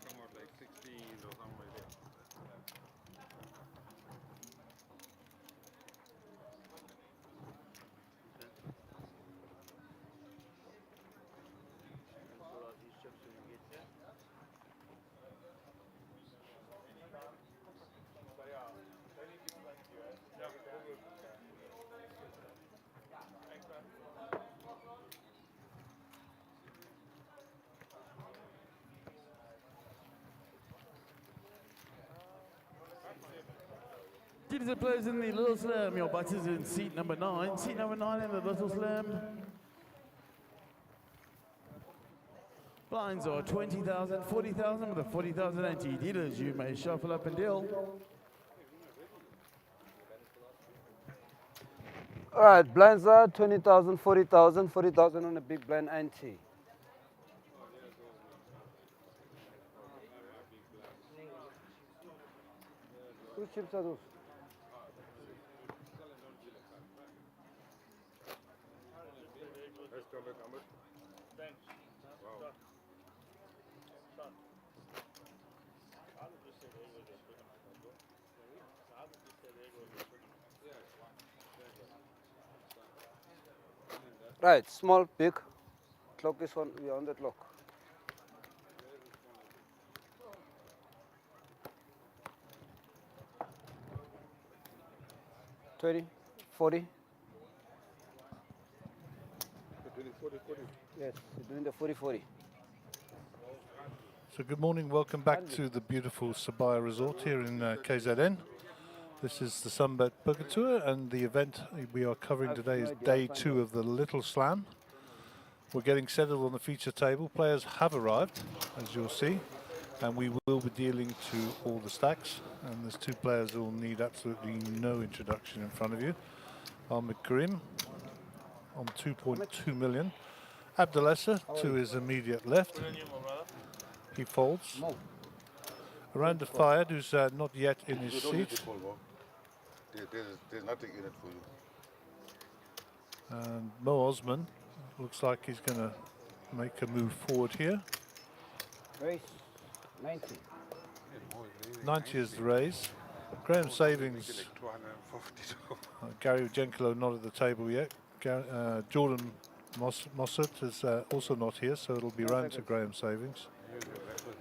second was like 16 or something like that. Ladies and players in the Little Slam, your butts is in seat number 9. Seat number 9 in the Little Slam. Blinds are 20,000, 40,000 with a 40,000 anti-dealers. You may shuffle up and deal. All right, blinds are 20,000, 40,000, 40,000 on a big blind ante. Whose chips are those? Let's go back, Ahmed. Thanks. Wow. Right, small, big. Clock is on, we are on the clock. $20, $40. Yes, we're doing the 40-40. So good morning, welcome back to the beautiful Sibaya Resort here in KZN. This is the Sunbet Poker Tour, and the event we are covering today is day 2 of the Little Slam. We're getting settled on the feature table. Players have arrived, as you'll see, and we will be dealing to all the stacks. And there's 2 players who will need absolutely no introduction in front of you. Ahmed Karim on 2.2 million. Abdelesser to his immediate left. He folds. Around the fire, who's not yet in his seat. There's nothing in it for you. And Mo Osman looks like he's going to make a move forward here. Race, 90. 90 is the raise. Graham Savings. Gary Ujenkolo not at the table yet. Jordan Mossert is also not here, so it'll be round to Graham Savings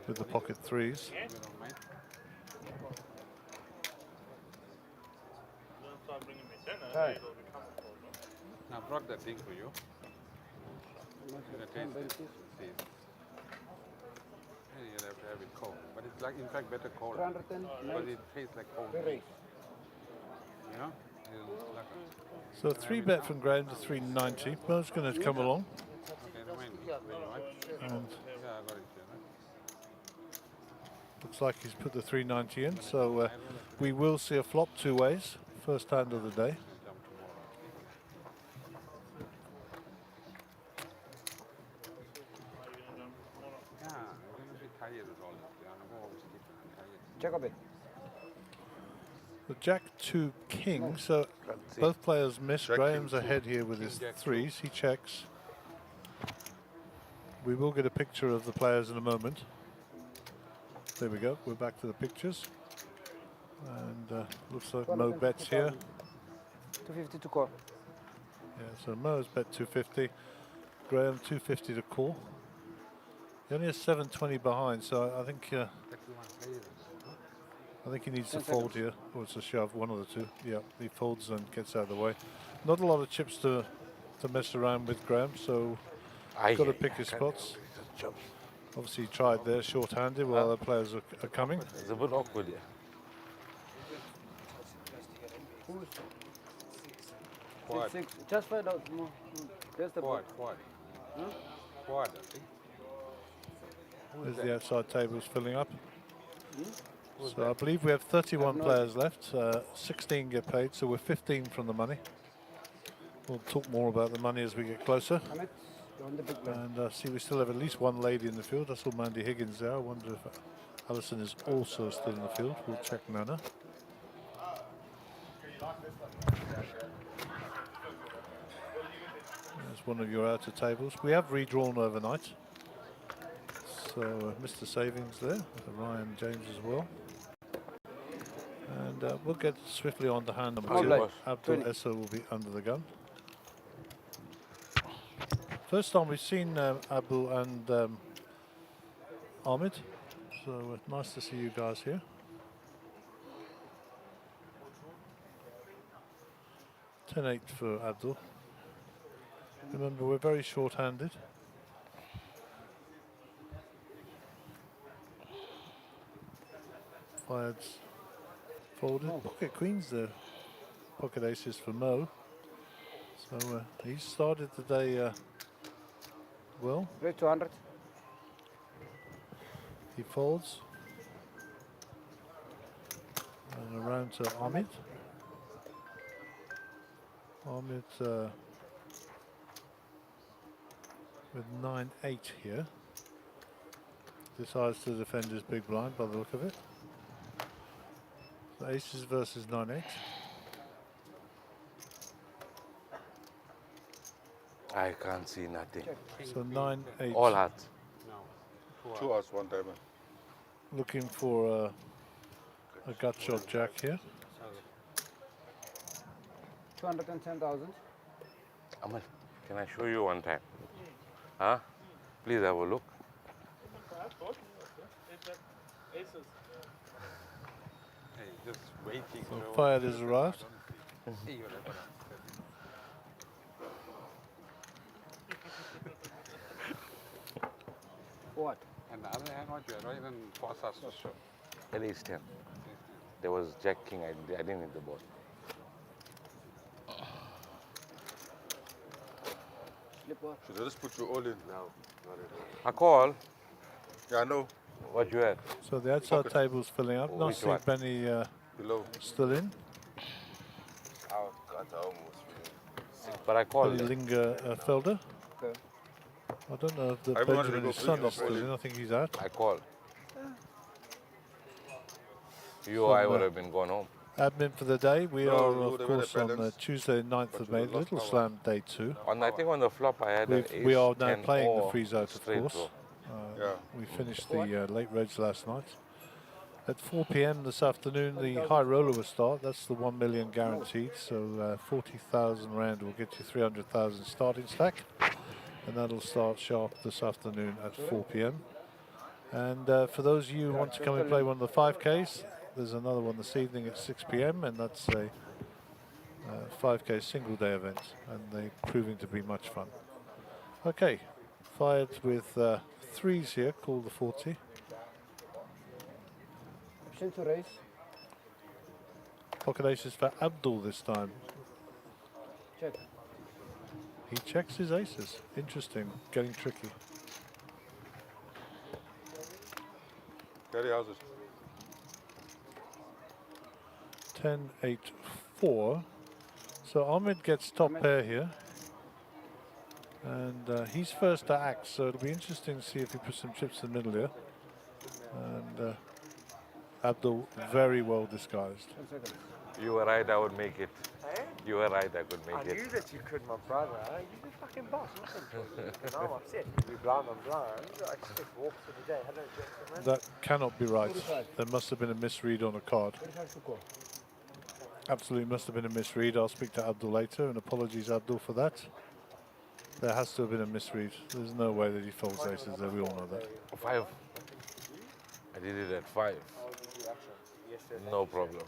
with the pocket 3s. Hi. I brought that thing for you. You'll have to have it cold. But it's like, in fact, better cold. 310, But it tastes like cold. race. Yeah? So 3-bet from Graham to 390. Mo's going to come along. Okay, remind me when you want. And Yeah, I got it here. looks like he's put the 390 in. So we will see a flop 2 ways. First hand of the day. Yeah, I'm going to be tired with all this. I'm always tired. Check up it. The Jack 2 King, so both players miss. Graham's ahead here with his 3s. He checks. We will get a picture of the players in a moment. There we go. We're back to the pictures. And looks like Mo bets here. 250 to call. Yeah, so Mo's bet 250. Graham 250 to call. He only has 720 behind, so I think he needs to fold here, or it's a shove, one of the two. Yeah, he folds and gets out of the way. Not a lot of chips to mess around with Graham, so got to pick his spots. Obviously he tried there, short-handed, while other players are coming. It's a bit awkward, yeah. Quad. Six. Just find out. No, there's the Quad, board. quad. Quad, I think. There's the outside tables filling up. So I believe we have 31 players left. 16 get paid, so we're 15 from the money. We'll talk more about the money as we get closer. And see, we still have at least one lady in the field. I saw Mandy Higgins there. I wonder if Alison is also still in the field. We'll check Nana. There's one of your outer tables. We have redrawn overnight. So Mr. Savings there, Ryan James as well. And we'll get swiftly on to hand number 2. Abdul Essa will be under the gun. First time we've seen Abdul and Ahmed. So nice to see you guys here. $10-8 for Abdul. Remember, we're very short-handed. Fired's folded. Pocket queens there. Pocket aces for Mo. So he started the day well. 200. He folds. And around to Ahmed. Ahmed with 9-8 here. Decides to defend his big blind by the look of it. So aces versus 9-8. I can't see nothing. So 9-8. All hearts. No. 2 hours, 1 diamond. Looking for a gut shot jack here. 210,000. Amal, can I show you one time? Huh? Please have a look. Hey, just waiting. So Fayed has arrived. What? And the other hand, what you are right and force us to show. At least 10. There was Jack King. I didn't hit the board. Should I just put you all in? A call. Yeah, I know. What you had? So the outside table's filling up. Which Nasib one? Benny Below. still in. Oh, God, I almost. But I called. Benny Linger Felder. Okay. I don't know if the I wanted to Benjamin go his son big is still in. I think he's out. I called. You or I would have been going home. Admin for the day. We No, are, we of would have course, had a on balance, Tuesday, 9th but of we May. lost Little power. Slam Day 2. I think on the flop I had an ace. We are now 10 playing the or freeze out, of straight course. draw. Yeah. We finished the late reds last night. At 4 p.m. this afternoon, the high roller will start. That's the 1 million guaranteed. So 40,000 rand will get you 300,000 starting stack. And that'll start sharp this afternoon at 4 p.m. And for those of you who want to come and play one of the 5Ks, there's another one this evening at 6 p.m. and that's a 5K single day event, and they're proving to be much fun. Okay, Fired with threes here, call the 40. Option to raise. Pocket aces for Abdul this time. Check. He checks his aces. Interesting, getting tricky. Carry houses. 10, 8, 4. So Ahmed gets top pair here. And he's first to act, so it'll be interesting to see if he puts some chips in the middle here. And Abdul very well disguised. 10 seconds. You were right, I would make it. Eh? You were right, I could make I it. knew that you could, my brother. You're the fucking boss. Listen, I'm upset. You blind, I'm blind. I expect walks every day. Hello, gentlemen. That cannot be right. There must have been a misread on a card. 25 to call. Absolutely must have been a misread. I'll speak to Abdul later, and apologies, Abdul, for that. There has to have been a misread. There's no way that he folds aces there. We all know that. 5. I did it at 5. No problem.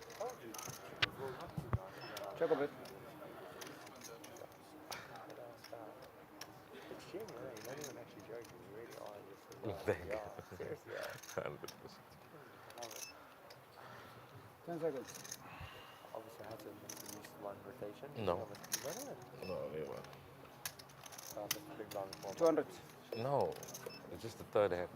Check a bit. It's genuine, you're not even actually joking. You really are. Just, Thank you. seriously, 100%. 10 seconds. obviously, I had to use one rotation. No. No. No, they were. Big blind before. 200. No, it's just the third hand.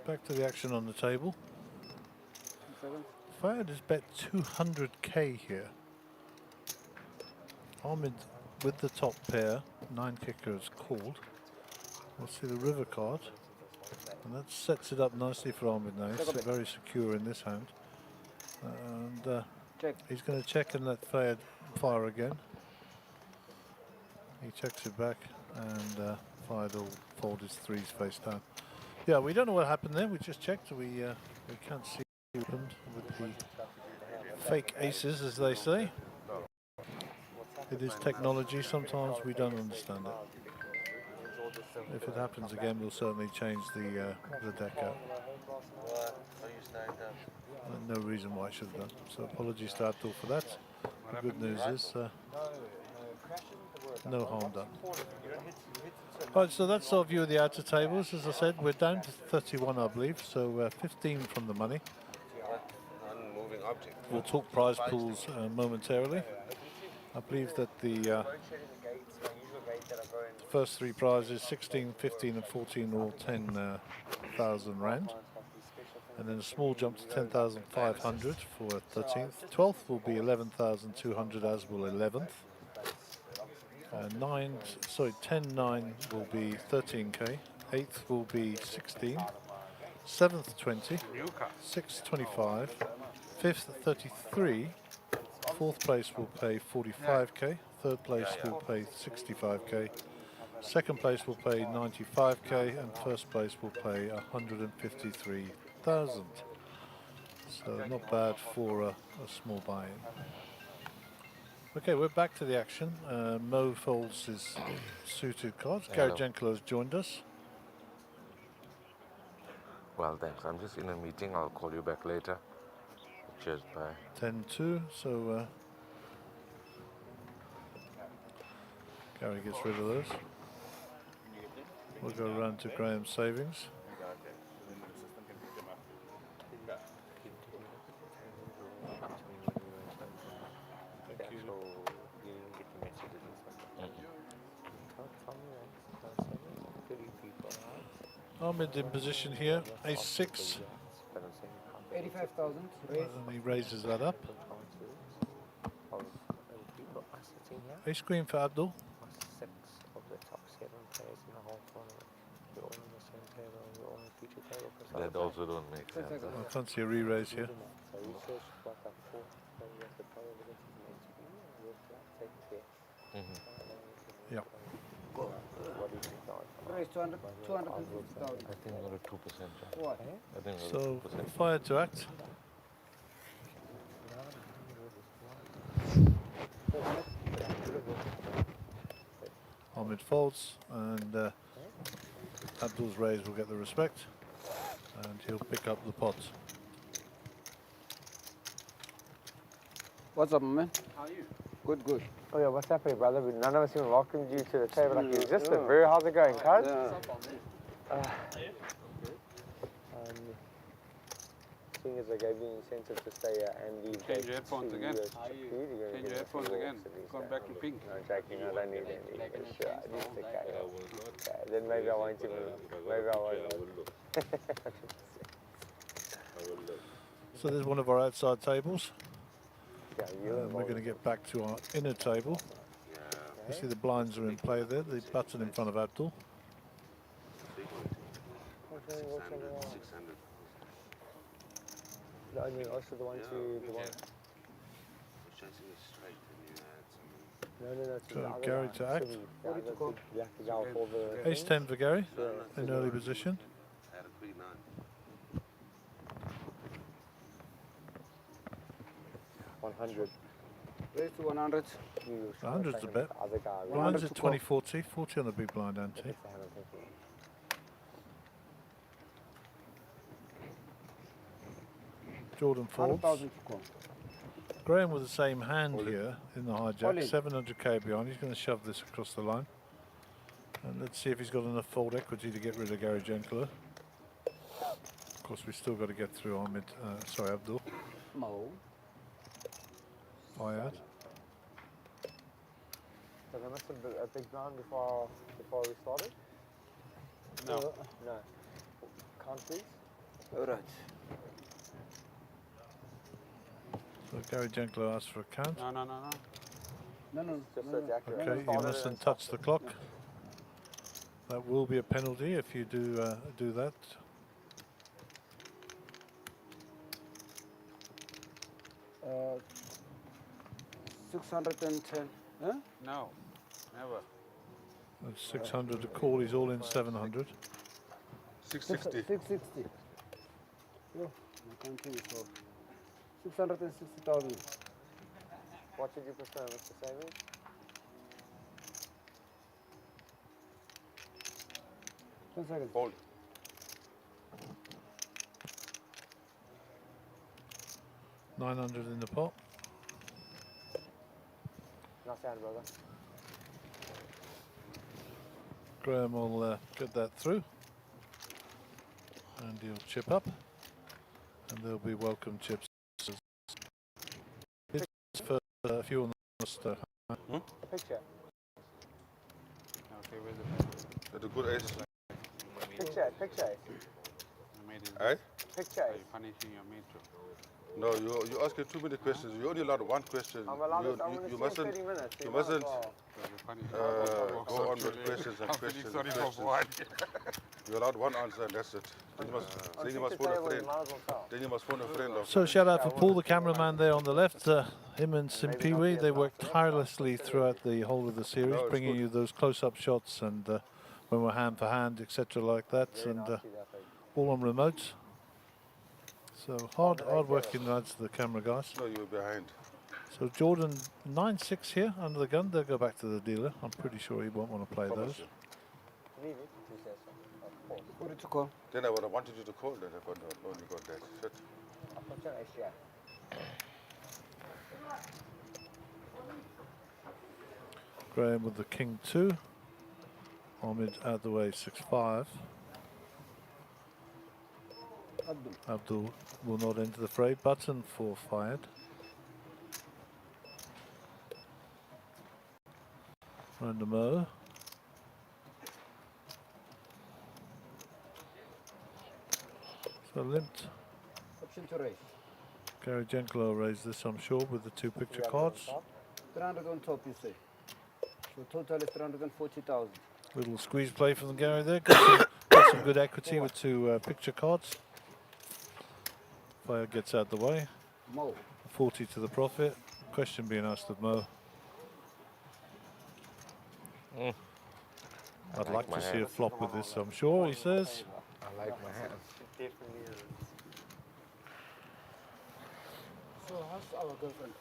Back to the action on the table. 10 seconds. Fired has bet 200k here. Ahmed with the top pair, 9 kickers called. We'll see the river card. And that sets it up nicely for Ahmed now. He's very secure in this hand. And Check. he's going to check and let Fayed fire again. He checks it back and fired all, fold his threes face down. Yeah, we don't know what happened there. We just checked. We can't see what happened with the fake aces, as they say. It is technology. Sometimes we don't understand it. If it happens again, we'll certainly change the deck out. No reason why I should have done. So apologies to Abdul for that. The good news is no harm done. Right, so that's our view of the outer tables. As I said, we're down to 31, I believe, so 15 from the money. Unmoving object. We'll talk prize pools momentarily. I believe that the first three prizes, 16, 15 and 14, are all 10,000 rand. And then a small jump to 10,500 for 13th. 12th will be 11,200, as will 11th. 10, 9 will be 13k. 8th will be 16. 7th 20. 6th 25. 5th 33. 4th place will pay 45k. 3rd place will pay 65k. 2nd place will pay 95k, and 1st place will pay 153,000. So not bad for a small buy-in. Okay, we're back to the action. Mo folds his suited cards. Gary Jenkel has joined us. Well, thanks. I'm just in a meeting. I'll call you back later. Cheers, bye. 10-2, so Gary gets rid of those. We'll go around to Graham's savings. Ahmed in position here, ace-6. 85,000. And he raises that up. Ace queen for Abdul. That also don't make sense. I fancy a re-raise here. Yeah. Raise 250,000. I think we're at 2%. What? I think we're So at 2%. fire to act. Ahmed folds, and Abdul's raise will get the respect, and he'll pick up the pot. What's up, man? How are you? Good, good. Oh yeah, what's happening, brother? None of us even welcomed you to the table like you existed. Very, how's it going, cuz? Seeing as I gave you an incentive to stay here and leave. Change your headphones again. Change your headphones again. Gone back to pink. No, joking. I don't need any. Sure, I need to okay. Then maybe I won't even. Maybe I won't. So there's one of our outside tables. Yeah, We're going to get back to our inner table. You see the blinds are in play there, the button in front of Abdul. 600. No, I mean also the one to the one. No. So Gary to act. Yeah, Ace 10 for Gary in early position. 100. Raise to 100. 100's a bet. Blinds at 20-40, 40 on the big blind ante. Jordan folds. 100,000 to call. Graham with the same hand here in the hijack, 700k behind. He's going to shove this across the line. And let's see if he's got enough fold equity to get rid of Gary Gentler. Of course, we've still got to get through Ahmed, Abdul. Mo. Ayad. So there must have been a big blind before we started? No. No. Can't please? Alright. So Gary Gentler asks for a count. No. No. Just so it's accurate. Okay, you mustn't touch the clock. That will be a penalty if you do that. 610. Huh? No, never. That's 600 a call. He's all in 700. 660. 660. Yo, my counting is off. 660,000. What did you prefer, Mr. Savage? Ten seconds. Hold. $900 in the pot. Not sad, brother. Graham will get that through. And he'll chip up. And there'll be welcome chips. It's for a few on the stir. A picture. Okay, where's the That's a good ace. Picture. you made it? Eh? Picture. Are you punishing your mate too? No, you asking too many questions. You only allowed one question. I'm allowed you, to, I'm going you to mustn't. 30 minutes. You mustn't So you're punishing go on with questions and I'm feeling questions sorry and for questions. what? You're allowed one answer and that's it. Then you must, then you must phone a friend. Then you must phone a friend. Or So shout out for Paul, the cameraman there on the left. Him and Simpiwe, they worked tirelessly throughout the whole of the series, No, it's bringing good. you those close-up shots and when we're hand for hand, etc. like that, and all on remote. So hard working lads, the camera guys. no, you were behind. So Jordan 9-6 here under the gun. They'll go back to the dealer. I'm pretty sure he won't want to play those. Leave it, he says so. Of course. What did you call? Then I would have wanted you to call that. I got no, only got that. Shit. I'll put you on HDI. Graham with the king 2. Ahmed out the way 6-5. Abdul will not enter the fray. Button for fired. Random O. So limped. Option to raise. Gary Gentle will raise this, I'm sure, with the 2 picture cards. 300 on top, you say. So total is 340,000. Little squeeze play from Gary there. Got some good equity with 2 picture cards. Player gets out the way. Mo. 40 to the profit. Question being asked of Mo. I'd like to see a flop with this, I'm sure, he says. I like my hand. Definitely is. So how's our girlfriend?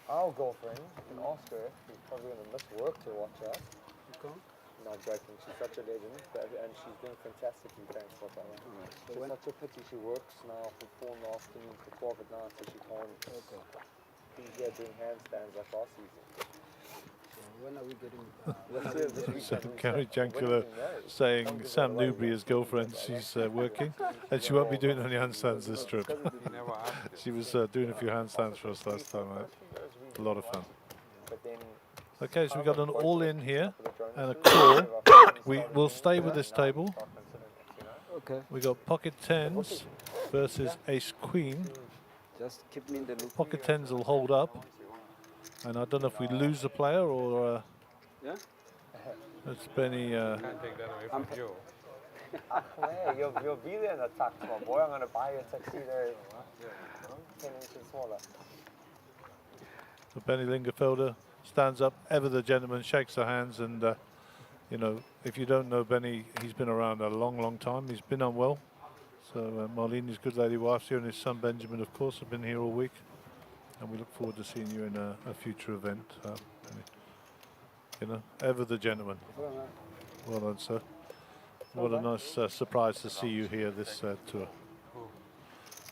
Our girlfriend, you can ask her. She's probably going to miss work to watch us. Okay. No, I'm joking. She's such a legend, and she's doing fantastically. Thanks for that. So It's when? such a pity she works now from 4 in the afternoon to 12 at night, so she can't Okay. be here doing handstands like last season. So when are we getting? Let's do it this So weekend. Gary Jankula saying Sam Newbury, his girlfriend, she's working, and she won't be doing any handstands this trip. You never asked it. She was doing a few handstands for us last time out. A lot of fun. But then Okay, so we got an all-in here and a call. We will stay with this table. Okay. We got pocket 10s versus ace queen. Just keep me in the loop. Pocket 10s will hold up, and I don't know if we lose the player or Yeah. it's Benny. Can't take that away from Joe. hey, you'll be there in the tux, my boy. I'm going to buy you a tuxedo 10 inches smaller. So Benny Lingerfelder stands up, ever the gentleman, shakes the hands, and you know, if you don't know Benny, he's been around a long time. He's been unwell. So Marlene's good lady wife here and his son Benjamin, of course, have been here all week. And we look forward to seeing you in a future event. Benny. You know, ever the gentleman. Well done, sir. What a nice surprise to see you here this tour.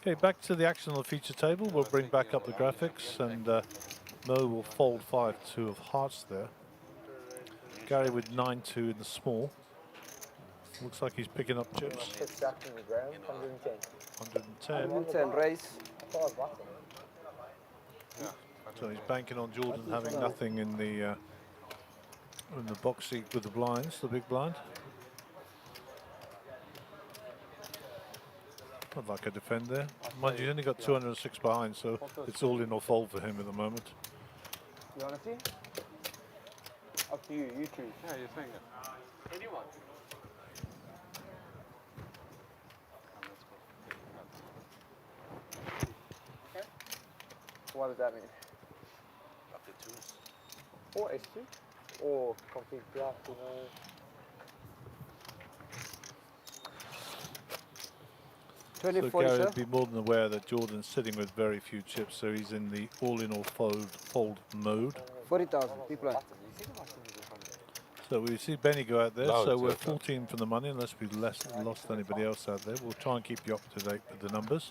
Okay, back to the action on the feature table. We'll bring back up the graphics, and Mo will fold 5-2 of hearts there. Gary with 9-2 in the small. Looks like he's picking up chips. It's back from the ground, 110. 110. 10 raise. So he's banking on Jordan having nothing in the box seat with the blinds, the big blind. I'd like a defend there. Mind you, he's only got 206 behind, so it's all in or fold for him at the moment. You want to see? Up to you, you choose. Yeah, you're saying it. Anyone. What does that mean? Up to 2. or S2, or complete black, you know. So Gary would be more than aware that Jordan's sitting with very few chips, so he's in the all-in or fold mode. 40,000 people. So we see Benny go out there, Loud, so we're sir. 14 from the money, unless we've lost anybody else out there. We'll try and keep you up to date with the numbers.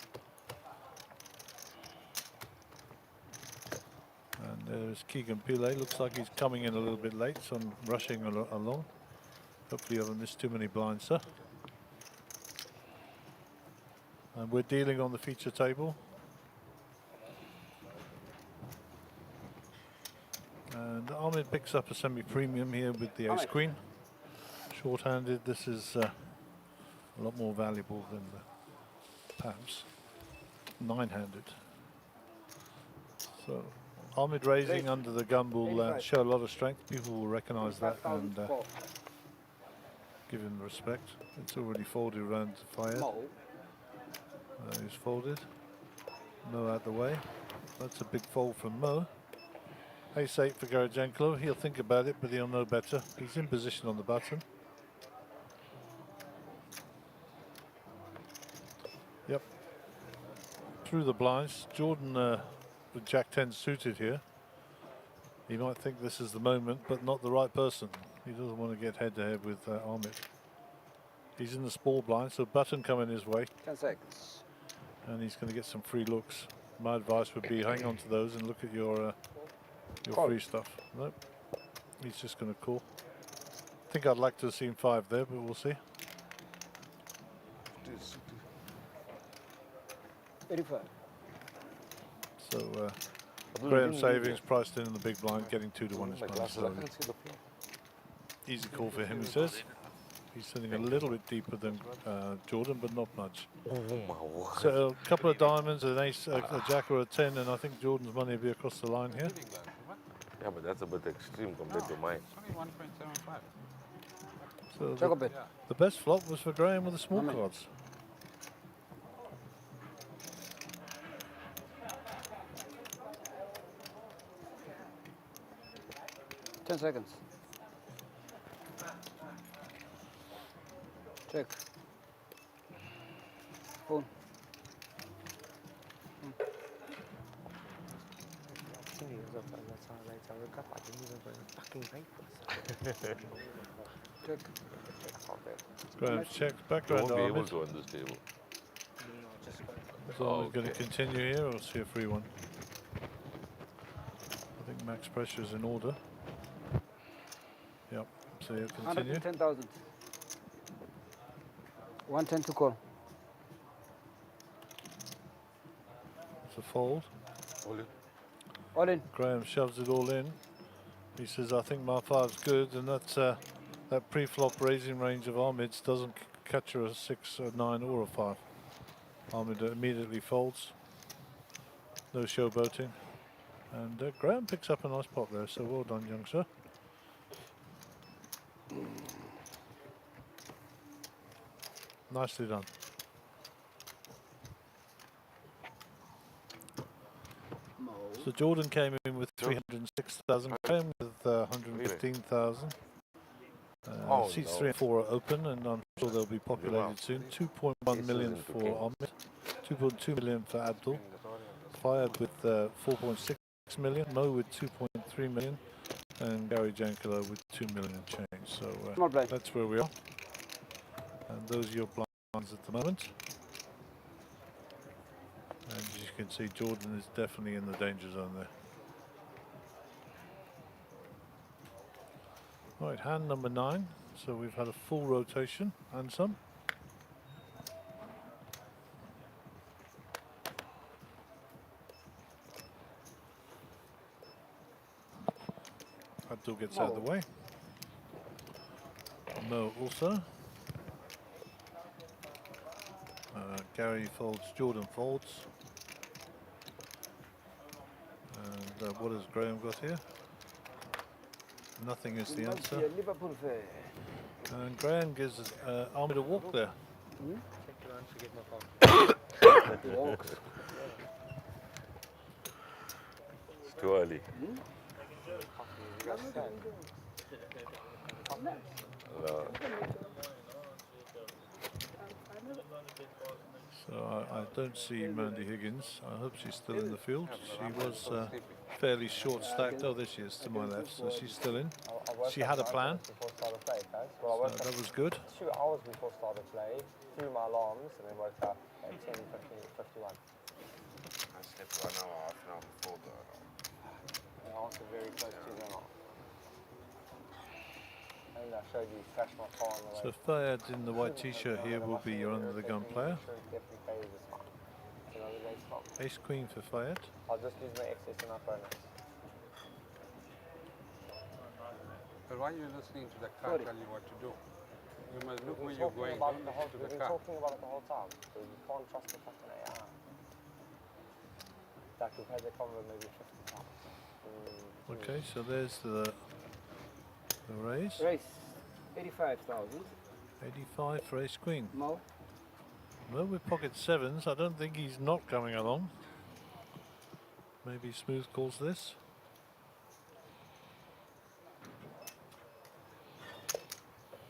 And there's Keegan Pillay. Looks like he's coming in a little bit late, so I'm rushing along. Hopefully I haven't missed too many blinds, sir. And we're dealing on the feature table. And Ahmed picks up a semi-premium here with the ace queen. Short-handed, this is a lot more valuable than the perhaps nine-handed. So Ahmed raising under the gun will show a lot of strength. People will recognise that and give him respect. It's already folded around to Fayed. He's folded. Mo out the way. That's a big fold from Mo. Ace 8 for Garagenklo. He'll think about it, but he'll know better. He's in position on the button. Yep. Through the blinds. Jordan with Jack 10 suited here. He might think this is the moment, but not the right person. He doesn't want to get head-to-head with Ahmed. He's in the small blind, so button coming his way. 10 seconds. And he's going to get some free looks. My advice would be hang on to those and look at your free stuff. Nope. He's just going to call. I think I'd like to have seen 5 there, but we'll see. 85. So Graham savings priced in the big blind, getting 2 to 1 is money slowly. Easy call for him, he says. He's sitting a little bit deeper than Jordan, but not much. So a couple of diamonds, an ace, a jack or a 10, and I think Jordan's money will be across the line here. Yeah, but that's a bit extreme compared to mine. It's only 1.75. So the best flop was for Graham with the small cards. Ten seconds. Check. Phone. Check. Graham's checked, back You round won't be able Ahmed. to on this table. So we're going to Okay. continue here or see a free one? I think max pressure is in order. Yep, so you continue. 110,000. 110 to call. It's a fold. All in. Graham shoves it all in. He says, I think my 5's good, and that's that pre-flop raising range of Ahmed's doesn't capture a 6, a 9 or a 5. Ahmed immediately folds. No showboating. And Graham picks up a nice pot there, so well done, young sir. Nicely done. So Jordan came in with 306,000, Graham with 115,000. Seats 3 and 4 are open, and I'm sure they'll be populated soon. 2.1 million for Ahmed, 2.2 million for Abdul, Fayed with 4.6 million, Mo with 2.3 million, and Gary Jankalo with 2 million change. So that's where we are. And those are your blinds at the moment. And as you can see, Jordan is definitely in the danger zone there. All right, hand number 9. So we've had a full rotation and some. Abdul gets out of the way. Mo also. Gary folds, Jordan folds. And what has Graham got here? Nothing is the answer. And Graham gives Ahmed a walk there. It's too early. You guys stand. So I don't see Mandy Higgins. I hope she's still in the field. She was fairly short stacked. Oh, there she is to my left. So she's still in. She had a plan. Before start of play, guys. So Well, I woke up that was good. 2 hours before start of play, threw my alarms, and then woke up at 10:51. I slept 1 hour, half an hour before the alarm. And also very close to the alarm. And I showed you crash my car on the way. So Fayed in the white t-shirt here will be your under the gun player. Insurance definitely pays this one. It's another day stop. Ace Queen for Fayed. I'll just use my excess and my bonus. But why are you listening to the car tell you what to do? You must look where We've you're been going. talking about Don't it the listen to we've the been car. talking about it the whole time. So you can't trust the fucking AI. Like we've had the convo maybe 50 times. Okay, so there's the raise. Race 85,000. 85 for Ace Queen. Mo. Well, with pocket sevens, I don't think he's not coming along. Maybe Smooth calls this.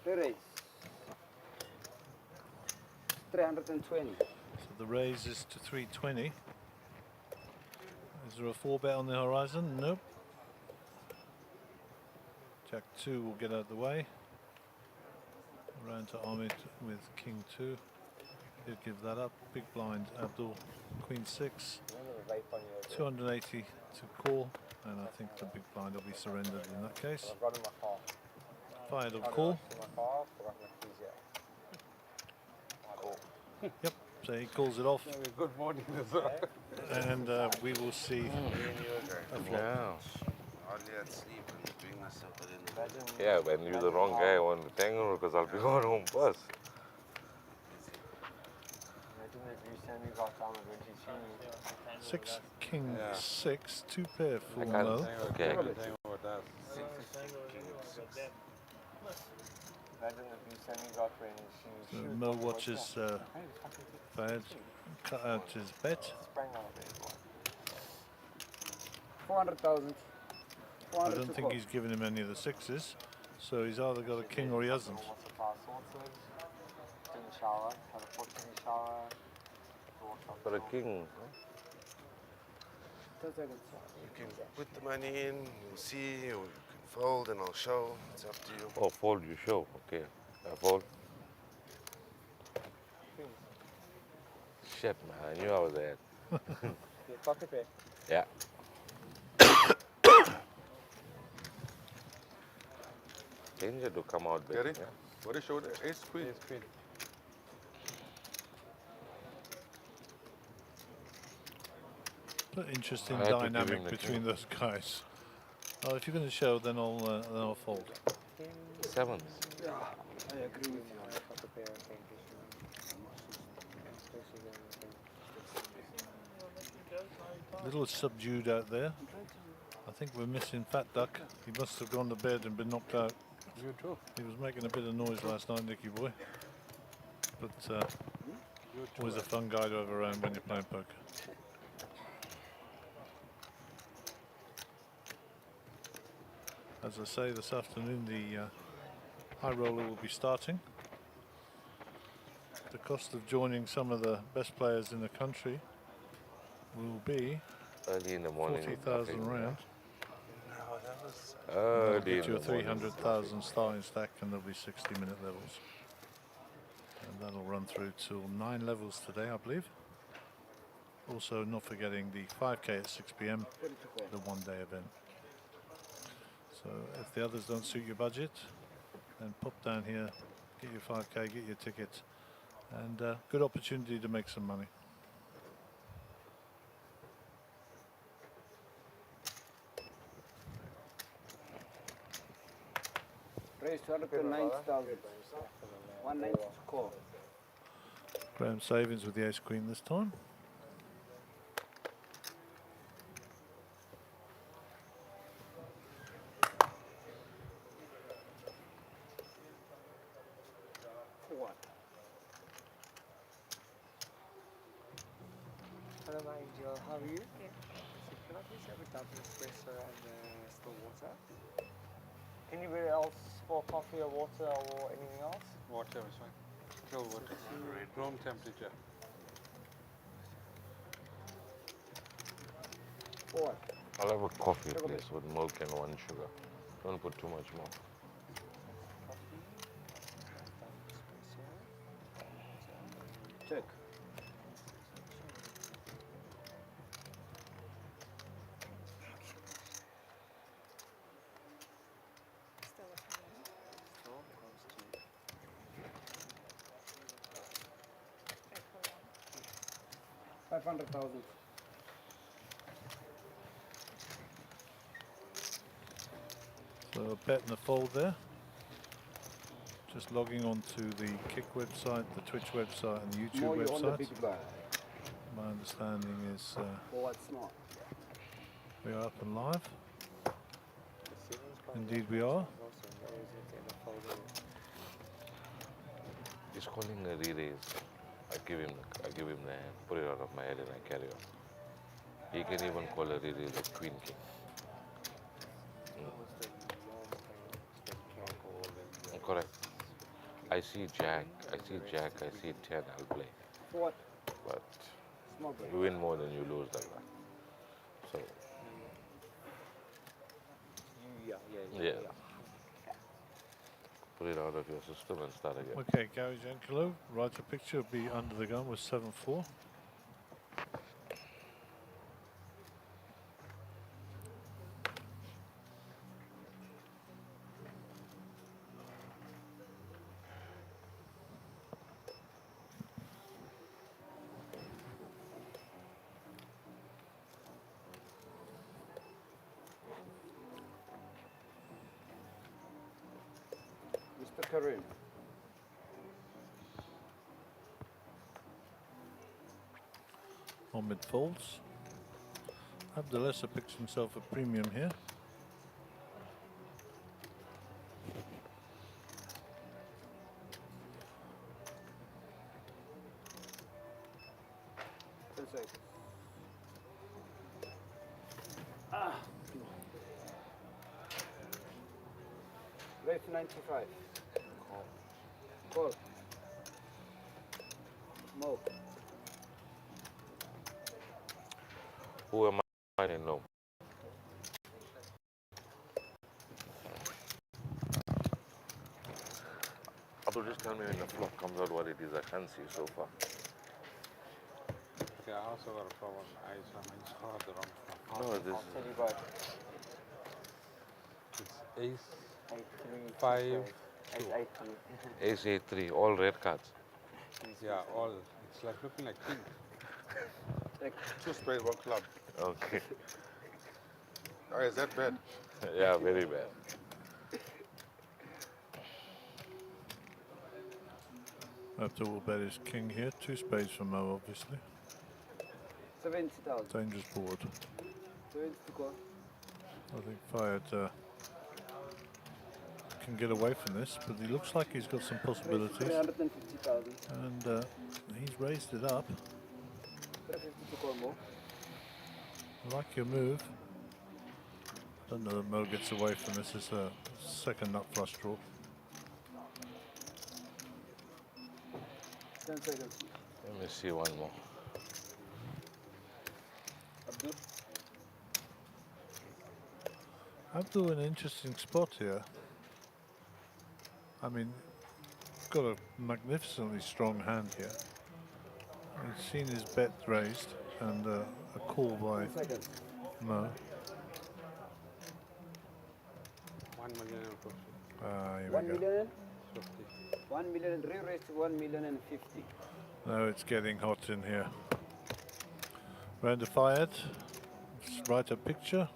The race 320. So the raise is to 320. Is there a 4-bet on the horizon? Nope. Jack 2 will get out of the way. Around to Ahmed with King 2. He'll give that up. Big blind, Abdul, Queen 6. Remember the vape on your 280 to call, and I think the big blind will be surrendered in that case. I've got in my car. Fayed will I've call. got in my car, forgot my keys here. Yep, so he calls it off, Good morning as well. and we will see a flop. Yeah. Hardly had sleep and doing this stuff, but Imagine, Yeah, when you're the wrong guy, I want to tangle because I'll be going home first. imagine if you Sammy got Ahmed when she seen me. 6, King Yeah. 6, 2 pair full can't- low. Okay. Tell you what that. Imagine if you Sammy got when she So was Mo on the watches way down. Hey, fucking Fayed cut out his bet. sprang out of it. 400,000. I 400 don't to think call. he's given him any of the 6s, so he's either got a king or he hasn't. What's the car sorted? Didn't shower, had a 14 shower. For a king. That's a good you can put the money in, you'll see, or you can fold and I'll show. It's up to you. Oh, fold, you show. Okay. Fold. Shit, man. I knew I was there. Your pocket pair. Yeah. Danger to come out big. Gary? Yeah. What is show there? Ace Queen. Interesting I had to give dynamic him the between king. those guys. Oh, if you're going to show, then I'll fold. Sevens. I agree with you. Pocket pair, I think. A little subdued out there. I think we're missing Fat Duck. He must have gone to bed and been knocked out. You too. He was making a bit of noise last night, Nicky boy. But You too. always a fun guy to have around when you're playing poker. As I say, this afternoon the high roller will be starting. The cost of joining some of the best players in the country will be Early in the morning. 40,000 rand. Early Get in you a the morning. 300,000 starting stack, and there'll be 60-minute levels. And that'll run through till 9 levels today, I believe. Also, not forgetting the 5k at 6 p.m, the one-day event. So if the others don't suit your budget, then pop down here, get your 5k, get your ticket, and good opportunity to make some money. Raise 290,000. 190 to call. Graham Savings with the ace queen this time. For what? Hello, my angel. How are you? Can I please have a double espresso and still water? Anywhere else for coffee or water or anything else? Water is fine. Still water. Room temperature. What? I'll have a coffee, please, with milk and 1 sugar. Don't put too much more. Coffee, double espresso. Check. Still comes to 500,000. So a bet and a fold there. Just logging on to the Kick website, the Twitch website and the YouTube More you on the website. big blind. My understanding is For what's not. we are up and live. the settings by Indeed we are. also knows it in a folder. He's calling a re-raise. I give him the hand, put it out of my head and I carry on. He can even call a re-raise a queen king. Correct. I see jack, I see 10, I'll play. For what? But Small break. you win more than you lose like that. So, yeah. Put it out of your system and start again. Okay, Gary Jankalo, write a picture, be under the gun with 7-4. Mr. Karim. On mid folds. Abdelessa picks himself a premium here. Raise to 95. Call. Mo. Who am I to know? Abdul, just tell me when the flop comes out what it is. I can't see so far. Okay, I also got a problem. I saw the wrong flop. No, this I'll tell you both. It's ace, 8-3. 5, 8-8-3. ace 8-3, all red cards. yeah, all. It's like looking like pink. Two spades, one club. Okay. Oh, is that bad? Yeah, very bad. Abdul will bet his king here, 2 spades for Mo obviously. 70,000. Dangerous board. 70 to call. I think Fayed can get away from this, but he looks like he's got some possibilities. 350,000. And he's raised it up. 350 to call more. I like your move. Don't know that Mo gets away from this. It's a second nut flush draw. 10 seconds. Let me see one more. Abdul. Abdul in an interesting spot here. I mean, got a magnificently strong hand here. He's seen his bet raised and a call by 10 seconds. Mo. 1,050,000. Here 1 we go. million. 50. 1 million and re-raise to 1,050,000. Now it's getting hot in here. Round of Fayed. Let's write a picture.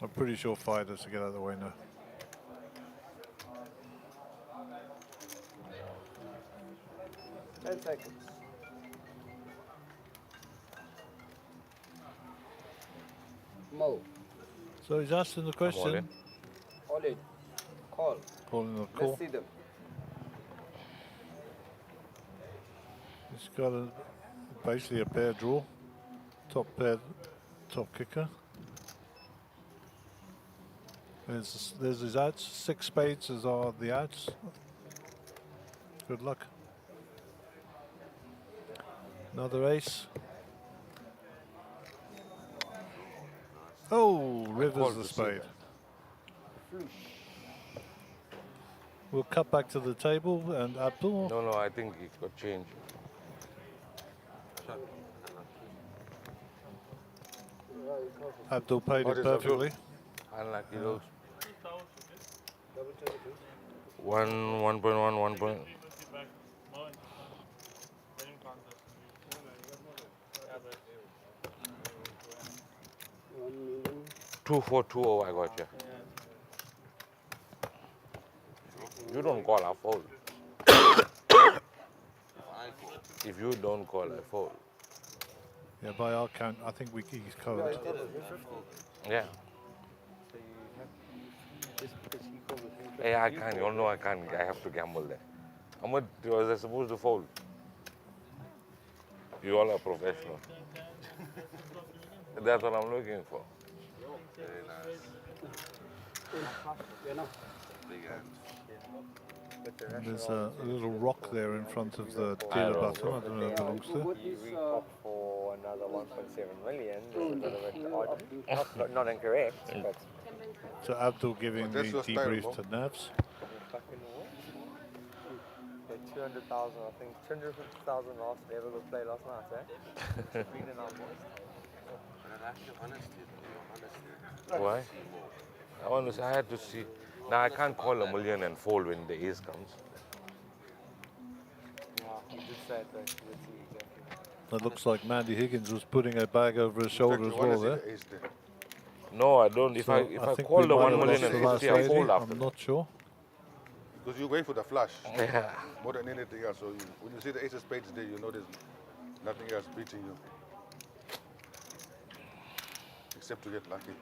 I'm pretty sure Fayed has to get out of the way now. Ten seconds. Mo. So he's asking the all question. in. All in. Call. Calling the call. Let's see them. He's got basically a pair draw. Top pair, top kicker. There's his outs. 6 spades are the outs. Good luck. Another ace. Oh, rivers the spade. We'll cut back to the table and Abdul. No, I think he got change. Abdul paid it perfectly. Unlucky those. 1.1, 1. 2-4-2-0, I got you. You don't call, I fold. If you don't call, I fold. Yeah, by our count, I think he's covered. Yeah. Hey, I can't. You all know I can't. I have to gamble there. How much was I supposed to fold? You all are professional. That's what I'm looking for. Very nice. Big hand. And there's a little rock there in front of the dealer button. I don't know who it belongs to. You repop for another 1.7 million. That's a little bit odd. Not incorrect, but So Abdul giving the That's your style, debrief Mo. to Navs. fucking what? Yeah, 200,000, I think 250,000 last level we played last night, eh? Green and our boys. But I like your honesty, though. Your honesty. Why? I had to see. Now I can't call $1 million and fold when the ace comes. Yeah, you did say it, though. Let's see exactly. It looks like Mandy Higgins was putting a bag over his shoulder as well there. No, I don't. If So I think call we the might 1 have million lost and the last 50, I lady. fold after. I'm not sure. Because you wait for the flush Yeah. more than anything else. So when you see the ace of spades there, you know there's nothing else beating you. Except to get lucky.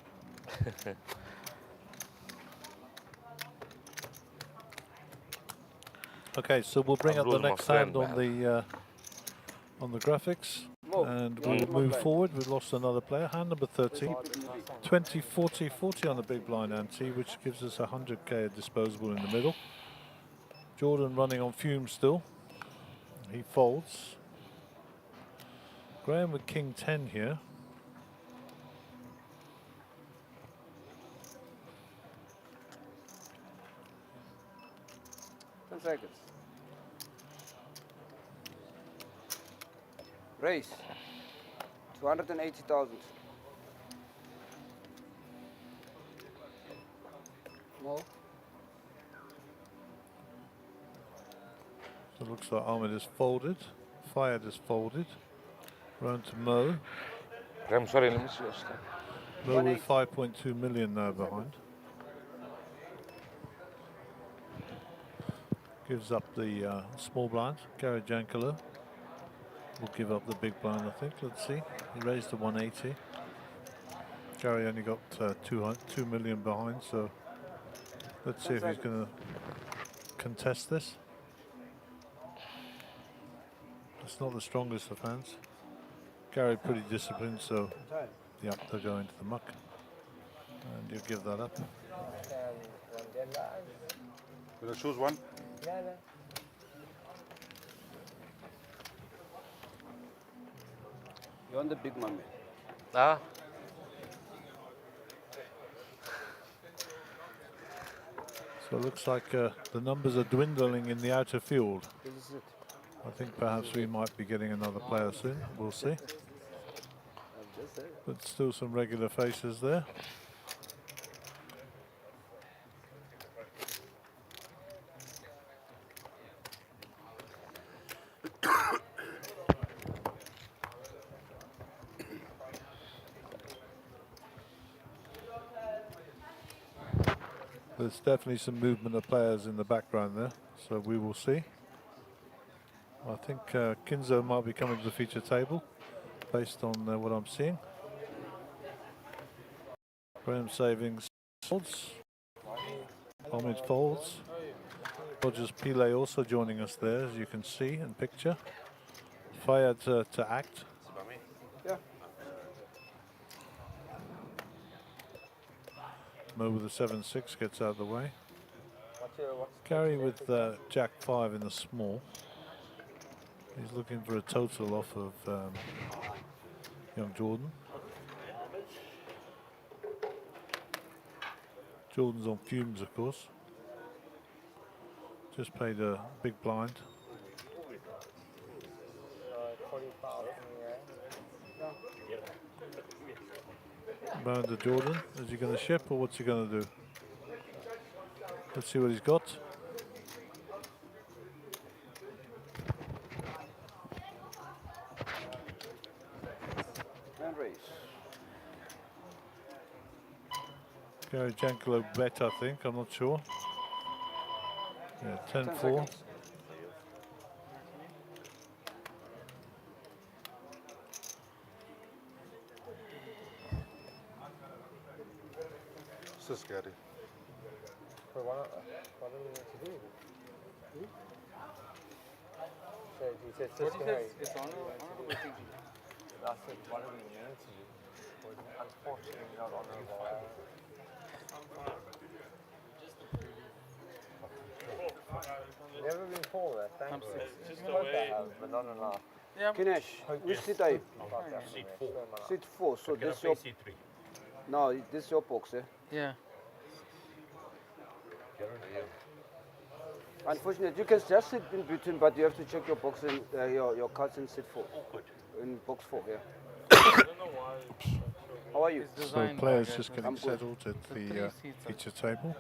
Okay, so we'll bring up the Abdul's my next friend, hand on the graphics, and we'll move forward. We've lost another player. Hand number 30, 20, 40, 40 on the big blind ante, which gives us 100k disposable in the middle. Jordan running on fumes still. He folds. Graham with king 10 here. Seconds. Race. 280,000. More. So it looks like Ahmed is folded. Fayed is folded. Round to Mo. I'm sorry, let me see your stuff. Mo with 5.2 million now behind. Gives up the small blind. Gary Jankalo will give up the big blind, I think. Let's see. He raised to 180. Gary only got 2 million behind, so let's see if he's going to contest this. It's not the strongest of hands. Gary pretty disciplined, so yeah, they'll go into the muck. And you'll give that up. Will you choose one? You want the big mummy? Ah? So it looks like the numbers are dwindling in the outer field. I think perhaps we might be getting another player soon. We'll see. But still some regular faces there. There's definitely some movement of players in the background there, so we will see. I think Kinzo might be coming to the feature table based on what I'm seeing. Graham Savings folds. Ahmed folds. Rogers Pile also joining us there, as you can see in picture. Fayad to act. Yeah. Mo with the 7-6 gets out of the way. What's Gary with Jack 5 in the small. He's looking for a total off of young Jordan. Jordan's on fumes, of course. Just played a big blind. 40,000, yeah. Round to Jordan. Is he going to ship or what's he going to do? Let's see what he's got. And raise. Gary Jankalo bet, I think. I'm not sure. Yeah, 10-4. seconds. This is Gary. But why don't we need to do it? He said Cisco Harry. It's honorable thinking. I said, what do we need to do? Well, unfortunately, not honorable. Never been called that, thank you. Hope I have, but not enough. Kinesh, which seat are you? Seat 4. Seat 4. So this your... No, this is your box, eh? Yeah. Unfortunately, you can just sit in between, but you have to check your box and your cards in seat 4. In box 4, yeah. How are you? So players just getting settled at the feature table.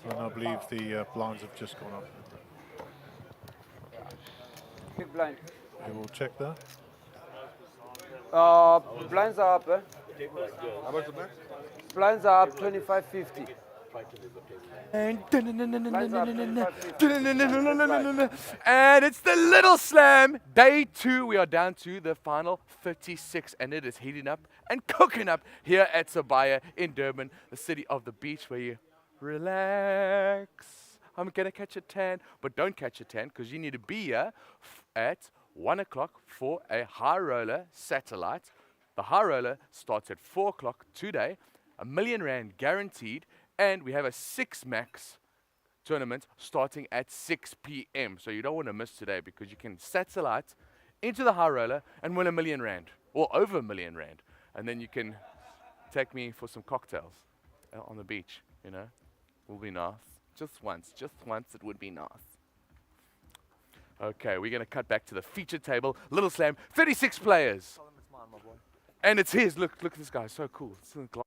And I believe the blinds have just gone up. Big blind. You will check that. Blinds are up, eh? How much the blinds? Blinds are up 25.50. And Blinds are up 25.50. and it's the Little Slam, day 2. We are down to the final 36, and it is heating up and cooking up here at Sibaya in Durban, the city of the beach where you relax. I'm gonna catch a tan, but don't catch a tan because you need to be here at 1 o'clock for a high roller satellite. The high roller starts at 4 o'clock today, R1 million guaranteed, and we have a 6 max tournament starting at 6 p.m. So you don't want to miss today because you can satellite into the high roller and win R1 million or over R1 million, and then you can take me for some cocktails on the beach. You know, will be nice. Just once it would be nice. Okay, we're going to cut back to the feature table. Little Slam, 36 players. And it's his. Look at this guy. So cool. It's in the glass.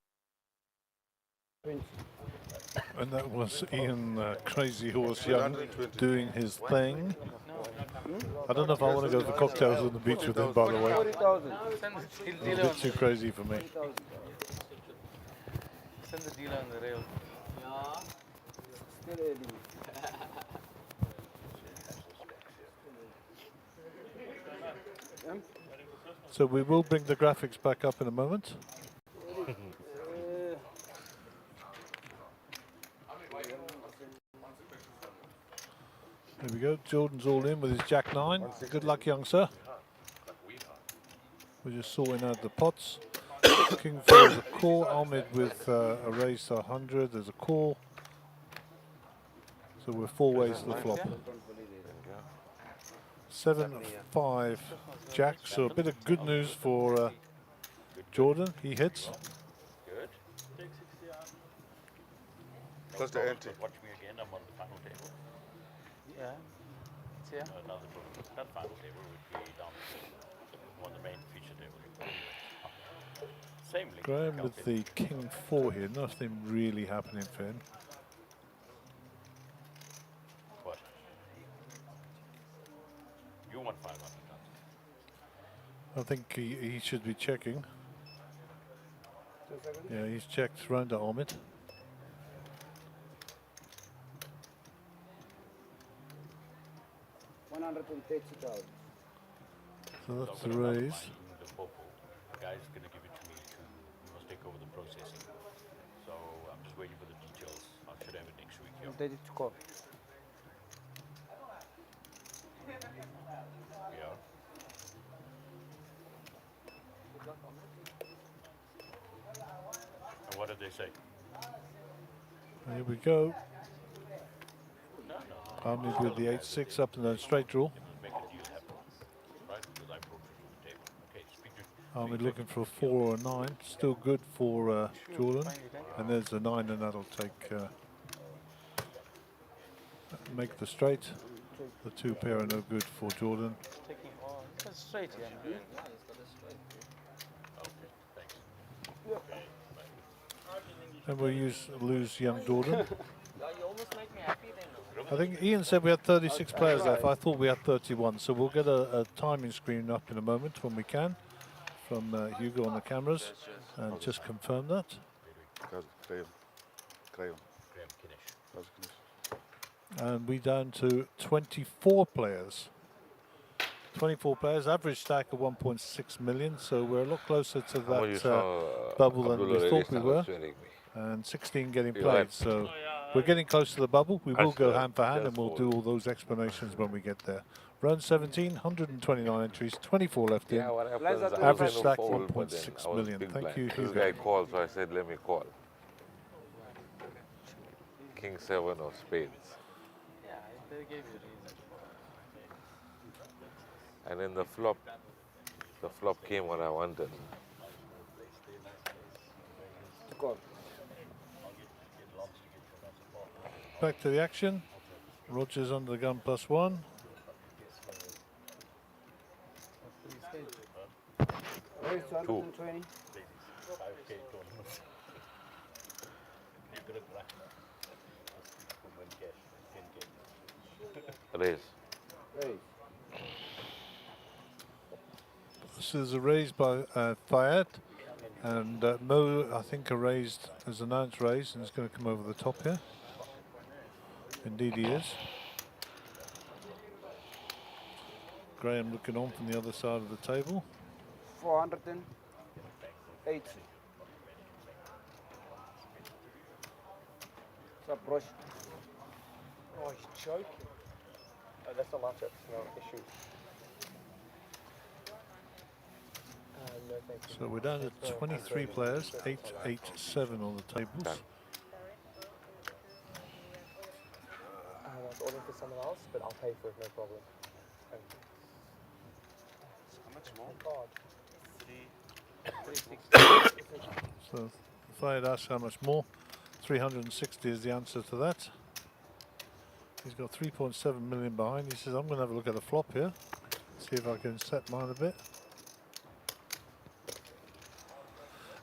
And that was Ian Crazy Horse Young doing his thing. I don't know if I want to go for cocktails on the beach with him, by the way. 40,000. It's a bit too crazy for me. Send the dealer on the rail. Still early. So we will bring the graphics back up in a moment. There we go. Jordan's all in with his Jack 9. Good luck, young sir. We're just sorting out the pots. King 4 is a call. Ahmed with a raise to 100. There's a call. So we're 4 ways to the flop. 7-5 Jack. So a bit of good news for Jordan. He hits. Plus the ante. Watch me again, I'm on the final table. Yeah. It's here. Another problem. That final table would be down on the main feature table. Same link. Graham with the King 4 here. Nothing really happening for him. What? You want 500 tons. I think he should be checking. Yeah, he's checked round to Ahmed. So that's the raise. The popo. The guy's going to give it to me. You must take over the processing. So So I'm just waiting for the details. I should have it next week. Yeah. Ready to call. Yeah. And what did they say? Here we go. No. Army with the 8-6 up in the straight draw. Make a deal happen, right? Because I brought you to the table. Okay, speak to. Army looking for a 4 or a 9. Still good for Jordan. And there's a 9, and that'll take make the straight. The 2 pair are no good for Jordan. Taking on. That's straight, yeah. Okay, thanks. And we'll lose young Jordan. You almost make me happy then. I think Ian said we had 36 players left. I thought we had 31. So we'll get a timing screen up in a moment when we can from Hugo on the cameras and just confirm that. Graham. And we down to 24 players. 24 players, average stack of 1.6 million. So we're a lot closer to that bubble than we thought we were. And 16 getting played. So we're getting close to the bubble. We will go hand for hand, and we'll do all those explanations when we get there. Round 17, 129 entries, 24 left in. Average stack 1.6 million. Thank you, Hugo. This guy called, so I said, let me call. King 7 of spades. Yeah, they gave you a reason. And then the flop came what I wanted. To call. Back to the action. Roger's under the gun +1. Raise 220. 5K tournaments. You could have won cash, 10K. Raise. Raise. This is a raise by Fayed. And Mo, I think, has announced raised, and is going to come over the top here. Indeed he is. Graham looking on from the other side of the table. 408. It's a brush. Oh, he's joking. Oh, that's not much, no issue. No, thank you. So we're down to 23 players, 8, 8, 7 on the tables. I was ordering for someone else, but I'll pay for it, no problem. Thank you. How much more? 360. So Fayed asks how much more. 360 is the answer to that. He's got 3.7 million behind. He says, I'm going to have a look at the flop here. See if I can set mine a bit.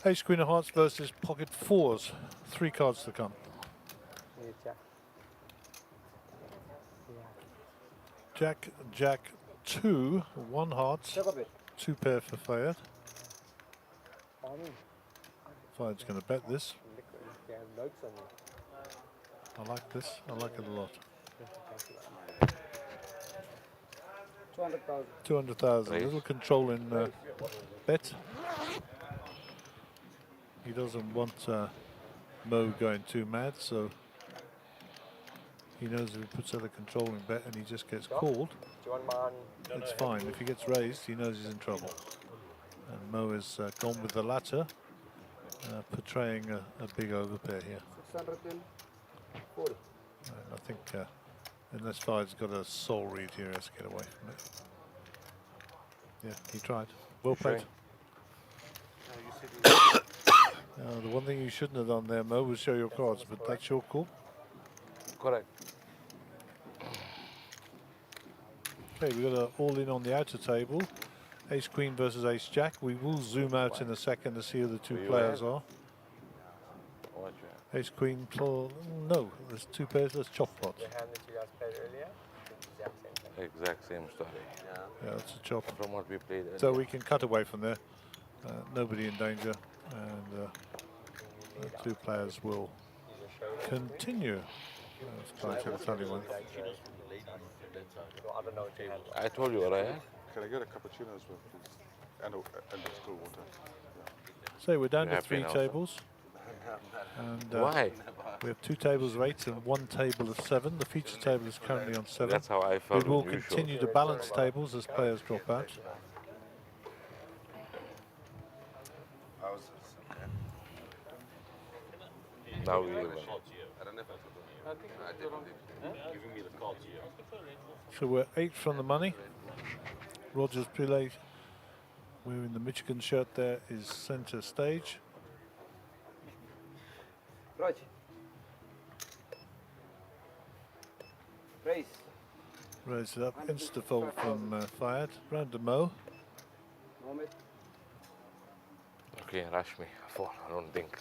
Ace Queen of Hearts versus Pocket Fours. 3 cards to come. Yeah, Jack. Jack, Jack, 2, 1 hearts, Check a bit. 2 pair for Fayed. Army. Fayed's going to bet this. You have notes on you. I like this. I like it a lot. 200,000. 200,000. A little control in bet. He doesn't want Mo going too mad, so he knows if he puts out a controlling bet and he just gets called, Do you want mine? it's fine. If he gets raised, he knows he's in trouble. And Mo has gone with the latter, portraying a big overpair here. 640. And I think unless Fayed's got a soul read here, he has to get away from it. Yeah, he tried. Well played. The one thing you shouldn't have done there, Mo, was show your cards, but that's your call. Correct. Okay, we've got all in on the outer table. Ace Queen versus Ace Jack. We will zoom out in a second to see who the 2 players are. What you have? Ace Queen, no, there's 2 pairs, let's chop pot. The hand that you guys played earlier? Exact same thing. Exact same story. Yeah, that's a chop. From what we played earlier. So we can cut away from there. Nobody in danger. And the 2 players will continue. Let's try to tell you one. I don't know what you have. I told you what I had. Can I get a cappuccino as well, please? And a still water. So we're down You to happy 3 now, sir? tables. And Why? we have 2 tables of 8 and 1 table of 7. The feature table is currently on 7. That's how I We felt will when you showed. continue to balance tables as players drop out. Now we even. Giving me the cards here. So we're 8 from the money. Rogers Pillay, wearing the Michigan shirt there, is center stage. Rog. Race. Raise it up. Insta fold from Fayad. Round to Mo. Moment. Okay, rush me. I don't think.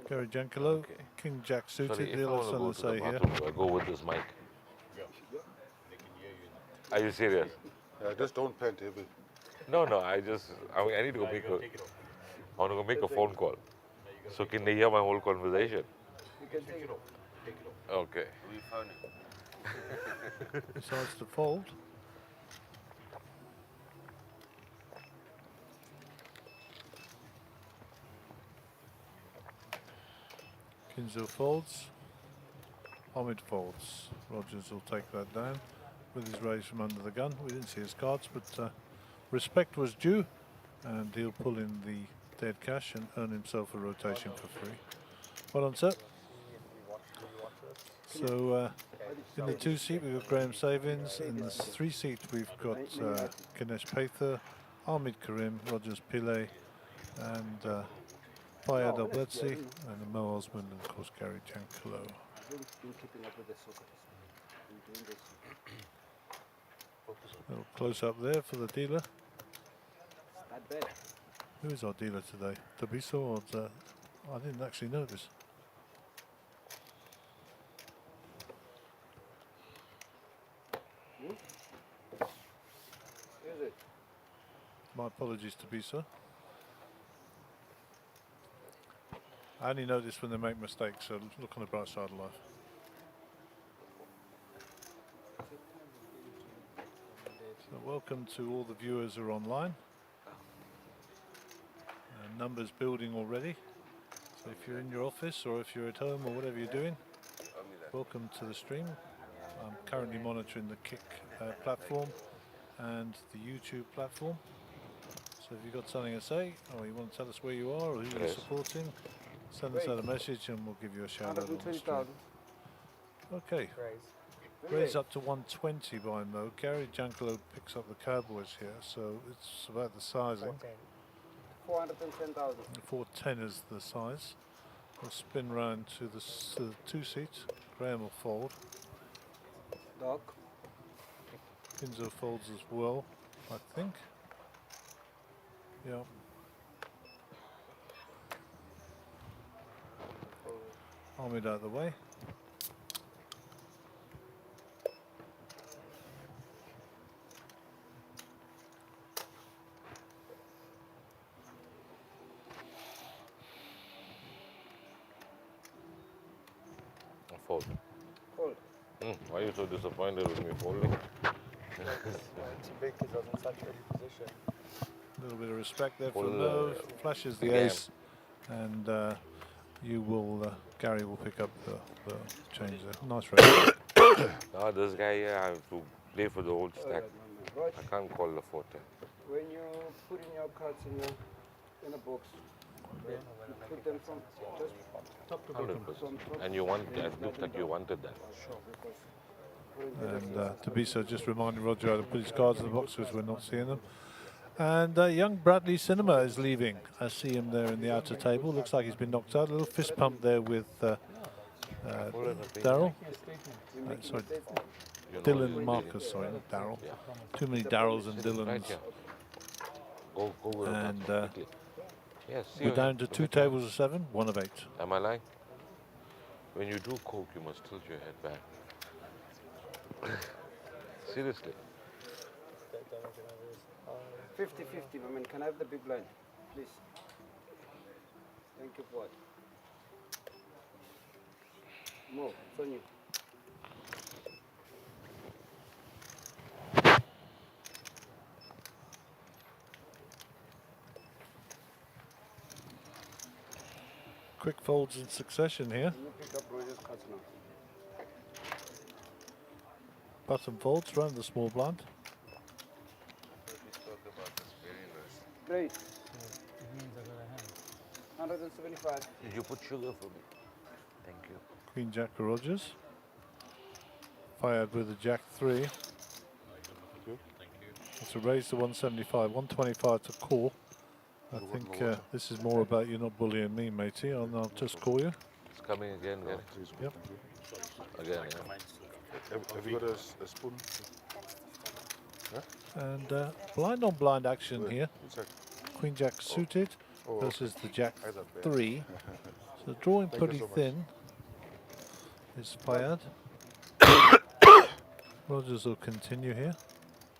Gary Giancarlo. Okay. King Jack suited. Sorry, if I Dealer's want to on go the to the say here. bathroom, do I go with this mic? Are you serious? Yeah, just don't pant heavy. No, I need to go make a. I want to go make a phone call. So can they hear my whole conversation? You can take it off. Okay. Decides to fold. Kinzo folds. Homid folds. Rogers will take that down with his raise from under the gun. We didn't see his cards, but respect was due, and he'll pull in the dead cash and earn himself a rotation for free. Well done, sir. So in the 2 seat we've got Graham Savins. In the 3 seat we've got Ganesh Pather, Ahmed Karim, Rogers Pillay, and Fayad Al-Bletsi, and Mo Osmond, and of course Gary Giancarlo. Been keeping up with the soccer. Been doing this. Little close up there for the dealer. Not bad. Who is our dealer today? Tabiso or I didn't actually notice. Is it? My apologies, Tabiso. I only notice when they make mistakes, so look on the bright side of life. So welcome to all the viewers who are online. Numbers building already. So if you're in your office or if you're at home or whatever you're doing, welcome to the stream. I'm currently monitoring the Kick platform and the YouTube platform. So if you've got something to say, or you want to tell us where you are or who you're supporting, send us out a message and we'll give you a shout out on the stream. Okay. Raise up to 120 by Mo. Gary Giancarlo picks up the Cowboys here, so it's about the sizing. 410,000. 410 is the size. We'll spin round to the 2 seats. Graham will fold. Dog. Pinzo folds as well, I think. Yeah. Ahmed out of the way. Fold. Fold. Why are you so disappointed with me folding? Too big because I was in such early position. A little bit of respect there for Full, Mo. Flashes the again. ace, and you will. Gary will pick up the change there. Nice raise. Now this guy here, I have to play for the whole stack. Alright, Rog, I can't call the 410. when you put in your cards in a box, you put them from just top to bottom. 100%. From top. And you want, it looks like you wanted that. And Tabiso just reminding Roger how to put his cards in the box because we're not seeing them. And young Bradley Cinema is leaving. I see him there in the outer table. Looks like he's been knocked out. A little fist pump there with Daryl. Sorry, Dylan Marcus. Sorry, not Daryl. Too many Daryls and Right Dylans. here. Go with And it quickly. Yes, see we're you down here. to 2 tables of 7, 1 of 8. Am I lying? When you do coke, you must tilt your head back. Seriously. 50-50, I mean, can I have the big blind, please? Thank you, Fuad. Mo, it's on you. quick folds in succession here. You pick up Roger's cards now. Button folds round the small blind. Great. 175. Did you put sugar for me? Thank you. Queen Jack Rogers. Fired with a Jack 3. It's a raise to 175, 125 to call. I think this is more about you not bullying me, matey. I'll just call you. It's coming again, Gary. Yep. Again, yeah. Have you got a spoon? And blind on blind action here. Inside. Queen Jack suited versus the Jack Eyes are bad. 3. So drawing Thank you pretty so much. thin is fired. Rogers will continue here.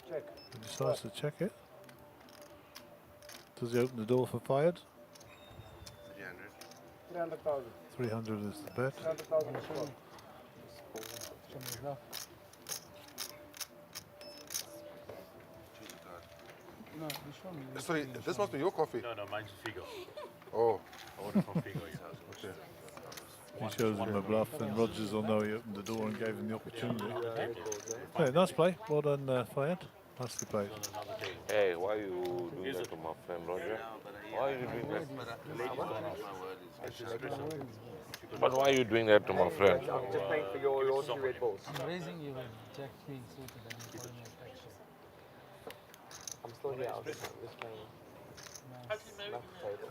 Check. He decides to check it. Does he open the door for fired? 300,000. 300 is the bet. 300,000 is called. Sorry, this must be your coffee. No, mine's Figo. Oh, I ordered from Figo. okay. He shows him a bluff, and Rogers will know he opened the door and gave him the opportunity. Hey, nice play. Well done, Fired. Nicely played. Hey, why are you doing that to my friend Roger? Why are you doing that? But why are you doing that to my friend? I'm just paying for your laundry Red Bulls. I'm raising you with Jack Queen suited and I'm calling it action. I'm still here. I'm just playing.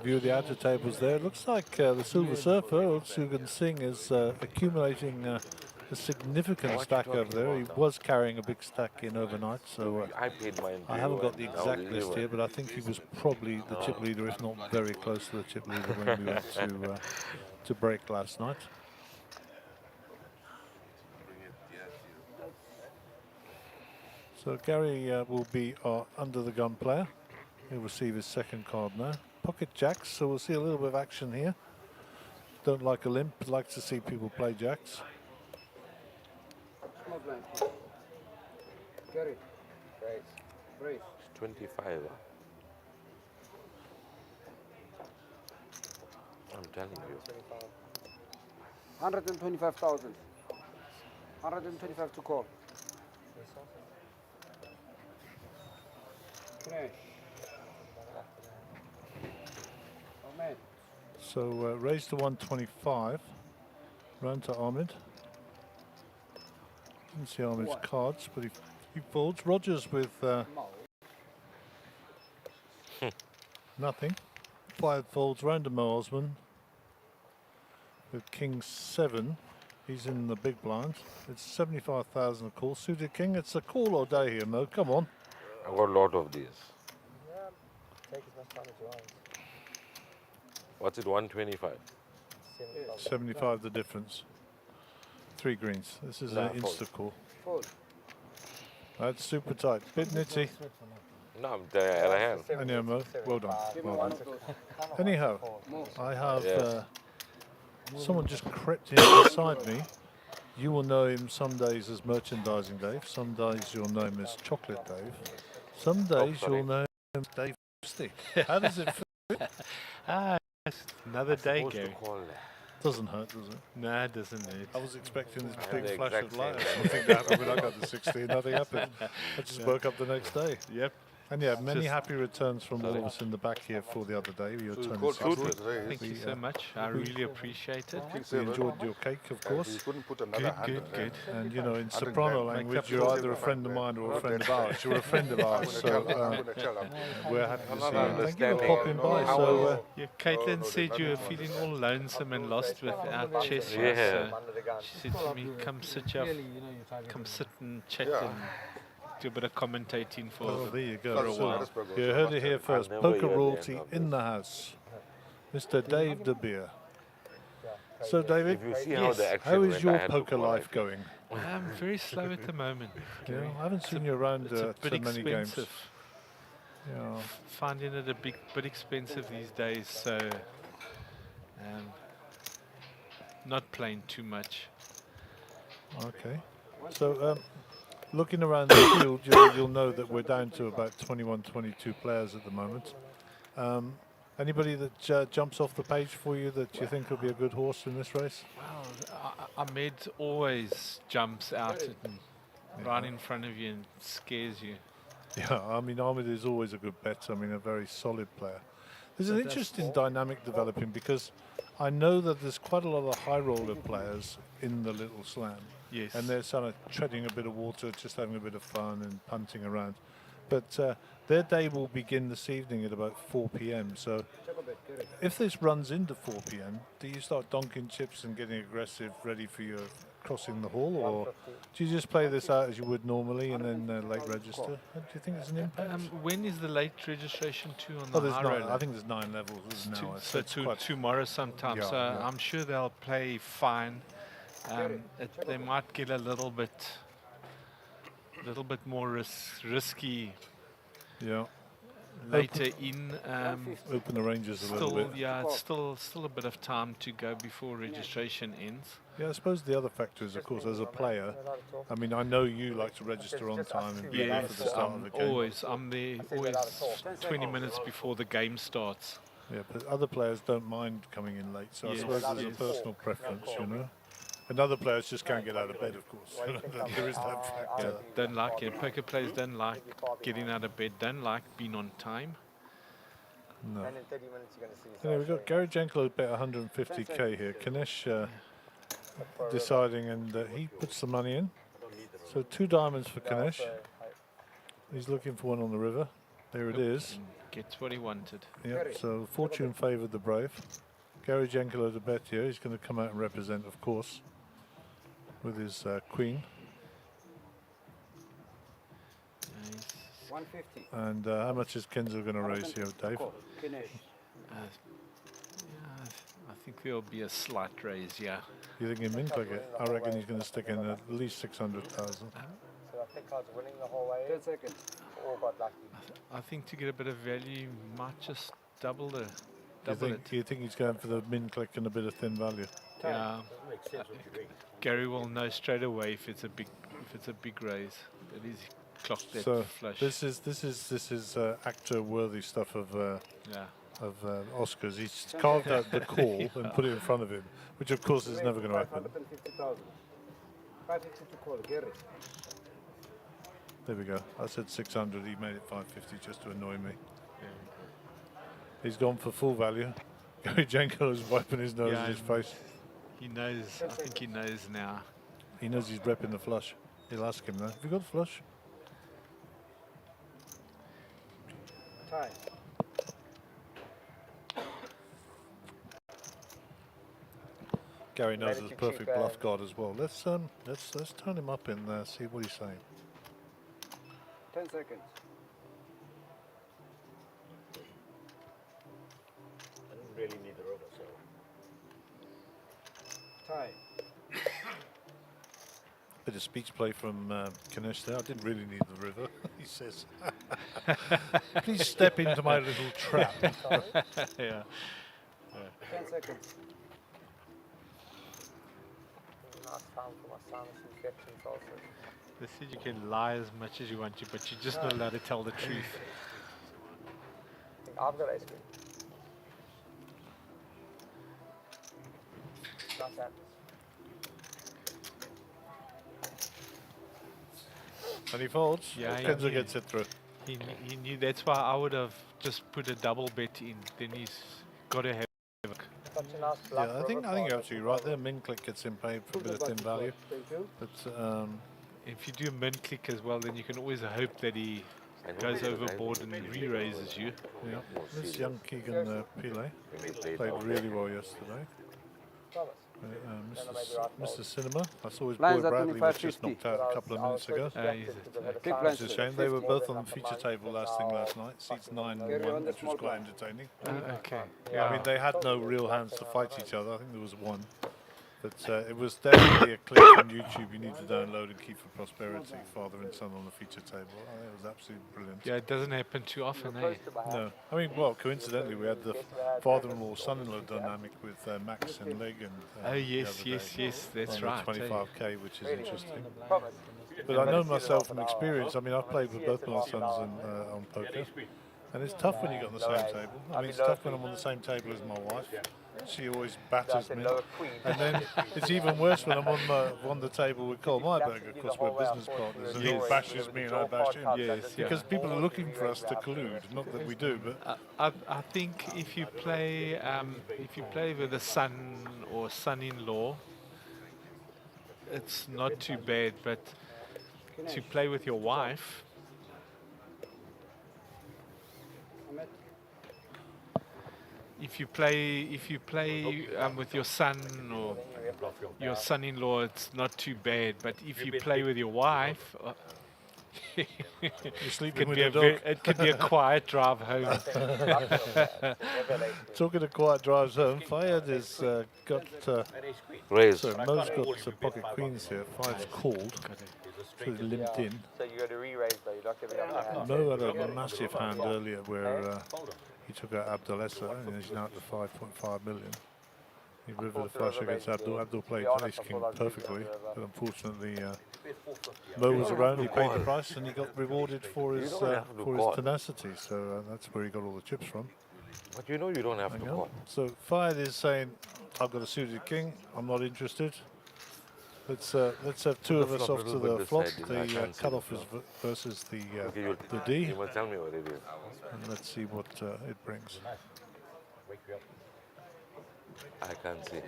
View of the outer tables there. Looks like the Silver Surfer, Sugan Singh, is accumulating a significant stack over there. He was carrying a big stack in overnight, so I paid mine. I haven't got the exact list here, but I think he was probably the chip leader, if not very close to the chip leader when we went to break last night. So Gary will be our under the gun player. He'll receive his second card now. Pocket jacks, so we'll see a little bit of action here. Don't like a limp, like to see people play jacks. Small blind. Carry. Raise. Raise. 25. I'm telling you. 125,000. 125 to call. Crash. Oh man. So raise to 125. Run to Ahmed. Didn't see Ahmed's cards, but he folds. Rogers with nothing. Fired folds. Round to Mo Osman with King 7. He's in the big blind. It's 75,000 a call. Suited King. It's a call all day here, Mo. Come on. I got a lot of these. Yeah, take as much time as you want. What's it? 125. 75 the difference. 3 greens. This is an insta call. Fold. That's super tight. Bit nitty. No, I'm there. I have. Anyhow, Mo, well done. Well done. Anyhow, I have someone just crept in beside me. You will know him some days as Merchandising Dave. Some days you'll know him as Chocolate Dave. Some days you'll know him as Dave Stick. How does it feel? Another day, Gary. Doesn't hurt, does it? No, it doesn't hurt. I was expecting this I big had the flash exact of light. same. Something to happen when I got to 16. Nothing happened. I just woke up the next day. Yep. And yeah, many happy returns from all of us in the back here for the other day. Your turn is Thank you so much. I really appreciate it. We enjoyed your cake, of course. You couldn't put another Good. And you know, in soprano language, you're either a friend of mine or a friend of ours. You're a friend of ours, so we're happy to see you. Thank you for popping by. So, Yeah, Caitlin said you were feeling all lonesome and lost without chess. Yeah. So she said to me, come sit here, come sit and chat and do a bit of commentating for oh, there you for a go. while. So, you heard it here first. never Poker heard the royalty end of in the house. Mr. Dave De Beer. So, David, If you see how the action how is went, I your had to poker call life it. going? I'm very slow at the moment. Yeah, I haven't seen you around It's a bit so many games. expensive. Yeah. Finding it a bit expensive these days, so not playing too much. Okay. So, looking around the field, you'll know that we're down to about 21, 22 players at the moment. Anybody that jumps off the page for you that you think will be a good horse in this race? Well, Ahmed always jumps out right in front of you and scares you. Yeah, I mean, Ahmed is always a good bet. I mean, a very solid player. There's an interesting dynamic developing because I know that there's quite a lot of high roller players in the Little Slam. Yes. And they're sort of treading a bit of water, just having a bit of fun and punting around. But their day will begin this evening at about 4 p.m. So if this runs into 4 p.m., do you start donking chips and getting aggressive, ready for your crossing the hall, or do you just play this out as you would normally and then late register? Do you think there's an impact? When is the late registration to on Oh, the there's high nine. roller? I think there's 9 levels now. So tomorrow sometime. Yeah, So yeah. I'm sure they'll play fine. They might get a little bit more risky. Yeah. Later in. Open the ranges a little bit. Yeah, it's still a bit of time to go before registration ends. Yeah, I suppose the other factor is, of course, as a player. I mean, I know you like to register on time and be ready for the start of the game. I'm there always 20 minutes before the game starts. Yeah, but other players don't mind coming in late, so I suppose there's a personal preference, you know. And other players just can't get out of bed, of course. There is that factor. Don't like it. Poker players don't like getting out of bed, don't like being on time. No. And in 30 minutes you're going to see. Anyway, we've got Gary Jenkel bet 150k here. Kanesh deciding, and he puts the money in. So 2 diamonds for Kanesh. He's looking for one on the river. There it is. Gets what he wanted. Yep, so fortune favoured the brave. Gary Jenkel to bet here. He's going to come out and represent, of course, with his queen. 150. And how much is Kenzo going to raise here, Dave? I think there'll be a slight raise, yeah. You think he'll min click it? I reckon he's going to stick in at least 600,000. So I think I was winning the whole way. 10 seconds. All got lucky. I think to get a bit of value, you might just double it. You think he's going for the min click and a bit of thin value? Yeah. Gary will know straight away if it's a big raise. It is clocked that So flush. this is actor worthy stuff of Oscars. He's carved out the call and put it in front of him, which of course is never going to happen. 550,000. 550 to call, Gary. There we go. I said 600. He made it 550 just to annoy me. He's gone for full value. Gary Jenko is wiping his nose in his face. He knows. I think he knows now. He knows he's repping the flush. He'll ask him though. Have you got the flush? Time. Gary knows it's a perfect bluff god as well. Let's turn him up in there. See what he's saying. 10 seconds. I didn't really need the rubber, so. Time. Bit of speech play from Kanesh there. I didn't really need the river, he says. Please step into my little trap. Yeah. 10 seconds. Nice time for my sinus infections also. They said you can lie as much as you want to, but you're just not allowed to tell the truth. I think I've got ice cream. Not that. And he folds. Yeah, Kenzo gets it through. He knew. That's why I would have just put a double bet in. Then he's got to have. Such a nice bluff Yeah, I think you're absolutely right there. Min click gets him paid for a bit of thin value. But if you do a min click as well, then you can always hope that he goes overboard and re-raises you. yeah, this young Keegan Pile played really well yesterday. Mr. Cinema, I saw his boy Lines at Bradley was 25.50. just knocked out a couple of minutes ago. It's a shame. They were both on the feature table last night, seats 9 and 1, which was quite entertaining. Okay. I mean, they had no real hands to fight each other. I think there was one. But it was definitely a clip on YouTube you need to download and keep for prosperity, father and son on the feature table. Oh, it was absolutely brilliant. Yeah, it doesn't happen too often, eh? No. I mean, well, coincidentally, we had the father-in-law, son-in-law dynamic with Max and Leg. And, oh, yes, that's right. 25k, which is interesting. But I know myself from experience. I mean, I've played with both my sons on poker. And it's tough when you get on the same table. I mean, it's tough when I'm on the same table as my wife. She always batters me. And then it's even worse when I'm on the table with Cole Myberg, of course, we're business partners, and he bashes me and I bash him. Yes, Because people are looking for us to collude, not that we do, but I think if you play with a son or son-in-law, it's not too bad. But to play with your wife, if you play with your son or your son-in-law, it's not too bad. But if you play with your wife, it could be a quiet drive home. Talking of quiet drives home, Fayed has got raised. So Mo's got pocket queens here. Fayed's called, so he's limped in. So you got to re-raise though. You lock everything up. Mo had a massive hand earlier where he took out Abdulessa and he's now at the 5.5 million. He rivered the flush against Abdul. Abdul played Ace King perfectly, but unfortunately Mo was around, he paid the price and he got rewarded for his tenacity, so that's where he got all the chips from. But you know you don't have to call. So Fayed is saying, I've got a suited king, I'm not interested. Let's have two of us off to the flop. The cutoff is versus the D. You must tell me what it is. And let's see what it brings. I can't see.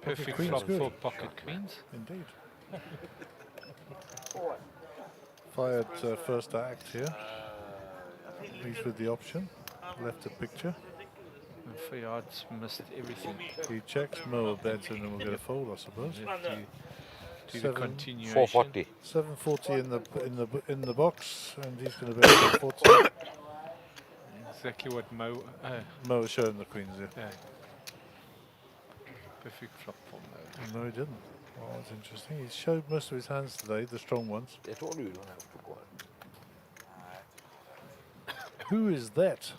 Perfect flop for pocket queens. Indeed. Fired first act here. He's with the option. Left a picture. And Fayad's missed everything. He checks, Mo a bet, and then we'll get a fold, I suppose. Do the continuation. 440. 740 in the box, and he's going to bet 440. Exactly what Mo. Mo was showing the queens here. Yeah. Perfect flop for Mo. No, he didn't. Oh, that's interesting. He showed most of his hands today, the strong ones. They told you you don't have to call. Who is that?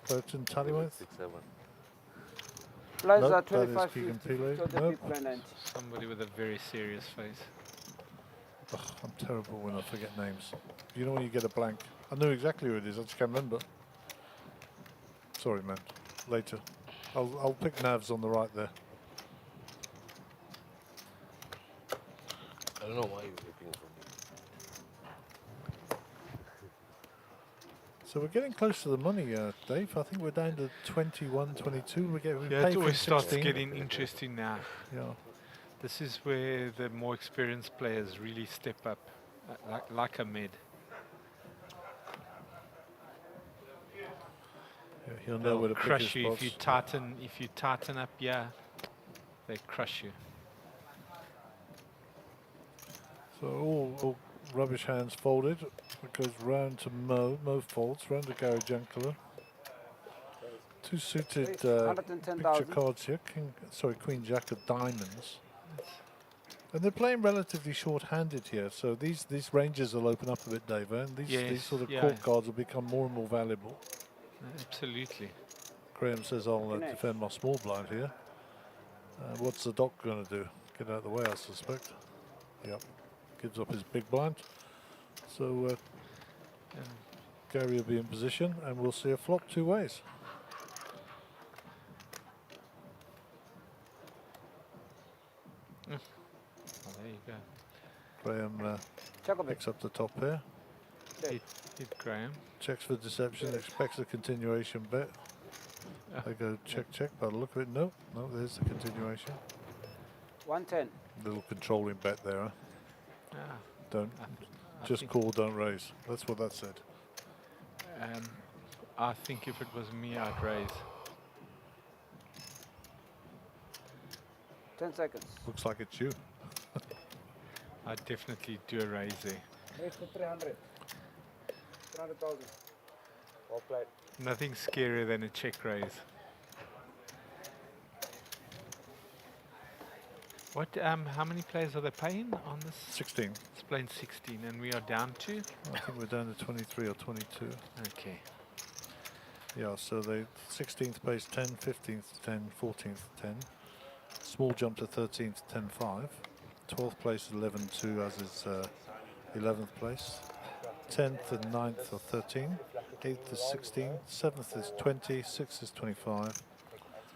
Burton Tallyworth? 6-7. Blinds Nope, are that is 25 Keegan 50, Pele. so the Nope. big blind 90. Somebody with a very serious face. Ugh, I'm terrible when I forget names. You know when you get a blank? I know exactly who it is, I just can't remember. Sorry, man. Later. I'll pick Navs on the right there. I don't know why you're looking for me. So we're getting close to the money, Dave. I think we're down to 21, 22. We it always starts getting interesting now. Yeah. This is where the more experienced players really step up, like Ahmed. Yeah, he'll know where to crush pick his you spots. if you tighten up. Yeah, they crush you. So all rubbish hands folded. It goes round to Mo. Mo folds round to Gary Junkler. Two suited picture cards here. Queen Jack of diamonds. And they're playing relatively short-handed here, so these ranges will open up a bit, Dave, and these sort of court cards will become more and more valuable. Absolutely. Graham says I'll defend my small blind here. What's the doc going to do? Get out of the way, I suspect. Yep. Gives up his big blind. So Gary will be in position, and we'll see a flop two ways. Oh, there you go. Graham picks up the top pair. Hit Graham. Checks for deception, expects a continuation bet. They go check, check. By the look of it, no, there's the continuation. 110. Little controlling bet there, huh? Yeah. Don't just call, don't raise. That's what that said. I think if it was me, I'd raise. 10 seconds. Looks like it's you. I'd definitely do a raise there. Raise for 300. 300,000. Well played. Nothing scarier than a check raise. What? How many players are they playing on this? 16. It's playing 16, and we are down to? I think we're down to 23 or 22. Okay. Yeah, so the 16th place 10, 15th 10, 14th 10. Small jump to 13th 10-5. 12th place 11-2 as is 11th place. 10th and 9th are 13. 8th is 16, 7th is 20, 6th is 25.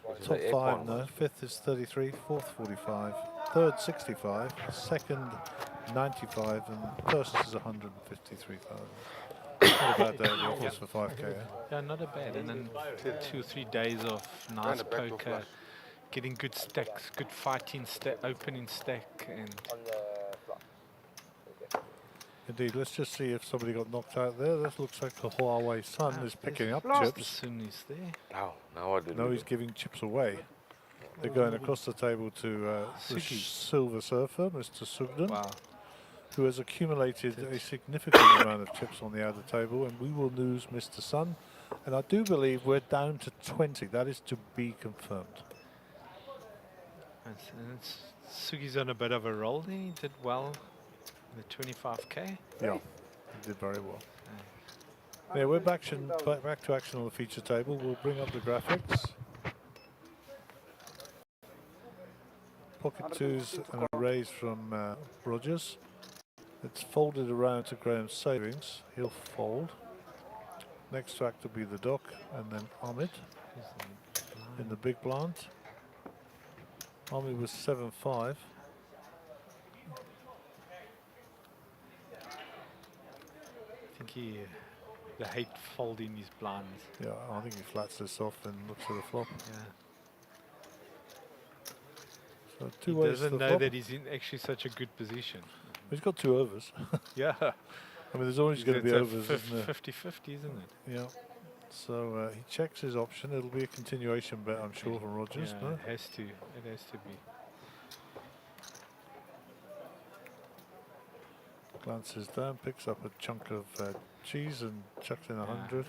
Which is Top the 5 acorn now, one. 5th is 33, 4th 45, 3rd 65, 2nd 95, and 1st is 153,000. Not a bad day at the office for 5k. Eh? Yeah, not a bad. And then 2 or 3 days of nice poker, getting good stacks, good fighting stack, opening stack, and Indeed, let's just see if somebody got knocked out there. This looks like the Huawei Sun is picking up the chips. Sun is there. Now what did Now we he's do? giving chips away. They're going across the table to the Sugi. Silver Surfer, Mr. Sugden, Wow. who has accumulated a significant amount of chips on the outer table, and we will lose Mr. Sun. And I do believe we're down to 20. That is to be confirmed. And Sugi's on a bit of a roll there. He did well in the 25k. Yeah, he did very well. Yeah, we're back to action on the feature table. We'll bring up the graphics. Pocket twos and a raise from Rogers. It's folded around to Graham's savings. He'll fold. Next to act will be the Doc and then Ahmed in the big blind. Ahmed was 7-5. I think the hate folding his blinds. Yeah, I think he flats this off and looks at the flop. Yeah. So two He ways doesn't to the know flop. that he's in actually such a good position. He's got 2 overs. Yeah. I mean, there's always going to be overs, isn't there? 50-50, isn't it? Yeah. So he checks his option. It'll be a continuation bet, I'm sure, from Rogers. Yeah, No? it has to. It has to be. Glances down, picks up a chunk of cheese and chucks in 100.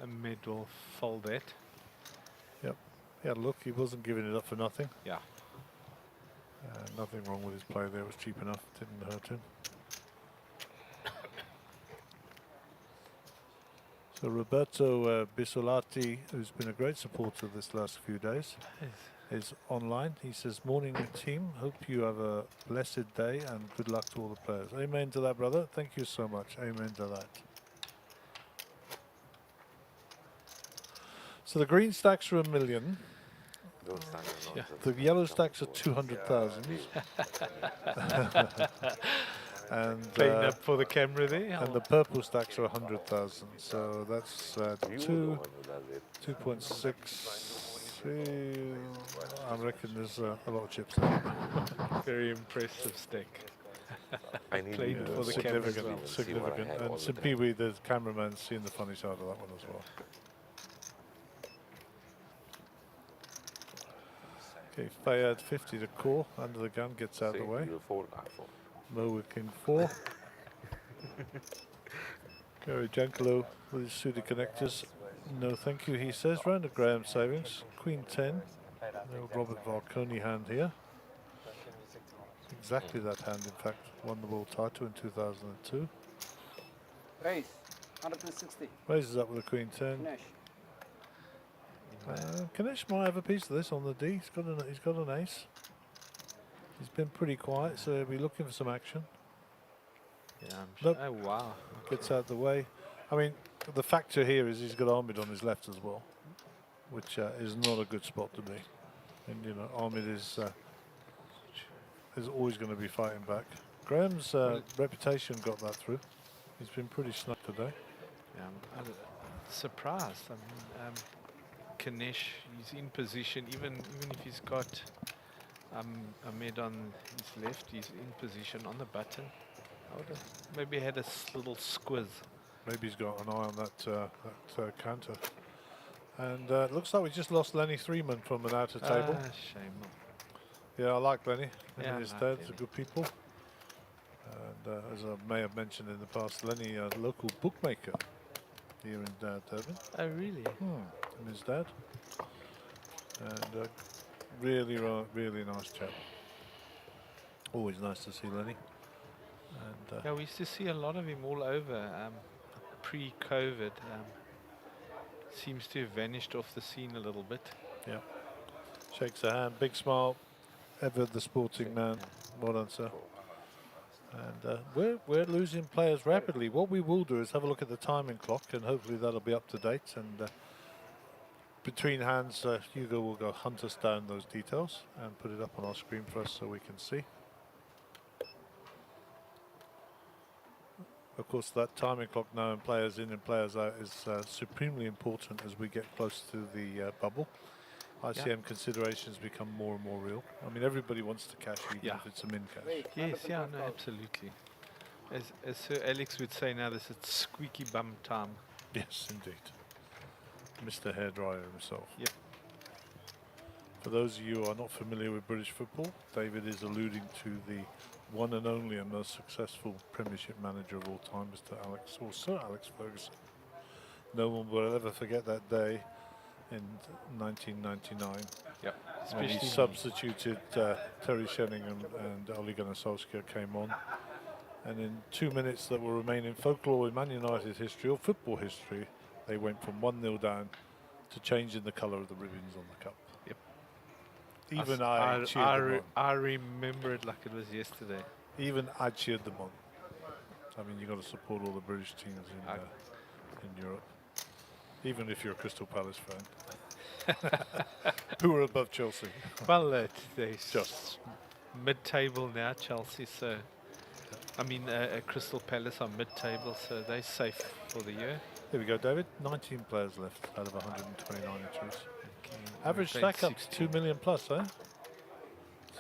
A mid will fold that. Yep. Yeah, look, he wasn't giving it up for nothing. Yeah. Nothing wrong with his play there. It was cheap enough. Didn't hurt him. So Roberto Bisolati, who's been a great supporter this last few days, is online. He says, morning team, hope you have a blessed day and good luck to all the players. Amen to that, brother. Thank you so much. Amen to that. So the green stacks are 1 million. The yellow stacks are 200,000. And playing up for the camera there. And the purple stacks are 100,000. So that's 2.6. I reckon there's a lot of chips there. Very impressive stack. I need played for the camera as well. Significant. And Simpiwi, the cameraman, seeing the funny side of that one as well. Okay, Fayad 50 to call, under the gun, gets out of the way. Mo with King 4. Gary Jankalo with his suited connectors. No thank you, he says. Round of Graham savings. Queen 10. No Robert Varconi hand here. Exactly that hand, in fact. Won the world title in 2002. Raise, 160. Raises up with a Queen 10. Kanesh might have a piece of this on the D. He's got an ace. He's been pretty quiet, so he'll be looking for some action. Yeah, I'm sure. Oh, wow. Gets out the way. I mean, the factor here is he's got Ahmed on his left as well, which is not a good spot to be. And, you know, Ahmed is always going to be fighting back. Graham's reputation got that through. He's been pretty snug today. Yeah, I'm surprised. I mean, Kanesh, he's in position, even if he's got Ahmed on his left, he's in position on the button. I would have maybe had a little squiz. Maybe he's got an eye on that counter. And it looks like we just lost Lenny Threeman from an outer table. Shame. Yeah, I like Lenny. Yeah, and his I like dads are Lenny. good people. And as I may have mentioned in the past, Lenny, a local bookmaker here in Durban. Oh, really? And his dad. And really nice chap. Always nice to see Lenny. And Yeah, we used to see a lot of him all over pre-COVID. Seems to have vanished off the scene a little bit. yeah, shakes a hand, big smile. Ever the sporting man. Well done, sir. And we're losing players rapidly. What we will do is have a look at the timing clock, and hopefully that'll be up to date. And between hands, Hugo will go hunt us down those details and put it up on our screen for us so we can see. Of course, that timing clock now and players in and players out is supremely important as we get close to the bubble. ICM considerations become more and more real. I mean, everybody wants to cash even if it's a min cash. Yes, yeah, no, absolutely. As Sir Alex would say now, this is squeaky bum time. Yes, indeed. Mr. Hairdryer himself. Yep. For those of you who are not familiar with British football, David is alluding to the one and only and most successful Premiership manager of all time, Mr. Alex, or Sir Alex Ferguson. No one will ever forget that day in 1999. Yep. When he substituted Terry Sheringham and Ole Gunnar Solskjaer came on. And in 2 minutes that will remain in folklore in Man United history or football history, they went from 1-0 down to changing the colour of the ribbons on the cup. Yep. Even I cheered them on. I remember it like it was yesterday. Even I cheered them on. I mean, you've got to support all the British teams in Europe. Even if you're a Crystal Palace fan. Who are above Chelsea? Well, they're just mid-table now, Chelsea, so... I mean, Crystal Palace are mid-table, so they're safe for the year. There we go, David. 19 players left out of 129 entries. Okay, Average stack up's 2 million plus, eh?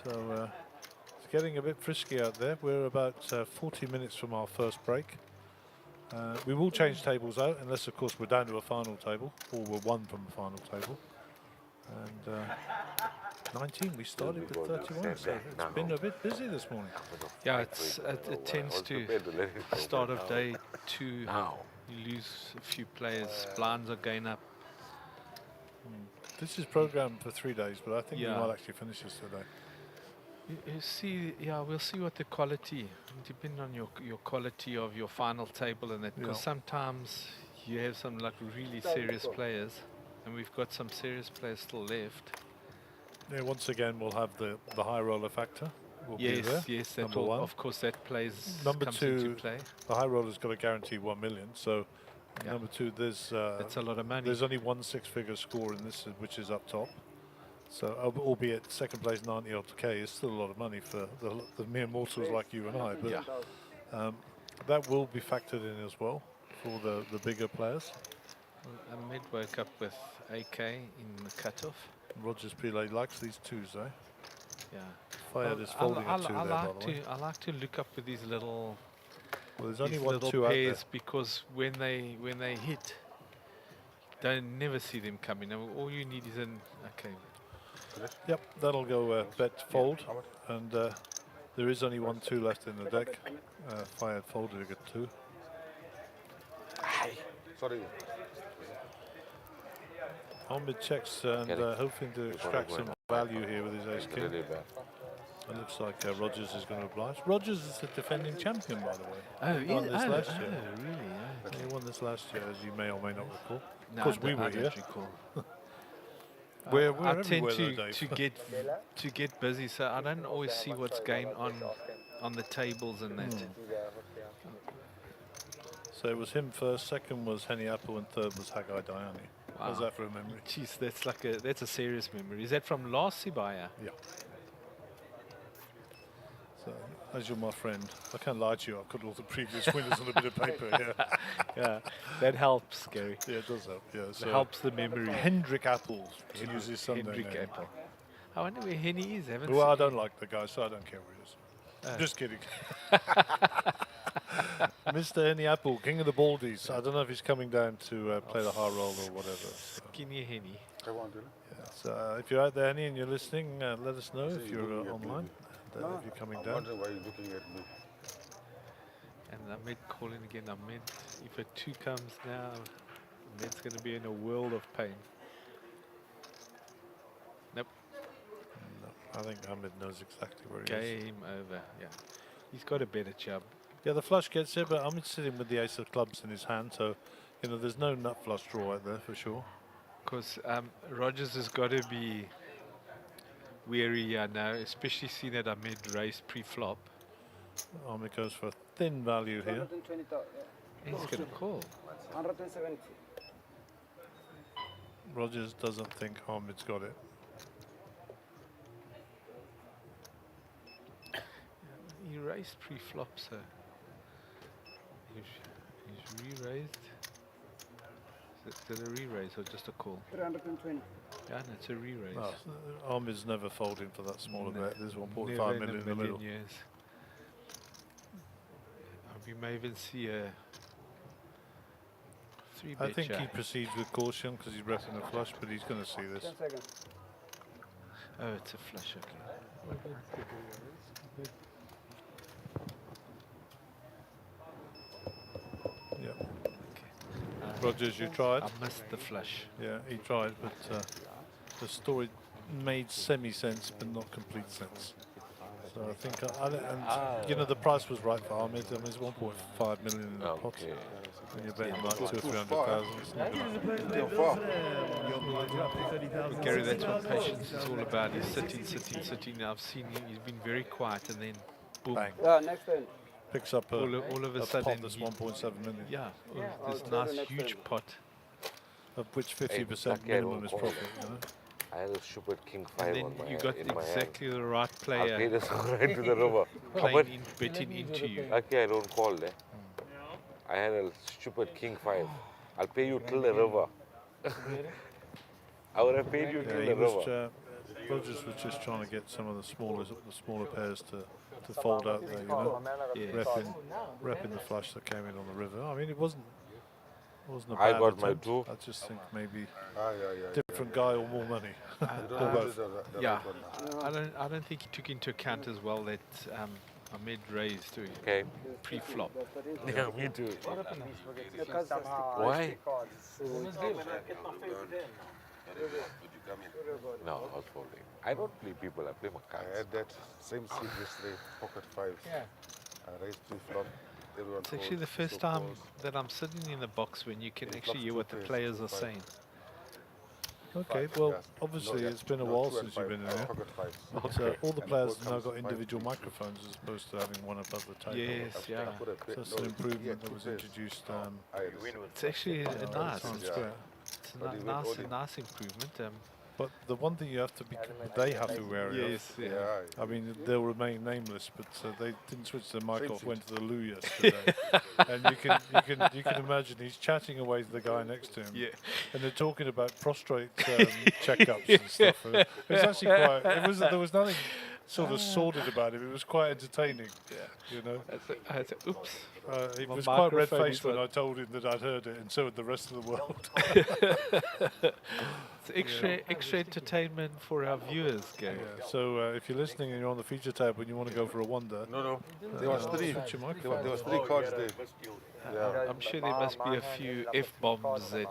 So it's getting a bit frisky out there. We're about 40 minutes from our first break. We will change tables out, unless, of course, we're down to a final table, or we're one from a final table. And 19, we started with 31, so it's been a bit busy this morning. Yeah, it tends to start of day 2. You lose a few players, blinds are going up. This is programmed for 3 days, but I think we might actually finish this today. You see, we'll see what the quality, depending on your quality of your final table and that, because sometimes you have some like really serious players, and we've got some serious players still left. Yeah, once again, we'll have the high roller factor. Will be there. Yes, that number will, one. of course, that plays. Number comes 2, into play. the high roller's got a guaranteed 1 million. So number 2, there's that's a lot of money. There's only one 6-figure score in this, which is up top. So, albeit second place 90-odd-K is still a lot of money for the mere mortals like you and I. But that will be factored in as well for the bigger players. Well, Ahmed woke up with AK in the cutoff. Rogers Pillay likes these 2s, eh? Yeah. Fayed is folding a 2 there, by the way. I like to look up with these little. Well, there's only these 1, little 2 out there. pairs, because when they hit, don't never see them coming. Now, all you need is an Yep, that'll go bet fold, and there is only 1 2 left in the deck. Fayed folded a good 2. Sorry. Ahmed checks and hoping to extract some value here with his ace king. It looks like Rogers is going to oblige. Rogers is the defending champion, by the way. Oh, he won this last year. Really? He won this last year, as you may or may not recall. No, Of course, we were here. We're I tend everywhere, to get busy, so I don't always see what's going on the tables and that. So it was him first, second was Henny Apple, and third was Haggai Diani. Wow. How's that for a memory? Jeez, that's a serious memory. Is that from last Sibaya? Yeah. So, as you're my friend, I can't lie to you. I've got all the previous winners on a bit of paper here. Yeah, that helps, Gary. Yeah, it does help. Yeah, so it helps the memory. Hendrik Apple, to use his Sunday Hendrik name. Apple. I wonder where Henny is. Well, I don't like the guy, so I don't care where he is. Just kidding. Mr. Henny Apple, King of the Baldies. I don't know if he's coming down to play the high roll or whatever. Skinny Henny. Yeah, so if you're out there, Henny, and you're listening, let us know if you're online. If you're coming down. Why are you looking at me? And Ahmed calling again. Ahmed, if a 2 comes now, Ahmed's going to be in a world of pain. Nope. No, I think Ahmed knows exactly where he is. Game over. Yeah, he's got a better job. Yeah, the flush gets there, but Ahmed's sitting with the ace of clubs in his hand, so there's no nut flush draw out there for sure. Because Rogers has got to be wary now, especially seeing that Ahmed raised pre-flop. Ahmed goes for a thin value here. 220,000. He's going to call. 170. Rogers doesn't think Ahmed's got it. He raised pre-flop, so he's re-raised. Is it a re-raise or just a call? 320. Yeah, no, it's a re-raise. Well, Ahmed's never folding for that smaller bet. There's 1.5 Never million in the middle. Years. We may even see a I think he proceeds with caution because he's repping a flush, but he's going to see this. 10 seconds. Oh, it's a flush, okay. Yeah. Rogers, you tried? I missed the flush. Yeah, he tried, but the story made semi-sense, but not complete sense. So I think, you know, the price was right for Ahmed. I mean, it's 1.5 million in the pot. When you're betting like 200,000 or 300,000. Gary, that's what patience is all about. He's sitting. I've seen him, he's been very quiet, and then boom. Bang. Yeah, next turn. Picks up a, all of a pot sudden that's 1.7 million. Yeah, this nice huge pot. Of which 50% minimum is profit, you know? I had a stupid king 5 on my you got in my exactly hand. the right I'll player. pay this right to the river. Betting into you. Okay, I don't call there. I had a stupid king 5. I'll pay you till the river. I would have paid you till the river. Rogers was just trying to get some of the smaller pairs to fold out there, you know, repping the flush that came in on the river. I mean, it wasn't a bad got my attempt. 2. I just think maybe different guy or more money. Or both. Yeah, I don't think he took into account as well that Ahmed raised to pre-flop. Yeah, me too. Why? No, I was folding. I don't play people, I play my cards. I had that same seat yesterday, pocket 5. Yeah. I raised 3 flop. Everyone It's actually the first time that I'm sitting in the box when you can actually hear what the players are saying. Okay, well, obviously it's been a while since you've been in here. But all the players have now got individual microphones as opposed to having one above the table. Yes, yeah. So that's an improvement that was introduced. It's actually nice. Sounds great. It's a nice improvement. But the one thing you have to they have to be wary Yes, of. yeah. I mean, they'll remain nameless, but they didn't switch their mic off. Went to the loo yesterday, and you can imagine he's chatting away to the guy next to him. Yeah. And they're talking about prostrate checkups and stuff. It was actually quite. There was nothing sort of sordid about it. It was quite entertaining. Yeah. You know. Oops. He was quite red-faced when I told him that I'd heard it, and so had the rest of the world. It's extra entertainment for our viewers, Gary. Yeah. So if you're listening and you're on the feature tab and you want to go for a wonder, no, there was 3. There was 3 cards there. Yeah. I'm sure there must be a few F-bombs that.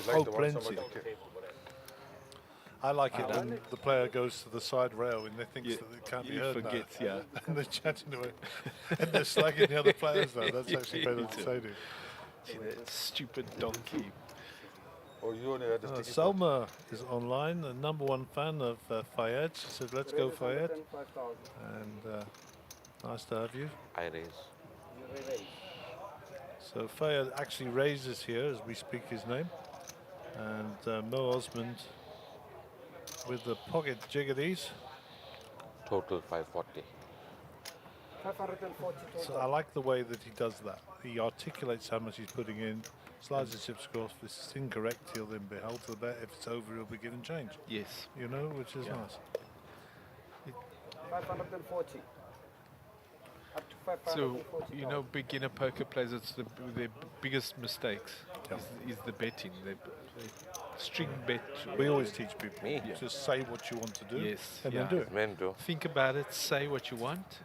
Plenty. I like it when the player goes to the side rail and they think that it can't be heard forgets, now. And they're chatting away. And they're slagging the other players though. That's actually better entertaining. That stupid donkey. Salma is online, the #1 fan of Fayed. She said, let's go Fayed. And nice to have you. I raise. So Fayed actually raises here as we speak his name. And Mo Osmond with the pocket jiggeries. Total 540. 540 total. So I like the way that he does that. He articulates how much he's putting in, slides his chips across. If it's incorrect, he'll then be held to the bet. If it's over, he'll be given change. Yes. You know, which is nice. 540. Up to 540. So, you know, beginner poker players, it's their biggest mistakes is the betting. They string bet. We always teach people, just say what you want to do and then do it. Think about it, say what you want.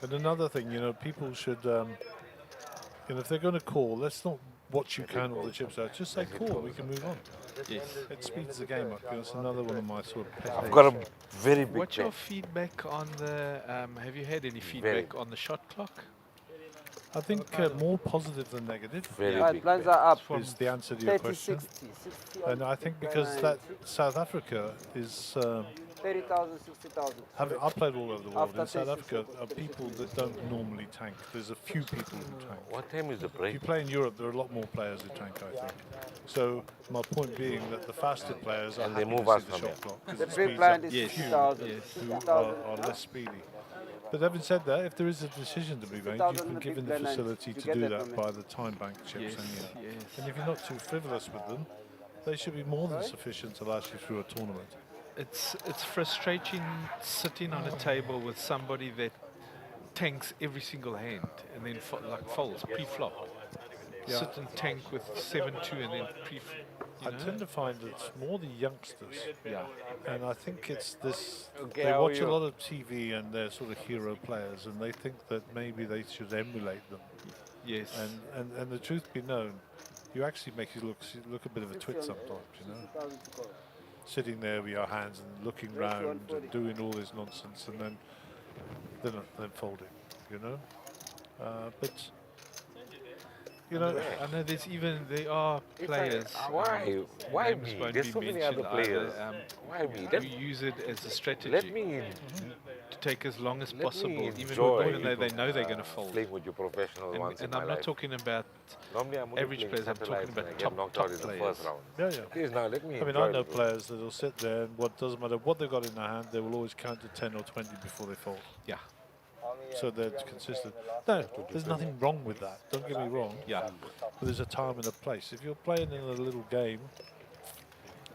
And another thing, you know, people should, you know, if they're going to call, let's not watch you count all the chips out. Just say call, we can move on. Yes. It speeds the game up. That's another one of my sort of pet I've got a very big What's your feedback on the, have you had any feedback on the shot clock? I think more positive than negative Very Right, big blinds bet. are up. is the answer to your 30, question. 60, 60 And I think because that South Africa is 30,000, 60,000. I played all over the world. After In South 36, Africa are people that don't normally tank. There's a few people who tank. What time is the If break? you play in Europe, there are a lot more players who tank, I think. So my point being that the faster players are And they happy move to us see the from shot here. clock 'cause The it big speeds blind up is the few 60,000. who are less speedy. But having said that, if there is a decision to be made, you've been given the facility to do that by the time bank chips anyhow. And if you're not too frivolous with them, they should be more than sufficient to last you through a tournament. It's frustrating sitting on a table with somebody that tanks every single hand and then like folds pre-flop. Yeah. Sit and tank with 7-2 and then I tend to find it's more the youngsters. Yeah. And I think it's this, Okay, they how are watch a you? lot of TV and they're sort of hero players and they think that maybe they should emulate them. Yes. And the truth be known, you actually make you look a bit of a twit sometimes, you know. Sitting there with your hands and looking round and doing all this nonsense and then folding, you know. But you know, I know there are players. Why names me? won't There's be so many mentioned other players. either, Why me? who use it as a strategy. Let me in. To take as long as Let possible, me even enjoy though they know they're going to fold. playing with you professional ones And in I'm my not life. talking about Normally I'm only average playing players, I'm talking satellites when I about get knocked top out in the players. first round. yeah. Please now let me I mean, enjoy I know the- players that will sit there and what doesn't matter what they've got in their hand, they will always count to 10 or 20 before they fold. Yeah. So they're consistent. No, there's nothing wrong with that. Don't get me wrong. Yeah. But there's a time and a place. If you're playing in a little game,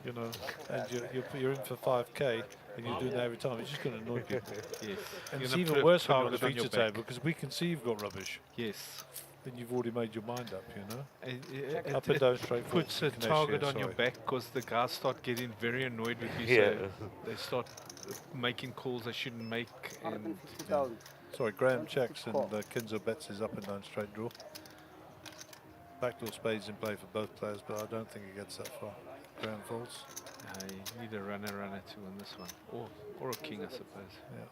you know, and you're in for 5k and you're doing that every time, it's just going to annoy people. Yes. And You're it's gonna even put a worse when you're on the target on your feature back. table because we can see you've got rubbish. Yes. Then you've already made your mind up, you know. It, Up and down straight forward. puts a Ganesh target here, on your sorry. back because the guys start getting very annoyed with you. Yeah. So they start making calls they shouldn't make. And 150,000. Sorry, Graham checks and Kenzo bets his up and down straight draw. Backdoor spades in play for both players, but I don't think he gets that far. Graham folds. you need a runner to win this one, or a king, I suppose. Yeah.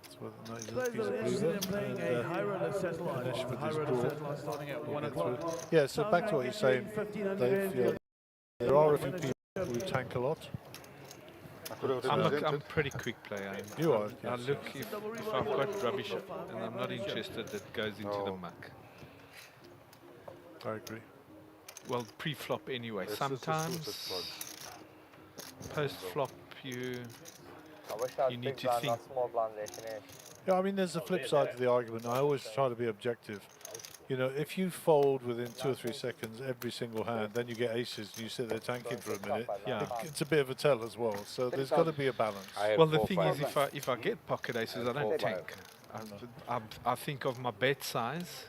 That's what, no, Players that are interested in playing a high roller satellite. Ganesh The with high his roller draw. satellite starting at We'll 1 get through o'clock. it. Yeah, so back to what you're saying, Dave. Yeah, there are a few people who tank a lot. I'm a pretty quick player. You are, I yes. look if I've got rubbish and I'm not interested, it goes into the muck. I agree. Well, pre-flop anyway. Sometimes post-flop you I wish I had need big to blind, think. not small blind there, Ganesh. Yeah, I mean, there's a flip side to the argument. I always try to be objective. You know, if you fold within 2 or 3 seconds every single hand, then you get aces and you sit there tanking for a minute. Yeah. It's a bit of a tell as well. So there's got to be a balance. Well, the thing is, if I get pocket aces, I don't tank. I think of my bet size,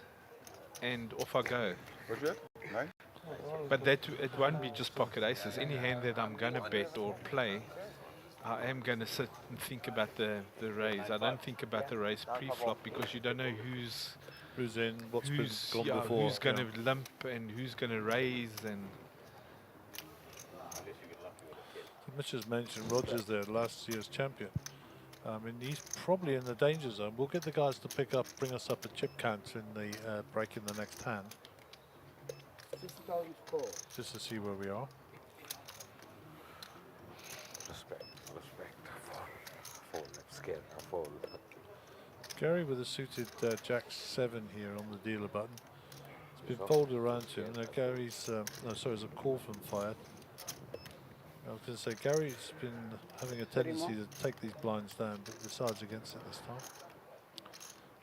and off I go. What's that? 9? But it won't be just pocket aces. Any hand that I'm going to bet or play, I am going to sit and think about the raise. I don't think about the raise pre-flop because you don't know who's in, what's been gone before. who's going to limp and who's going to raise. And Mitch has mentioned Rogers there, last year's champion. I mean, he's probably in the danger zone. We'll get the guys to bring us up a chip count in the break in the next hand, 60,000 score. just to see where we are. Respect. I'm scared. I fold. Gary with a suited Jack-7 here on the dealer button. It's been folded around to him. Now Gary's, no, sorry, there's a call from Fiat. I was going to say, Gary's been having a tendency to take these blinds down, but decides against it this time.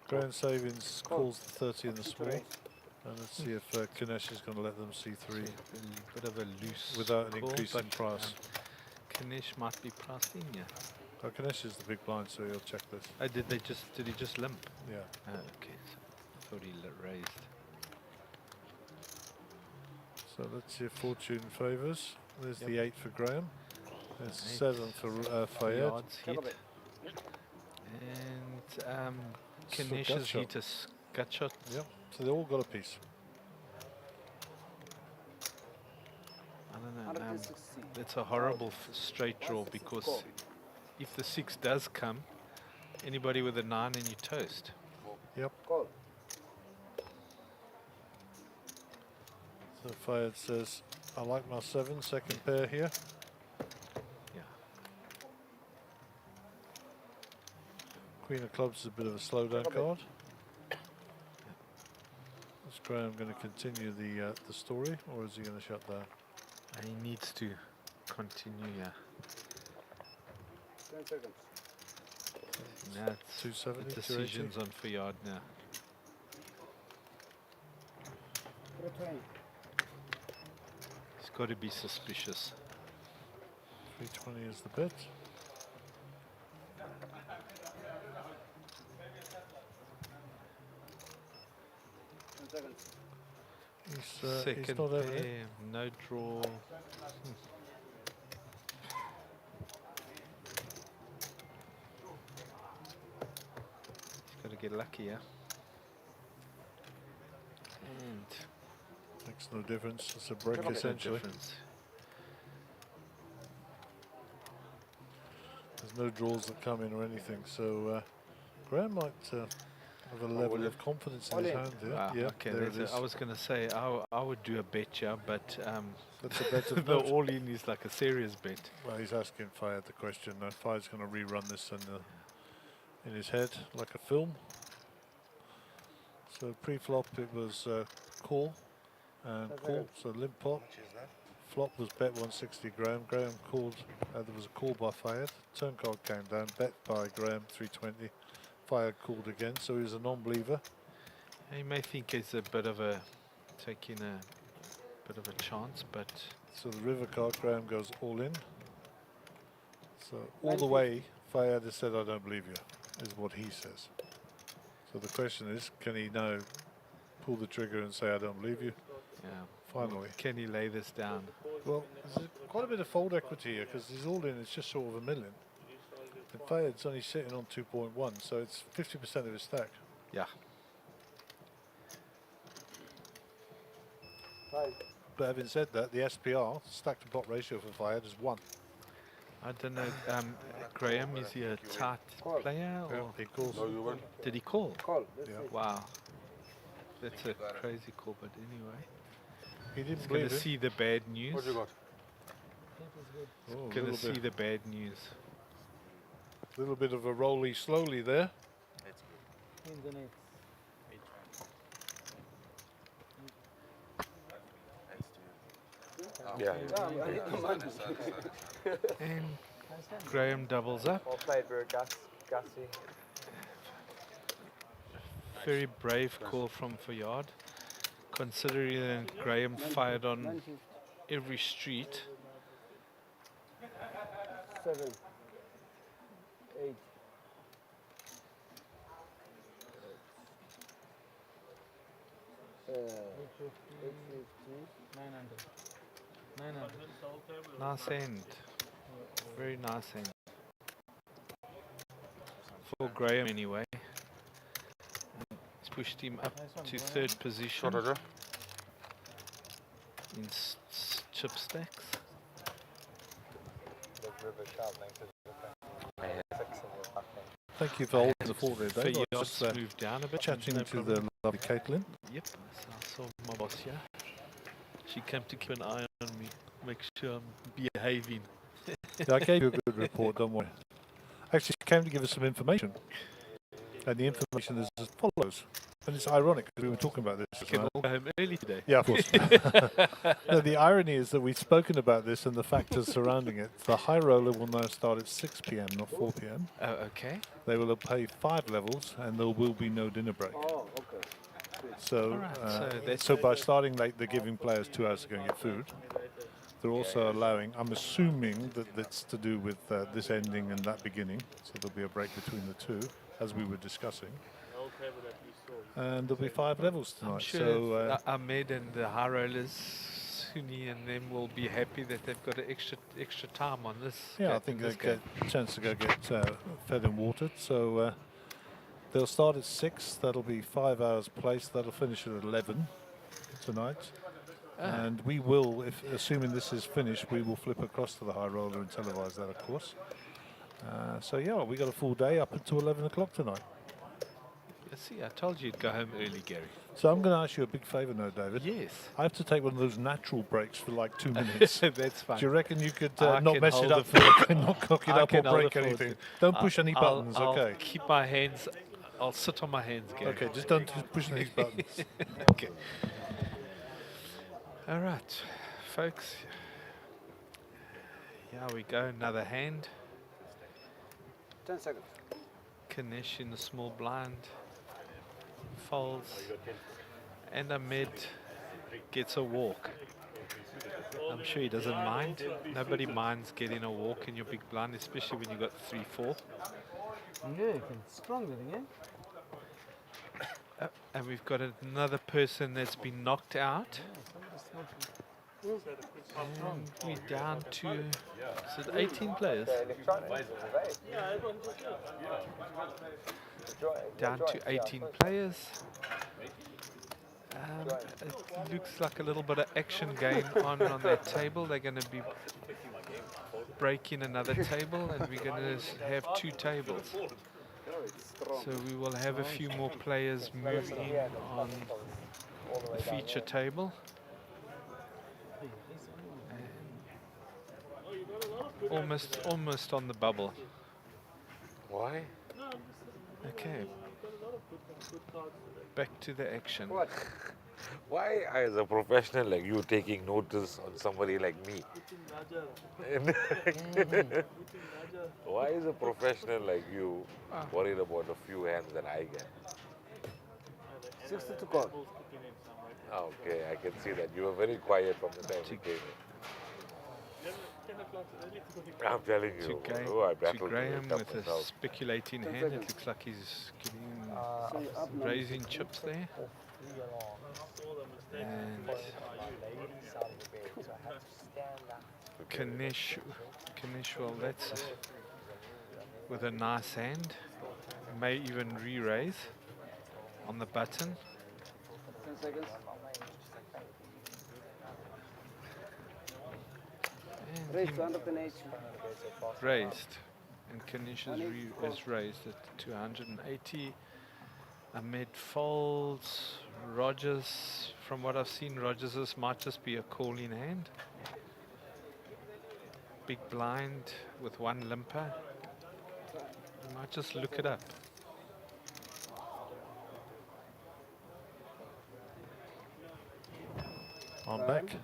Graham Savings calls the 30 in the small. And let's see if Ganesh is going to let them see 3 a bit of a loose without an call, increase in but, price. Ganesh might be priced in, yeah. Oh, Ganesh is the big blind, so he'll check this. Oh, did he just limp? Yeah. Oh, okay. So I thought he raised. So let's see if fortune favours. There's the 8 for Graham. There's 7 for Fayed. Yards hit. And Ganesh has gut hit a gut shot. Yep. So they all got a piece. I don't know. It's a horrible straight draw because if the 6 does come, anybody with a 9 and you toast. Yep. So Fayed says, I like my 7, second pair here. Yeah. Queen of clubs is a bit of a slowdown card. Is Graham going to continue the story, or is he going to shut down? He needs to continue, yeah. 10 seconds. Now it's 270, the decisions on Fayad now. 320. He's got to be suspicious. 320 is the bet. He's Second not having pair, it. no draw. He's got to get lucky, yeah. And Makes no difference. It's a break makes no essentially. difference. There's no draws that come in or anything, so Graham might have a level of confidence in his hand here. Wow, Yeah, okay, there it is. I was going to say I would do a bet, yeah, but That's a bet of the note. all-in is like a serious bet. Well, he's asking Fayed the question. Fayed's going to rerun this in his head like a film. So pre-flop it was call and call, so limp pot. Flop was bet 160 Graham. Graham called, there was a call by Fayed. Turn card came down, bet by Graham 320. Fayed called again, so he was a non-believer. You may think it's a bit of a taking a bit of a chance, but So the river card, Graham goes all in. So all the way, Fayed has said, I don't believe you, is what he says. So the question is, can he now pull the trigger and say, I don't believe you? yeah. Finally. Can he lay this down? Well, there's quite a bit of fold equity here because he's all in, it's just short of $1 million. And Fayed's only sitting on 2.1, so it's 50% of his stack. Yeah. But having said that, the SPR, stack to pot ratio for Fayed is 1. I don't know, Graham, is he a tight player or He calls. No, you win. did he call? Call. Yeah. Wow. That's a crazy call, but anyway. He didn't He's going believe to it. see the bad news. What you got? Oh, a Going little to see bit- the bad news. little bit of a rolly slowly there. Yeah. And Graham doubles up. Well played, bro. Gassy. Very brave call from Fayad, considering that Graham fired on every street. 7, 8. Uh, 850. 900. Nice end. Very nice end. For Graham anyway. It's pushed him up to third position Roger. in chip stacks. The river sharpening to the fixing your fucking. Thank you for holding the fort there, Dave. I was Fayad's just moved down a bit. chatting no to problem. the lovely Caitlin. Yep, so I saw my boss here. She came to keep an eye on me, make sure I'm behaving. Yeah, I gave you a good report, don't worry. Actually, she came to give us some information. And the information is as follows. And it's ironic because we were talking about this. I can all go home early today. Yeah, of course. No, the irony is that we've spoken about this and the factors surrounding it. The high roller will now start at 6 p.m., not 4 p.m. Oh, okay. They will pay 5 levels and there will be no dinner break. Oh, okay. So, Alright, so that's- so by starting late, they're giving players 2 hours to go and get food. They're also allowing, I'm assuming that that's to do with this ending and that beginning. So there'll be a break between the two, as we were discussing. And there'll be 5 levels tonight. I'm sure So Ahmed and the high rollers, Sunni and them will be happy that they've got an extra time on this. yeah, I think they'll get a chance to go get fed and watered. So they'll start at 6. That'll be 5 hours place. That'll finish at 11 tonight. And we will, if assuming this is finished, we will flip across to the high roller and televise that, of course. So yeah, we got a full day up until 11 o'clock tonight. See, I told you you'd go home early, Gary. So I'm going to ask you a big favour now, David. Yes. I have to take one of those natural breaks for like 2 minutes. That's fine. Do you reckon you could I not can mess it hold up, not cock it I up or can hold break it for anything? it. Don't push any buttons, I'll okay? keep my hands, I'll sit on my hands, Gary. Okay, just don't push these buttons. Okay. All right, folks. Here we go, another hand. 10 seconds. Kanish in the small blind. Folds. And Ahmed gets a walk. I'm sure he doesn't mind. Nobody minds getting a walk in your big blind, especially when you've got 3-4. Yeah, strong again. And we've got another person that's been knocked out. And we're down to, is it 18 players? Down to 18 players. It looks like a little bit of action game on that table. They're going to be breaking another table, and we're going to have 2 tables. So we will have a few more players move in on the feature table. And almost on the bubble. Why? Okay. Back to the action. Why, as a professional like you, taking notice on somebody like me? Why is a professional like you worried about a few hands that I get? 60 to call. Okay, I can see that. You were very quiet from the time you came in. I'm telling you. To Graham with a speculating hand. It looks like he's getting raising chips there. And Kanish, well, that's with a nice hand. May even re-raise on the button. 10 seconds. Raised 280. Raised. And Kanish is raised at 280. Ahmed folds. Rogers, from what I've seen, Rogers's might just be a calling hand. Big blind with 1 limper. You might just look it up. I'm back.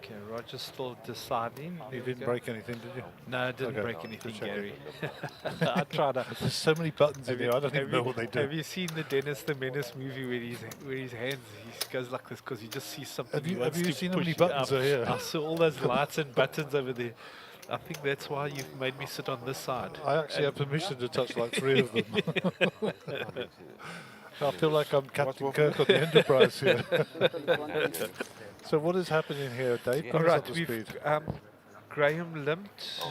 Okay, Roger's still deciding. You didn't break anything, did you? No, I didn't break anything, Gary. I tried to. There's so many buttons in here, I don't even know what they do. Have you seen the Dennis the Menace movie where his hands, he goes like this because he just sees something Have you seen how many buttons are here? I saw all those lights and buttons over there. I think that's why you've made me sit on this side. I actually have permission to touch like 3 of them. I feel like I'm Captain Kirk on the Enterprise here. So what is happening here, Dave? All right, we've Graham limped,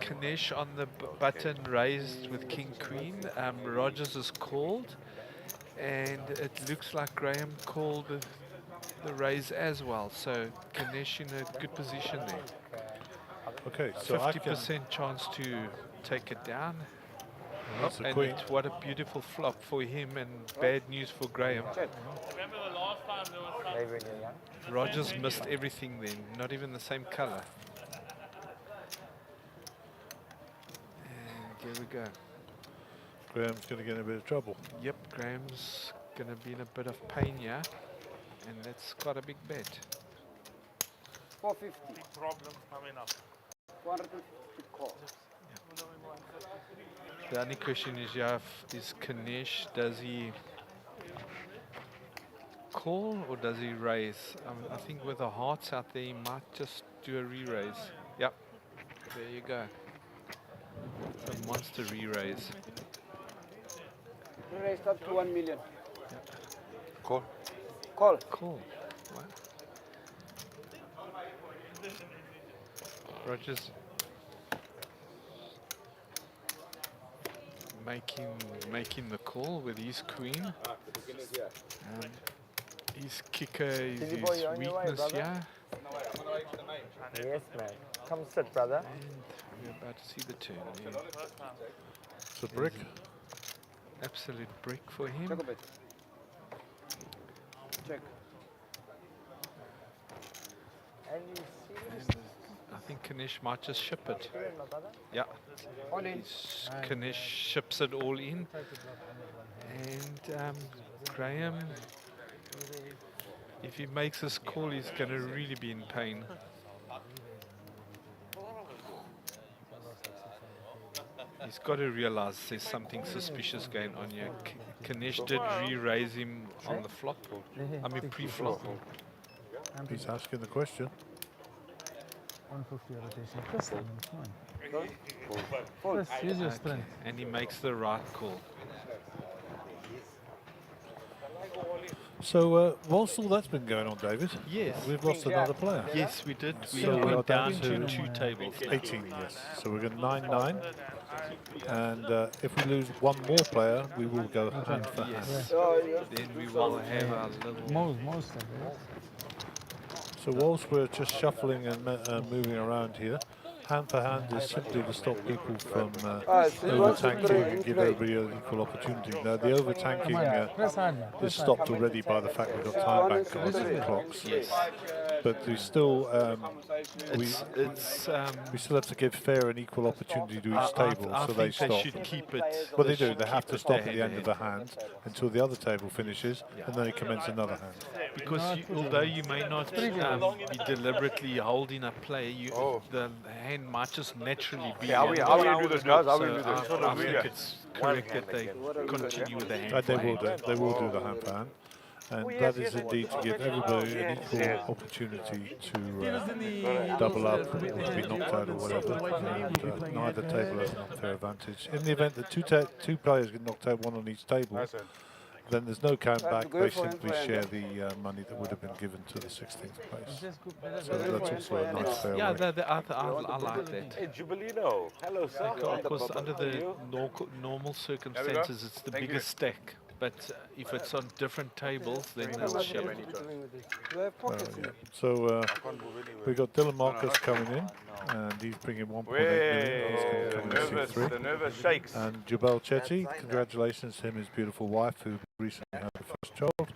Kanish on the button raised with King Queen. Rogers is called, and it looks like Graham called the raise as well. So Kanish in a good position there. Okay, so 50% chance to take it down. That's a And queen. what a beautiful flop for him, and bad news for Graham. Rogers missed everything then, not even the same color. And here we go. Graham's going to get in a bit of trouble. Yep, Graham's going to be in a bit of pain here, and that's quite a big bet. 450. Big problems coming up. 450 call. The only question is, is Kanish, does he call or does he raise? I think with the hearts out there, he might just do a re-raise. Yep, there you go. It's a monster re-raise. Raised up to 1 million. Yep. Call. Call. Cool. What? Rogers making the call with his queen. His kicker is his weakness here. Yes, man. Come sit, brother. And we're about to see the turn. Yeah. It's a brick. absolute brick for him. Check a bit. Check. And you see And I think Kanish might just ship it. Yeah. All in. Kanish ships it all in. And Graham, if he makes his call, he's going to really be in pain. He's got to realize there's something suspicious going on here. Kanish did re-raise him on the flop. I mean pre-flop. He's asking the question. 150 rotation. Plus, I mean, fine. Fold. Plus, use your strength. And he makes the right call. So, whilst all that's been going on, David, Yes. we've lost another player. Yes, we did. We So we are went down down to 2 tables. 18, yes. So we're going 9-9. And if we lose one more player, we will go hand for hand. Yes. Oh, yeah. Then we will have our little... Most of it. So whilst we're just shuffling and moving around here, hand for hand is simply to stop people from over-tanking and give everybody an equal opportunity. Now the over-tanking is stopped already by the fact we've got time bank cards and clocks. Yes. But we still we still have to give fair and equal opportunity to each table, I so they think stop. should keep it. Well, they do. They have to stop at the end of the hand until the other table finishes, and then they commence another hand. Because although you may not be deliberately holding a play, the hand might just naturally be. How we do this, guys? How we do this? I think it's correct that they continue with the hand. They will do. They will do the hand for hand. And that is indeed to give everybody an equal opportunity to double up or to be knocked out or whatever. And neither table has an unfair advantage. In the event that two players get knocked out, one on each table, then there's no count back. They simply share the money that would have been given to the 16th place. So that's also a nice fair Yeah, way. I like that. Hey, Jubilino. Hello, sir. Of course, under the normal circumstances, it's the biggest stack. But if it's on different tables, then they'll share it. So we've got Dylan Marcus coming in, and he's bringing 1.8 million. He's going to come in at 6-3. The nervous shakes. And Jabal Chetty, congratulations to him, his beautiful wife, who recently had the first child.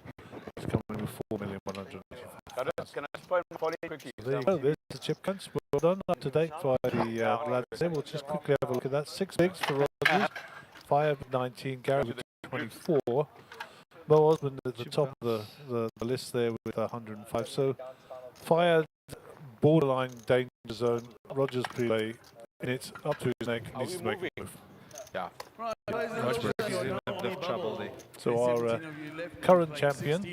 He's coming in with 4,185,000. Can I spot my quickly? There you go, there's the chip counts. Well done, up to date by the lads there. We'll just quickly have a look at that. 6 bigs for Rogers, 5-19, Gary with 24. Mo Osmond at the top of the list there with 105. So fired, borderline danger zone. Rogers prelay in it, up to his neck, needs to make a move. Yeah. Rogers He's in a bit of trouble there. So our current champion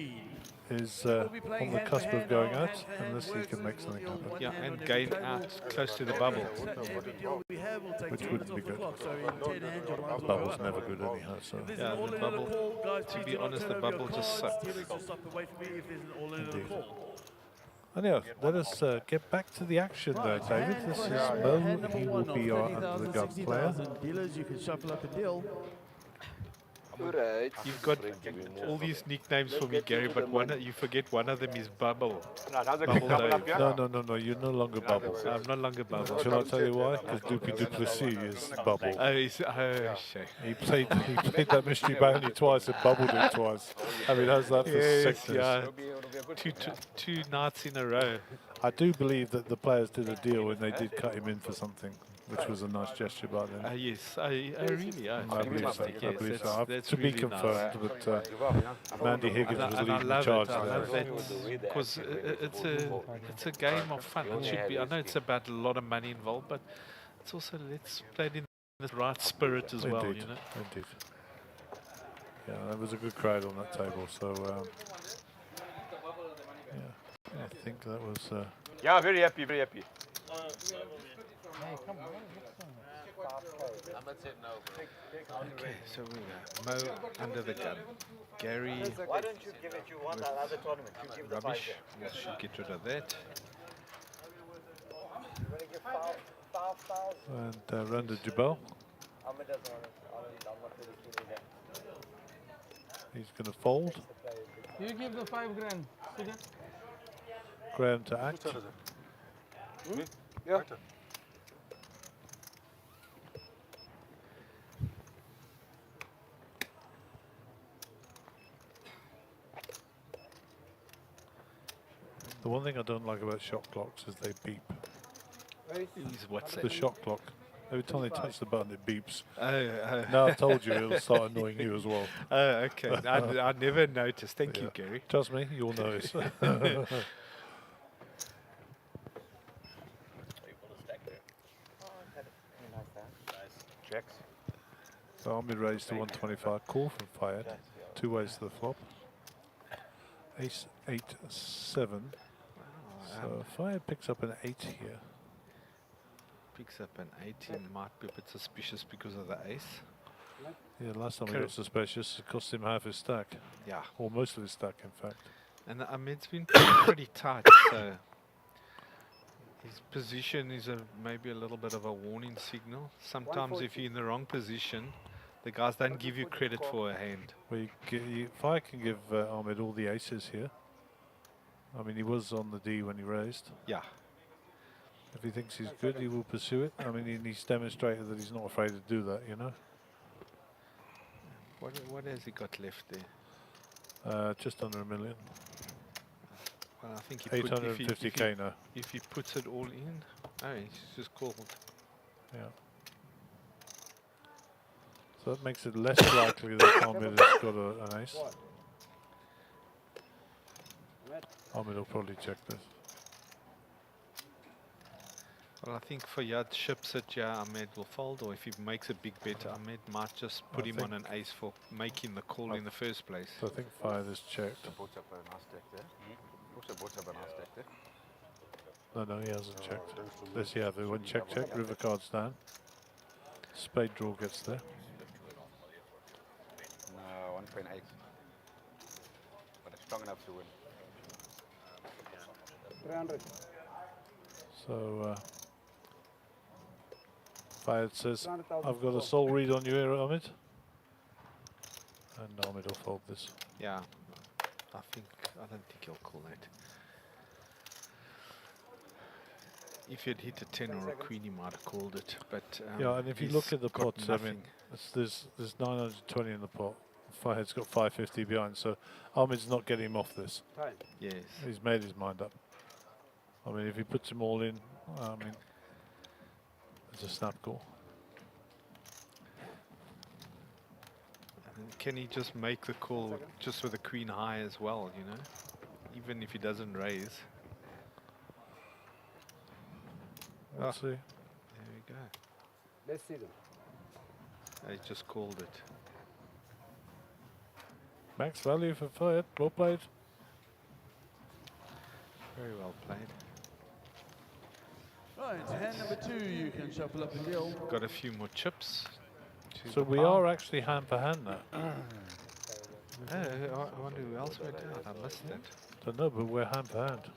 is on the cusp of going out, unless he can make something happen. Yeah, and gain out close to the bubble. Which wouldn't be good. The bubble's never good anyhow, so... Yeah, the bubble, to be honest, the bubble just sucks. Indeed. Anyhow, let us get back to the action there, David. This is Mo. He will be our under-the-gun player. Dealers, you can shuffle up a deal. You've got all these nicknames for me, Gary, but you forget one of them is Bubble. Bubble Dave. No, you're no longer Bubble. I'm no longer Bubble. Shall I tell you why? Because Doopy Duplessis is Bubble. Oh, shit. He played that mystery bounty twice and bubbled it twice. I mean, how's that for sickness? Yeah. Two nights in a row. I do believe that the players did a deal and they did cut him in for something, which was a nice gesture by them. Yes, I really are. I believe so. Yes, I believe so. that's To be really confirmed, nice. but Mandy Higgins was leading the charge I love there. that because it's a game of fun. It should be. I know it's about a lot of money involved, but it's also let's play it in the right spirit as well. Indeed, You know. indeed. Yeah, there was a good crowd on that table, so yeah, I think that was. Yeah, very happy, very happy. Okay, so we got Mo under the gun. Gary. Why don't you give it? You want that other tournament? You give the Rubbish. We should get rid of that. You're going to give 5,000. And Randa Jabal. Ahmed doesn't want it. I'm not really feeling that. He's going to fold. You give the 5 grand. Graham to act. Yeah. The one thing I don't like about shot clocks is they beep. What's The that? shot clock. Every time they touch the button, it beeps. Oh. Now I've told you, it'll start annoying you as well. Oh, okay. I never noticed. Thank you, Gary. Trust me, you'll notice. Checks. So Ahmed raised to 125, call from Fayed, 2 ways to the flop. Ace 8 7. So Fayed picks up an 8 here. Picks up an 18, might be a bit suspicious because of the ace. Yeah, last time he got suspicious, it cost him half his stack. Yeah. Or most of his stack, in fact. And Ahmed's been pretty tight, so his position is maybe a little bit of a warning signal. Sometimes if you're in the wrong position, the guys don't give you credit for a hand. Well, Fayed can give Ahmed all the aces here. I mean, he was on the D when he raised. Yeah. If he thinks he's good, he will pursue it. I mean, he's demonstrated that he's not afraid to do that, you know. What has he got left there? Just under $1 million. Well, I think he 850k now. If he puts it all in, he's just called. Yeah. So that makes it less likely that Ahmed has got an ace. Ahmed will probably check this. Well, I think Fayyad ships it, Ahmed will fold, or if he makes a big bet, Ahmed might just put him on an ace for making the call in the first place. So I think Fayed has checked. No, he hasn't checked. Let's see how they went check, river cards down. Spade draw gets there. No, 1.8. But it's strong enough to win. 300. So Fayed says, I've got a soul read on you here, Ahmed. And Ahmed will fold this. Yeah, I don't think he'll call that. If he'd hit a 10 or a queen, he might have called it. But yeah, and if you look at the pot, I mean, there's 920 in the pot. Fayed's got 550 behind, so Ahmed's not getting him off this. Yes. He's made his mind up. I mean, if he puts them all in, I mean, it's a snap call. Can he just make the call just with a queen high as well, you know? Even if he doesn't raise. Let's see. There we go. Let's see them. He just called it. Max value for Fayed. Well played. Very well played. Right, hand number 2, you can shuffle up the deal. Got a few more chips. So we are actually hand for hand now. I wonder who else went out. I missed it. Don't know, but we're hand for hand.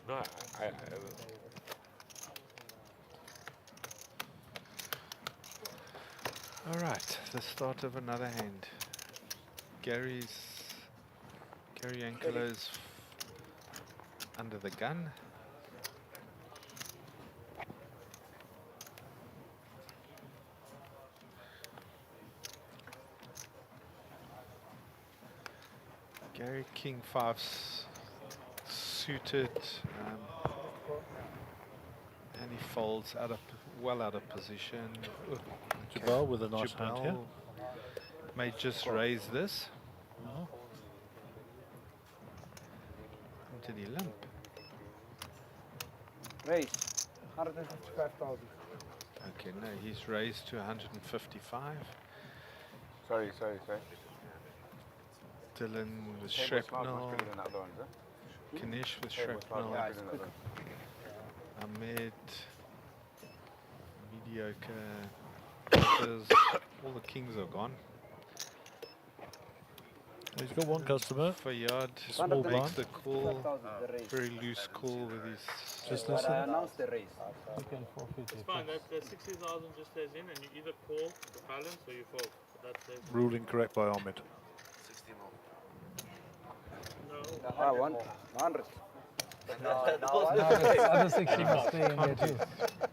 No, All right, the start of another hand. Gary Ankelo's under the gun. Gary King 5's suited, and he folds well out of position. Jabal with a nice hand here. May just raise this. Did he limp? Raise 155,000. Okay, no, he's raised to 155. Sorry. Dylan with shrapnel. Kanish with shrapnel. Ahmed, mediocre. All the kings are gone. He's got one customer. Fayyad Small makes blind. the call. Very loose call with his. Just listen. I announced the raise. You can forfeit It's fine, that 60,000 just stays in and you either call the balance or you fold. That stays. Ruling correct by Ahmed. 60 more. No. 100. Other 60 must stay in there too.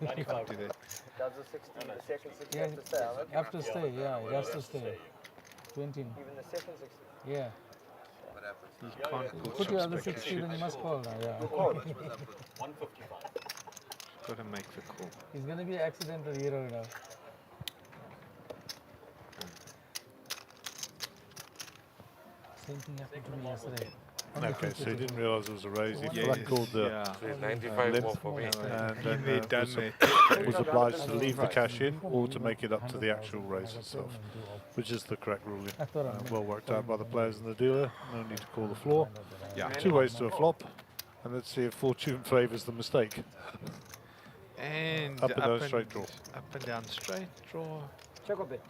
95. Does the 60, the second 60 Yeah, have to stay, Ahmed? have to stay, yeah, it has to stay. 20. Even the second 60. Yeah. You can't pull Put your chips other back, you 60, should. then you must call now. Yeah. 155. Got to make the call. He's going to be an accidental hero now. Same thing happened to me yesterday. Okay, so he didn't realise it was a raise. He Yes, flat called the yeah. So it's 95 limp, more for me. and Been then there, done was obliged to leave the cash in or to make it up to the actual raise itself, which is the correct ruling. Well worked out by the players and the dealer. No need to call the floor. Yeah. 2 ways to a flop, and let's see if fortune favours the mistake. And Up and down straight draw. Up and down straight draw. Check a bit.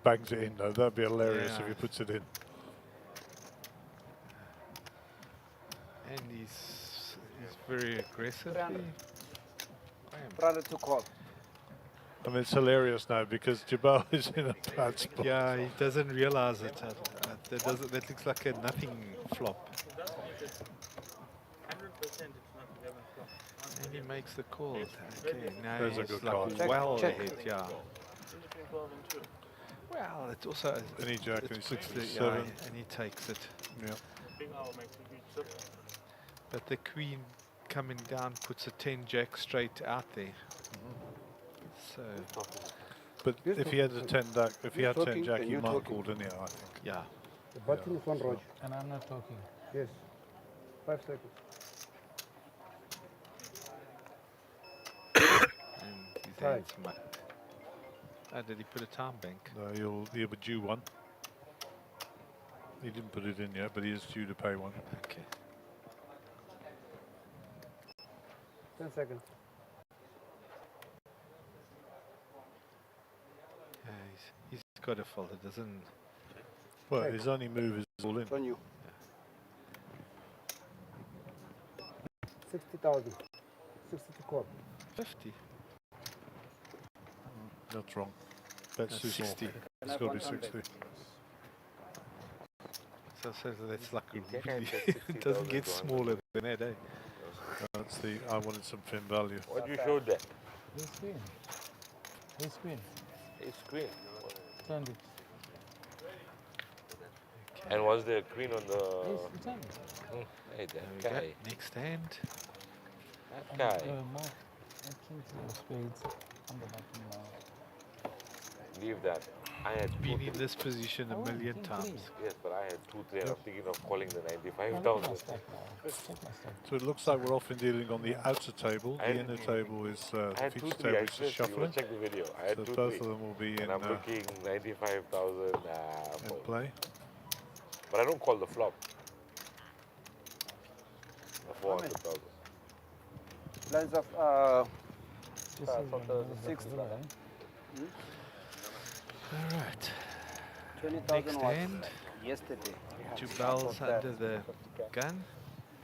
Bangs it in though. That'd be hilarious Yeah. if he puts it in. And he's very aggressive. Brother to call. I mean, it's hilarious now because Jabal is in a bad spot. Yeah, he doesn't realize it. That looks like a nothing flop. 100% it's not 11 flop. And he makes the call. Okay, now There's a he's good like card. well Check. ahead, yeah. Between 12 and 2. Well, it's also Any jack and it's puts the, 67. and he takes it. Yeah. Big owl makes a huge difference. But the queen coming down puts a 10 jack straight out there. So But if he had a 10 jack, if he had 10 talking jack, and he you might have talking. called anyhow, I think. yeah. The button is on, Roger. And I'm not talking. Yes. 5 seconds. And his Right. hands might. Did he put a time bank? No, he'll be due one. He didn't put it in yet, but he is due to pay one. Okay. 10 seconds. Yeah, he's got a fault. It doesn't. Well, Check. his only move is all in. It's on you. 60,000. 60 to call. 50. That's wrong. That's too small. 60. It's got to be 60. So that's like a really, it doesn't get smaller than that, eh? That's the. I wanted some fin value. What you showed there? His queen. His queen. His queen. Turned it. And was there a queen on the... Yes, he turned it. Hey, There we that go. guy. Next hand. That guy. Mark, I think of spades on the bottom now. Leave that. I had Been two, in this position a million times. yes, but I had 2, 3, and I'm thinking of calling the Check 95,000. my stack now. Check my stack. So it looks like we're often dealing on the outer table. The And inner table is I the had 2, feature 3. table I is just said to you, shuffling. check the video. I had So 2, both 3. of them will be And I'm looking 95,000 in play. But I don't call the flop. The 400,000. Lines of This is for the another 6th. brother, eh? All right. 20,000 Next was hand. yesterday. Jubal's under the gun.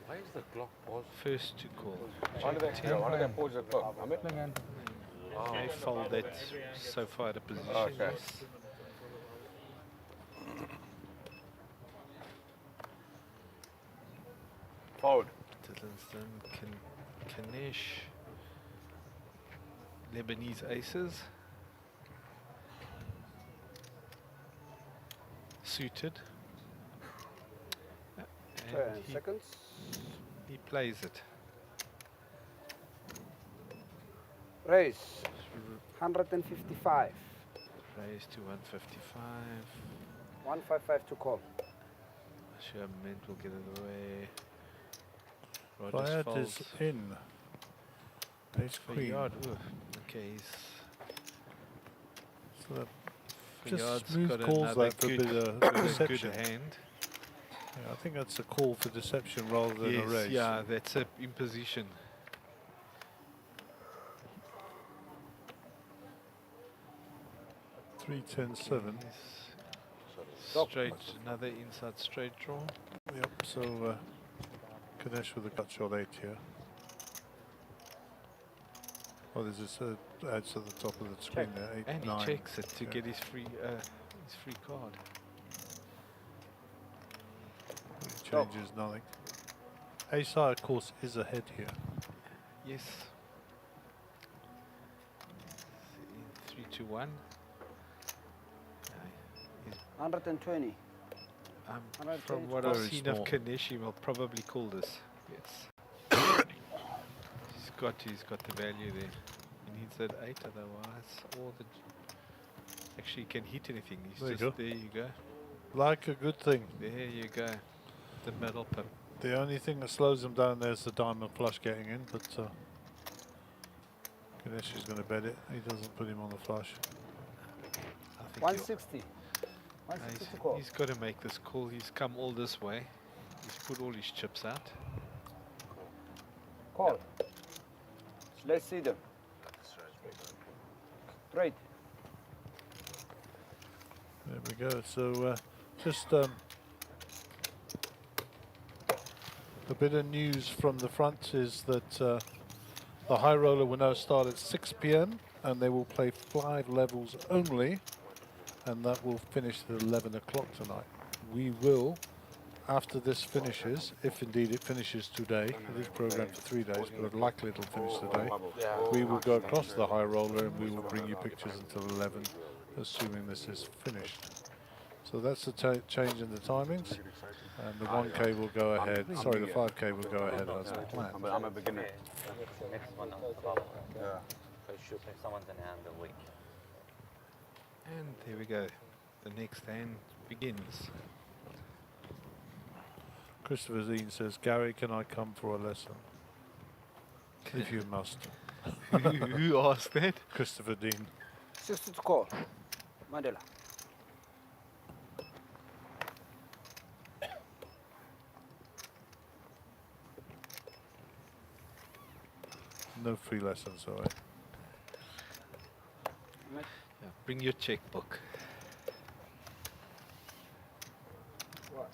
Why is the clock paused? First to call. Playing hand. They fold that so far at a position. Okay. Yes. Fold. Tillinston, Kanish, Lebanese aces. Suited. 10 And seconds. he plays it. Raise. 155. Raise to 155. 155 to call. Sure, Mint will get it away. Bayat folds. is in. Ace For queen. yard. Ooh, okay, he's So that for just yard's smooth got calls another that for good, bit of good deception. hand. Yeah, I think that's a call for deception rather than a Yes, raise. yeah, that's a imposition. Three, 10, 7. Straight, another inside straight draw. Yep, so Ganesh with a gut shot 8 here. Oh, there's this adds at the top of the screen there, 8, And 9. he checks it to Yeah. get his free card. Changes nothing. Ace high, of course, is ahead here. Yes. 3 to 1. He's 120. From what I've seen of Kanish, he will probably call this. Yes. He's got the value there. He needs that 8 otherwise. Actually, he can hit anything. He's There you just go. there you go. Like a good thing. There you go. The middle pip. The only thing that slows him down there is the diamond flush getting in, but Ganesh is going to bet it. He doesn't put him on the flush. 160. 160 call. He's got to make this call. He's come all this way. He's put all his chips out. Call. Let's see them. Straight. There we go. So just a bit of news from the front is that the high roller will now start at 6 p.m. and they will play 5 levels only, and that will finish at 11 o'clock tonight. We will, after this finishes, if indeed it finishes today, it is programmed for 3 days, but likely it'll finish today, we will go across the high roller and we will bring you pictures until 11, assuming this is finished. So that's the change in the timings, and the 1K will go ahead, sorry, the 5K will go ahead as planned. I'm a beginner. Next one on the top. Yeah. So shoot if someone's in hand the week. And there we go. The next hand begins. Christopher Dean says, Gary, can I come for a lesson? If you must. Who asked that? Christopher Dean. 60 to call. Mandela. No free lessons, sorry. Yeah, bring your checkbook. What?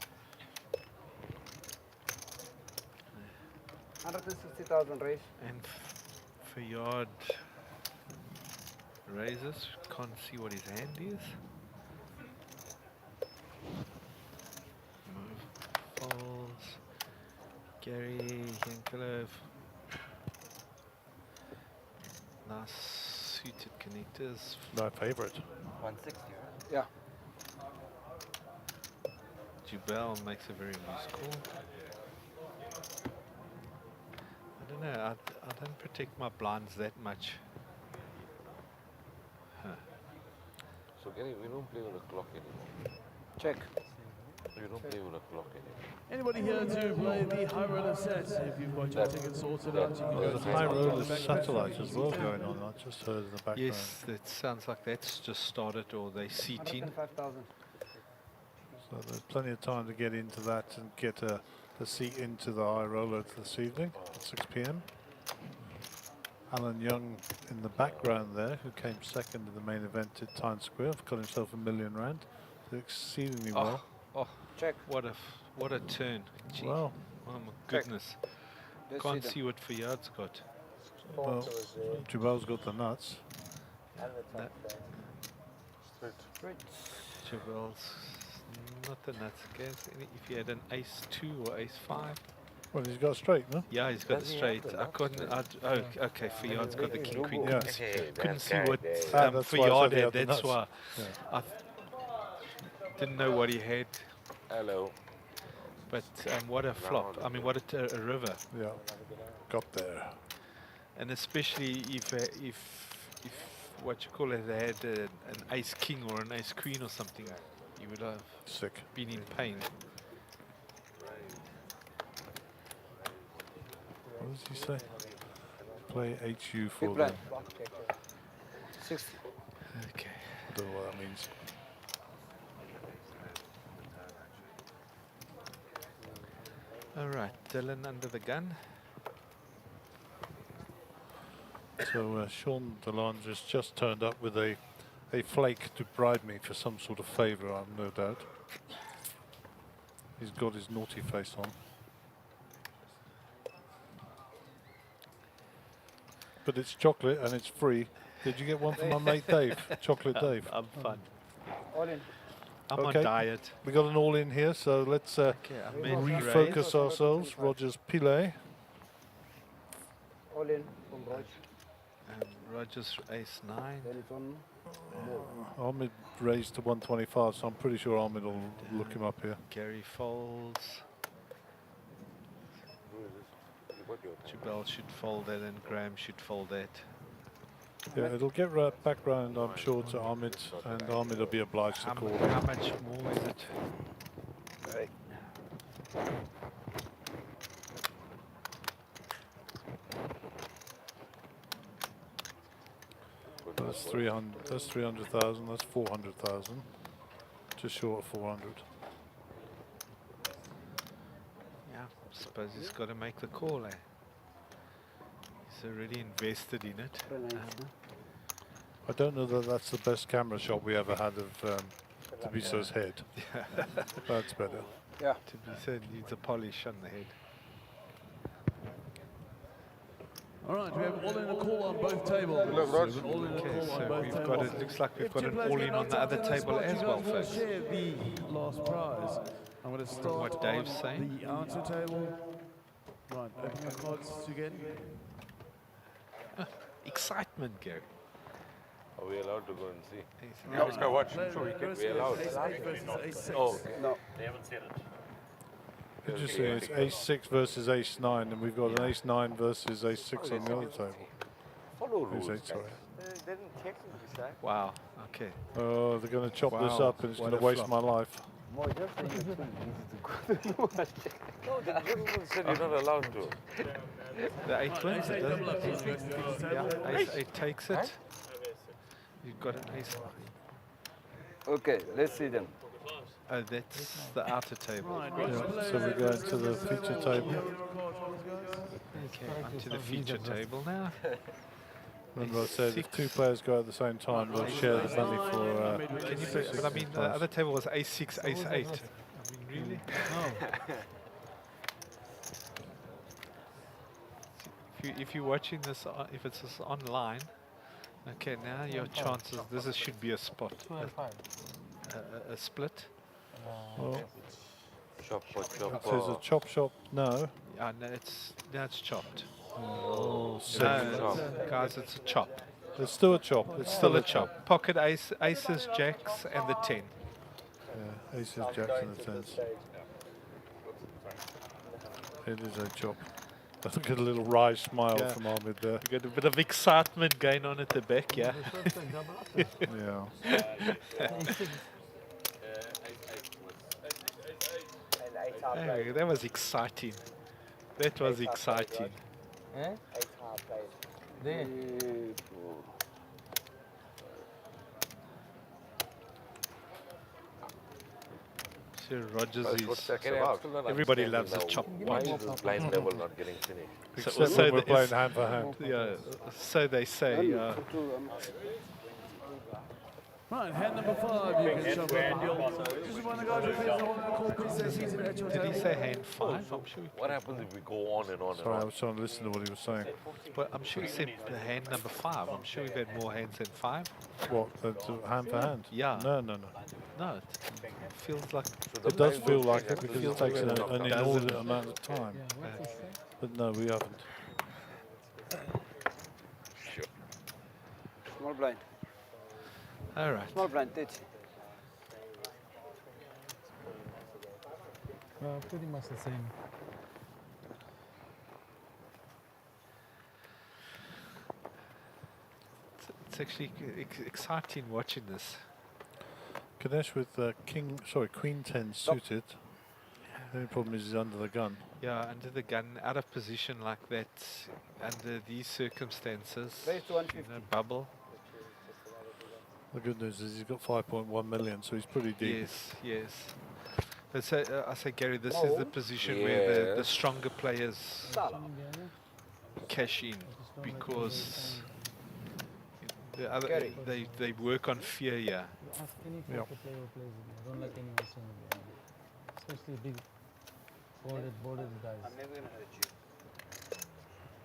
160,000 raise. And for yard raises, can't see what his hand is. Move, falls. Gary Yankelov. Nice suited connectors. My favorite. 160. Yeah. Jubel makes a very loose call. I don't know, I don't protect my blinds that much. Huh. So Gary, we don't play with the clock anymore. Check. We don't play with the clock anymore. Anybody here to play the high roller set? If you've got your tickets sorted out, you can go There's to a high roller satellite as well going on. I just heard in the background. Yes, that sounds like that's just started, or they seating. 105,000. So there's plenty of time to get into that and get a seat into the high roller this evening at 6 p.m. Alan Young in the background there, who came second in the main event at Times Square, got himself R1 million. Did exceedingly well. Oh, check. What a turn. Gee. Wow. Oh my goodness. Can't see what Fayad's got. Well, Jubel's got the nuts. That, Straight. Jubel's not the nuts. Okay. If he had an ace 2 or ace 5. Well, he's got straight, no? Yeah, he's got the straight. I couldn't. Oh, okay. Fayad's got the king queen. Yeah. Couldn't see what that's why I said Fayad he had. the That's nuts. why. Yeah. I didn't know what he had. Hello. But what a flop. I mean, what a river. Yeah. Got there. And especially if what you call it, they had an ace king or an ace queen or something, you would have been in pain. What does he say? Play HU for Big them. blind. 60. Okay. I don't know what that means. All right, Dylan under the gun. So Sean Delange has just turned up with a flake to bribe me for some sort of favour, I've no doubt. He's got his naughty face on. But it's chocolate and it's free. Did you get one from my mate Dave? Chocolate Dave. I'm fun. All in. I'm on diet. We got an all in here, so let's refocus ourselves. Roger's Pile. All in from Raj. And Roger's ace 9. Then it's on Ahmed raised to 125, so I'm pretty sure Ahmed will look him up here. Gary folds. Jubel should fold that and Graham should fold that. Yeah, it'll get back round, I'm sure, to Ahmed, and Ahmed will be obliged to call. How much more is it? That's 300. That's 300,000. That's 400,000. Just short of 400. Yeah, suppose he's got to make the call, eh? He's already invested in it. I don't know that that's the best camera shot we ever had of Tabiso's head. That's better. Yeah. Tabiso needs a polish on the head. All right, we have all in a call on both tables. Okay, so we've got it. Looks like we've got an all-in on the other table as well, folks. Share the last prize. I'm going to start what Dave's saying. The answer table. Right, open your cards again. Excitement, Gary. Are we allowed to go and see? No, let's go watch. I'm sure we can. We're allowed. Oh, no. They haven't said it. Interesting, it's ace-6 versus ace-9, and we've got an ace-9 versus ace-6 on the other table. Follow rules. Ace-8, sorry. They didn't technically say. Wow, okay. Oh, they're going to chop this up, and it's going to waste my life. No, the gentleman said you're not allowed to. The 8 wins it, doesn't it? Yeah, ace 8 takes it. You've got an ace 9. Okay, let's see them. Oh, that's the outer table. Yeah, so we go into the feature table. Okay, onto the feature table now. Remember I said if two players go at the same time, they'll share the money for... but I mean, the other table was ace 6, ace 8. I mean, really? If you're watching this, if it's online, okay, now your chances, this should be a spot. A split. Well, Chop for chop. it says a chop shop, no. No, now it's chopped. Oh, guys, it's a chop. It's still a chop. It's still a chop. Pocket aces, jacks, and the 10. Yeah, aces, jacks, and the 10s. It is a chop. Look at a little wry smile from Ahmed there. You got a bit of excitement going on at the back, yeah. Yeah. Hey, that was exciting. That was exciting. Eh? There. Sir Rogers is... Everybody loves a chop. Why is this blind level not getting finished? Except when we're playing hand for hand. Yeah, so they say. Right, hand number 5, you can shove up. This is one of the guys who plays the whole call piece that season at your Did he table. say hand 5? I'm sure. What happens if we go on and on and Sorry, I on? was trying to listen to what he was saying. Well, I'm sure he said the hand number 5. I'm sure we've had more hands than 5. What, hand for hand? Yeah. No. No, it feels like... It does feel like it because it takes an inordinate amount of time. But no, we haven't. Small blind. All right. Small blind, that's Pretty much the same. It's actually exciting watching this. Ganesh with Queen 10 suited. The only problem is he's under the gun. Yeah, under the gun, out of position like that, under these circumstances, Raise to 150. bubble. The good news is he's got 5.1 million, so he's pretty deep. Yes. But so, I say, Gary, this is the position where the stronger players cash in because the other they work on fear. Yeah. Ask any player who plays it. I don't like anyone saying it. Especially big boarded guys. I'm never going to hurt you.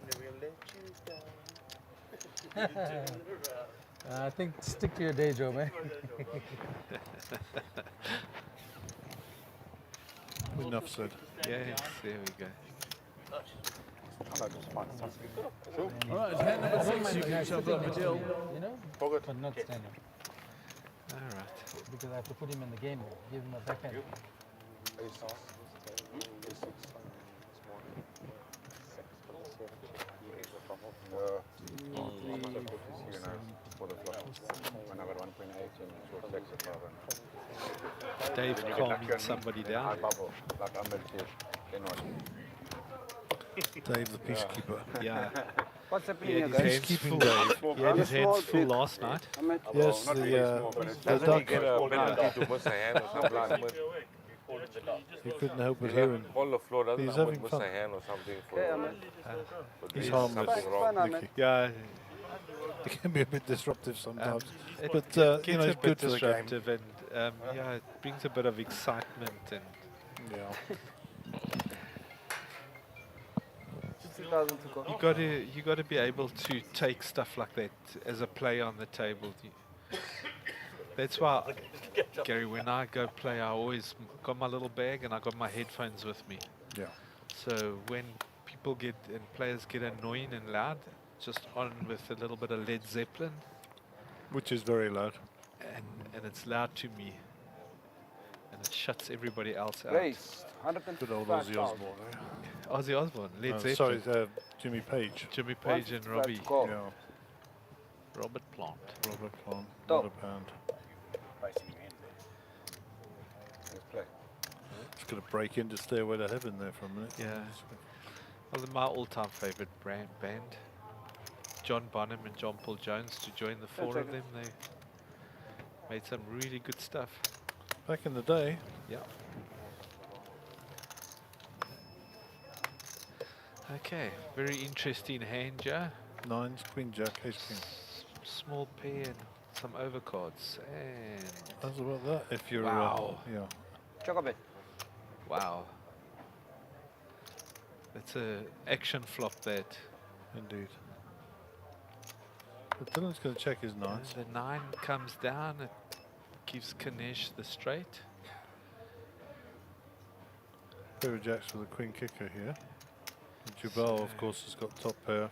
Never let you down. I think stick to your day job, man. Enough said. Yes, there we go. All right, hand number 6, you can shove up a deal. You know, but not standing. because I have to put him in the game mode, give him a backhand. Dave calming somebody down. Dave the peacekeeper. Yeah. What's happening He here, had his guys? hands full. Dave. He had his hands full last night. Yes, the Doesn't he duck. get a penalty to miss a hand or something? He couldn't help but hear him. On the floor, doesn't He's Ahmed having miss fun. a hand or something for, for He's doing harmless, something wrong? Nicky. Yeah, He can be a bit disruptive sometimes, it but gets you know, a it's bit good for the game. disruptive, and yeah, it brings a bit of excitement, and Yeah. 60,000 to go. you got to be able to take stuff like that as a player on the table. That's why, Gary, when I go play, I always got my little bag and I got my headphones with me. Yeah. So when people get and players get annoying and loud, just on with a little bit of Led Zeppelin, Which is very loud. and it's loud to me, and it shuts everybody else out. Race, Good old Ozzy 155,000. Osbourne. Ozzy Osbourne, Led Sorry, Zeppelin, Jimmy Page. Jimmy Page and Robbie, Go. Yeah. Robert Plant. Robert Plant. Top. What a band. Just going to break into Stairway to Heaven there for a minute. Yeah. Well, my all-time favorite band, John Bonham and John Paul Jones, to join the four of them. They made some really good stuff. Back in the day. Yeah. Okay, very interesting hand, Joe. Nines, Queen Jack, Ace King. Small pair and some overcards, and How's about that? If you're, wow, yeah. Chocobit. wow, that's a action flop that. Indeed. But Dylan's going to check his nines. The 9 comes down, it gives Kanesh the straight. Pair of jacks with a queen kicker here. And Jubal, of course, has got top pair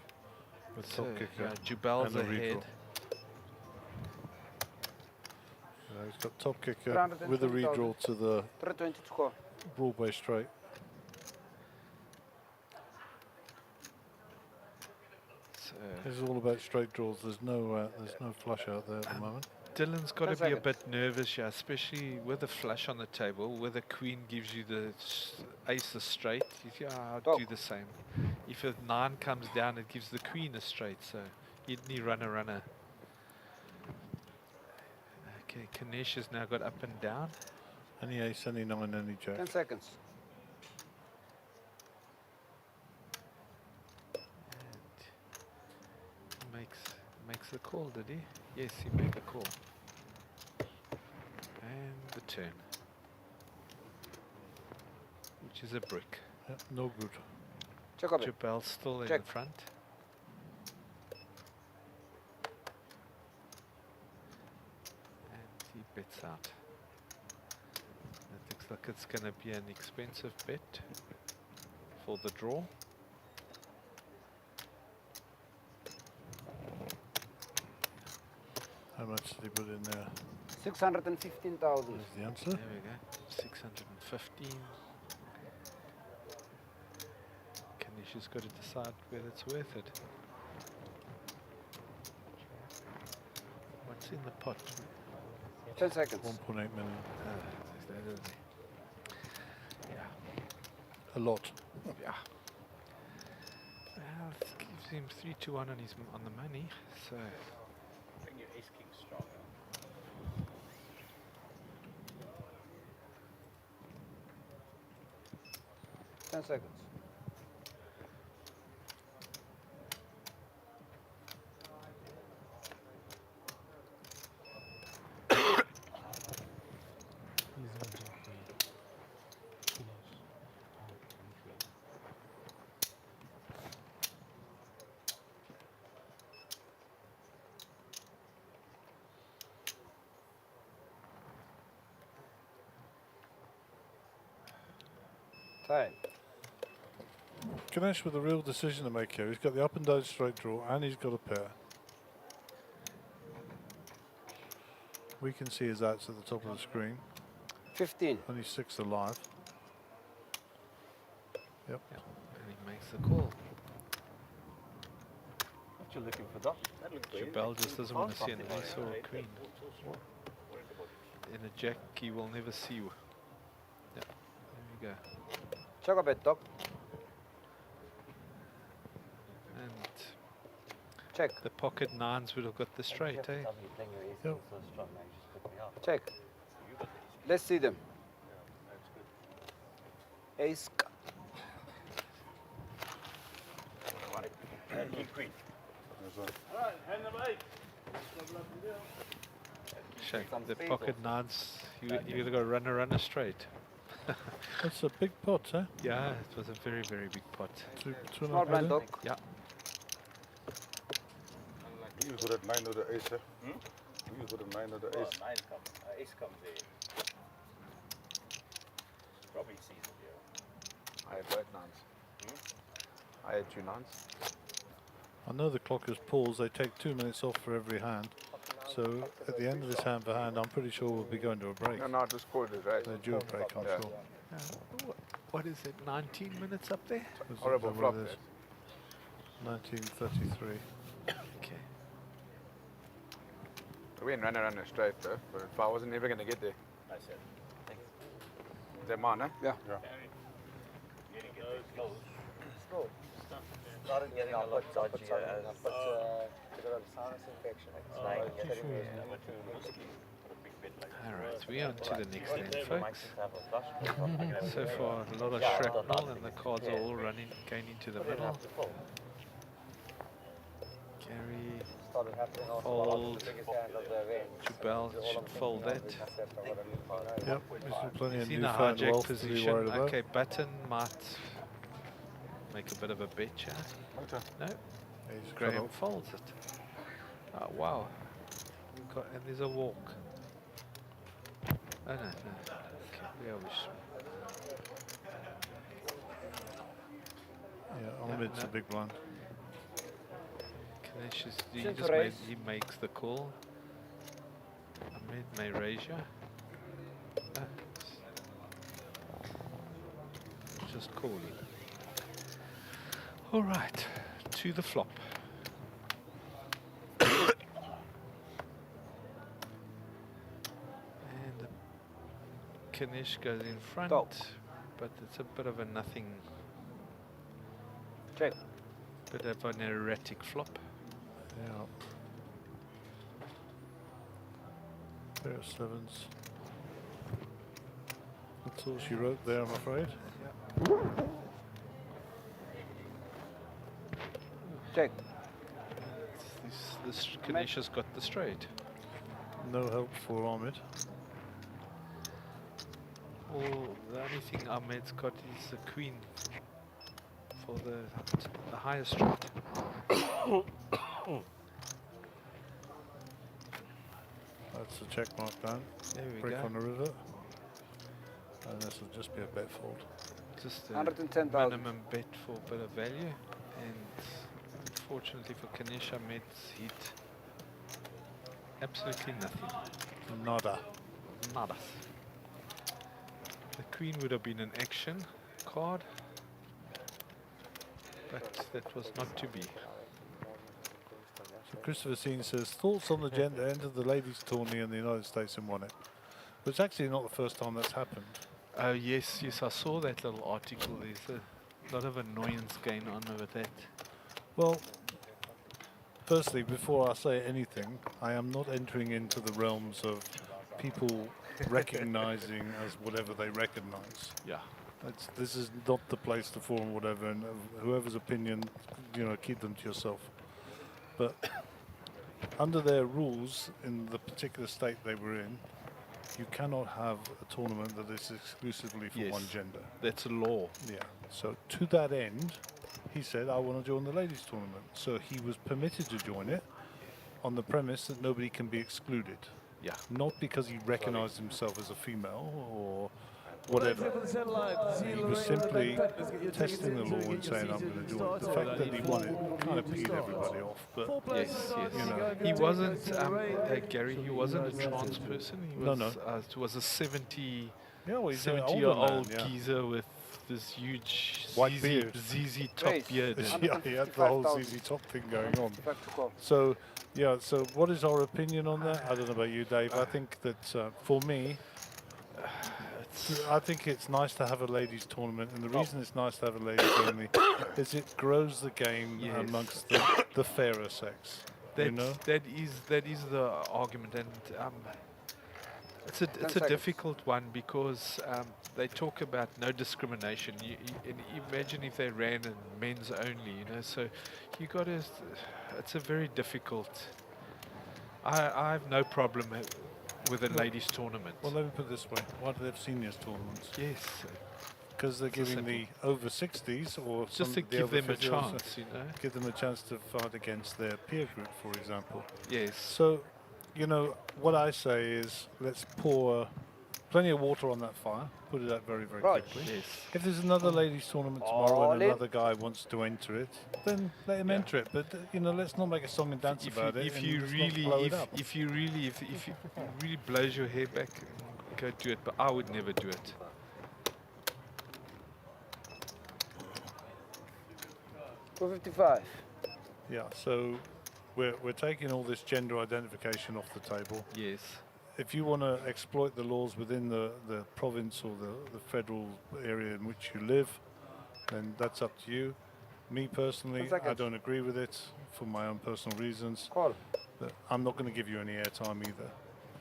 with top kicker. Yeah, Jubal's and a ahead. redraw. He's got top kicker with a redraw to the 320 to score. Broadway straight. This is all about straight draws. There's no flush out there at the moment. Dylan's got to be a bit nervous here, especially with a flush on the table, where the queen gives you the ace a straight. Yeah, I'll do the same. If a 9 comes down, it gives the queen a straight, so you'd need runner. Okay, Kanesh has now got up and down. Any ace, any 9, any jack. 10 seconds. Makes the call, did he? Yes, he made the call. And the turn, which is a brick. Yep, no good. Check up it. Jabel's still in Check. the front. And he bets out. It looks like it's going to be an expensive bet for the draw. How much did he put in there? 615,000. There's the answer. There we go. 615. Kanesh has got to decide whether it's worth it. What's in the pot? 10 seconds. 1.8 million. Yeah. A lot. Yeah. Well, it gives him 3-2-1 on his on the money. So. Bring your ace king stronger. Ten seconds. Time. Ganesh with a real decision to make here. He's got the up and down straight draw and he's got a pair. We can see his outs at the top of the screen. 15. Only 6 alive. Yep. And he makes the call. What you looking for, Doc? Jabal just doesn't want to see an ace or a queen. In a jack, he will never see you. Yeah, there we go. Check a bet, Doc. And check. The pocket nines would have got the straight, eh? Yep. Check. Let's see them. Ace. Queen. Alright, hand them 8. Shake the pocket nines. You gotta go runner straight. That's a big pot, eh? Yeah, it was a very, very big pot. Small blind, Doc. Yeah. You use that 9 or the ace, eh? You use the 9 or the ace. 9 comes, ace comes there. Probably sees it here. I had both nines. I had 2 nines. I know the clock is paused. They take 2 minutes off for every hand. So at the end of this hand for hand, I'm pretty sure we'll be going to a break. No, I just called it, right? They do a break, I'm sure. What is it, 19 minutes up there? Horrible flop. 1933. Okay. We didn't run straight though, but if I wasn't ever going to get there. I said. Is that mine, eh? Yeah. Slow. Started getting a lot dodgy. To get a sinus infection. Alright, we're on to the next hand, folks. So far, a lot of shrapnel and the cards are all running, going into the middle. Carry, fold, Jabal should fold that. Yep, there's plenty of He's in a newfound hijack wealth to be position. worried about. Okay, button might make a bit of a bet here. No, Graham folds it. Oh, wow. And there's a walk. Oh, no. Okay, we always. Yeah, Ahmed's a big blind. He makes the call. Ahmed may raise you. Just calling. All right, to the flop. And Kanish goes in front, but it's a bit of a nothing. Check. Bit of an erratic flop. Yeah. Pair of 7s. That's all she wrote there, I'm afraid. Check. This Kanish has got the straight. No help for Ahmed. Oh, the only thing Ahmed's got is the queen for the highest straight. That's a check mark down. There we Break go. on the river. And this will just be a bet fold. Just a 110,000. minimum bet for a bit of value. And unfortunately for Kanish, Ahmed's hit absolutely nothing. Nada. Nada. The queen would have been an action card, but that was not to be. So Christopher Seen says, thoughts on the gent that entered the ladies' tourney in the United States and won it? But it's actually not the first time that's happened. Oh yes, I saw that little article. There's a lot of annoyance going on with that. Well, firstly, before I say anything, I am not entering into the realms of people recognizing as whatever they recognize. Yeah. This is not the place to form whatever, and whoever's opinion, keep them to yourself. But under their rules in the particular state they were in, you cannot have a tournament that is exclusively for one gender. That's a law. Yeah. So to that end, he said, I want to join the ladies tournament. So he was permitted to join it on the premise that nobody can be excluded. Yeah. Not because he recognized himself as a female or whatever. He was simply testing the law and saying, I'm going to do it. The fact that he won it kind of peed everybody off. But Yes, yes. you know, He wasn't, Gary, he wasn't a trans person. He was, No. Was a 70, Yeah, well, he's an older 70-year-old man, yeah. geezer with this huge White beard. ZZ top beard. Yeah, he had the whole ZZ Top thing going on. So, yeah, so what is our opinion on that? I don't know about you, Dave. I think that for me, I think it's nice to have a ladies' tournament, and the reason it's nice to have a ladies' only is it grows the game amongst the fairer sex. That, you know? that is the argument, and it's a difficult one because they talk about no discrimination. And imagine if they ran in men's only, you know. So you got to. It's a very difficult. I have no problem with a ladies' tournament. Well, let me put it this way: why do they have seniors tournaments? Yes. Because they're giving the over 60s or just to give them a chance, you know. Give them a chance to fight against their peer group, for example. Yes. So, you know, what I say is let's pour plenty of water on that fire, put it out very, very quickly. Yes. If there's another ladies' tournament tomorrow and another guy wants to enter it, then let him enter it. But you know, let's not make a song and dance about it. If you really blows your hair back, go do it. But I would never do it. $255. Yeah. So we're taking all this gender identification off the table. Yes. If you want to exploit the laws within the province or the federal area in which you live, then that's up to you. Me personally, I don't agree with it for my own personal reasons. But I'm not going to give you any airtime either.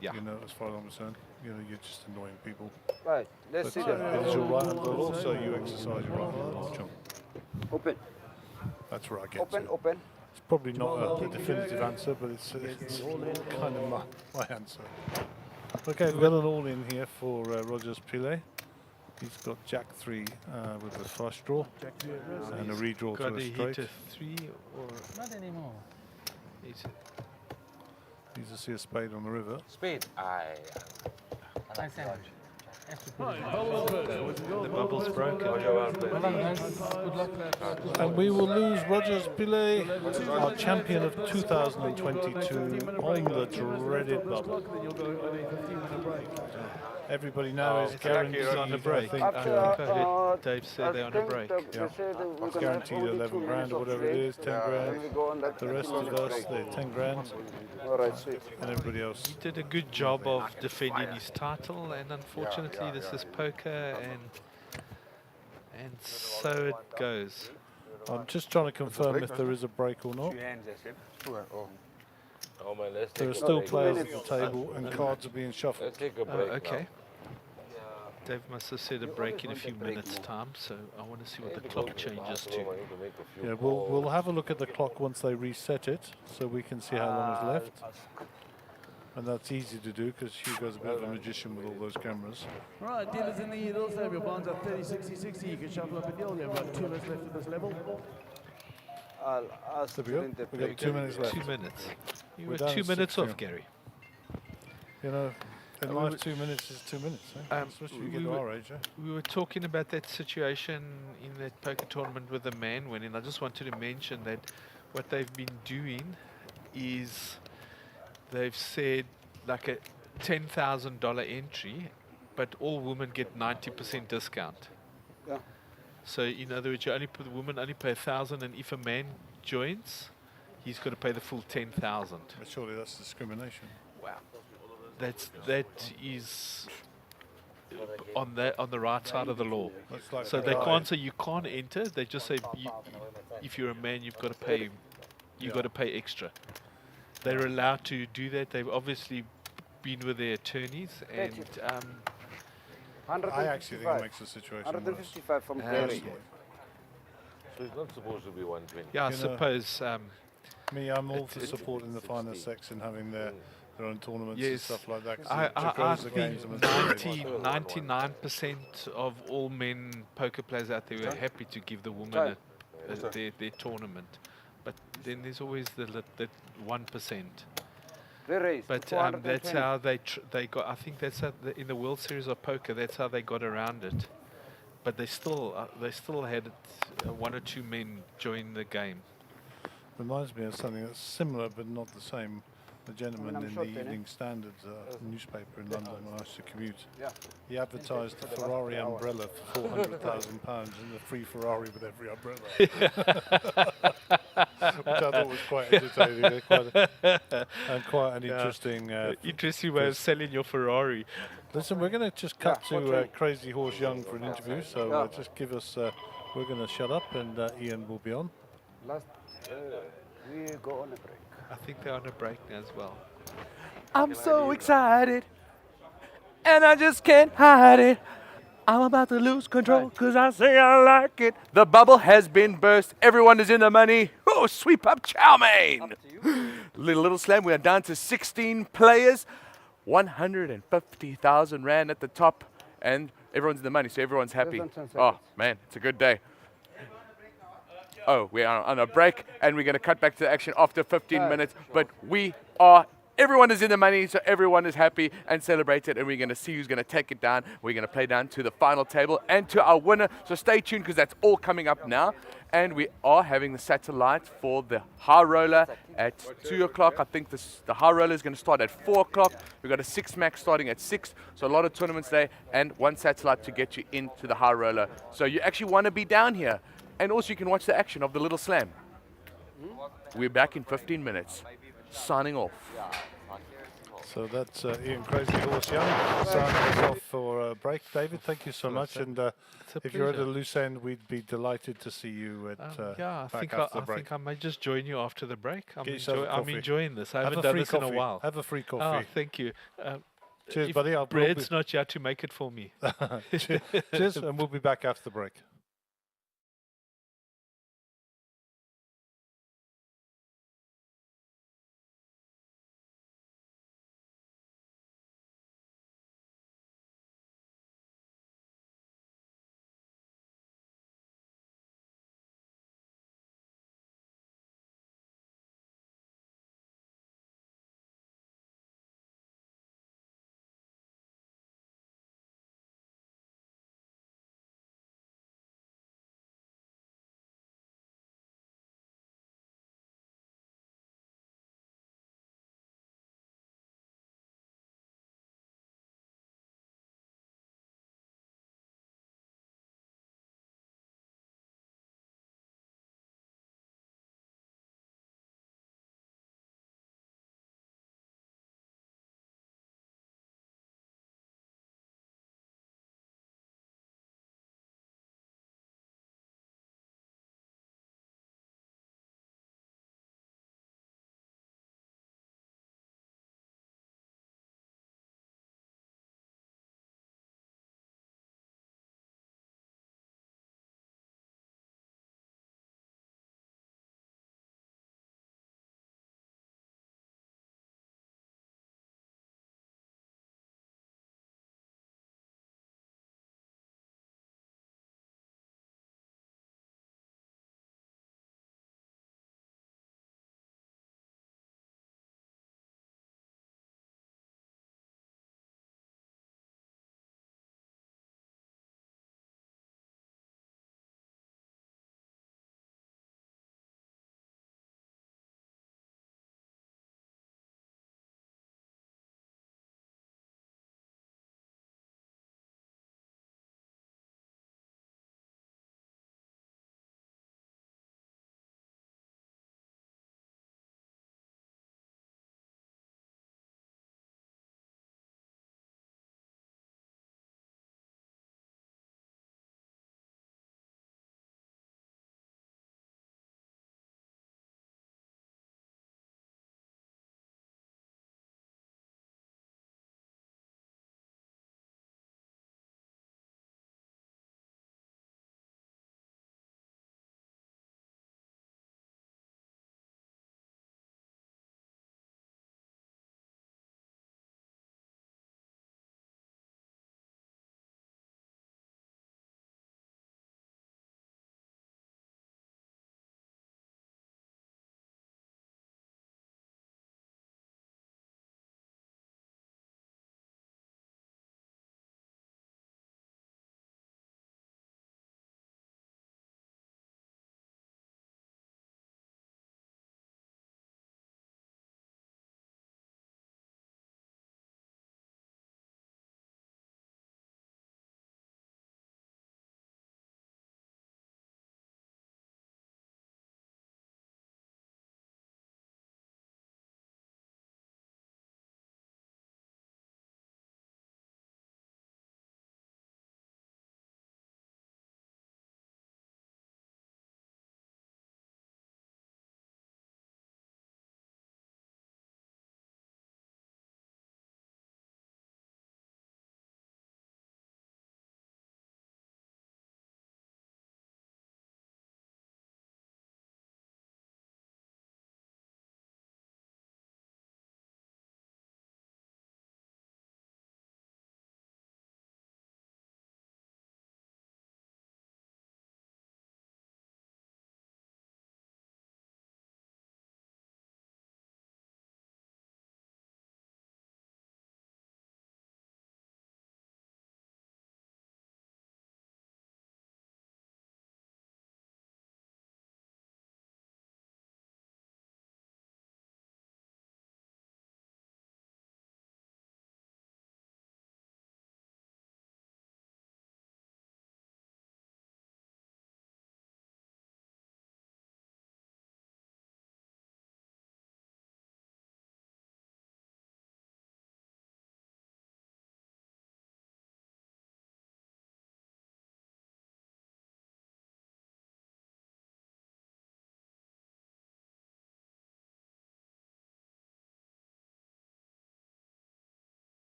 Yeah. You know, as far as I'm concerned, you know, you're just annoying people. Right. Let's see that. It is your right under the law, so you exercise your right under the law, John. Open. That's where I get to. Open. It's probably not a definitive answer, but it's kind of my answer. Okay, we've got an all-in here for Rogers Pile. He's got Jack 3 with the flush draw and a redraw to a straight. Got a 3 or not anymore. Needs to see a spade on the river. Spade. The bubble's broken. And we will lose Rogers Pile, our champion of 2022, on the dreaded bubble. Everybody now is guaranteed on a break. I think Dave said they're on a break. Yeah. Guaranteed 11 grand or whatever it is, 10 grand. The rest of us, they're 10 grand. All right, sweet. And everybody else. He did a good job of defending his title, and unfortunately this is poker, and so it goes. I'm just trying to confirm if there is a break or not. Oh man, let's take There are still players at the table and cards are being shuffled. Let's take a break okay. Dave must have said a break in a few minutes' time, so I want to see what the clock changes to. Yeah, we'll have a look at the clock once they reset it, so we can see how long is left. And that's easy to do because Hugo's a bit of a magician with all those cameras. All right, dealers in the yields have your bonds at 30, 60, 60. You can shuffle up a deal. You've got 2 minutes left at this level. There we go. We've got 2 minutes left. 2 minutes. You We're were down 2 to minutes 16. off, Gary. You know, in life 2 minutes is 2 minutes, especially if you get to our age. We were talking about that situation in that poker tournament with the man winning. I just wanted to mention that what they've been doing is they've said like a $10,000 entry, but all women get 90% discount. Yeah. So in other words, the women only pay 1,000, and if a man joins, he's got to pay the full 10,000. But surely that's discrimination. Wow. That is on the right side of the law. Like So they can't say you can't enter. They just say if you're a man, you've got to pay. You've got to pay extra. They're allowed to do that. They've obviously been with their attorneys, and I actually think it makes the situation 155 from Gary. So it's not supposed to be 120. yeah, I suppose. Me, I'm all for supporting the finer sex and having their own tournaments and Yes, stuff like that. 'cause I it grows the think games. 99% of all men poker players out there are happy to give the woman their tournament, but then there's always that 1%. They raised. But that's how they got. I think that's how in the World Series of Poker. That's how they got around it. But they still had one or two men join the game. Reminds me of something that's similar but not the same. The gentleman in the short then, Evening Standard newspaper in London when I used to commute. Yeah. He advertised a Ferrari umbrella for £400,000 and a free Ferrari with every umbrella. Which I thought was quite entertaining and quite an interesting... interesting way of selling your Ferrari. Listen, we're going to just cut to Crazy Horse Young for an interview, so just give us... we're going to shut up and Ian will be on. We go on a break. I think they're on a break now as well. I'm so excited, and I just can't hide it. I'm about to lose control because I say I like it. The bubble has been burst. Everyone is in the money. Oh, sweep up chow mein. Little slam. We are down to 16 players. 150,000 rand at the top, and everyone's in the money, so everyone's happy. Oh, man, it's a good day. Oh, we are on a break, and we're going to cut back to the action after 15 minutes. But everyone is in the money, so everyone is happy and celebrated, and we're going to see who's going to take it down. We're going to play down to the final table and to our winner. So stay tuned, because that's all coming up now. And we are having the satellite for the high roller at 2 o'clock. I think the high roller is going to start at 4 o'clock. We've got a 6-max starting at 6. So a lot of tournaments there, and one satellite to get you into the high roller. So you actually want to be down here. And also you can watch the action of the Little Slam. We're back in 15 minutes. Signing off. So that's Ian Crazy Horse Young signing us off for a break. David, thank you so much. And if you're at a loose end, we'd be delighted to see you at I back think after the break. I may just join you after the break. I'm coffee. enjoying this. I Have haven't a done free this in a coffee. while. Have a free Oh, coffee. thank you. Cheers, if buddy. Bread's not here to make it for me. Cheers, and we'll be back after the break.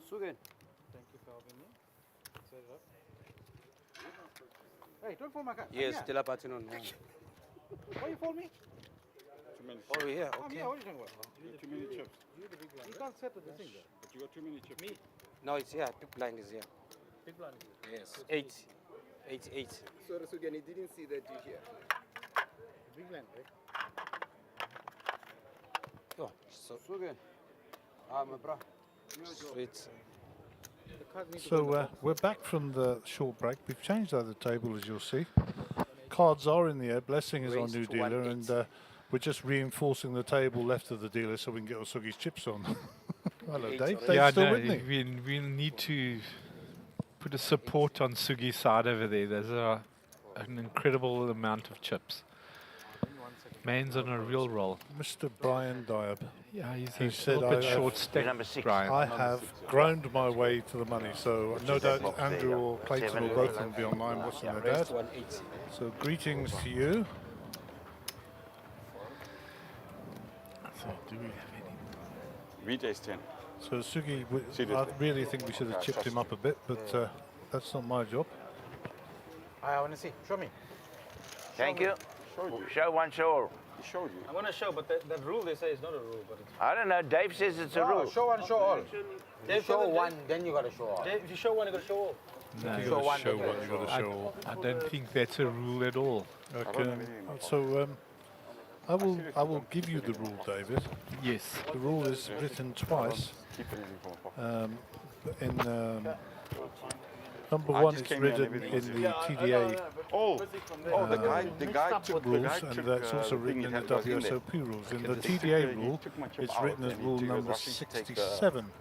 Sugen. Thank you for having me. Set it up. Hey, don't fall my car. Yes, still up at on. Why you fall me? Too many Oh, yeah, I'm okay. here. What are you talking about? Too many chips. You can't set the thing there. But you got too many chips. Me? No, it's here. Big blind is here. Big blind. Yes. 8. 8, 8. Sorry, Sugan, he didn't see that you here. Big blind, right? Oh, so Sugen. Ah, my bro. Sweet. So we're back from the short break. We've changed out the table, as you'll see. Cards are in the air. Blessing is our Raised new to dealer, 1-8. and we're just reinforcing the table left of the dealer so we can get Osugi's chips on. Hello, Dave. Dave's still with me. We need to put a support on Sugi's side over there. There's an incredible amount of chips. Man's on a real roll. Mr. Brian Diab. Yeah, he's he a said little bit short stacked, Brian. I have ground my way to the money, so no doubt Andrew or Clayton will both of them be online watching their dad. So greetings to you. So do we have any? VJ's 10. So Sugi, I really think we should have chipped him up a bit, but that's not my job. I want to see. Show me. Thank you. Show one show. He showed you. I want to show, but that rule they say is not a rule. But it's I don't know. Dave says it's a rule. Show one, show all. Dave, show one, then you gotta show all. Dave, if you show one, you gotta show all. No, You gotta show one, you gotta show all. I don't think that's a rule at all. Okay. So I will give you the rule, David. Yes. The rule is written twice. Number one, it's written in the TDA the guy took rules, and that's also written in the WSOP rules. In the TDA rule, it's written as rule number 67.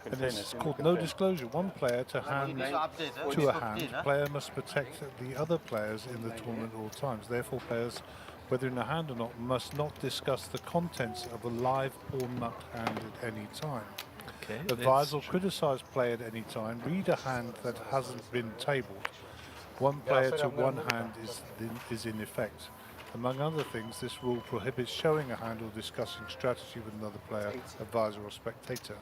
And it's called no disclosure. One player to hand to a hand. Player must protect the other players in the tournament at all times. Therefore, players, whether in a hand or not, must not discuss the contents of a live or nut hand at any time. Okay, Advise or criticize play at any time. Read a hand that hasn't been tabled. One player to one hand is in effect. Among other things, this rule prohibits showing a hand or discussing strategy with another player, advisor or spectator.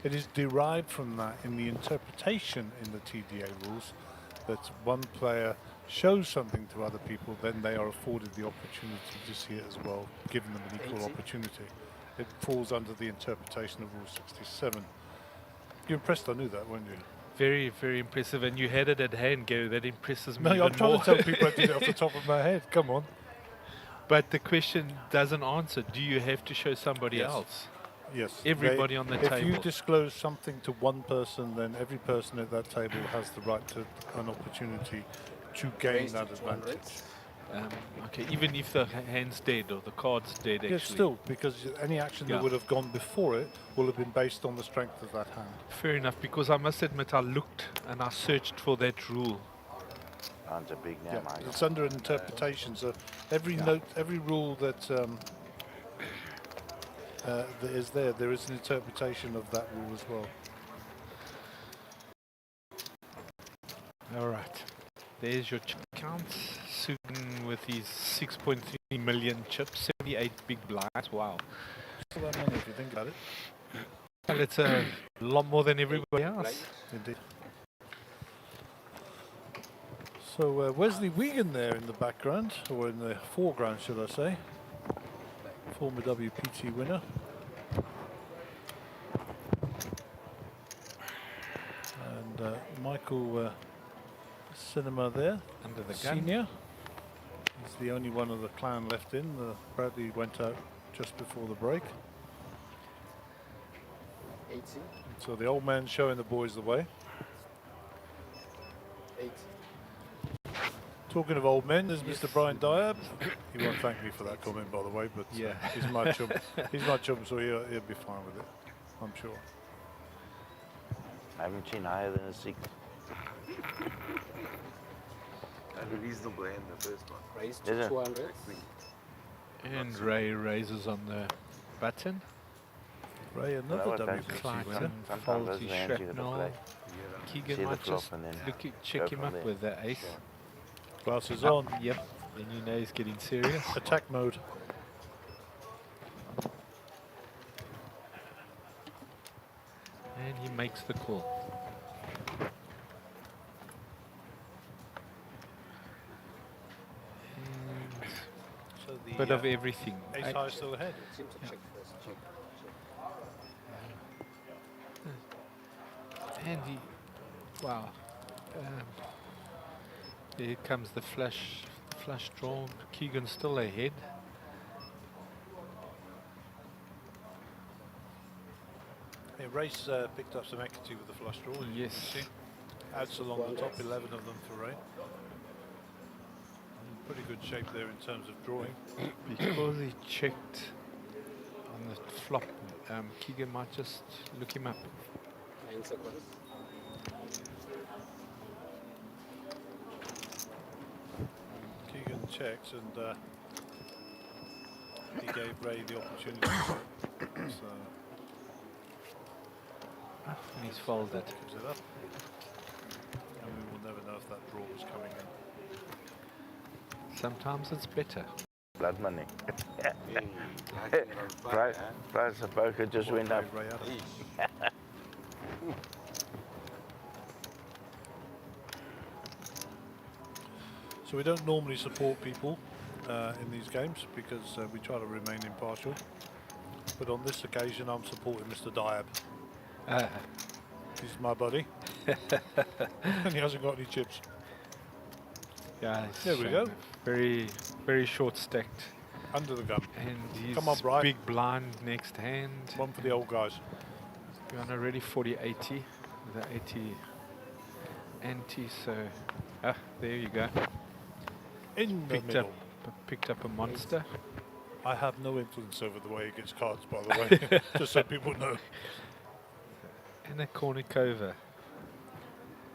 It is derived from that in the interpretation in the TDA rules that one player shows something to other people, then they are afforded the opportunity to see it as well, giving them an equal opportunity. It falls under the interpretation of Rule 67. You're impressed I knew that, weren't you? Very, very impressive. And you had it at hand, Gary. That impresses me No, even I'm trying more. to tell people I did it off the top of my head. Come on. But the question doesn't answer. Do you have to show somebody else? Yes. Everybody on the table. If you disclose something to one person, then every person at that table has the right to an opportunity to gain that advantage. Okay, even if the hand's dead or the card's dead, actually. Yes, still, because any action that would have gone before it will have been based on the strength of that hand. Fair enough, because I must admit I looked and I searched for that rule. That's a big name. Yeah, it's under interpretation, so every note, every rule that that is there is an interpretation of that rule as well. All right, there's your chip counts. Sugan with his 6.3 million chips, 78 big blinds. Wow. So that many if you think about it. Well, it's a lot more than everybody else. Indeed. So Wesley Wiegand there in the background, or in the foreground, should I say. Former WPT winner. And Michael Cinema there, under the senior. Gun. He's the only one of the clan left in. Bradley went out just before the break. 80. So the old man showing the boys the way. 80. Talking of old men, there's Mr. Brian Diab. He won't thank me for that comment, by the way, but yeah, he's my chum. He's my chum, so he'll be fine with it, I'm sure. I haven't seen higher than a 6. And a reasonable end the first one. Raised to 200. And Ray raises on the button. Ray, another WPT winner. Faulty shrapnel. Keegan might just check him up with the ace. Glasses on. Yep. Then you know he's getting serious. Attack mode. And he makes the call. So the Bit of everything. ace high still ahead. And he, wow. Here comes the flush draw. Keegan's still ahead. Yeah, Race picked up some equity with the flush draw. As you Yes. can see. Adds along the top 11 of them for Ray. In pretty good shape there in terms of drawing. Because he checked on the flop, Keegan might just look him up. 9 seconds. Keegan checks and he gave Ray the opportunity to check. So And he's folded. gives it up. And we will never know if that draw was coming in. Sometimes it's better. Blood money. Price of poker just went up. Ray Adams. So we don't normally support people in these games because we try to remain impartial. But on this occasion, I'm supporting Mr. Diab. He's my buddy. And he hasn't got any chips. Yeah, There we go. Very, very short stacked. Under the gun. And he's Come on, Brian. big blind next hand. One for the old guys. We're on already 40-80. The 80 ante, so there you go. In the middle. Picked up a monster. I have no influence over the way he gets cards, by the way, just so people know. And a Kornikova.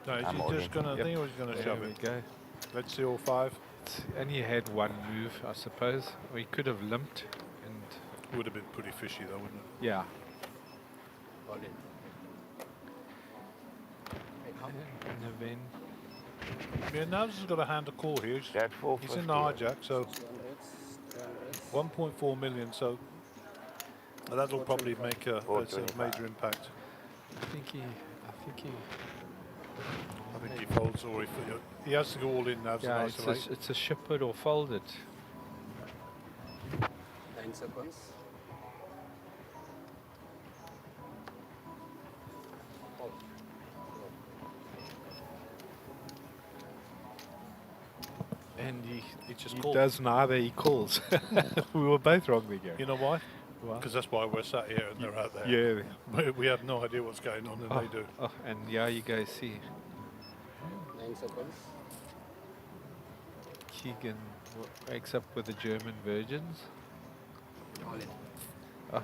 No, is he just going to think or is he going to shove it? There we go. Let's see all five. And he had one move, I suppose. Or he could have limped. And would have been pretty fishy though, wouldn't it? yeah. And then Yeah, Navs has got a hand of call here. He's in the hijack, so 1.4 million, so that'll probably make a major impact. I think he folds or he has to go all in Navs yeah, and isolate. it's a ship it or fold it. 9 seconds. And he just he called. does neither, he calls. We were both wrong there, Gary. You know why? Why? Because that's why we're sat here and they're out there. Yeah. We have no idea what's going on and they do. Oh, and yeah, you guys see. 9 seconds. Keegan wakes up with the German virgins. All in. Oh.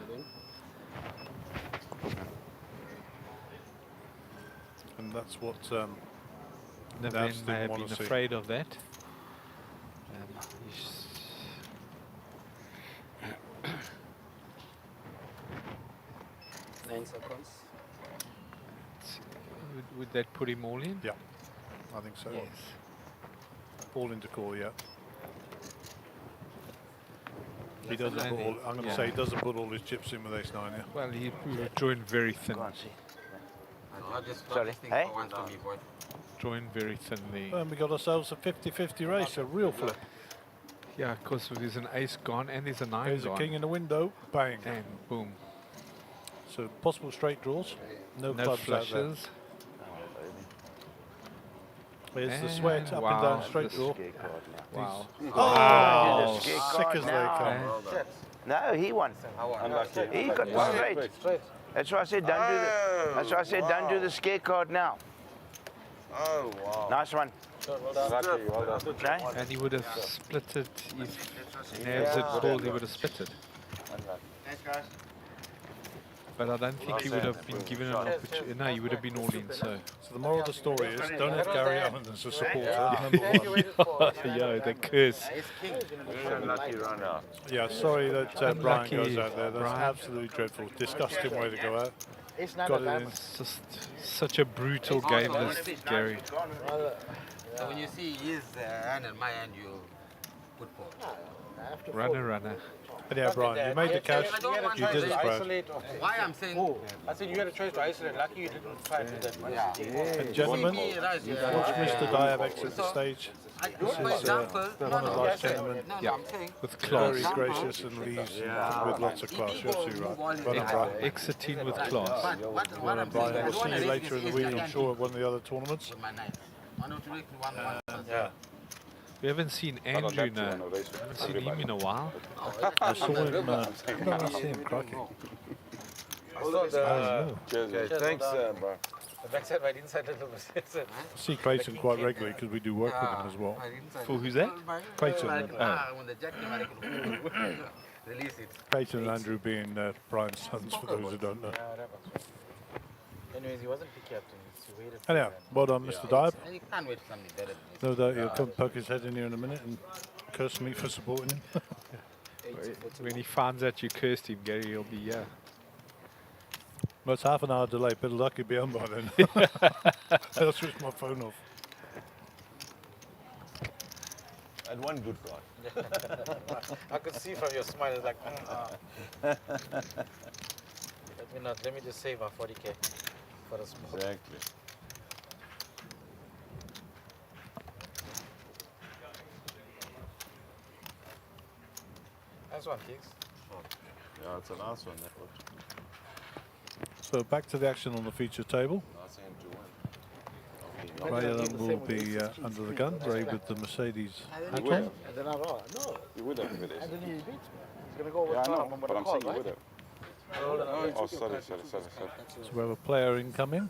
And that's what Naveen Navs may have didn't been want to see. afraid of that. Nine seconds. Would that put him all in? Yeah, I think so. Yes. All into call, yeah. He doesn't put all, I'm going to yeah. say he doesn't put all his chips in with ace nine, yeah. Well, he joined very thin. Sorry. Hey? Joined very thinly. And we got ourselves a 50-50 race, a real flip. Yeah, because there's an ace gone and there's a 9 There's gone. a king in the window, bang. And boom. So possible straight draws, no No clubs out there. flushes. There's the sweat, up and down straight draw. Wow. Oh, Sick sick as they come. No, he won. He got the straight. That's why I said don't do the. That's why I said don't do the scare card now. Oh, wow. Nice one. And he would have split it if Navs had called, he would have split it. Thanks, guys. But I don't think he would have been given an opportunity. No, he would have been all in. So the moral of the story is don't have Gary Allen as a supporter. Number one. yeah, the curse. Yeah, sorry that Brian Unlucky, goes out there. That's Brian. absolutely dreadful. Disgusting way to go out. Got it in. It's just such a brutal game, this Gary. So when you see his hand and my hand, Good ball. Runner. Yeah, Brian, you made the catch. You did it, Brad. Why I'm saying? I said you had a choice to isolate. Lucky you didn't try to do that. And gentlemen, watch Mr. Diab exit the stage. This is one of our gentlemen. With class. Very gracious and leaves with lots of class. You're absolutely right. Well done, Brian. Exiting with class. Well done, Brian. We'll see you later in the week, I'm sure, at one of the other tournaments. Yeah. We haven't seen Andrew now. We haven't seen him in a while. I saw him, I see him cracking. Cheers. Thanks, bro. The backside, right inside, little bit. I see Clayton quite regularly because we do work with him as well. For who's that? Clayton. When the jack came out, release it. Clayton and Andrew being Brian's sons, for those who don't know. Anyways, he wasn't picky up to me. He waited. Anyhow, well done, Mr. Diab. And you can't wait for something better than this. No doubt he'll come poke his head in here in a minute and curse me for supporting him. When he finds out you cursed him, Gary, he'll be Well, it's half an hour delay, but lucky he'll be on by then. I'll switch my phone off. And one good card. I could see from your smile, it's like, let me just save our 40k for a small. Exactly. Nice one, Kicks. Yeah, it's a nice one. That one. So back to the action on the feature table. Ray will be under the gun. Ray with the Mercedes hat on. You would have with this. And then he beats me. He's going to go with Yeah, I know, but but I'm saying you would have. Oh, sorry. So we have a player incoming.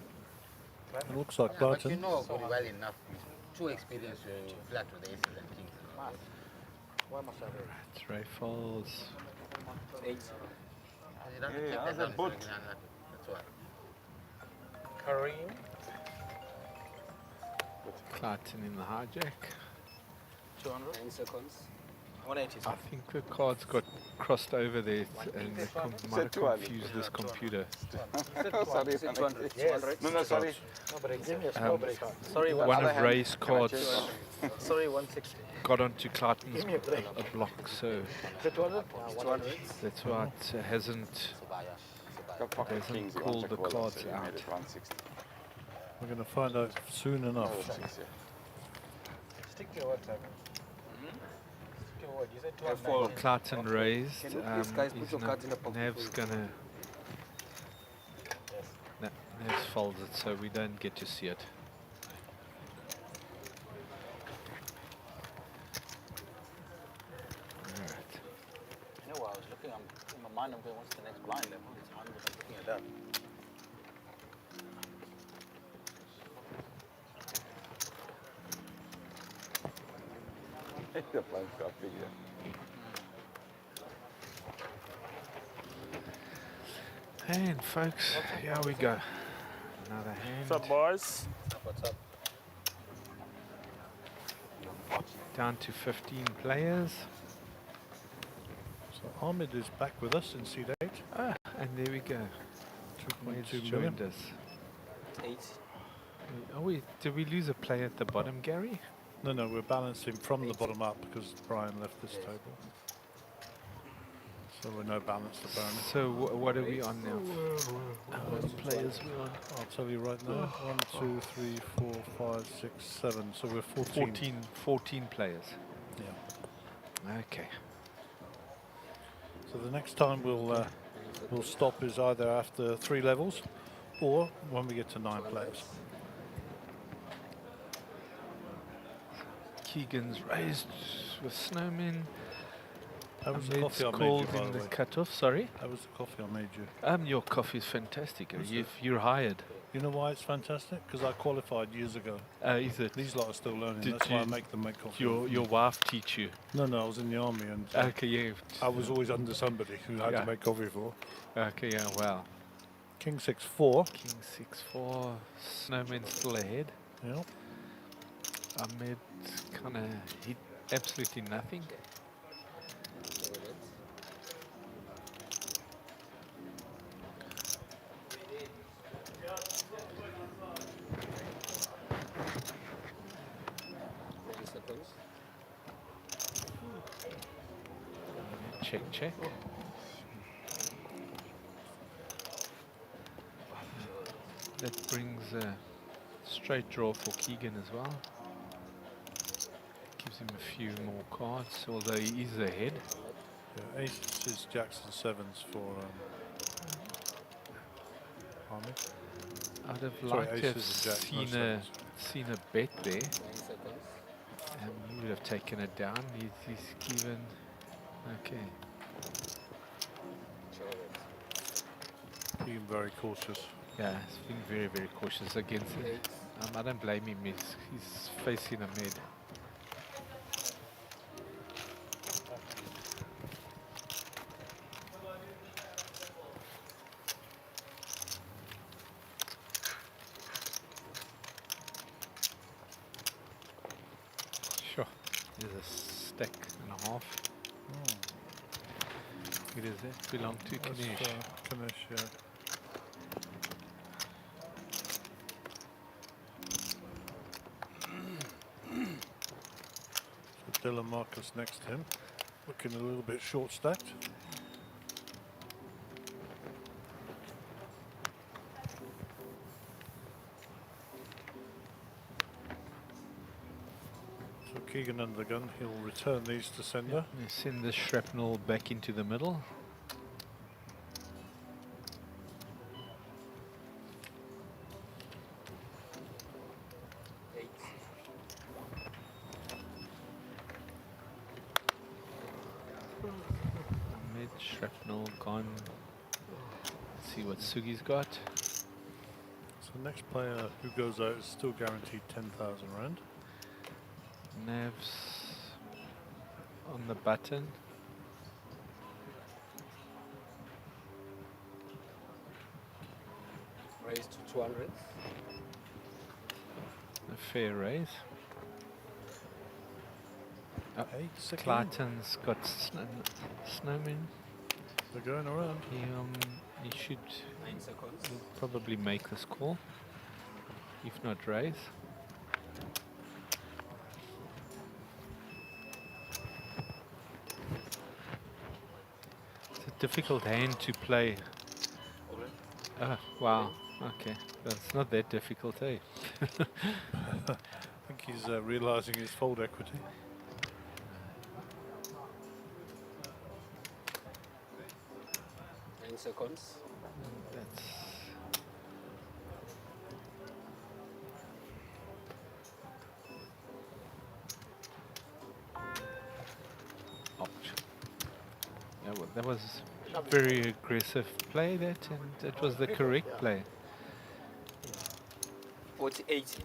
It looks like But Barton. you know good well enough. Too experienced to flat with the aces and kings. Why must I do it? It's Ray Falls. You don't Yeah, take that how's down, that boot? that's why. Kareem. Clayton in the hijack. 9 seconds. 180. I think the cards got crossed over there and they might have confused this computer. Sorry. Yes. No, sorry. No break. Give me a small break. Sorry, One of Ray's cards Sorry, 160. got onto Clayton's Give me a break. a block, so Is it 200? that's why it hasn't called the cards out. We're going to find out soon enough. Stick to your word, Simon. Stick to your word. You said 200. Clayton raised. Can you please, guys, put your cards in the pocket? Nav's gonna. Nav's folds it, so we don't get to see it. Alright. You know what, I was looking, in my mind, I'm going, what's the next blind level? It's 100, I'm looking at that. The blinds got bigger. And folks, here we go. Another hand. What's up, boys? What's up? Down to 15 players. So Ahmed is back with us in seat 8. And there we go. 2.2 million. Joined us. 8. Did we lose a player at the bottom, Gary? No, we're balancing from the bottom up because Brian left this table. So we're no balance to bonus. So what are we on now? What players we on? I'll tell you right now. 1, 2, 3, 4, 5, 6, 7. So we're 14. 14 players. Yeah. Okay. So the next time we'll stop is either after 3 levels or when we get to 9 players. Keegan's raised with Snowmen. That was the Ahmed's coffee I made called you, by in the the way. cutoff. Sorry. That was the coffee I made you. Your coffee is fantastic. Is You're hired. You know why it's fantastic? Because I qualified years ago. Is it? These lot are still learning. Did That's why I you- make them make coffee. Your wife teach you? No, I was in the army and Okay, yeah. I was always under somebody who had Yeah. to make coffee for. Okay, yeah. Wow. King 6-4. King 6-4. Snowman still ahead. Yeah. Ahmed kind of hit absolutely nothing. check, check. That brings a straight draw for Keegan as well. Gives him a few more cards, although he is ahead. Yeah, aces, jacks and sevens for Army. I'd have Sorry, liked to have aces and jacks, no sevens. seen a bet there. He would have taken it down. He's given. Okay. Being very cautious. Yeah, he's being very, very cautious against it. I don't blame him. He's facing a mid. Sure. There's a stack and a half. It is that belong to Kanesh. Kanesh, yeah. So Dylan Marcus next to him, looking a little bit short stacked. So Keegan under the gun, he'll return these to sender. Yeah, send the shrapnel back into the middle. Mid shrapnel gone. Let's see what Sugi's got. So the next player who goes out is still guaranteed 10,000 rand. Navs on the button. Raise to 200. A fair raise. Clayton's got snowman. They're going around. He should 9 seconds. he'll probably make this call, if not raise. It's a difficult hand to play. Oh, wow. Okay, that's not that difficult, eh? I think he's realising his fold equity. Seconds. That's ouch. That was a very aggressive play, that, and it was the correct play. 48.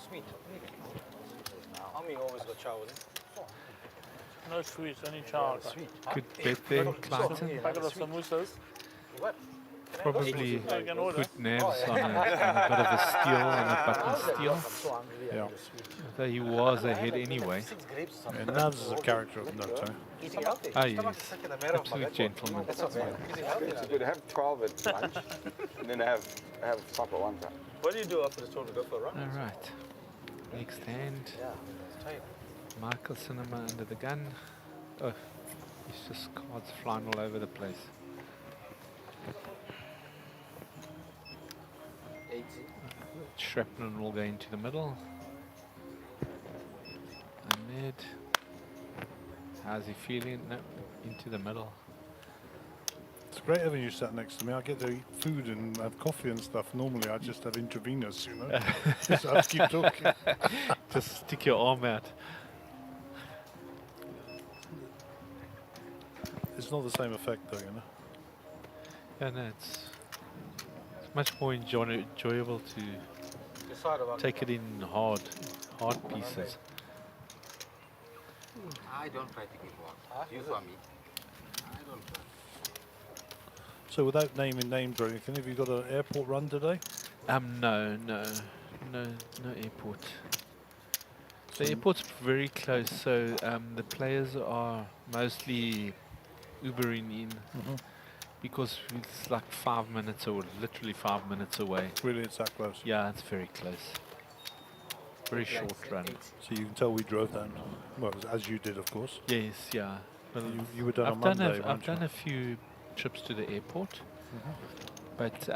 Sweet. Army always got chow with it. No sweets, only chow. Good bet there, Clayton. Packet of samosas. Probably put Navs on a bit of a steal, on a button steal. Yeah. Though he was ahead anyway. Yeah, Navs is a character of note, eh? Ah, yes. Absolute gentleman. You could have 12 at lunch and then have supper one time. What do you do after the tournament? Go for a run? All right. Next hand. Yeah, it's tight. Michael Cinema under the gun. Oh, it's just cards flying all over the place. 80. Shrapnel will go into the middle. Ahmed. How's he feeling? No, into the middle. It's great having you sat next to me. I get to eat food and have coffee and stuff. Normally I just have intravenous, you know. Just have to keep talking. Just stick your arm out. It's not the same effect though, you know. Yeah, no, it's much more enjoyable to take it in hard pieces. I don't try to get one. You saw me. I don't try. So without naming names or anything, have you got an airport run today? No airport. The airport's very close, so the players are mostly Ubering in because it's like 5 minutes or literally 5 minutes away. Really, it's that close? Yeah, it's very close. very short run. So you can tell we drove down, well, as you did, of course. Yes, yeah. Well, You were done I've on done Monday, I've done a few trips to the airport, but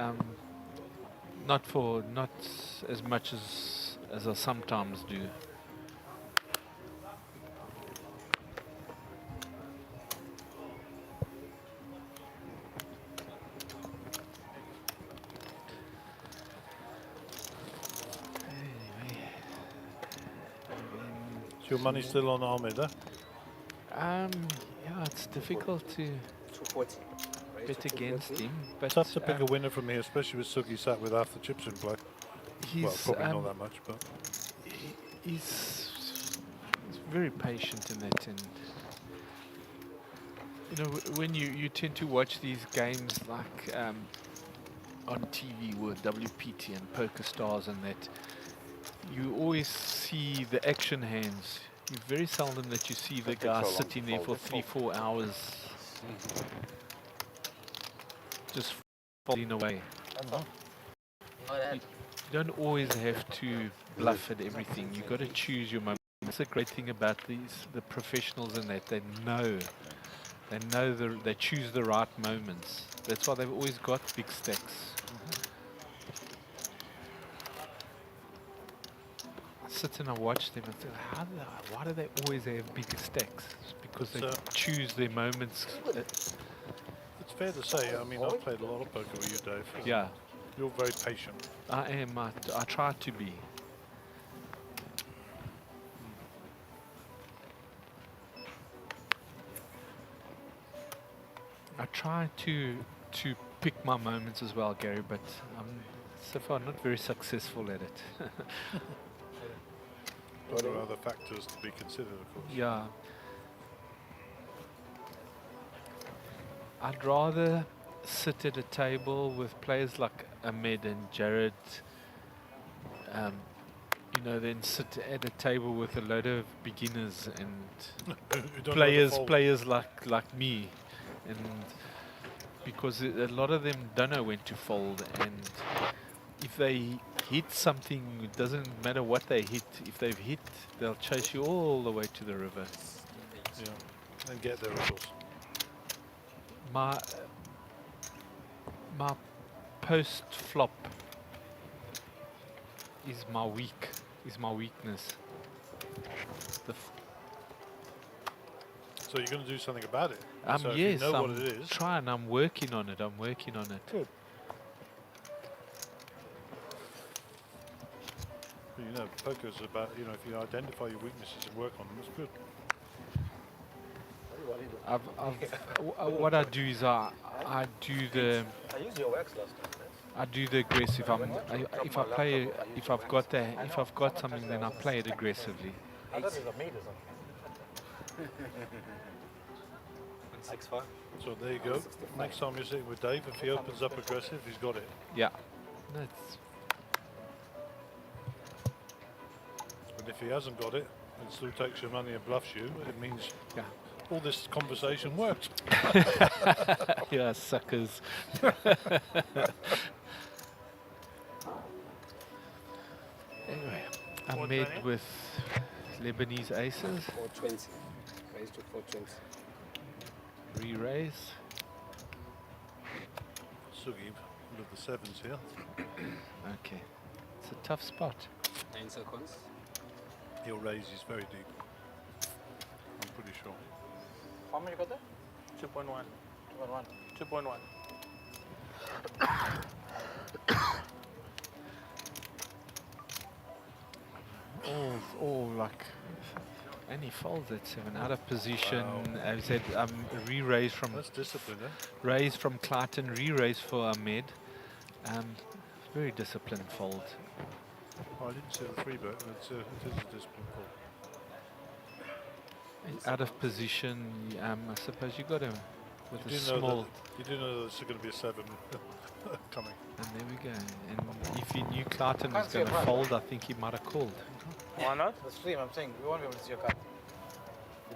not as much as I sometimes do. Is your money still on Ahmed, huh? Yeah, it's difficult to 240. bet against him, but Tough to pick a winner from here, especially with Sugi sat with half the chips in play. Well, probably not that much, but he's very patient in that, and you know, when you tend to watch these games like on TV with WPT and Poker Stars and that, you always see the action hands. It's very seldom that you see the guy sitting there for 3-4 hours just falling away. You don't always have to bluff at everything. You got to choose your moment. That's the great thing about the professionals in that. They choose the right moments. That's why they've always got big stacks. I sit and I watch them and think, why do they always have big stacks? It's because they choose their moments. it's fair to say, I mean, I've played a lot of poker with you, Dave. Yeah. You're very patient. I am. I try to be. I try to pick my moments as well, Gary, but I'm so far not very successful at it. There are other factors to be considered, of course. Yeah. I'd rather sit at a table with players like Ahmed and Jared, you know, than sit at a table with a load of beginners and players like me, and because a lot of them don't know when to fold, and if they hit something, it doesn't matter what they hit. If they've hit, they'll chase you all the way to the river. Yeah, and get there, of course. My post flop is my weakness. So you're going to do something about it. So Yes, if you know what it is. trying. I'm working on it. Good. You know, poker is about, you know, if you identify your weaknesses and work on them, it's good. What I do is I do the. I used your wax last time. I do the aggressive. If I've got something, then I play it aggressively. I thought it was a maid or something. 6-5. So there you go. Next time you're sitting with Dave, if he opens up aggressive, he's got it. Yeah. That's. But if he hasn't got it and still takes your money and bluffs you, it means all this conversation worked. Yeah, suckers. Anyway, I made with Lebanese aces. 420. Raised to 420. Re-raise. Sugi with the sevens here. Okay. It's a tough spot. 9 seconds. He'll raise, he's very deep. I'm pretty sure. How many you got there? 2.1. 2.1. 2.1. All like, and he folds at 7 out of position. As I said, re-raise from. That's discipline, eh? Raise from Clayton, re-raise for Ahmed. Very disciplined fold. Oh, I didn't see the 3 bet, but it is a discipline call. Out of position, I suppose you got him with a small. You do know there's going to be a 7 coming. And there we go. And if he knew Clayton was going to fold, I think he might have called. Why not? The stream, I'm saying, we won't be able to see your card.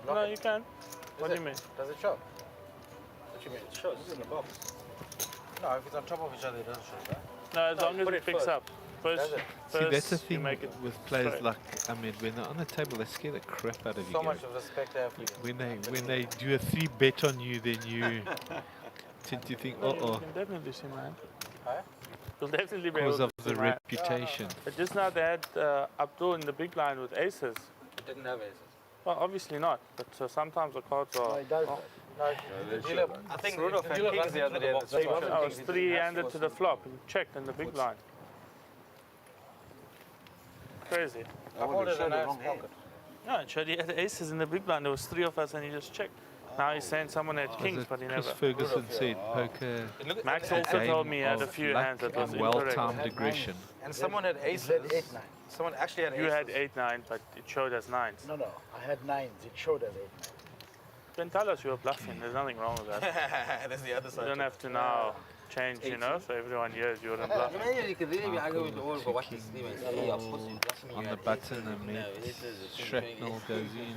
No, you can. What do you mean? Does it show? What do you mean? It shows. It's in the box. No, if it's on top of each other, it doesn't show, right? No, as long as it picks up. First, See, that's the you thing make it with players straight. like Ahmed. When they're on the table, they scare the crap out of you. So Gary. much of respect I have for you. When they do a 3 bet on you, then you tend to think, No, you uh-oh, can definitely see mine. Huh? You'll definitely be because able of to see the mine. reputation. But just now they had Abdul in the big blind with aces. It didn't have aces. Well, obviously not, but sometimes the cards are... No, he does. No, I think Rudolph had kings the other day. I was 3-handed to the flop and checked in the big blind. Crazy. I folded a nice pocket. No, it showed he had aces in the big blind. There was 3 of us and he just checked. Now he's saying someone had kings, but he Chris never. Ferguson said poker. Max also game told me he had a of few luck hands that was and incorrect. well-timed aggression. And someone had aces. Someone actually had aces. You had 8-9, but it showed as 9s. No, I had 9s. It showed as 8. Then tell us you were bluffing. There's nothing wrong with that. That's the other side. You don't have to now change, you know, so everyone hears you wouldn't bluff. You could really be arguing with all, but what is the On the button, and shrapnel goes in.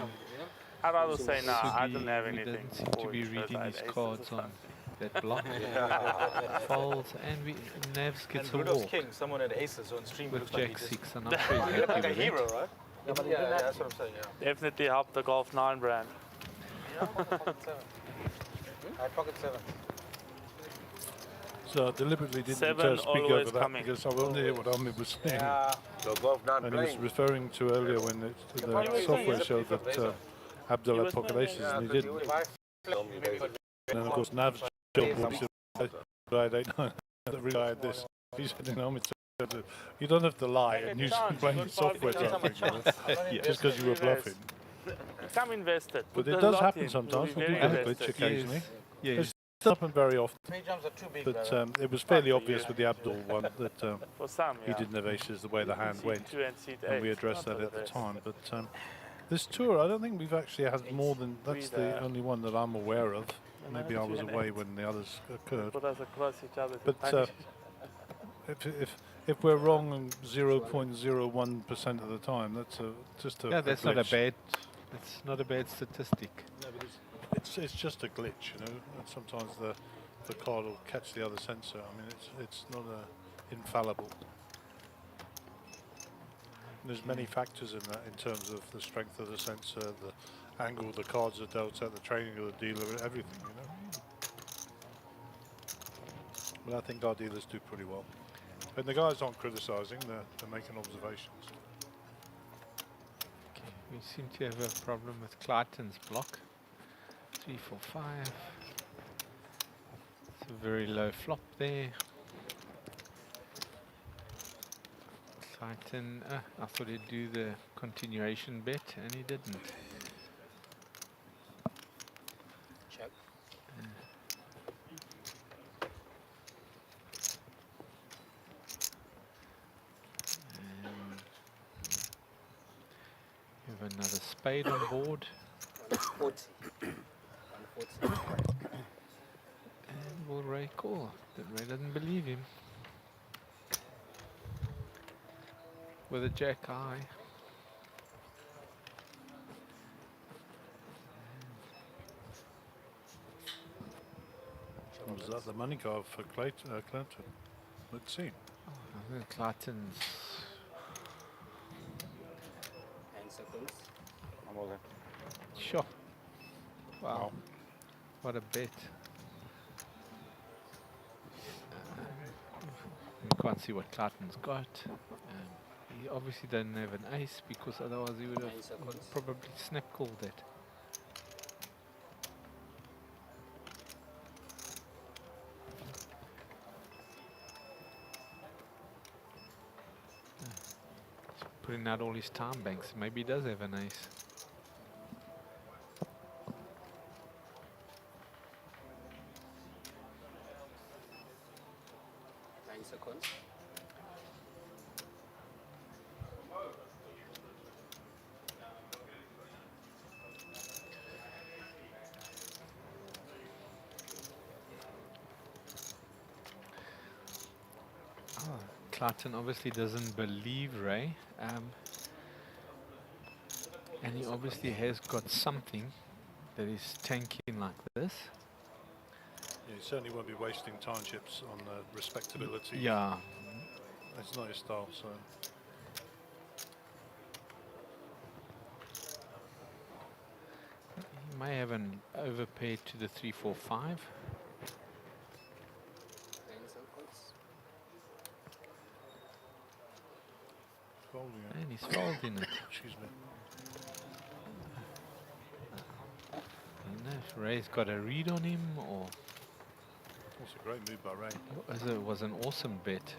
I'd rather say no, I Sugi, didn't have he anything. doesn't seem to be reading his cards on that block. Folds, and Navs gets And a Rudolph's walk king, someone had aces, so on stream with looks like Jack he 6, just... and I'm sure he's He looked happy like a with it. hero, right? Yeah, that's what I'm saying, yeah. Definitely helped the Golf 9 brand. Yeah, I'm on the pocket 7. I had pocket 7. So I deliberately didn't 7 speak always over that coming. because I wanted to hear what Ahmed was saying. Yeah. So golf not And he was playing. referring to earlier when the software showed that Abdul had pocket aces and he didn't. And then of course Nav's job was to ride 8-9. I had this. He's hitting Ahmed. You don't have to lie and use playing the software type thing, just because you were bluffing. Come invested. But Put it the does lot happen in. sometimes. You'll We be do very get a glitch invested. occasionally. Yes. It doesn't happen very often. 3 jumps are too big. But it was fairly obvious with the Abdul one that For some, he yeah. didn't have aces the way the hand went, Seat 2 and seat 8. and we addressed Not that at the best. time. But this tour, I don't think we've actually had more than, that's the only one that I'm aware of. Maybe I was away when the others occurred. Put us across each other to But punish. if we're wrong 0.01% of the time, that's just a Yeah, that's not a glitch. bad. It's not a bad statistic. No, but it's just a glitch, you know. And sometimes the card will catch the other sensor. I mean, it's not infallible. There's many factors in that in terms of the strength of the sensor, the angle the cards are dealt at, the training of the dealer, everything, you know. But I think our dealers do pretty well. And the guys aren't criticising, they're making observations. Okay, we seem to have a problem with Clayton's block. 3, 4, 5. It's a very low flop there. Clayton, I thought he'd do the continuation bet, and he didn't. Check. We have another spade on board. 140. 140. And will Ray call? But Ray doesn't believe him. With a jack eye. Was that the money card for Clinton? Let's see. I think Clayton's. And seconds. I'm all in. Sure. Wow. What a bet. You can't see what Clayton's got. He obviously doesn't have an ace because otherwise he would have probably snap called that. He's putting out all his time banks. Maybe he does have an ace. Seconds. Clayton obviously doesn't believe Ray, and he obviously has got something that is tanking like this. Yeah, you certainly won't be wasting time chips on respectability. Yeah. It's not your style, so. He may have an overpaid to the 3-4-5. Folding it. And he's folding it. Excuse me. I don't know if Ray's got a read on him or That's a great move by Ray. it was an awesome bet.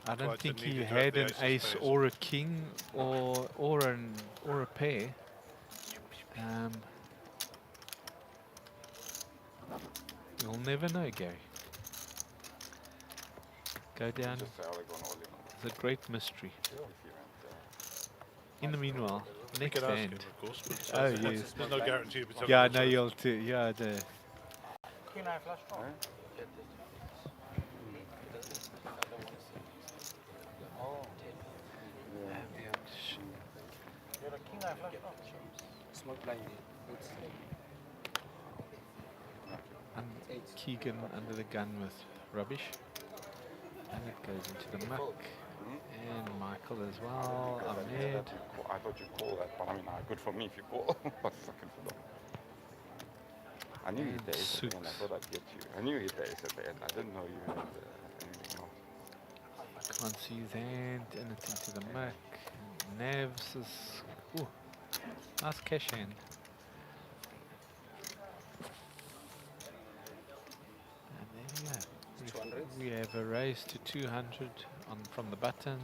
I don't think he had an ace or a king or a pair. You'll never know, Gary. Go down. It's a great mystery. In the meanwhile, next could ask hand. him, of course, but, Oh there's yes. no guarantee if it's Yeah, over no, the you'll too. Yeah, the. King eye flush draw. Oh. You're a king eye flush draw. Smoke blind. Keegan under the gun with rubbish. And it goes into the muck. And Michael as well. Ahmed. I thought you called that, but I mean, good for me if you call. But fucking for them. I knew you had the ace at the end. I thought I'd get you. I knew you had the ace at the end. I didn't know you had anything else. Can't see his hand. And it's into the muck. Nevs is. Ooh, nice cash hand. We have a raise to 200 from the button.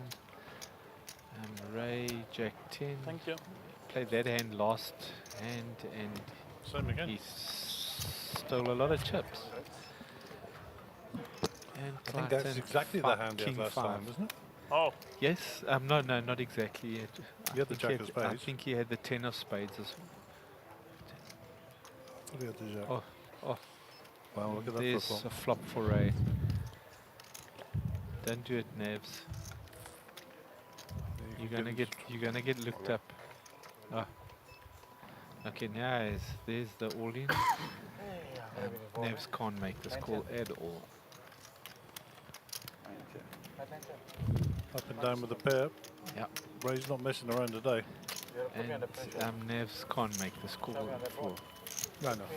Ray, Jack 10. Thank you. Played that hand last hand and Same again. he stole a lot of chips. And I think that's Clayton, exactly the hand he King had last 5. time, isn't it? Oh. Yes. No, not exactly yet. You had the jack of I spades. think he had the 10 of spades as What do you have the jack? Oh. Wow, look at that There's for a flop. a flop for Ray. Don't do it, Nevs. You're gonna get looked up. Oh. Okay, now there's the all-in. Nevs can't make this call at all. Up and down with the pair. Yep. Ray's not messing around today. And Nevs can't make this call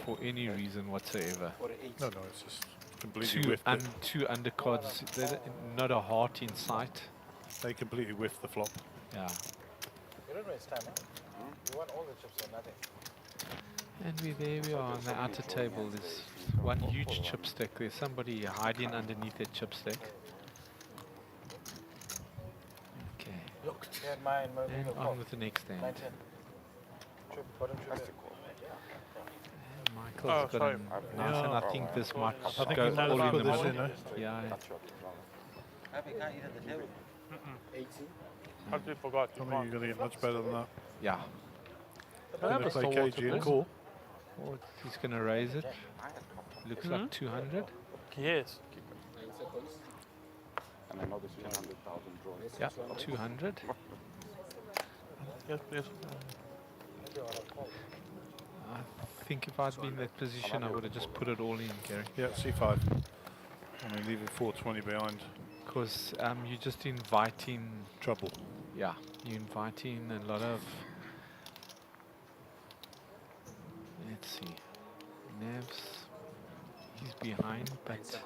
for any reason whatsoever. No, it's just completely whiffed it. Two undercards, not a heart in sight. They completely whiffed the flop. Yeah. You don't waste time, You want all the chips or nothing. And there we are on the outer table. There's one huge chipstick. There's somebody hiding underneath that chipstick. Okay. Look, mine, and on with the next hand. 19. Trip, bottom trip. Michael's got a nice, and I think this might go all in the middle. Yeah. R5k at the table. 18. Totally forgot. I mean, you're going to get much better than that. Yeah. Going to play KG and call. Or he's going to raise it. Looks like 200. Yes. 9 seconds. And I know there's 200,000 draws. Yeah, 200. Yes, please. I think if I'd been in that position, I would have just put it all in, Gary. Yeah, C5. I mean, leaving 420 behind. Because you're just inviting trouble. Yeah, you're inviting a lot of. Let's see. Nevs, he's behind, but.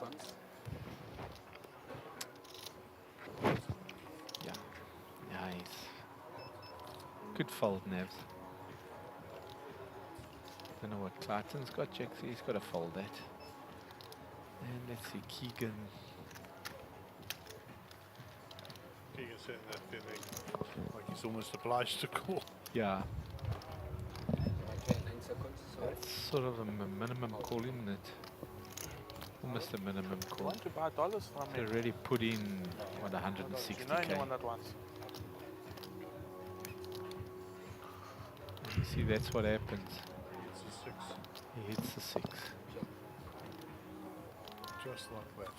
Yeah, nice. Good fold, Nevs. Don't know what Clayton's got, Jack. He's got to fold that. And let's see, Keegan. Keegan's sitting there feeling like he's almost obliged to call. Yeah. Okay, 9 seconds. It's sort of a minimum call, isn't it? Almost a minimum I call. want to buy dollars from They him. already put in, what, You know 160k. anyone that wants? You see, that's what happens. It's a 6. He hits the 6. Just like that.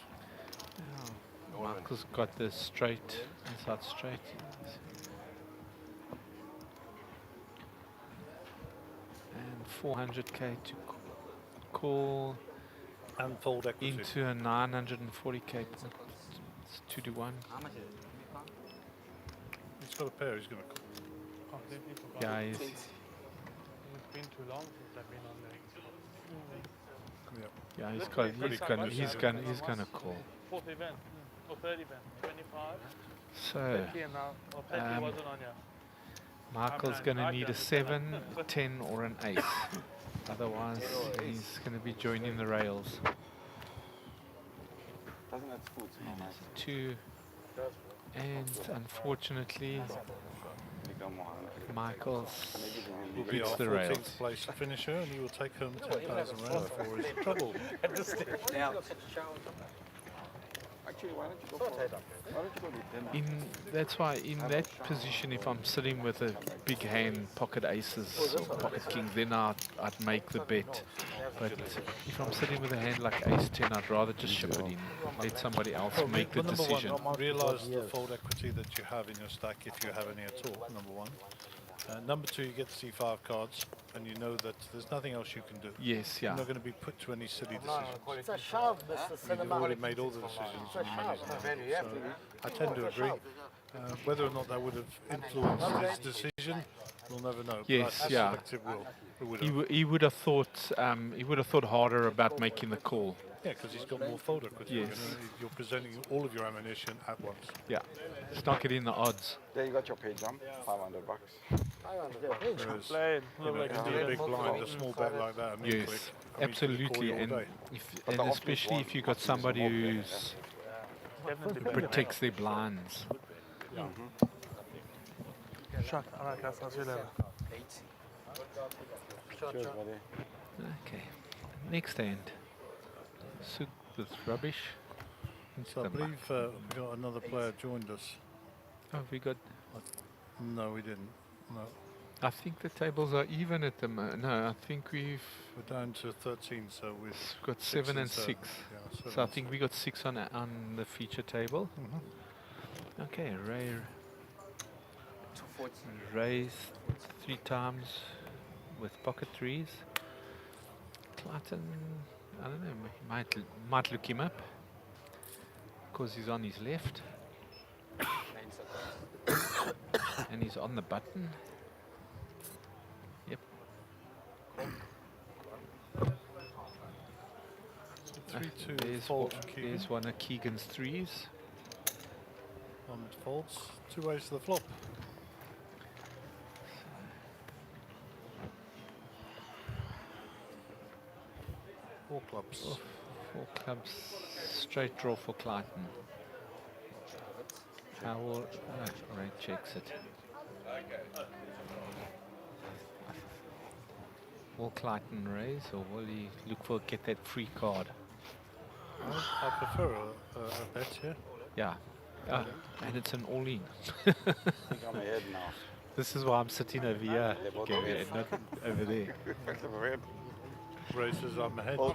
Oh, Michael's got the straight, inside straight. And 400k to call and fold equity into a 940k. It's 2 to 1. How much is it? He's got a pair, he's going to call. Completely forgot. Yeah, It's been too long since I've been on there. yeah, he's gonna call. Fourth event, or third event, 25. So, 30 and now, or 30 wasn't on here. Michael's gonna need a 7, 10, or an ace. Otherwise, he's gonna be joining the rails. Doesn't that food smell nice? 2, and unfortunately, Michael's Will be beats our the 14th rails. place finisher, and he will take home 10,000 rand for his trouble. Actually, why don't you go for That's why in that position, if I'm sitting with a big hand, pocket aces or pocket kings, then I'd make the bet. But if I'm sitting with a hand like ace 10, I'd rather just ship it in, let somebody else make the Number decision. one, realise the fold equity that you have in your stack, if you have any at all, number one. Number two, you get to see 5 cards, and you know that there's nothing else you can do. Yes, yeah. You're not going to be put to any silly decisions. It's a shove, Mr. You've already made all the decisions. It's a shove. So I tend to agree. Whether or not that would have influenced his decision, we'll never know. Yes, but yeah. selective will. He would have thought harder about making the call. Yeah, because he's got more fold equity. Yes. You're presenting all of your ammunition at once. Yeah, it's not getting the odds. There you got your pay jump, $500. Whereas, Play, you know, like into a big blind, a small bet like that, a mean Yes, click, I mean, he's gonna call absolutely, you all and day. and especially if you've got somebody who protects their blinds. Shot. Alright, guys, I'll see you later. Cheers, buddy. Okay, next hand. Suk with rubbish. So I believe we got another player joined us. Oh, we got. No, we didn't. No. I think the tables are even at the moment. No, I think we're down to 13, so we've got 7 and 6. Yeah, 7 So I and think we got 6 on the feature table. Okay, raise 3 times with pocket 3s. Clayton, I don't know, might look him up because he's on his left and he's on the button. Yep. There's one of Keegan's 3s. Folds 2 ways to the flop. Four clubs. Oh, 4 clubs, straight draw for Clayton. Howell, Ray checks it. Will Clayton raise, or will he look for get that free card? I prefer a bet here. Yeah, and it's an all-in. I'm ahead now. This is why I'm sitting over here, Gary, and not over there. Races, I'm ahead. I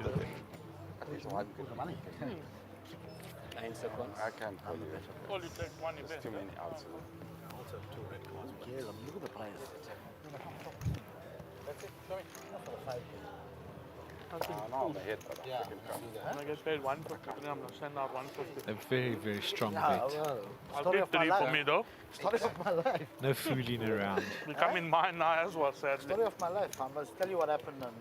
can't call you. All you take one event. Too many outs. Look at the players. That's it. Sorry. Not for the 5K. No, I'm ahead, but Yeah. I get paid 150, I'm going to send out 150. A very, very strong Yeah, bet. well, I'll story take of my 3 for life. me though. Story of my life. No fooling around. You come in mine now as well, sadly. Story of my life. I must tell you what happened on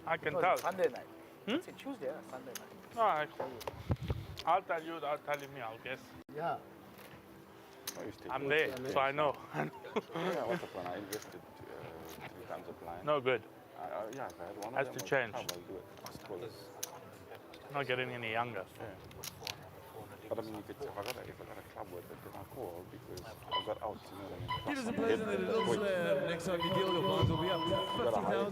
I can what was tell. it, Sunday night. It's a Tuesday, Sunday night. No, I'll tell you without telling me, I'll guess. Yeah. I'm there, so I know. Yeah, what's the point? I invested 3 times a blind. No good. Yeah, if I had one Has of to them, change. I'll do it. Not getting any younger. Yeah. But I mean, if I got a club with it, then I'll call because I got out, you know what I mean? It is a pleasure that it is next time you deal your bonds will be up to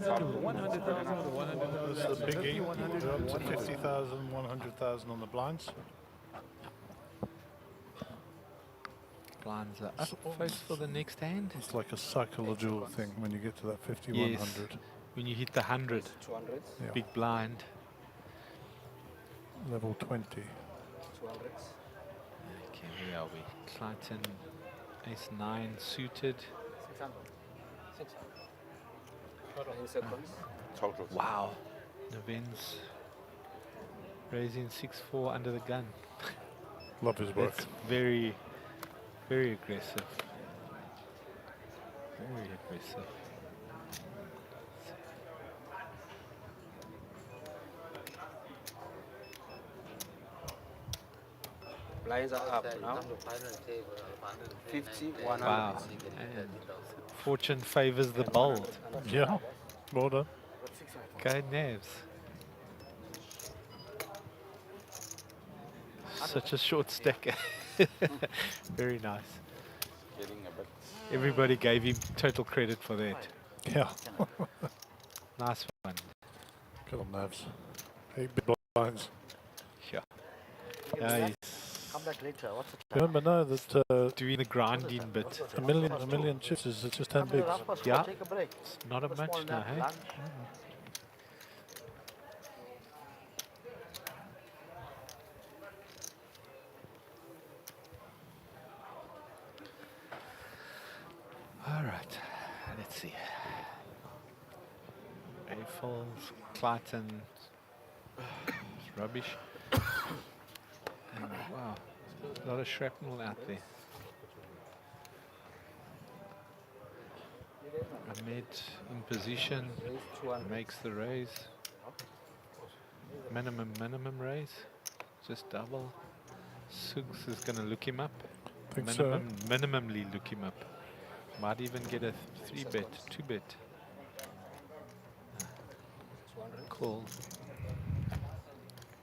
50,000 to 100,000 to 100,000. This is the biggie. We're up to 50,000, 100,000 on the blinds. Blinds are up folks for the next hand. It's like a psychological thing when you get to that 50, 100. When you hit the 100, Yeah. big blind. Level 20. Okay, where are we? Clayton, ace 9 suited. 600. 600. Wow. Nevin's raising 6-4 under the gun. Love his work. That's very, very aggressive. Very aggressive. Blinds are up now. 50, 100. Wow. And fortune favors the bold. Yeah, well done. Go Nevs. Such a short stacker. Very nice. Everybody gave him total credit for that. Yeah. Nice one. Good on Navs. 8 big blinds. Yeah. Yeah, Come back later. What's the time? Remember now that doing the grinding bit. a million chips is just 10 bigs. Yeah. Take a break. It's not a much now, hey? All right, let's see. A-Falls, Clayton, it's rubbish. And wow, a lot of shrapnel out there. Ahmed in position, makes the raise. Minimum raise, just double. Suggs is going to look him up. Think so. Minimally look him up. Might even get a 3-bet, 2-bet. Call.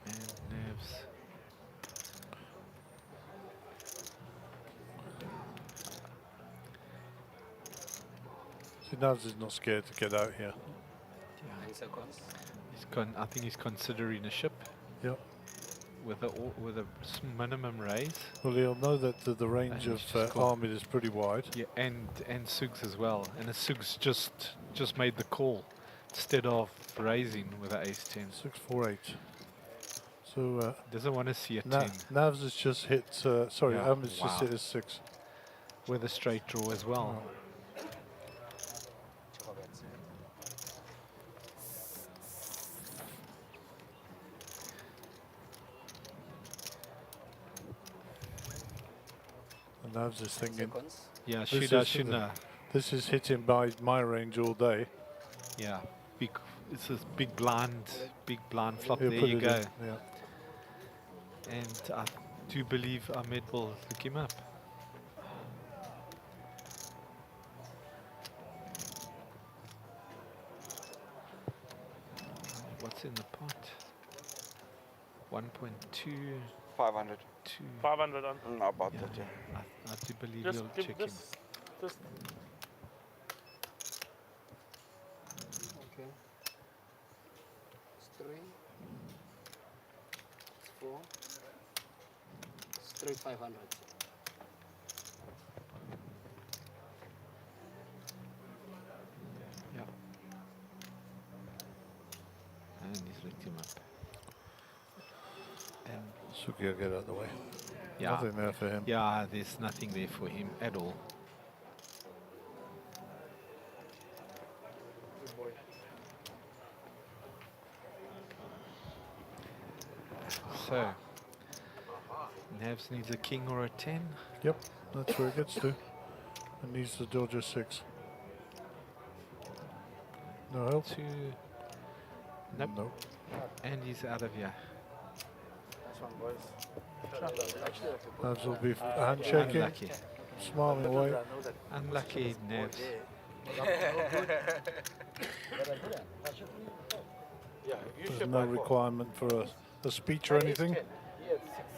And nerves. See, Navs is not scared to get out here. I think he's considering a ship. Yep. With a minimum raise. Well, he'll know that the range of Armid is pretty wide. Yeah, and Suggs as well. And the Suggs just made the call instead of raising with an ace-10. 6-4-8. So doesn't want to see a 10. Navs has just hit. Sorry, Yeah. Armid's just hit his 6. With a straight draw as well. And Navs is thinking. Yeah, shouldn't. This is hitting by my range all day. Yeah, it's a big blind flop. He'll There put you it go. in, yeah. And I do believe Ahmed will look him up. What's in the pot? 1.2. 500. 500 on. Not about that, yeah. I do believe Just you'll give check this. him. Just Okay. It's 3. It's 4. Straight 500. Yeah. And he's licked him up. And Suki will get out of the way. yeah, Nothing there for him. Yeah, there's nothing there for him at all. So, Navs needs a king or a 10. Yep, that's where it gets to. It needs to dodge a 6. No help? Nope. Nope. And he's out of here. Navs will be handshaking, Unlucky. smiling away. Unlucky Navs. There's no requirement for a speech or anything.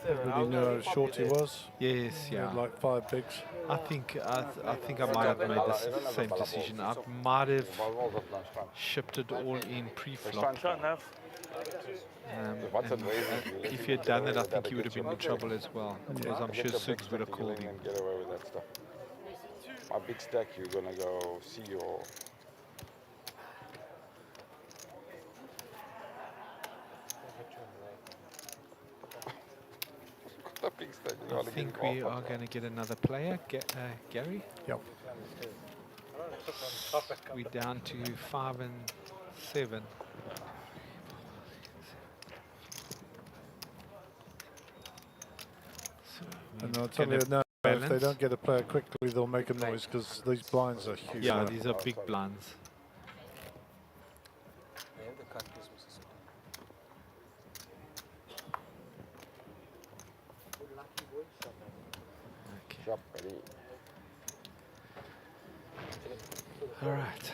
Everybody knew how short he was. Yes, He had yeah. like 5 bigs. I think I might have made the same decision. I might have shipped it all in pre-flop. And if he had done it, I think he would have been in trouble as well, because I'm sure Suggs would have called him. Get away with that stuff. A big stack, you're gonna go see your. I think we are going to get another player, Gary. Yep. we're down to 5 and 7. So And I'll we're tell you gonna now, if they balance. don't get a player quickly, they'll make a noise because these blinds are huge. Yeah, these are big blinds. They have the cut piece, Mrs. Sutton. Good lucky boy, Shop ready. All right.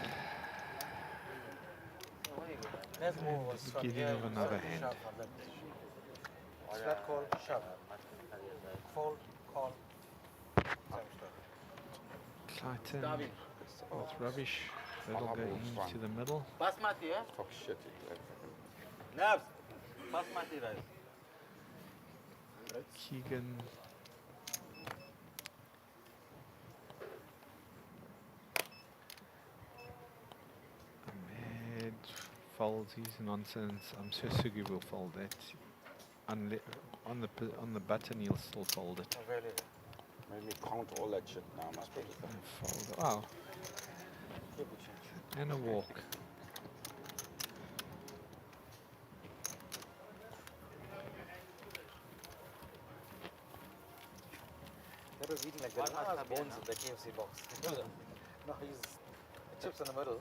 Let's move us from Beginning here. of another hand. What's that called? Shove. Fold, call. Clayton with rubbish. That'll go into the middle. Basmati, yeah? Talk shit. Nabs. Basmati rice. Keegan. Ahmed folds his nonsense. I'm sure Sugi will fold that. On the button, he'll still fold it. Really? Made me count all that shit now. I must put it there. Fold. Wow. And a walk. That was eating like the last bones in the KFC box. No, he's chips in the middle.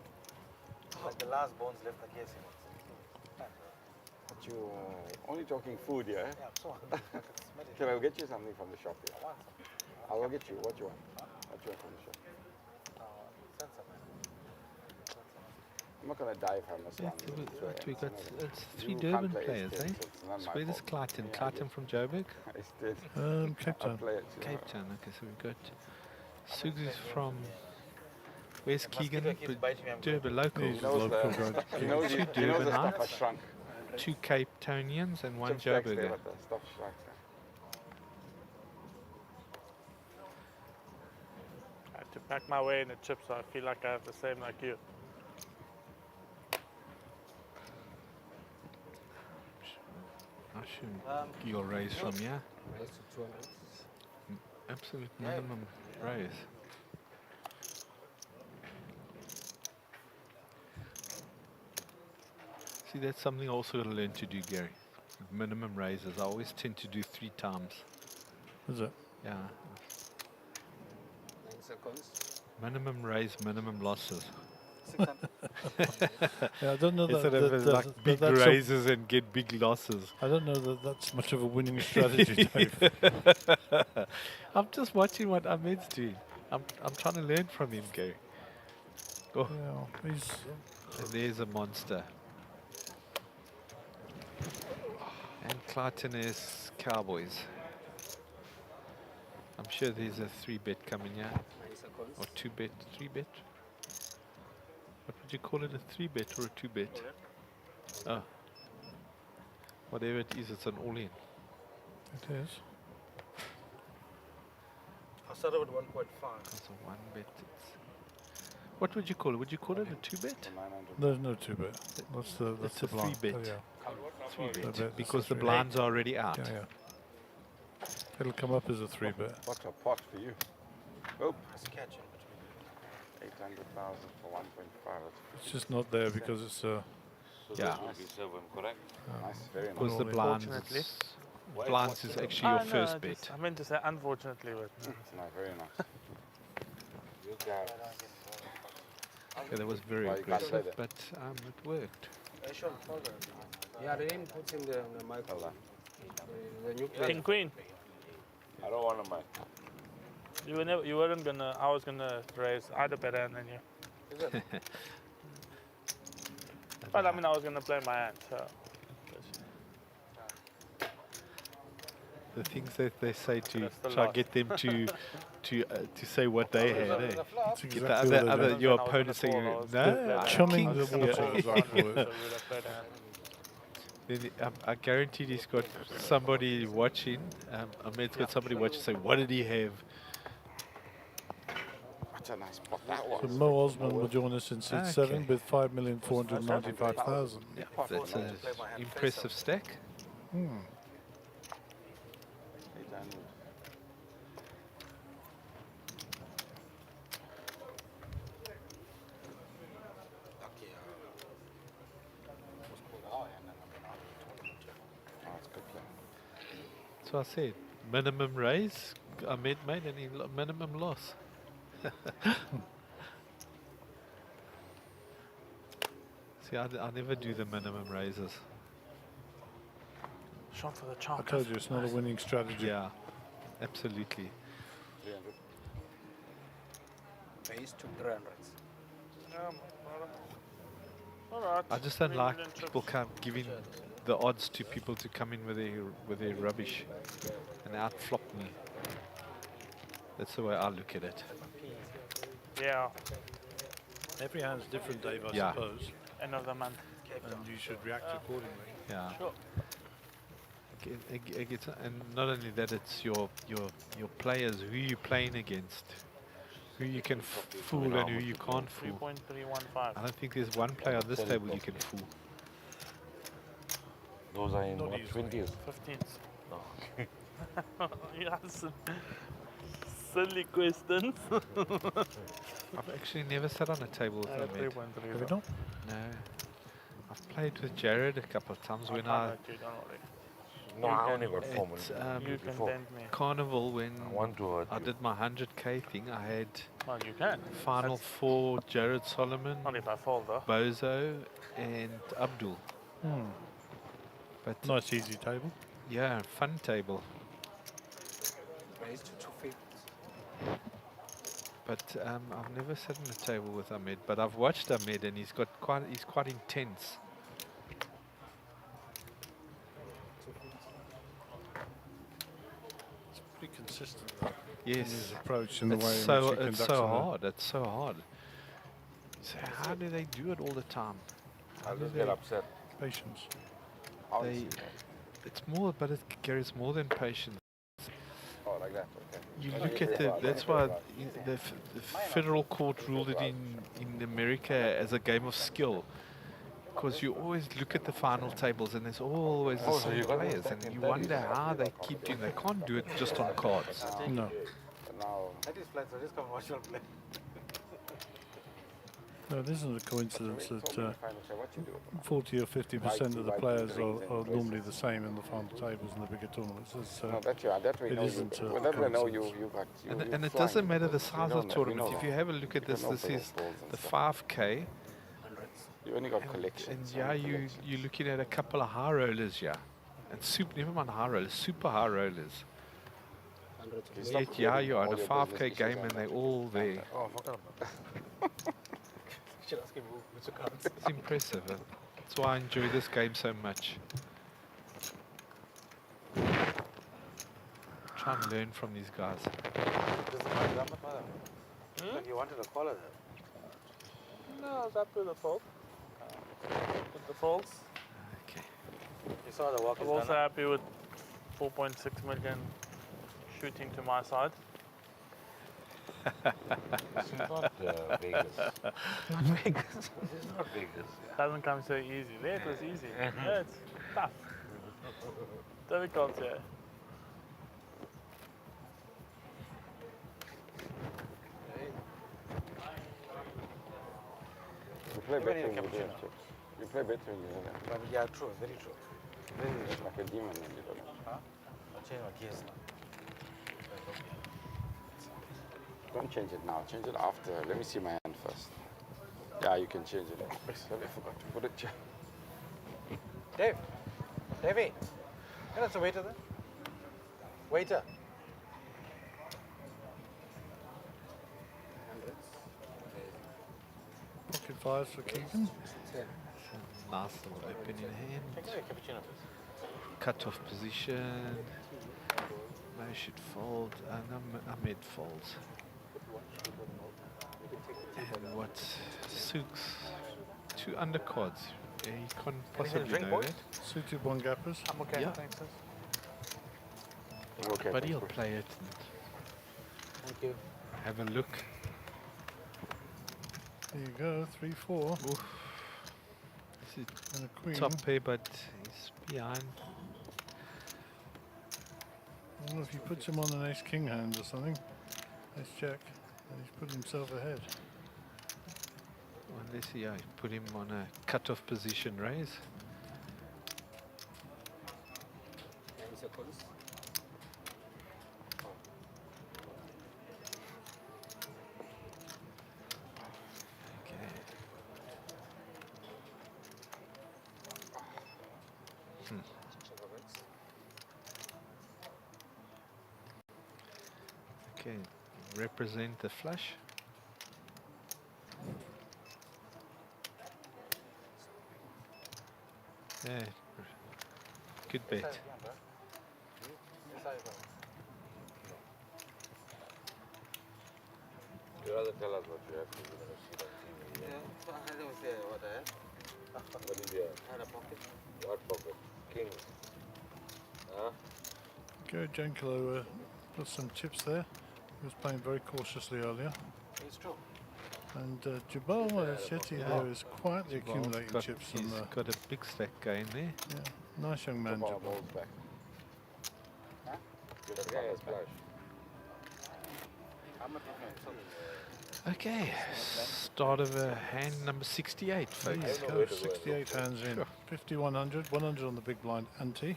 Like the last bones left the KFC box. But you only talking food, yeah? Yeah, so Can I get you something from the shop here? I want some. I will get you. What you want? What you want from the shop? Send some. I'm not going to die if I miss one. We got it's 3 Durban players, eh? So where is Clayton? Clayton from Joburg? Cape Town. Cape Town, okay, so we've got Suggs from where's Keegan? Durban local. He's local. He knows Two the stuff I Durbanites, shrunk. 2 Cape Townians and 1 Chips back there, Joburger. but the stuff shrunk there. I had to pack my way in the chips, so I feel like I have the same like you. I should you'll raise from here. Absolute minimum raise. See, that's something I also got to learn to do, Gary. Minimum raises. I always tend to do 3 times. Is it? Yeah. 9 seconds. Minimum raise, minimum losses. 600. Yeah, I don't know that. Instead of like big that's raises and get big losses. I don't know that that's much of a winning strategy, Dave. I'm just watching what Ahmed's doing. I'm trying to learn from him, Gary. Oh. Yeah, he's. And there's a monster. And Clayton is Cowboys. I'm sure there's a 3-bet coming here. 9 seconds. Or 2-bet, 3-bet. What would you call it, a 3-bet or a 2-bet? Oh. Whatever it is, it's an all-in. It is. I started with 1.5. It's a 1-bet. What would you call it? Would you call it a 2-bet? There's no 2-bet. That's the It's a blind. 3-bet. Oh, yeah. 3-bet. Because the 3-bet. blinds are already out. Yeah, yeah. It'll come up as a 3-bet. What's a pot for you? Oh, It's catching. 800,000 for 1.5. It's just not there because it's. So Yeah. that will be 7, correct? Nice, very nice. Because the blinds, Fortunately. blinds is actually your first bet. I meant to say unfortunately, but No, very nice. You got Yeah, that was very Why you can't play aggressive, but it worked. Yeah, the name puts in the mic. The new player. King Queen. I don't want to mic. You weren't gonna. I was gonna raise. I had a better hand than you. Is it? But I mean, I was gonna play my hand. So. The things that they say to That's the try last. get them to say what they had, eh? That's Get exactly the what they other do. your I was opponent gonna saying, fall, I was no, gonna I chumming can't the see water, it." as I call it. So we would have played a hand. Then I guaranteed he's got somebody watching. Ahmed's got somebody watching. Say, what did he have? What a nice pot that was. So Mo Osman will join us in seat 7 with 5,495,000. Yeah, that's an impressive stack. Hmm. 800. That's what I said. Minimum raise, Ahmed made, and minimum loss. See, I never do the minimum raises. Shot for the I chart. told you it's not a winning strategy. Yeah, absolutely. 300. Base to 300. Alright. I just don't like people giving the odds to people to come in with their rubbish and outflop me. That's the way I look at it. Yeah. Every hand's different, Dave, I Yeah. suppose. End of the month. And you should react accordingly. Yeah. Sure. And not only that, it's your players, who you're playing against, who you can fool and who you can't fool. 3.315. I don't think there's one player on this table you can fool. Those are in what, 20s? 15s. Oh. You ask some silly questions. I've actually never sat on a table with Ahmed. Have you not? No. I've played with Jared a couple of times when I... No, I only got 4 minutes. You can bend me. Carnival, when I did my 100k thing, I had Well, you can. Final Four, Jared Solomon, Not if I fall though. Bozo and Abdul. But Nice easy table. yeah, fun table. Base to 250. But I've never sat on a table with Ahmed, but I've watched Ahmed and he's quite intense. It's pretty consistent, though, in Yes. his approach and the It's way so, in which he it's conducts so himself. hard. It's so hard. So how do they do it all the time? How I'll do just they- get upset. Patience. It's more, but it carries more than patience. Oh, like that, okay. You look at that's why the federal court ruled it in America as a game of skill. Because you always look at the final tables and there's always the so same you got players, and you wonder how they keep doing. They can't do it just on cards. No. Now, That is flat, so just come watch your play. No, it isn't a coincidence that what you do. 40 or 50% of the players are normally the same in the final tables and the bigger tournaments. It's, No, that we it know. isn't Well, that we know you got. And it doesn't matter the size of the tournament. If you have a look at this, this is the 5k. You only got collections. And yeah, you're looking at a couple of high rollers, yeah. And never mind high rollers, super high rollers. Yet, yeah, you're on a 5k game and they're all there. Oh, forgot about that. Should ask him which cards. It's impressive. That's why I enjoy this game so much. Try and learn from these guys. Like you wanted a collar there. No, I was happy with the fold. With the folds. Okay. You saw the walk I'm is also done. happy with 4.6 million shooting to my side. It's not Vegas. Not Vegas. It's not Vegas. Doesn't come so easy. There it was easy. Yeah, it's tough. Difficult, yeah. You play better when you do have chips. You play better when you do that. But yeah, true, very true. Very It's like a demon when you do that. Huh? I'll change my gears now. Don't change it now. Change it after. Let me see my hand first. Yeah, you can change it. Sorry, I forgot to put it here. Dave. Davey. Hey, that's a waiter there. Waiter. pocket fives for Keegan. Nice little opening hand. Can I get a cappuccino, please? Cut off position. Mo should fold. Ahmed folds. And what suits 2 undercards. Yeah, he can't possibly drink, know boys? that. Suited one gappers. I'm okay, Yeah. thanks. Sis. Okay, But he'll thanks. play it Thank you. and have a look. There you go, 3-4. Oof. This And a is queen. top pair, but he's behind. I don't know if he puts him on an ace-king hand or something. Ace check. And he's put himself ahead. Unless he put him on a cut-off position raise. Okay, represent the flush. Yeah, good bet. You rather tell us what you have to do than see it on TV. Yeah, I don't say what I had. What did you have? I had a pocket. What pocket? King. Huh? Gary Jankalo put some chips there. He was playing very cautiously earlier. It's true. And Jabal Shetty there is quietly accumulating chips. He's got a big stack going there. Yeah, nice young man, Jabal. Back. Huh? The guy has flash. Okay, start of hand number 68, folks. Let's go, 68 hands in. 5,100, 100 on the big blind ante.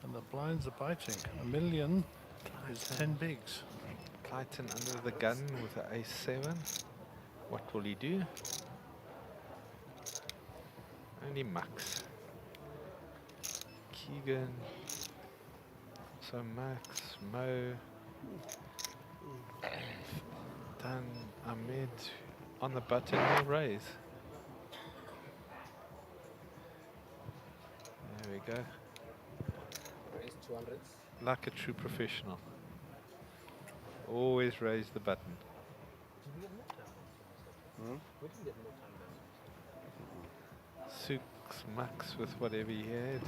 And the blinds are biting. A million is 10 bigs. Clayton under the gun with the ace-7. What will he do? Only Max. Keegan. So Max, Mo. Dan, Ahmed. On the button, he'll raise. There we go. Raise 200s. Like a true professional. Always raise the button. Did we get more time? We didn't get more time. Sukes, Max with whatever he had.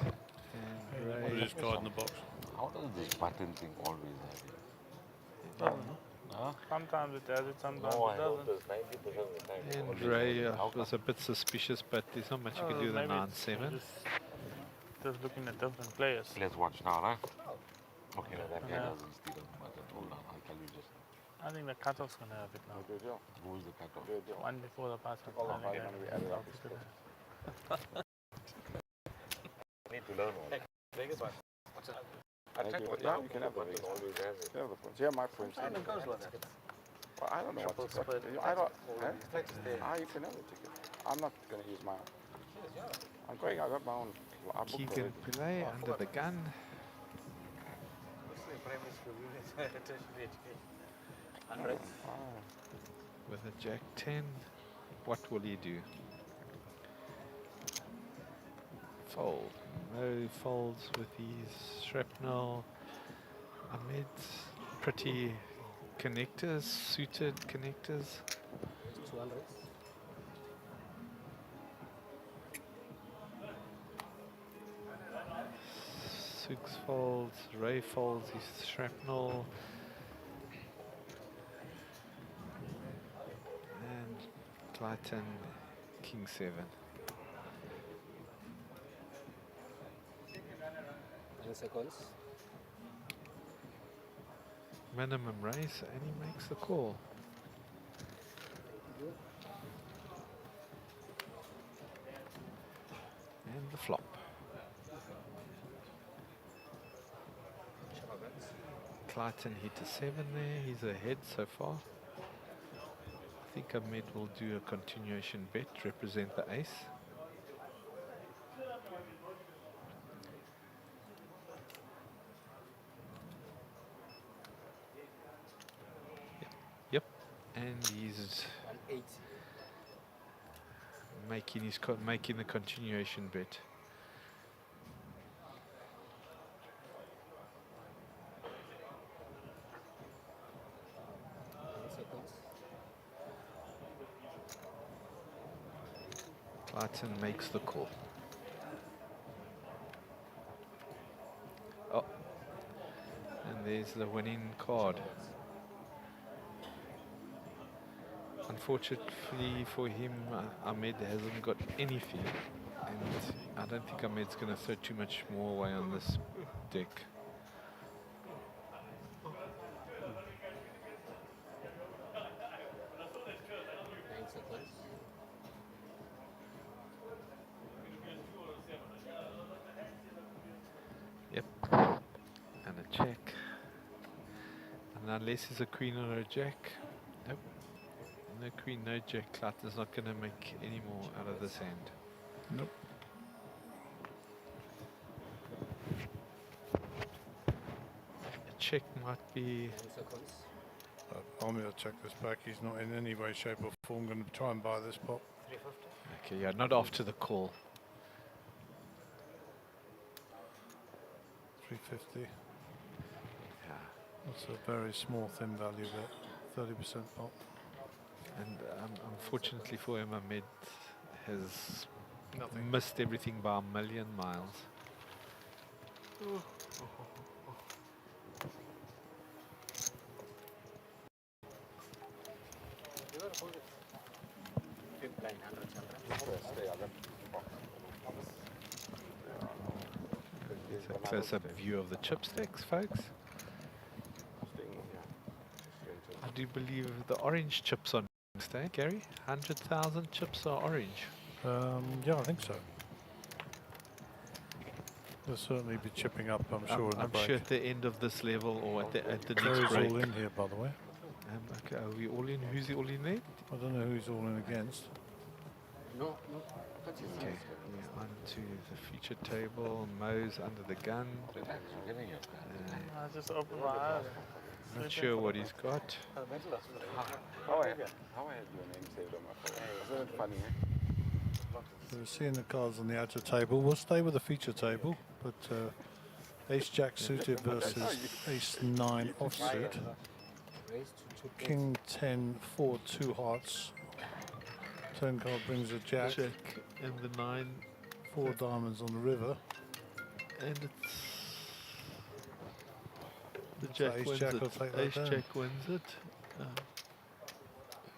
And Put raise. his card in the box. How does this button thing always have it? Huh? Sometimes it does it, sometimes No, it I doesn't. noticed 90% of the time. And only Ray how come? was a bit suspicious, but there's not much you can do with a Maybe 9-7. just looking at different players. Let's watch now, right? Okay, now that guy doesn't steal the button. Hold on, I'll tell you just. I think the cutoff's going to have it now. Who is the cutoff? One before the pass. Need to learn one. Vegas one. What's that? I check what, yeah, you can have the Vegas. Always has it. Yeah, the points. Yeah, my points. And it goes like that. Well, I don't know Triple what split, I don't. flex there. You can have the ticket. I'm not going to use my own. I'm going. I got my own. I booked Keegan already. Pillay under the gun. Primary school, tertiary education. 100. With a Jack 10. What will he do? Fold. No folds with his shrapnel. Ahmed, pretty connectors, suited connectors. 200s. Six folds, Ray folds his shrapnel. And Clayton, King 7. 10 seconds. Minimum raise, and he makes the call. And the flop. Clayton hit a 7 there, he's ahead so far. I think Ahmed will do a continuation bet, represent the ace. Yep, and he's 180. making the continuation bet. Clayton makes the call. Oh, and there's the winning card. Unfortunately for him, Ahmed hasn't got anything, and I don't think Ahmed's going to throw too much more away on this deck. Yep, and a check. And unless it's a queen or a jack, nope. No queen, no jack. Clayton's not going to make any more out of this hand. Nope. check might be. I'm going to check this back. He's not in any way, shape or form going to try and buy this pot. 350. Okay, yeah, not after the call. 350. Yeah. That's a very small thin value there. 30% pot. And unfortunately for him, Ahmed has Nothing. missed everything by a million miles. Here's a close-up view of the chipsticks, folks. I do believe the orange chips on Wednesday, Gary. 100,000 chips are orange. Yeah, I think so. They'll certainly be chipping up, I'm sure. I'm sure at the end of this level or at the next Gary's break. all in here, by the way. Okay, are we all in? Who's all in there? I don't know who he's all in against. No. Okay, we're on to the feature table. Mo's under the gun. I just opened my eyes. Not sure what he's got. How I had your name saved on my phone. Isn't it funny, eh? So we're seeing the cards on the outer table. We'll stay with the feature table, but Ace-Jack suited versus Ace-9 offsuit. King-10, 4, 2 hearts. Turn card brings a jack. Jack and the 9. 4 diamonds on the river. And it's the So Jack wins Ace-Jack will it. take that down. Ace-Jack wins it.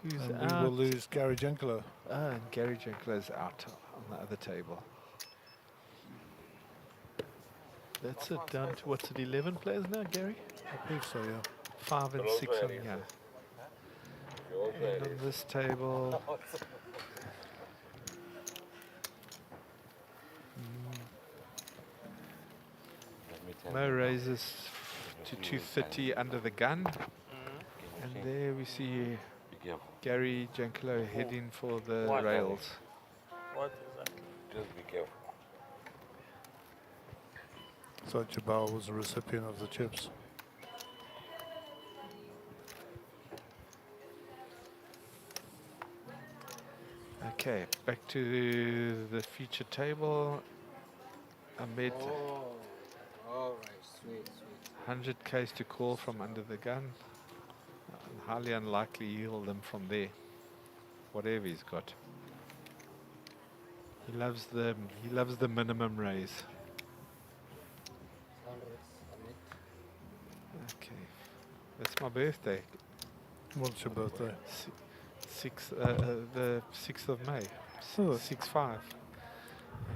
Who's And out? we will lose Gary Genkelo. And Gary Jenkler's out on the other table. That's it, down to, what's it, 11 players now, Gary? I believe so, yeah. 5 and 6 on here. And on this table, Mo raises to 230 under the gun. And there we see Gary Jenkelo heading for the What? rails. What is that? Just be careful. So Jabal was a recipient of the chips. Okay, back to the feature table. Ahmed, All right, sweet. 100 Ks to call from under the gun. Highly unlikely he'll them from there. Whatever he's got. He loves the minimum raise. Okay, that's my birthday. What's your birthday? The 6th of May. Oh. 6/5.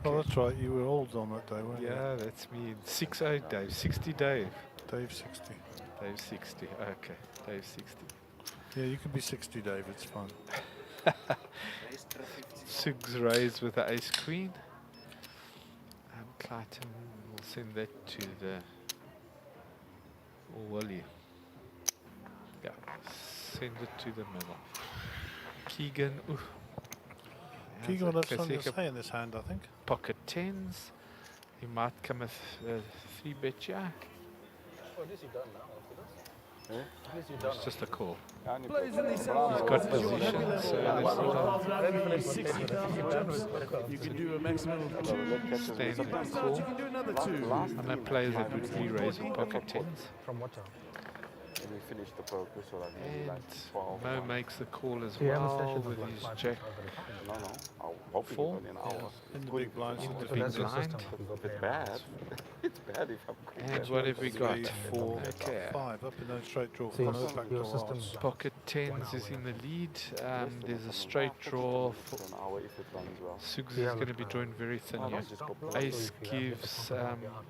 Oh, that's right. You were old on that day, weren't you? Yeah, that's me. 60 Dave. 60 Dave. Dave 60. Dave 60. Okay, Dave 60. Yeah, you can be 60, Dave. It's fun. Suggs raised with the ace queen. Clayton will send that to the. Or will he? Yeah, send it to the middle. Keegan. Keegan will have something to say in this hand, I think. Pocket 10s. He might come with 3-bet, yeah. Oh, at least you're done now. At least you're done. It's just a call. Players in these He's got position, so there's not a 60,000 jumps. You can do a maximum of 2. standard Sometimes call. you can do another 2. And that players that would be raising pocket 10s. From what time? When we finish the poker, so that maybe And like 12. Mo makes the call as Do you have a well session with of his like jack. No. I'll hopefully 4. only an hour. In the big blinds. In the So big that's your blind. system. You go play It's an bad. hour. It's bad if I'm quick. And what have we got? 3, 4, Okay. 5. Up in those straight draw. So your No system- backdoor your system- hearts. Pocket 10s is in the lead. There's a straight draw. For An hour if it runs well. Suggs is going to be joined very thin here. Ace gives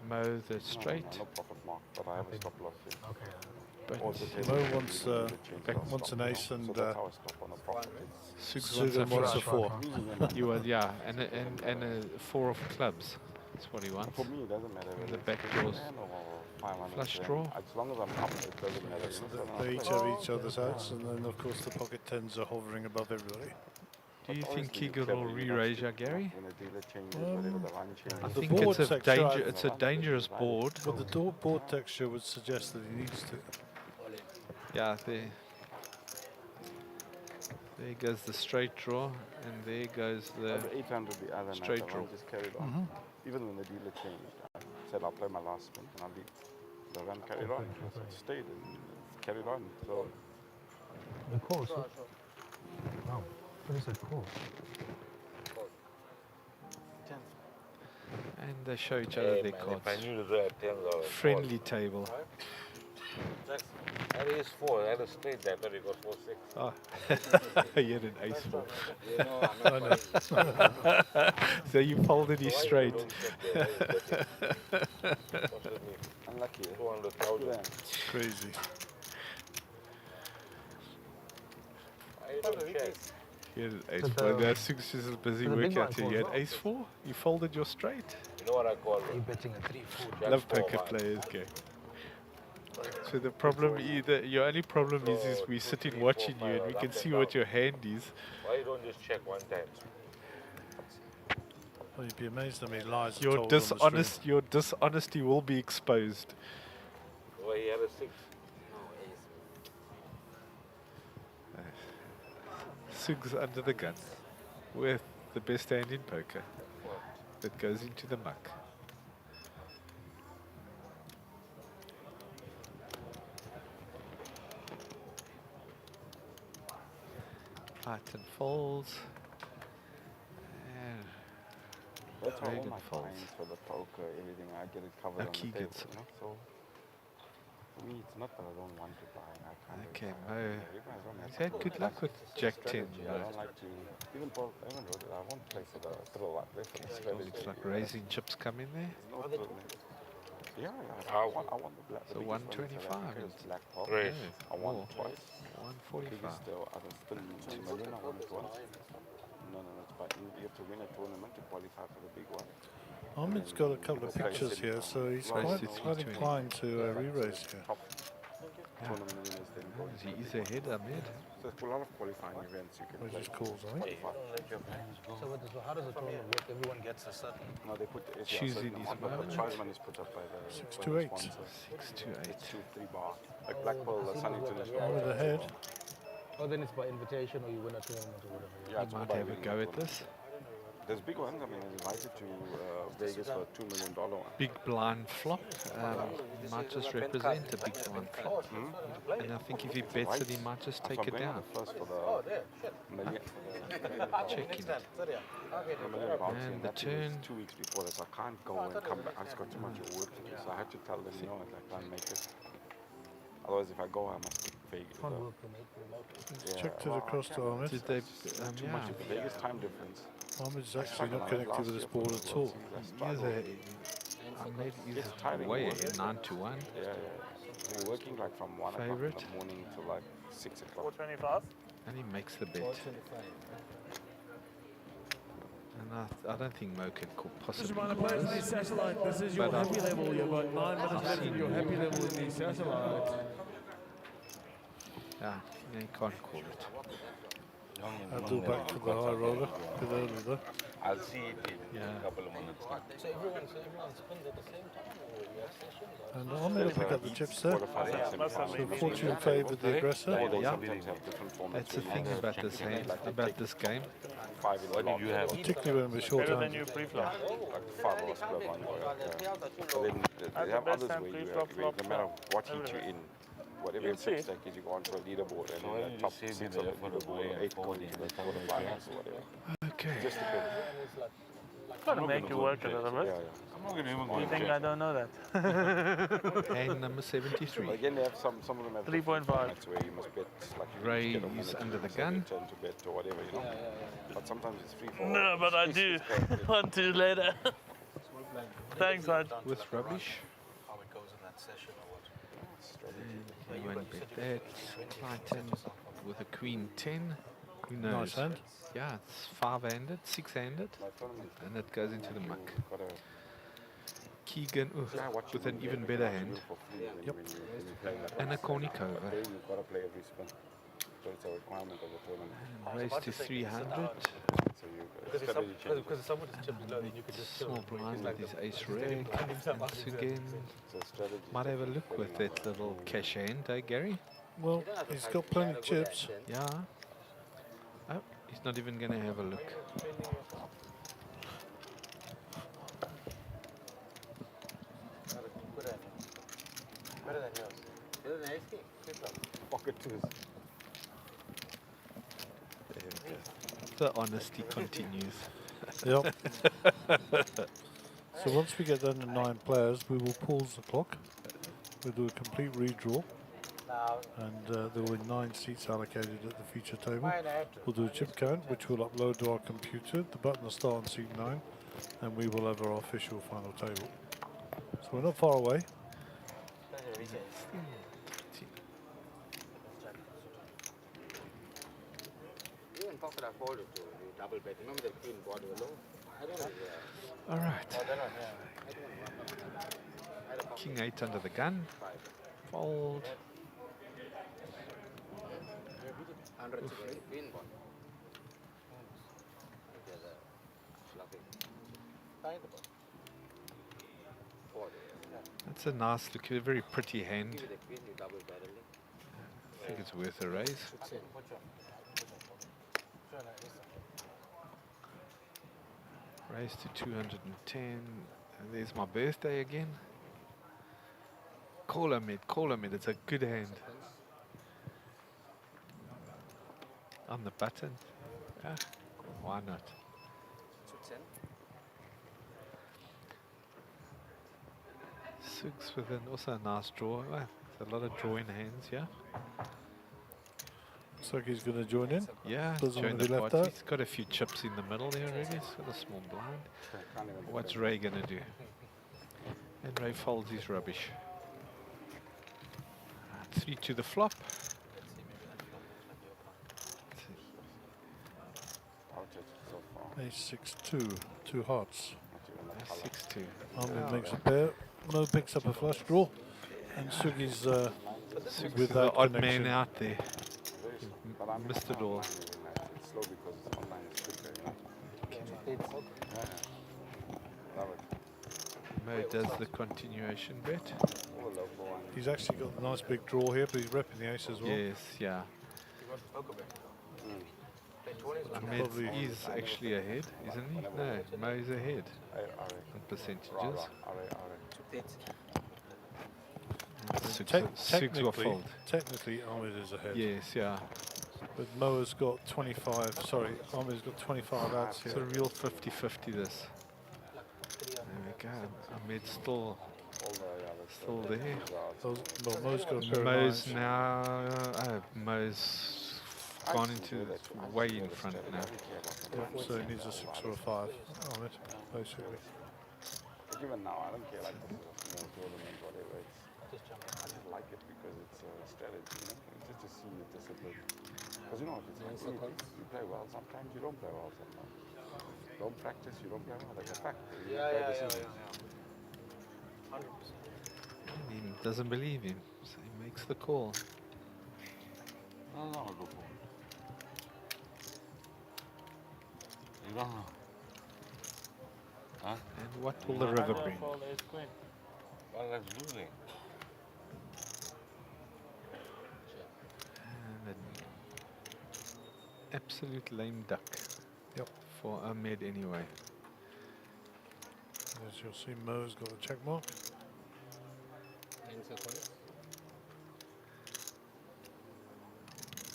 Mo the straight. No profit mark, but I have a stop loss here. Okay. But Mo wants an ace and So that's how I stop on a profit. Suggs Sugar wants a 4. You are, yeah, and a 4 of clubs. That's what he wants. For me, it doesn't matter. And whether the it's back draws. 10 or 500 Flush grand. draw. As long as I'm up, it doesn't matter. They each have each other's outs, and then of course the pocket 10s are hovering above everybody. Do you think Keegan will re-raise ya, Gary? When the dealer changes, whatever the run changes. I The think board it's a texture, it's a dangerous board. Well, the board texture would suggest that he needs to. Yeah, there goes the straight draw, and there goes the 800 the other night, straight the draw. run just carried on. Even when the dealer changed, I said I'll play my last spin and I'll leave. The run carried on. So it stayed and carried on. So The course. Wow. What is it called? And they show each other their cards. If I knew the draw at 10, I would Friendly table. That is 4. That is straight. That thought it was 4-6. Oh, he had an ace 4. You know, I'm not So you folded his straight. unlucky. 200,000. Crazy. He had an ace 4. Now Six is busy working out here. You had ace 4? You folded your straight. You know what I call it? Are you betting a 3-4? Love poker players, okay. So the problem, your only problem is we sitting watching you and we can see what your hand is. Why you don't just check one time? Well, you'd be amazed how many lies. are Your told on the stream. your dishonesty will be exposed. Why he had a 6? Sug's under the gun with the best hand in poker that goes into the muck. Titan folds. And That's why all Dragon my folds. clients for the poker, everything, I get it covered on the Keegan table, some. you know? So for me, it's not that I don't want to buy. I can't. Okay, buy. Mo. You guys don't have He's had to good play. luck with Jack 10. Strategy, I don't like to. Even Paul, I haven't wrote it. I won't play for the thrill. I play for the strategy. Looks like raising chips come in there. No thrill in it. Yeah, I want the black. So 125 and black pop. Right. I won Oh. twice. 145. Biggest, I don't spend 2 million. I won it once. No, it's but you have to win a tournament to qualify for the big one. Ahmed's got a couple of pictures here, so he's quite inclined to re-raise here. Tournament winners then go. He is ahead, Ahmed. So there's a lot of qualifying events you can Which play. is cool, right? So how does the tournament work? Everyone gets a certain. No, they put the Choose in his the moment. prize money is put up by the 6 by to the 8. sponsor. 6 to 8. It's 2-3 bar. Like Black Pearl, the Sun International. With the head. Oh, then it's by invitation or you win a tournament or whatever. Yeah, You it's might by have a winning go the at this. There's big ones. I mean, I was invited to Vegas for a $2 million one. Big blind flop. He might just represent a big blind flop. And I think if he bets it, he might just take it down. First for the million. Checking it. And the turn. 2 weeks before this, I can't go and come back. I just got too much work to do, so I had to tell them no, I can't make it. Otherwise, if I go, I must Vegas. Checked it across to Ahmed. Did they? Too much of the Vegas time difference. Ahmed's actually not connected with this board at all. Ahmed is tiring way work. ahead, 9 to 1. Yeah. We're working like from 1 o'clock in Favorite. the morning to like 6 o'clock. 425. And he makes the bet. And I don't think Mo can possibly Just reminder, call players in the this. satellite. This is your But happy level. You've got 9 minutes left in your happy level in the satellite. Yeah, you can't call it. Abdul back to the high roller. Good early though. I'll see it in Yeah. a couple of minutes. So everyone spins at the same time or you have sessions? And Ahmed will pick up the chips there. So fortune favoured the aggressor. Yeah, that's the thing about this hand, about this game. What did you have? Particularly when we're short Better than on. you pre-flop. Like 5 hours club on then they have others where you no matter what heat you're in, whatever your chip stack is, you go onto a leaderboard and then the top 6 on the leaderboard or 8 go into the quarterfinals or whatever. Okay. Just depends. Gotta make you work a little bit. I'm not gonna even go. You think I don't know that? Hand number 73. But again, they have some of them have 3.5. formats where you must bet like you Ray just get a is minute under the to gun. turn to bet or whatever, you know. But sometimes it's free for No, but I do. Want to later. Thanks, man. With rubbish. How it goes in that session or what? And he won't bet that. Clayton with a queen 10. Who knows? Nice hand. Yeah, it's 5-handed, 6-handed. And it goes into the muck. Keegan with an even better hand. Yep. And a Kornikova. You've got to play every spin. So it's a requirement of the tournament. Raise to 300. So you because if someone just chips low, then you could just kill Small him. blind Like with his the- ace he's getting reg. blind himself, Once himself. again. So strategy. Might have a look with that little cash hand, eh, Gary? Well, he's got plenty of chips. Yeah. Oh, he's not even going to have a look. Better than yours. Better than HP. Pocket twos. The honesty continues. Yep. So once we get down to 9 players, we will pause the clock. We'll do a complete redraw. And there will be 9 seats allocated at the feature table. We'll do a chip count, which we'll upload to our computer. The button will start on seat 9, and we will have our official final table. So we're not far away. Even pocket I folded to you double bet. Remember the queen board below? I don't know. All right. King 8 under the gun. Fold. 100 queen board. That's a nice look, a very pretty hand. Give it a queen, you double barrel. I think it's worth a raise. Raise to 210. And there's my birthday again. Call him it. It's a good hand. On the button. Yeah, why not? 210. Six with also a nice draw. Well, it's a lot of drawing hands, yeah. Looks like he's going to join in. Yeah, Doesn't join want to the be left party. out. He's got a few chips in the middle there already. He's got a small blind. What's Ray going to do? And Ray folds his rubbish. 3 to the flop. Ace 6-2, 2 hearts. 6-2. Ahmed makes a pair. Mo picks up a flush draw, and Sugi's Sugis with is that the odd connection. man out there. Missed it all. It's slow because online is quicker, Mo does the continuation bet. He's actually got a nice big draw here, but he's repping the ace as well. Yes, yeah. Ahmed is actually ahead, isn't he? No, Mo's ahead on percentages. Six will fold. Technically, Ahmed is ahead. Yes, yeah. But Mo has got 25, sorry, Ahmed's got 25 outs here. It's a real 50-50 this. There we go. Ahmed's still there. Well, Mo's got a pair of Mo's nines. now, Mo's gone into way in front now. Yep, so he needs a 6 or a 5 on it, basically. Even now, I don't care like this tournament, whatever. I just like it because it's a strategy, just to see the discipline. Because it's like you play well sometimes, you don't play well sometimes. Don't practice, you don't play well. That's a fact. You play decisions. 100%. He doesn't believe him, so he makes the call. No, go for it. You don't know. Huh? And what will the river bring? Well, that's losing. And an absolute lame duck. Yep. For Ahmed anyway. As you'll see, Mo's got a check mark.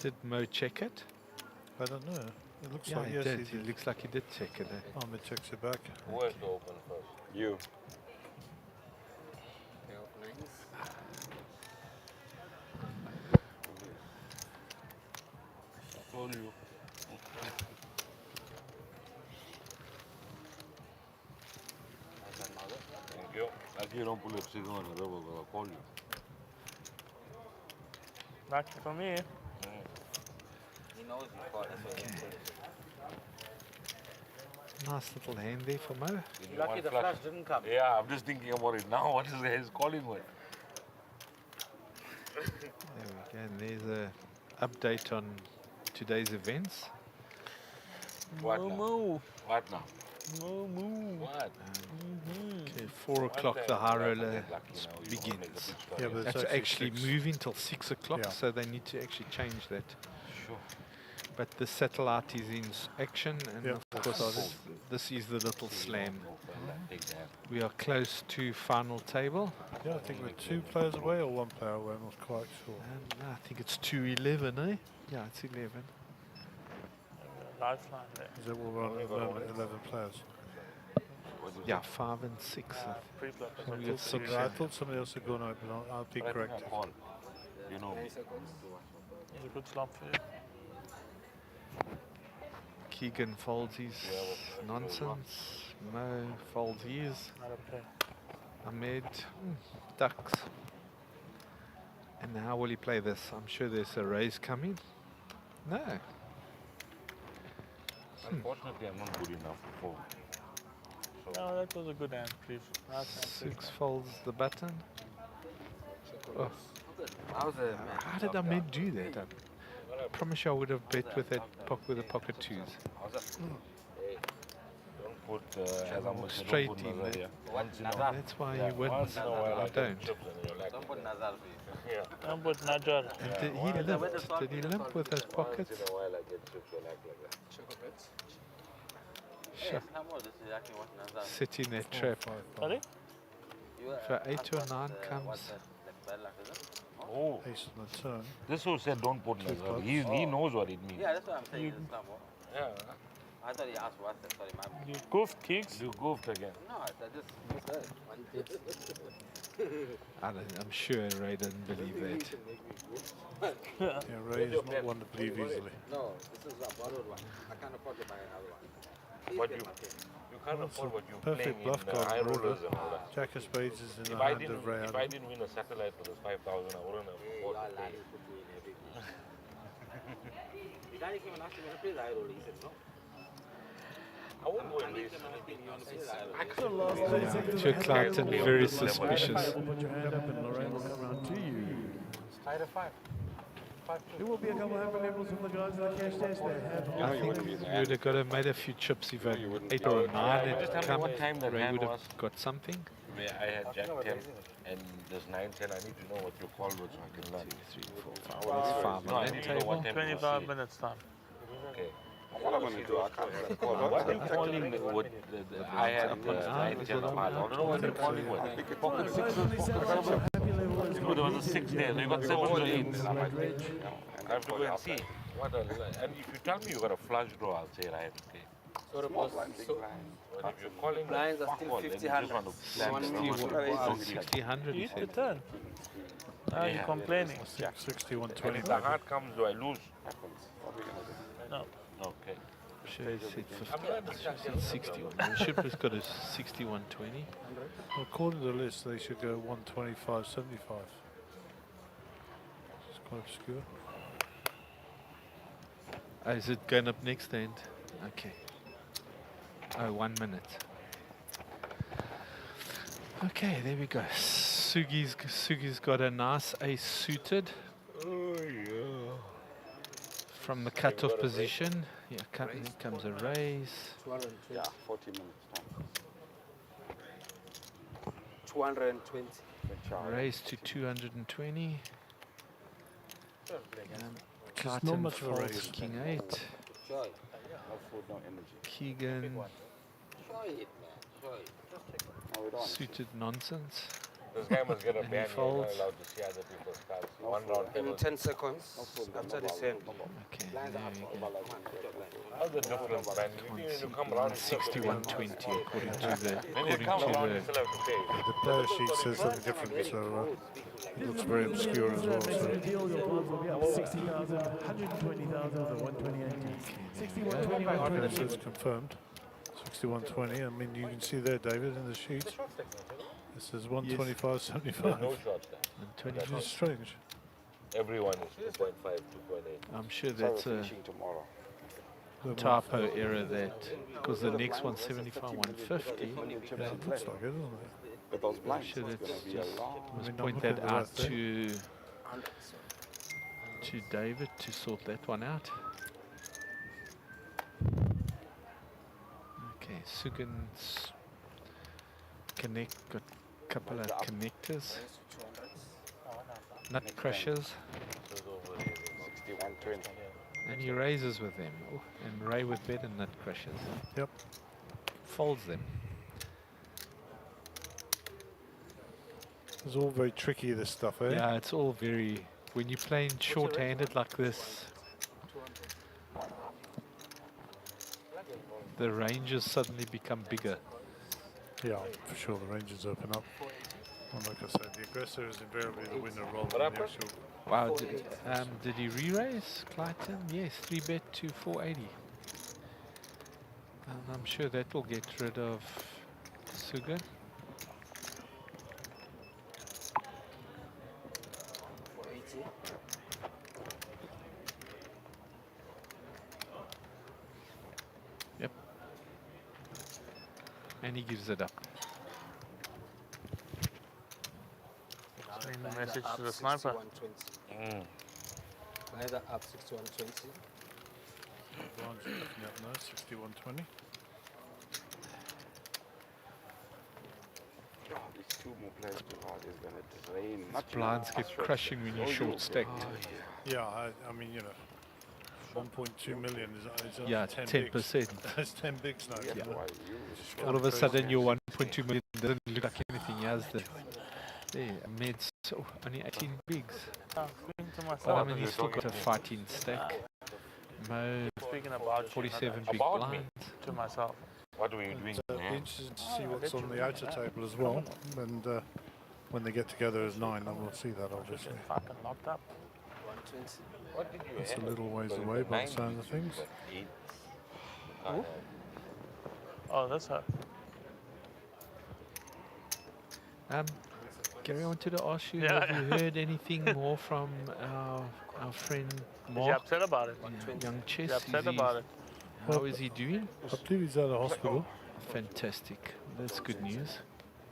Did Mo check it? I don't know. It looks Yeah, like he yes, did. he did. It looks like he did check it. Ahmed checks it back. Who has to open first? You. I told you. Thank you. Like you don't pull a cigar on the river, but I'll call you. Lucky for me. He knows you call us. Nice little hand there for Mo. Lucky the flash didn't come. Yeah, I'm just thinking about it now. What is his calling with? There we go. And there's update on today's events. What Moo now? moo. What now? Moo moo. What? Okay, 4 o'clock the high roller begins. Yeah, but it's That's actually six. moving till 6 o'clock, Yeah. so they need to actually change that. Sure. But the satellite is in action, and Yeah, of that's course started. this is the little slam. We are close to final table. Yeah, I think we're 2 players away or 1 player away. I'm not quite sure. I think it's 2-11, eh? Yeah, it's 11. Lifeline there. Is that what we're on at the moment? 11 players. Yeah, 5 and 6. Pre-flop is So on we got 2 six. I thought somebody else had gone out, but I'll be corrected. You know me. It's a good slump for you. Keegan folds his nonsense. Mo folds his. Not a play. Ahmed ducks. And how will he play this? I'm sure there's a raise coming. No. Unfortunately, I'm not good enough for 4. No, that was a good hand, please. 6 folds the button. Oh. How did Ahmed do that? I promise you I would have bet with that with the pocket 2s. Don't put as I'm Straight in there. That's why he wins. I don't. Don't put Nazar. Yeah. Don't put Najar. And did he limp? Did he limp with those pockets? Sure. Sit in that trap. Sorry? If an 8 or 9 comes. Oh, Ace on the turn. this who said don't put Nazar. He knows what it means. Yeah, that's what I'm saying. It's not more. Yeah. I thought he asked what. Sorry, my. You goofed, Keeks. You goofed again. No, I just I'm sure Ray doesn't believe that. Yeah, Ray is not one to believe easily. No, this is a borrowed one. I can't afford to buy another one. But you can't afford what you're Perfect playing bluff in card high on the river. rollers and all that. Jack of spades is in If the I hand didn't, of Ray. if I didn't win a satellite for this 5,000, I wouldn't have afford to pay. The guy came and asked me to play the high roller. He said no. I won't go in this. To Clayton, very suspicious. Put your hand up and Lorraine will come around to you. High to 5. There will be a couple of happy levels from the guys in the cash dash. They have I think you would have got to made a few chips if 8 or 9 had come. Ray would have got something. Where I had Jack 10 and there's 9, 10. I need to know what your call was so I can learn. 2, 3, 4, 5. It's 5 No, on I that need to know table. what time 25 minutes time. Okay. What I'm going to do, I can't call. What are you calling with I had 9, 10 apart? I don't know what you're calling with. Pocket 6s. No, there was a 6 there. So you got 7s or 8s. I have to go and see. What and if you tell me you got a flush draw, I'll say right, okay. So But if you're calling blinds are still 50, 100. 60, 100, he You hit the said. turn. Now you're complaining. 61, And 20. if the heart comes, do I lose? No. Okay. Sure, he said 50, 61. The ship has got a 61, 20. Well, according to the list, they should go 125, 75. It's quite obscure. Oh, is it going up next end? Okay. Oh, 1 minute. Okay, there we go. Sugi's got a nice ace suited. Oh, yeah. From the cutoff position. Yeah, here comes a raise. Yeah, 40 minutes time. 220. Raise to 220. It's not Clayton much of a folds raise. King 8. No food, no energy. Keegan Show it, man. Show it. No, we don't. suited nonsense. This guy must get a And he ban. You're not folds. allowed to see other people's cards. 1 round In penalty. 10 seconds after the send. Okay, there we go. How's the difference, man? You come around. 61.20 according to the When you come around, you the still have to pay. The player sheet says something different, so it looks very obscure as well. So. Deal, your bonds will be up 60,000, 120,000 for 120.80. 61.20, Okay, so it's confirmed. 61.20. I mean, you can see there, David, in the sheet. It says 125, 75. No shots there. Which is strange. Everyone is 2.5, 2.8. I'm sure that's a Finishing tomorrow. typo error that because the next one's 75, 150. It looks like it, doesn't it? But those I'm blinds, sure it's that's going to be just a long. must I'm point looking that at the out right thing. to to David to sort that one out. Okay, Sugan's got a couple of connectors, nut crushers, 6120. and he raises with them. Oh, and Ray with better nut crushers. Yep. Folds them. It's all very tricky, this stuff, eh? Yeah, it's all very, when you're playing short-handed like this, the ranges suddenly become bigger. Yeah, for sure, the ranges open up. And like I said, the aggressor is invariably the winner rather than the actual. Wow, did he re-raise Clayton? Yes, 3-bet to 480. And I'm sure that will get rid of Sugan. Yep. And he gives it up. Send a message to the sniper. Either up 6120. Bronze looking up now, 6120. Oh, these two more players too hard is going to drain. Blinds get crushing when you're short stacked. Yeah, I mean, you know, 1.2 million is only Yeah, 10 bigs. 10%. That's 10 bigs now. Yeah. All of a sudden, your 1.2 million doesn't look like anything. He has the Meds, only 18 bigs. But I mean, he's still got a fighting stack. Mo, Speaking about 47 big about blinds. To myself. What are you doing? It'll be interesting to see what's on the outer table as well. And when they get together as 9, then we'll see that, obviously. Fucking locked up. 120. It's a little ways away by the sound of things. Oh, that's her. Gary, I wanted to ask you, Yeah. have you heard anything more from our friend Mark? Is he upset about it? Young Chess? Is he upset about it? How is he doing? I believe he's out of hospital. Fantastic. That's good news.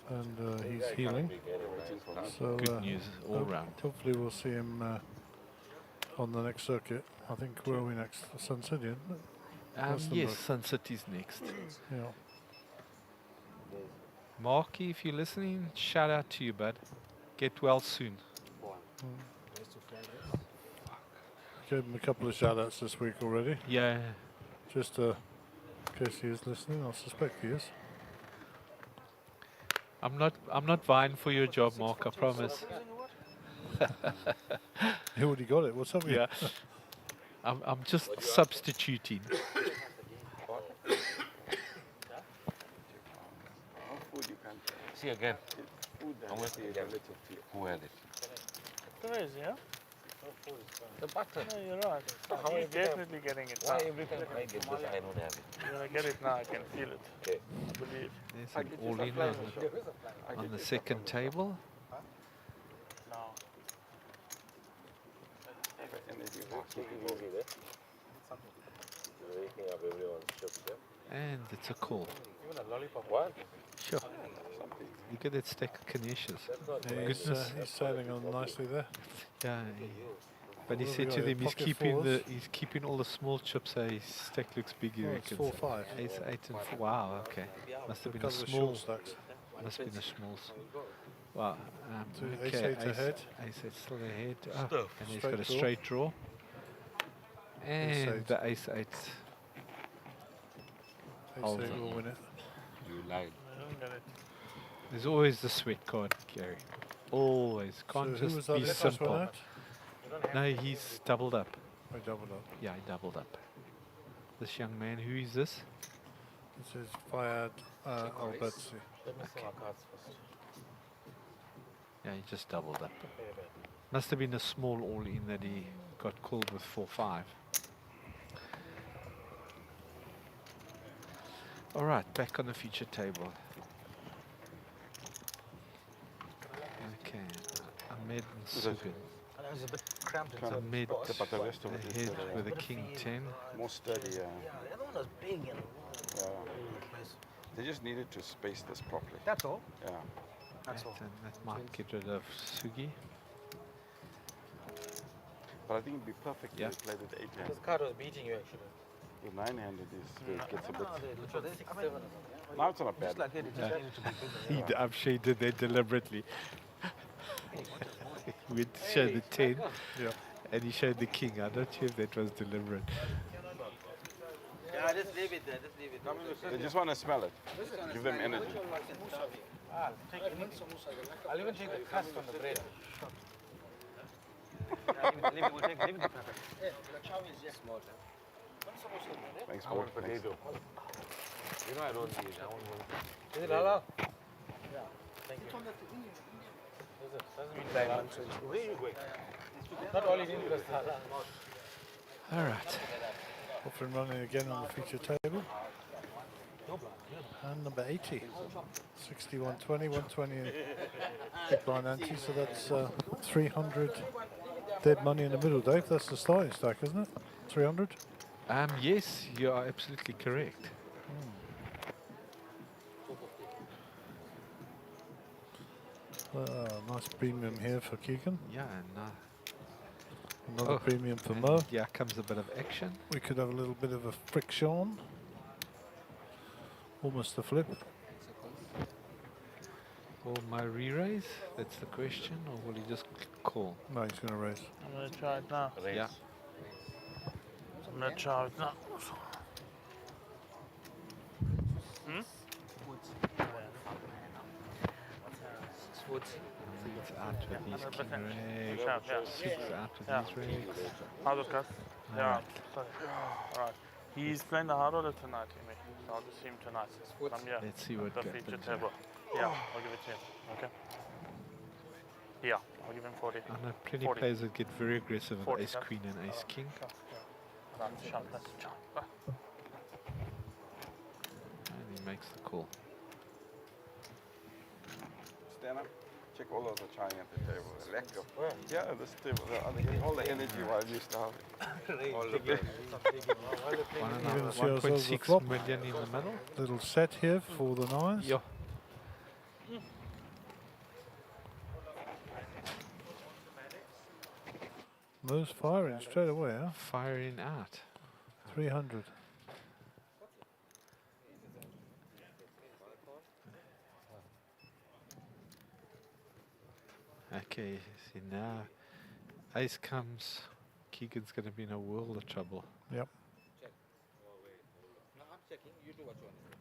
And he's healing. So Good news all round. Hopefully we'll see him on the next circuit. I think, where are we next? Sunset, isn't it? Yes, Sunset is next. Yeah. Marky, if you're listening, shout out to you, bud. Get well soon. Gave him a couple of shout outs this week already. Yeah. Just in case he is listening, I suspect he is. I'm not vying for your job, Mark, I promise. He already got it. What's up with Yeah. you? I'm just substituting. See again. How much Who had it? There is, yeah? The button. No, you're right. How He's every time- definitely getting it now. Why every time I get this, I don't have it? You're gonna get it now, I can feel it. Okay. I believe. There's an all-in on the second table. No. And it's a call. Even a lollipop. What? Sure. Look at that stack of Kaneshas. He's sailing on nicely there. Yeah. But he What have said we to got them here? Pocket he's keeping all the small chips, so his stack looks big, he Oh, it's reckons. 4-5. Ace 8 and 4. Wow, okay. Must have been a Couple of small. short stacks. Must have been a smalls. Wow. So Okay, ace 8 ahead. Ace 8 still ahead. Oh, Stuff. and he's Straight got a draw. straight draw. And eight. the Ace 8. Ace Holds 8 it. will win it. You lied. I don't get it. There's always the sweat card, Gary. Always. Can't So who was just that be that just went simple. out? No, he's doubled up. I doubled up. Yeah, he doubled up. This young man, who is this? This is Fayad Albertsi. Let me see my cards first. Yeah, he just doubled up. Must have been a small all-in that he got called with 4-5. All right, back on the feature table. Okay, Ahmed and Subin. That was a bit cramped in Ahmed But the rest of it is ahead with a king 10. more sturdy. Yeah, the other one was big and They just needed to space this properly. that's all. Yeah. That's all. And that might get rid of Sugi. But I think it'd be perfect Yeah. to play with 8-handed. This card was beating you actually. With 9-handed it gets a bit... Literally 6, 7 or something. Now it's not bad. Just like it just needed to be bigger. I'm sure he did that deliberately. We'd show the 10, and he showed the king. I'm not sure if that was deliberate. Yeah, just leave it there. Just leave it. They just want to smell it. Give them energy. I'll even take the crust from the bread. Leave it, we'll take the crust. Small. Thanks, I want bro. Thanks. potato. You know I don't eat. I want one. Is it halal? Yeah. Thank you. Where are you going? Not all Indian plus halal. All right. Off and running again on the feature table. And number 80. 60, 120, 120 big blind ante. So that's 300 dead money in the middle, Dave. That's the starting stack, isn't it? 300? Yes, you are absolutely correct. Nice premium here for Keegan. Yeah, and another premium for Mo. Yeah, comes a bit of action. We could have a little bit of a friction. Almost a flip. Will Mo re-raise? That's the question, or will he just call? No, he's going to raise. I'm going to try it now. Yeah. I'm going to try it now. Hmm? It's out with these king rags. Yeah. Six out with these rags. Hard work, yeah. Alright. Sorry. Alright. He's playing the hard order tonight, Amy. So I'll just see him tonight. I'm here. Let's see what the happens. feature table. Yeah, I'll give it to him. Okay. Yeah, I'll give him 40. I know plenty 40. players that get very aggressive with 40, ace queen and ace king. Right, sharp, that's sharp. And he makes the call. Stand up. Check all of the chai at the table. Lekker. Yeah, this table. They're getting all the energy while you start. All the big. 1.6 million in the middle. Little set here for the nines. Yeah. Moves firing straight away, huh? Firing out. 300. Okay, see now, ace comes, Keegan's going to be in a world of trouble. Yep. Check. No, I'm checking. You do what you want to do.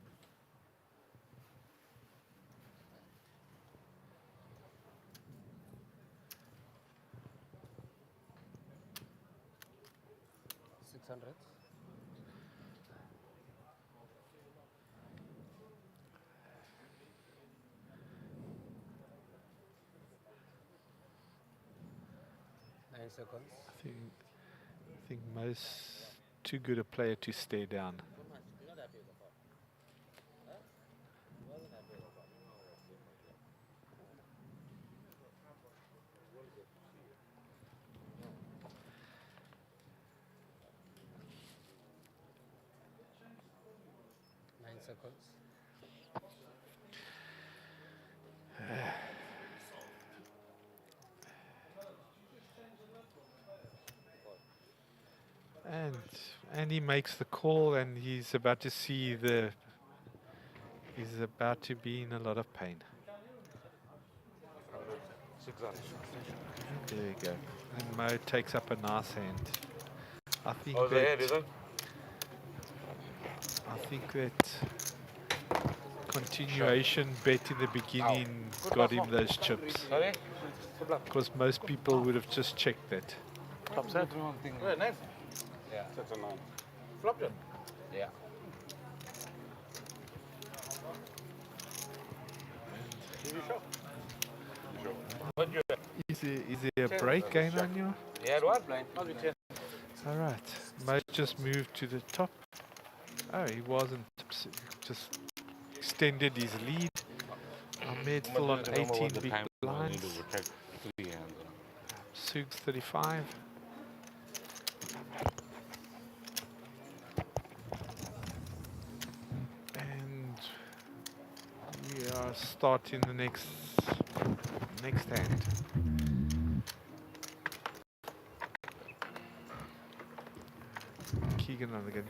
$600. Seconds. I think most too good a player to stay down. You're not happy with the call. Huh? You wasn't happy with the call. Seconds. And he makes the call, and he's about to see the. He's about to be in a lot of pain. There we go. And Mo takes up a nice hand. I think Oh, the head, that. is it? I think that continuation bet in the beginning got him those chips. Sorry? Because most people would have just checked that. Top set. Very nice. Yeah. That's a 9. Flopped it. Yeah. Is there a break going on here? Yeah, what? Blind. Must be 10. Alright, Mo just moved to the top. Oh, he wasn't. Just extended his lead. Ahmed full on 18 big blinds. Sugs 35. And we are starting the next hand. Keegan on the gun.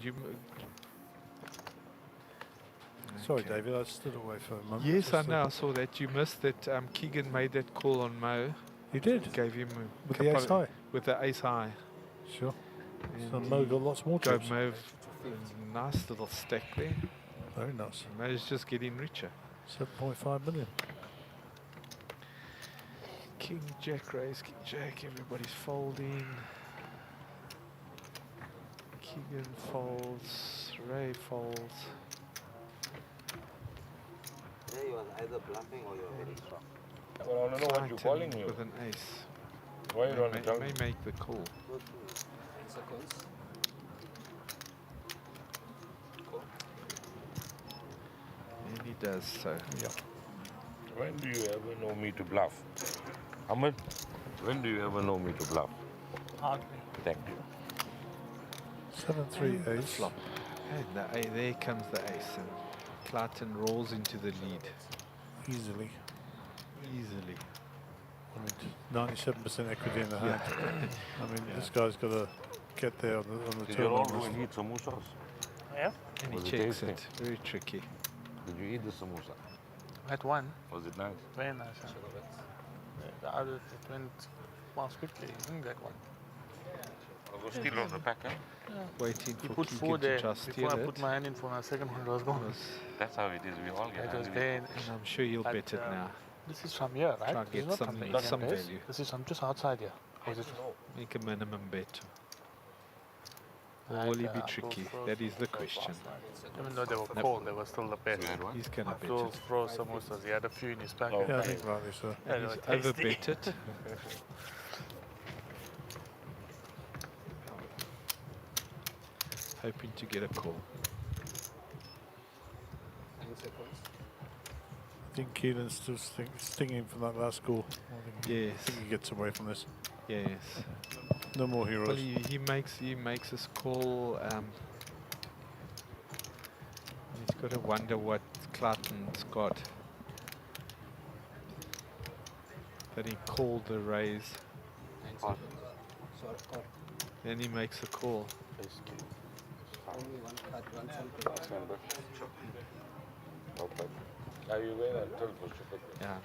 Sorry, David, I stood away for a moment. Yes, I Just, know. I saw that. You missed that. Keegan made that call on Mo. He did? Gave him a With the ace high? With the ace high. Sure. And So Mo got lots more chips. Mo, nice little stack there. Very nice. Mo's just getting richer. 7.5 million. King Jack raise, King Jack. Everybody's folding. Keegan folds. Ray folds. Yeah, you are either bluffing or you're very strong. Well, I don't know what you're calling me. With an ace. Why you don't tell may me? make the call. And he does so. Yeah. When do you ever know me to bluff? Ahmed, when do you ever know me to bluff? Hardly. Thank you. 7-3 ace. Flop. And there comes the ace. And Clayton rolls into the lead. Easily. Easily. I mean, 97% equity in the hand. I mean, this guy's got to get there on the Did turn. you all go and eat samosas? Yeah. And Was he it checks tasty? it. Very tricky. Did you eat the samosa? Had one. Was it nice? Very nice. The other it went well quickly. You didn't get one. I was still on the pack, eh? Yeah. Waiting You for put Keegan four to there. just Before steal I it. put my hand in for my second one, it was gone. That's how it is. We all get It was angry. very. And I'm sure you'll But, bet it now. This is from here, right? Try This and get is not some- from the Indian some base. value. This is from just outside here. Or is it? Make a minimum bet. Or will he be tricky? That is the question. Even though they were Nope. cold, they were still the best. He's going to bet Abdul it. froze samosas. He had a few in his pack. Yeah, I think rightly so. Yeah, And they he's were tasty. overbet it. Hoping to get a call. I think Keelan's still stinging from that last score. Yes. I think he gets away from this. Yes. No more heroes. Well, he makes his call. He's got to wonder what Clayton's got. That he called the raise. Then he makes a call. Only one card, one cent. Are you going to tell for stupid? Yeah.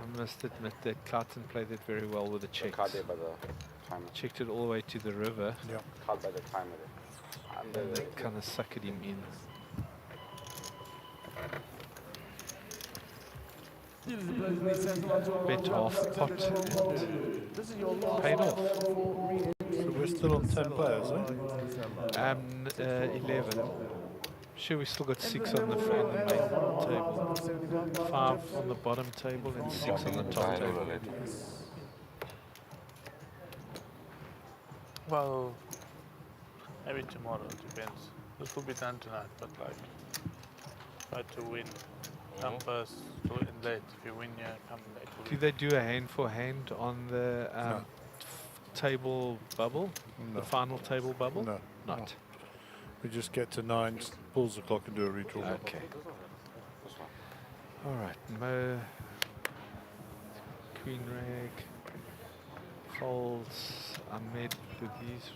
I must admit that Clayton played it very well with the checks. Card there by the timer. Checked it all the way to the river. Yeah. Card by the timer there. And then they kind of suckered him in. Bet half pot and paid off. So we're still on 10 players, eh? 11. Sure, we still got 6 on the main table. 5 on the bottom table and 6 on the top table. Well, maybe tomorrow, it depends. This will be done tonight, but like, try to win. Come first, to win late. If you win here, come late. Do they do a hand for hand on the table bubble? No. The final table bubble? No. Not. We just get to 9, pulls the clock and do a redraw. Okay. All right, Mo, Queen Rag, folds, Ahmed with these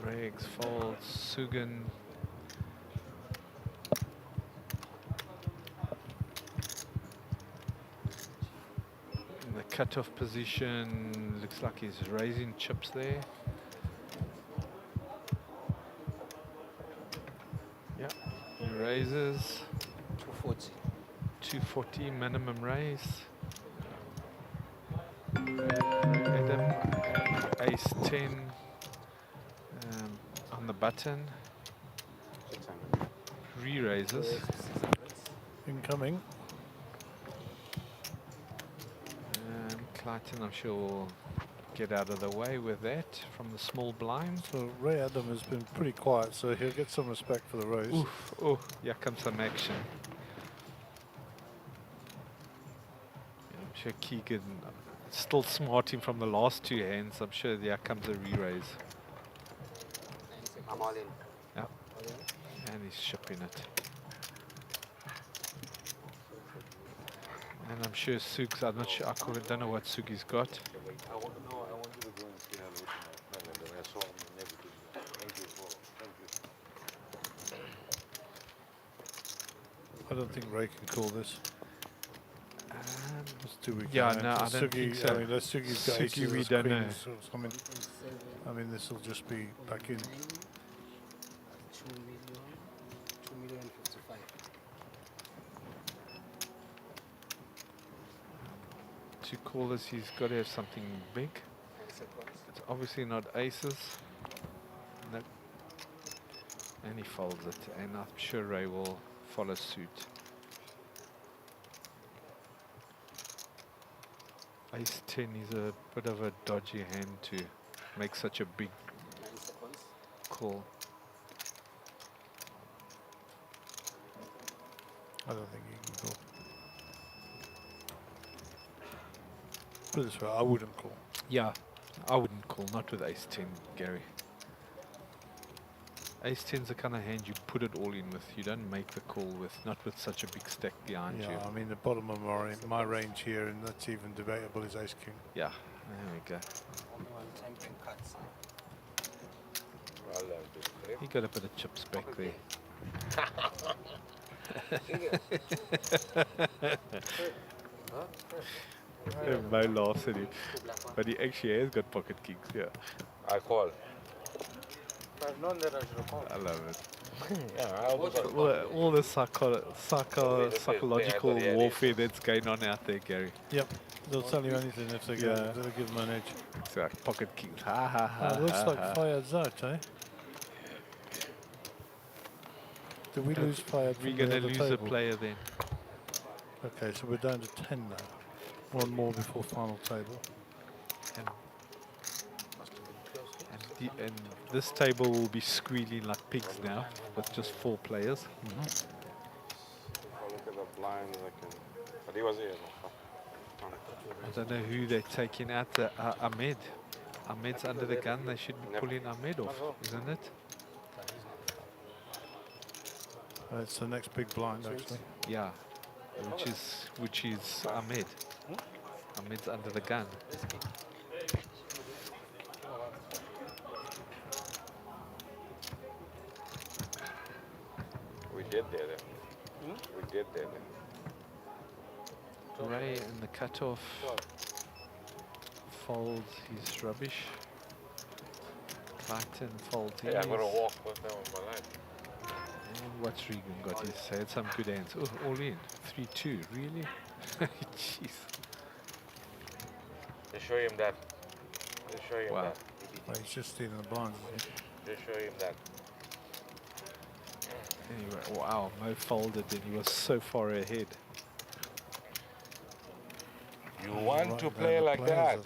rags, folds, Sugan. In the cutoff position, looks like he's raising chips there. Yeah, he raises. 240. 240 minimum raise. Adam, ace 10 on the button. Re-raises. Incoming. Clayton, I'm sure, will get out of the way with that from the small blind. So Ray Adam has been pretty quiet, so he'll get some respect for the raise. Oof, oh, here comes some action. I'm sure Keegan, still smarting from the last 2 hands. I'm sure there comes a re-raise. I'm all in. Yep. And he's shipping it. And I'm sure Sug's, I'm not sure, I don't know what Sugi's got. don't think Ray can call this. Let's do we yeah, can. no, I don't Sugi, think so. I mean, unless Sugi's got Sugi, aces we as don't know. queens or something. I mean, this will just be back in. 2,055,000. To call this, he's got to have something big. It's obviously not aces. No. And he folds it, and I'm sure Ray will follow suit. Ace 10 is a bit of a dodgy hand to make such a big call. I don't think he can call. Put it this way, I wouldn't call. Yeah, I wouldn't call, not with ace 10, Gary. Ace 10's the kind of hand you put it all in with. You don't make the call with, not with such a big stack behind you. Yeah, I mean, the bottom of my range here, and that's even debatable, is ace king. Yeah, there we go. He got a bit of chips back there. Mo laughs at him, but he actually has got pocket kings. Yeah, I call. I've known that I should have called. I love it. Yeah, all the psychological warfare that's going on out there, Gary. Yep, they'll tell you anything if they they'll give them an edge. It's like pocket kings. Ha ha ha. It looks like Fayad's out, eh? Did we lose Fayad? We're going to lose a player then. Okay, so we're down to 10 now. One more before final table. And this table will be squealing like pigs now, with just 4 players. If I look at the blinds, I can. But he was here. I don't know who they're taking out. Ahmed. Ahmed's under the gun. They should be pulling Ahmed off, isn't it? It's the next big blind, actually. Yeah, which is Ahmed. Ahmed's under the gun. We did there. We did there. Ray in the cutoff folds his rubbish. Clayton folds his. Yeah, I'm gonna walk with them on my life. And what's Regan got? He's had some good hands. Oh, all in. 3-2. Really? Jeez. Just show him that. Just show him that. Well, he's just stealing the blind. Just show him that. Anyway, wow, Mo folded and he was so far ahead. You want to play like that?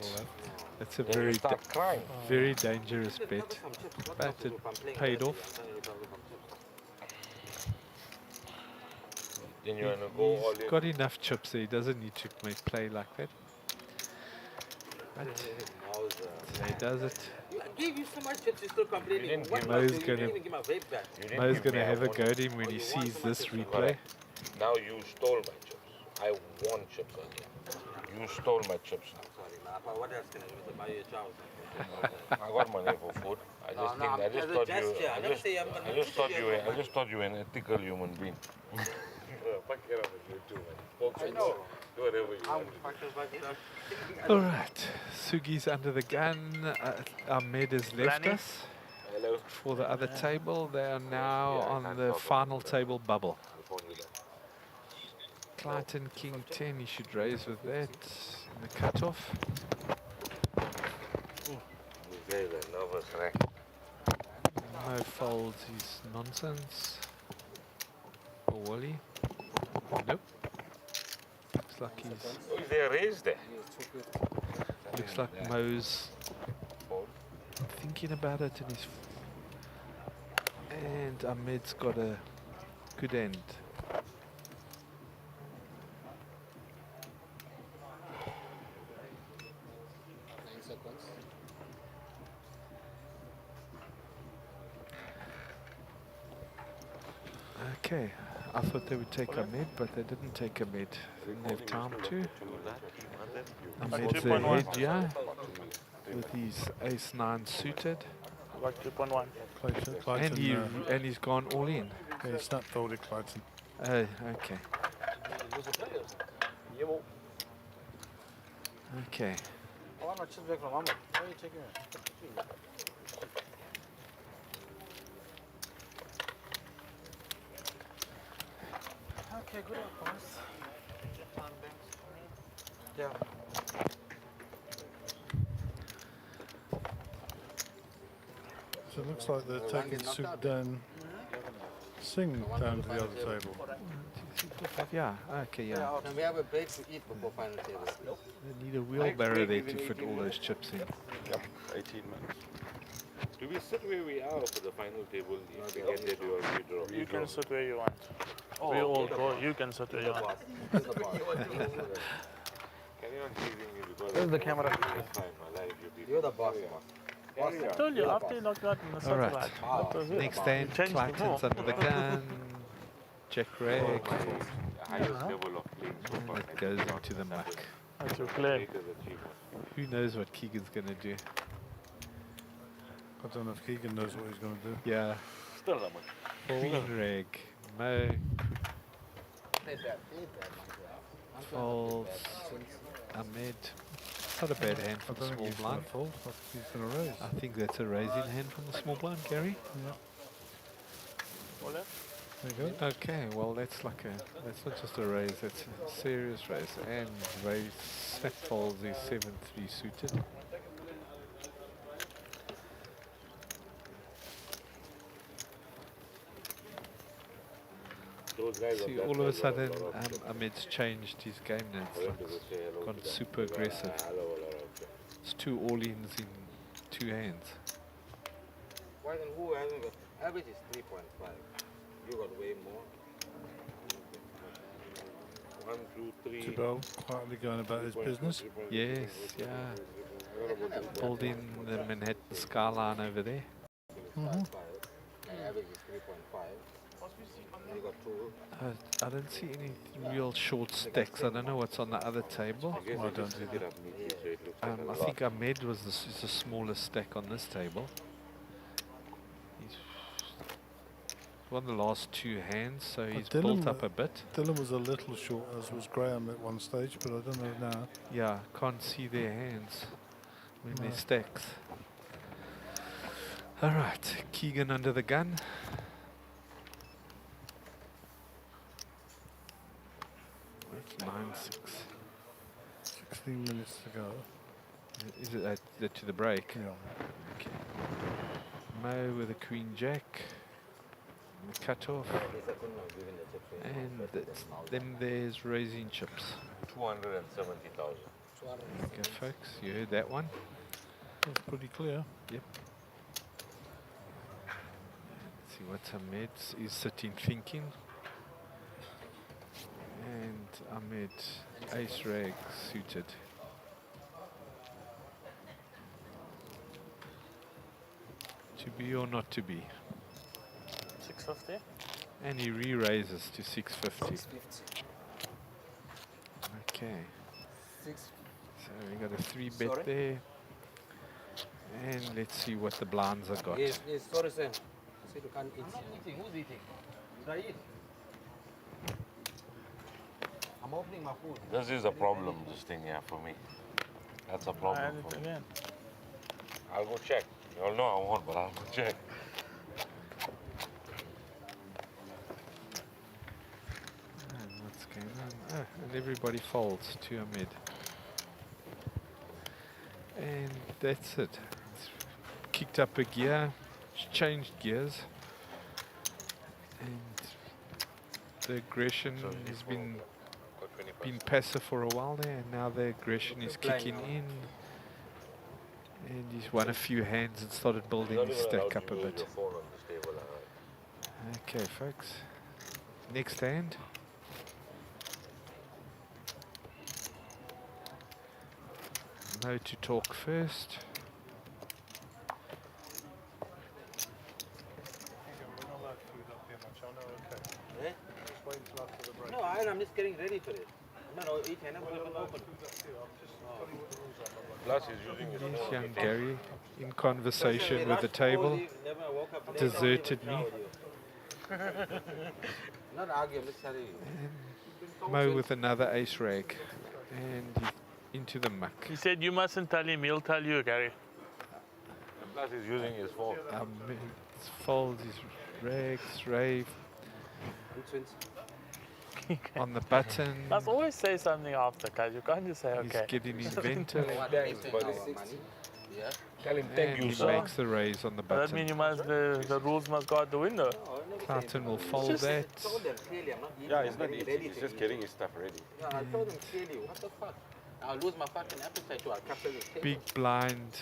That's a Then very, you start crying. very dangerous bet. But it paid off. Then you're gonna go all He's in. got enough chips there. He doesn't need to make play like that. But he does it. I gave you so much chips, you're still complaining. What Mo's you gonna, didn't even give my vape back. Mo's gonna have a go at him when he sees this replay. Now you stole my chips. I won chips earlier. You stole my chips. What else can I do to buy you a job? I got money for food. I just thought you were an ethical human being. Fuck it up with you too, man. I know. Do whatever you want. All right, Sugi's under the gun. Ahmed has left us for the other table. They are now on the final table bubble. Clayton King 10, he should raise with that in the cutoff. Mo folds his nonsense. Or Wally. Nope. Looks like he's. Is there a raise there? Looks like Mo's thinking about it, and Ahmed's got a good end. Okay, I thought they would take Ahmed, but they didn't take Ahmed. Didn't have time to. Ahmed's ahead, yeah, with his ace-9 suited. Like 2.1. Clayton, And he's gone all in. Yeah, he snap folded Clayton. Okay. Okay. I want my chips back from Mama. Why are you taking it? Okay, good luck, boys. Yeah. So it looks like they're taking Sudan Singh down to the other table. Yeah, okay, yeah. And we have a break to eat before final table. They need a wheelbarrow there to fit all those chips in. Yep, 18 minutes. Do we sit where we are for the final table? If we get there, do we draw? You can sit where you want. Oh, We all okay. go. You can sit where you want. Carry on teasing me because This is the camera. It's fine, I like you people. You're the boss, I told you, after you knocked out in the All right. satellite, that was it. Next stand, You changed the Clayton's ball. under the gun. Jack Rag. Highest level of playing so far. And it goes into the muck. That's your play. Who knows what Keegan's going to do? I don't know if Keegan knows what he's going to do. Yeah. Still not much. Green Rag. Mo. Folds. Ahmed. Not a bad hand from the small blind. Fold, but he's going to raise. I think that's a raising hand from the small blind, Gary. Yeah. There you go. Okay, well that's like that's not just a raise, that's a serious raise. And raise set folds is 7-3 suited. See, all of a sudden Ahmed's changed his game now. It's like gone super aggressive. It's 2 all-ins in 2 hands. Why then who hasn't got? Average is 3.5. You got way more. 1, 2, 3. Jabal quietly going about his business. Yes, yeah. Holding the Manhattan skyline over there. Average is 3.5. You got 2. I don't see any real short stacks. I don't know what's on the other table. I don't either. I think Ahmed was is the smallest stack on this table. He's won the last 2 hands, so he's built up a bit. Dylan was a little short, as was Graham at one stage, but I don't know now. Yeah, can't see their hands when they're stacks. All right, Keegan under the gun. That's 9-6. 16 minutes to go. Is it that to the break? Yeah. Okay. Mo with a Queen Jack. The cut off. And then there's raising chips. 270,000. Okay, folks, you heard that one. That's pretty clear. Yep. Let's see what Ahmed is sitting thinking. And Ahmed, ace rag suited. To be or not to be? 650. And he re-raises to 650. Okay. So we got a 3-bet there. And let's see what the blinds have got. Yes, sorry, sir. So you can't eat. Who's eating? Should I eat? I'm opening my food. This is a problem, this thing here for me. That's a problem for me. Again. I'll go check. You all know I won't, but I'll go check. And what's going on? And everybody folds to Ahmed. And that's it. It's kicked up a gear, changed gears. And the aggression has been passive for a while there, and now the aggression is kicking in. And he's won a few hands and started building his stack up a bit. Okay, folks. Next hand. Mo to talk first. No, I'm just getting ready for it. I'm not eating. I'm going to open. Plus he's using his Yes, young Gary in conversation with the table. Deserted me. Not argue, I'm just telling you. Mo with another ace rag. And he's into the muck. He said you mustn't tell him, he'll tell you, Gary. And plus he's using his phone. It's folds, his rags, rave. On the button. Must always say something after, guys. You can't just say okay. He's getting inventive. Yeah. Tell him thank And you, he sir. makes the raise on the Does button. that mean you must, the rules must go out the window? Clayton will fold that. Yeah, it's not easy. He's just getting his stuff ready. Yeah, I told him clearly, what the fuck? I'll lose my fucking appetite too. I'll capture this table. Big blind.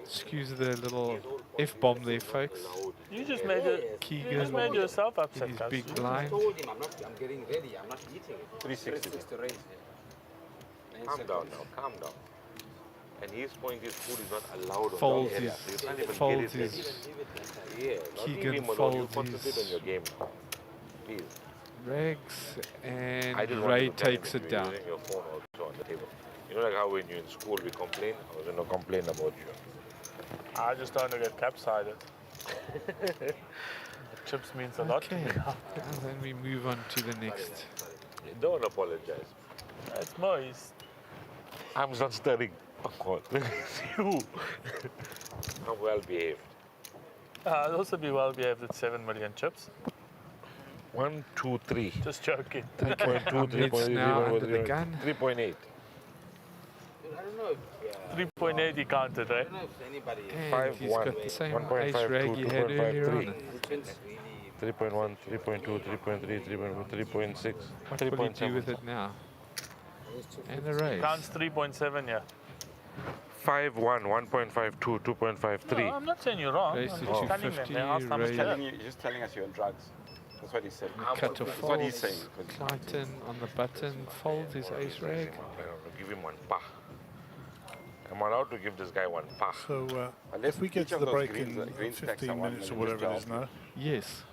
Excuse the little F-bomb there, folks. You just made it. Keegan You just made yourself upset, in his guys. big I blind. told him I'm getting ready. I'm not eating it. 360. raise. Calm down now, calm down. And his point is food is not allowed on Folds the area. his- So you can't even folds get it his- ready. Yeah, not Keegan leave him alone. You folds concentrate his- on your game now. Please. Rags I and didn't want Ray to tell him takes that it you're down. using your phone also on the table. You know, like how when you're in school we complain? I was going to complain about you. I just don't want to get capsided. Chips means a lot to Okay, me now. and then we move on to the next. Don't apologize. It's Moise. I'm not stirring. Oh God. It's you. I'm well behaved. I'd also be well behaved at 7 million chips. 1, 2, 3. Just joking. 3.2, It's now under the gun. 3.8. I don't know if 3.8 he counted, right? I don't know if anybody And he's got the same ace rag he had earlier on. 3.1, 3.2, 3.3, 3.6, What will he do with it now? And a raise. Counts 3.7, yeah. 5.1, 1.52, 2.53. No, I'm not saying you're wrong. Raise I'm to just telling them. 250, They asked how much raise. they He's just telling us you're on drugs. That's what he said. Cut to That's what he's saying. folds. Clayton on the button folds his ace rag. Give him one pa. I'm allowed to give this guy one pa. So Unless if we get each to of the those break greens- in green stacks 15 are one minutes or million, whatever it just is now, Yes.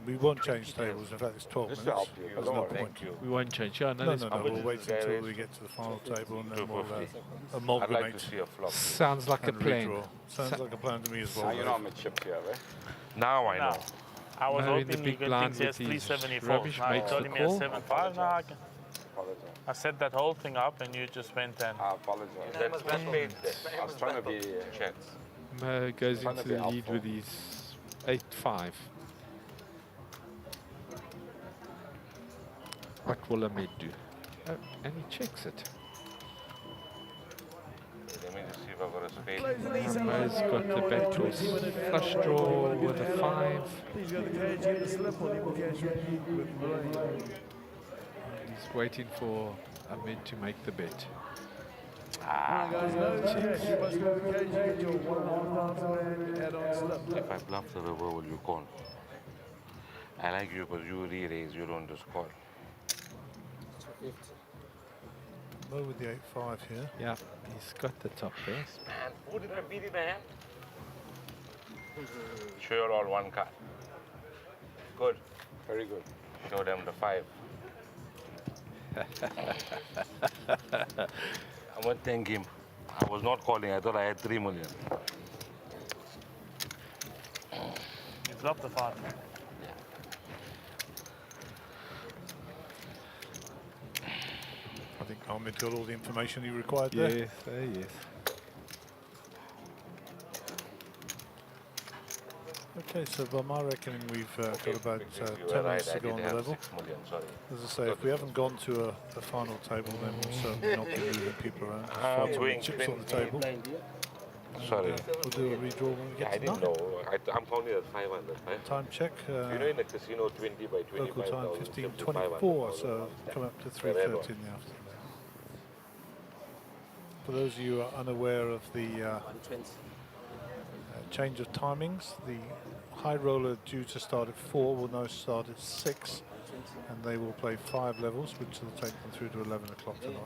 we won't change tables. In fact, it's 12 Just to minutes. help you. There's Don't no worry. point. We won't change. Yeah, no, No, that's no, fine. no. We'll wait until we get to the final table and then we'll 250. I'd like amalgamate to see a flop. Sounds like a and plan. redraw. Sounds like a plan to me as well. Now you know I'm a chip here, right? Now I know. No. I was Mo in the hoping you big could blind think he has with his 374. rubbish Now you makes told the him he has call. 75. Now I can. Apologize. I set that whole thing up and you just went and. I apologize. That's spades there. I was trying to be Chance. Mo goes Trying to into be the lead helpful. with his 8-5. What will Ahmed do? Oh, and he checks it. Let me just see if I've got a spade. Mo's got the back to a flush draw with a 5. He's got the cage in the slip on him, cash with Moraine. He's waiting for Ahmed to make the bet. Guys, no checks. You must go to the cage, you get your 1,500 add-on slip. If I bluff the river, will you call? I like you because you re-raise, you don't just call. Mo with the 8-5 here. Yeah, he's got the top there. Man, who did I beat in the hand? Show you all one card. Good. very good. Show them the 5. I'm going to thank him. I was not calling, I thought I had 3 million. You dropped the 5. I think Ahmed got all the information he required there. Yes, yes. Okay, so by my reckoning, we've got about You 10 were right, minutes I to go did on the have level. 6 million, sorry. As I say, if we haven't gone to a final table, then we'll certainly not be moving people around. There's far too many chips on the table. Sorry. We'll do a redraw when we Yeah, get I to didn't 9. know. I'm counting at 500. Right? Time check. You know, in the casino, 20 by 25. Local time 15:24, so come up to 3:30 in the afternoon. For those of you who are unaware of the change of timings, the high roller due to start at 4 will now start at 6, and they will play 5 levels, which will take them through to 11 o'clock tonight.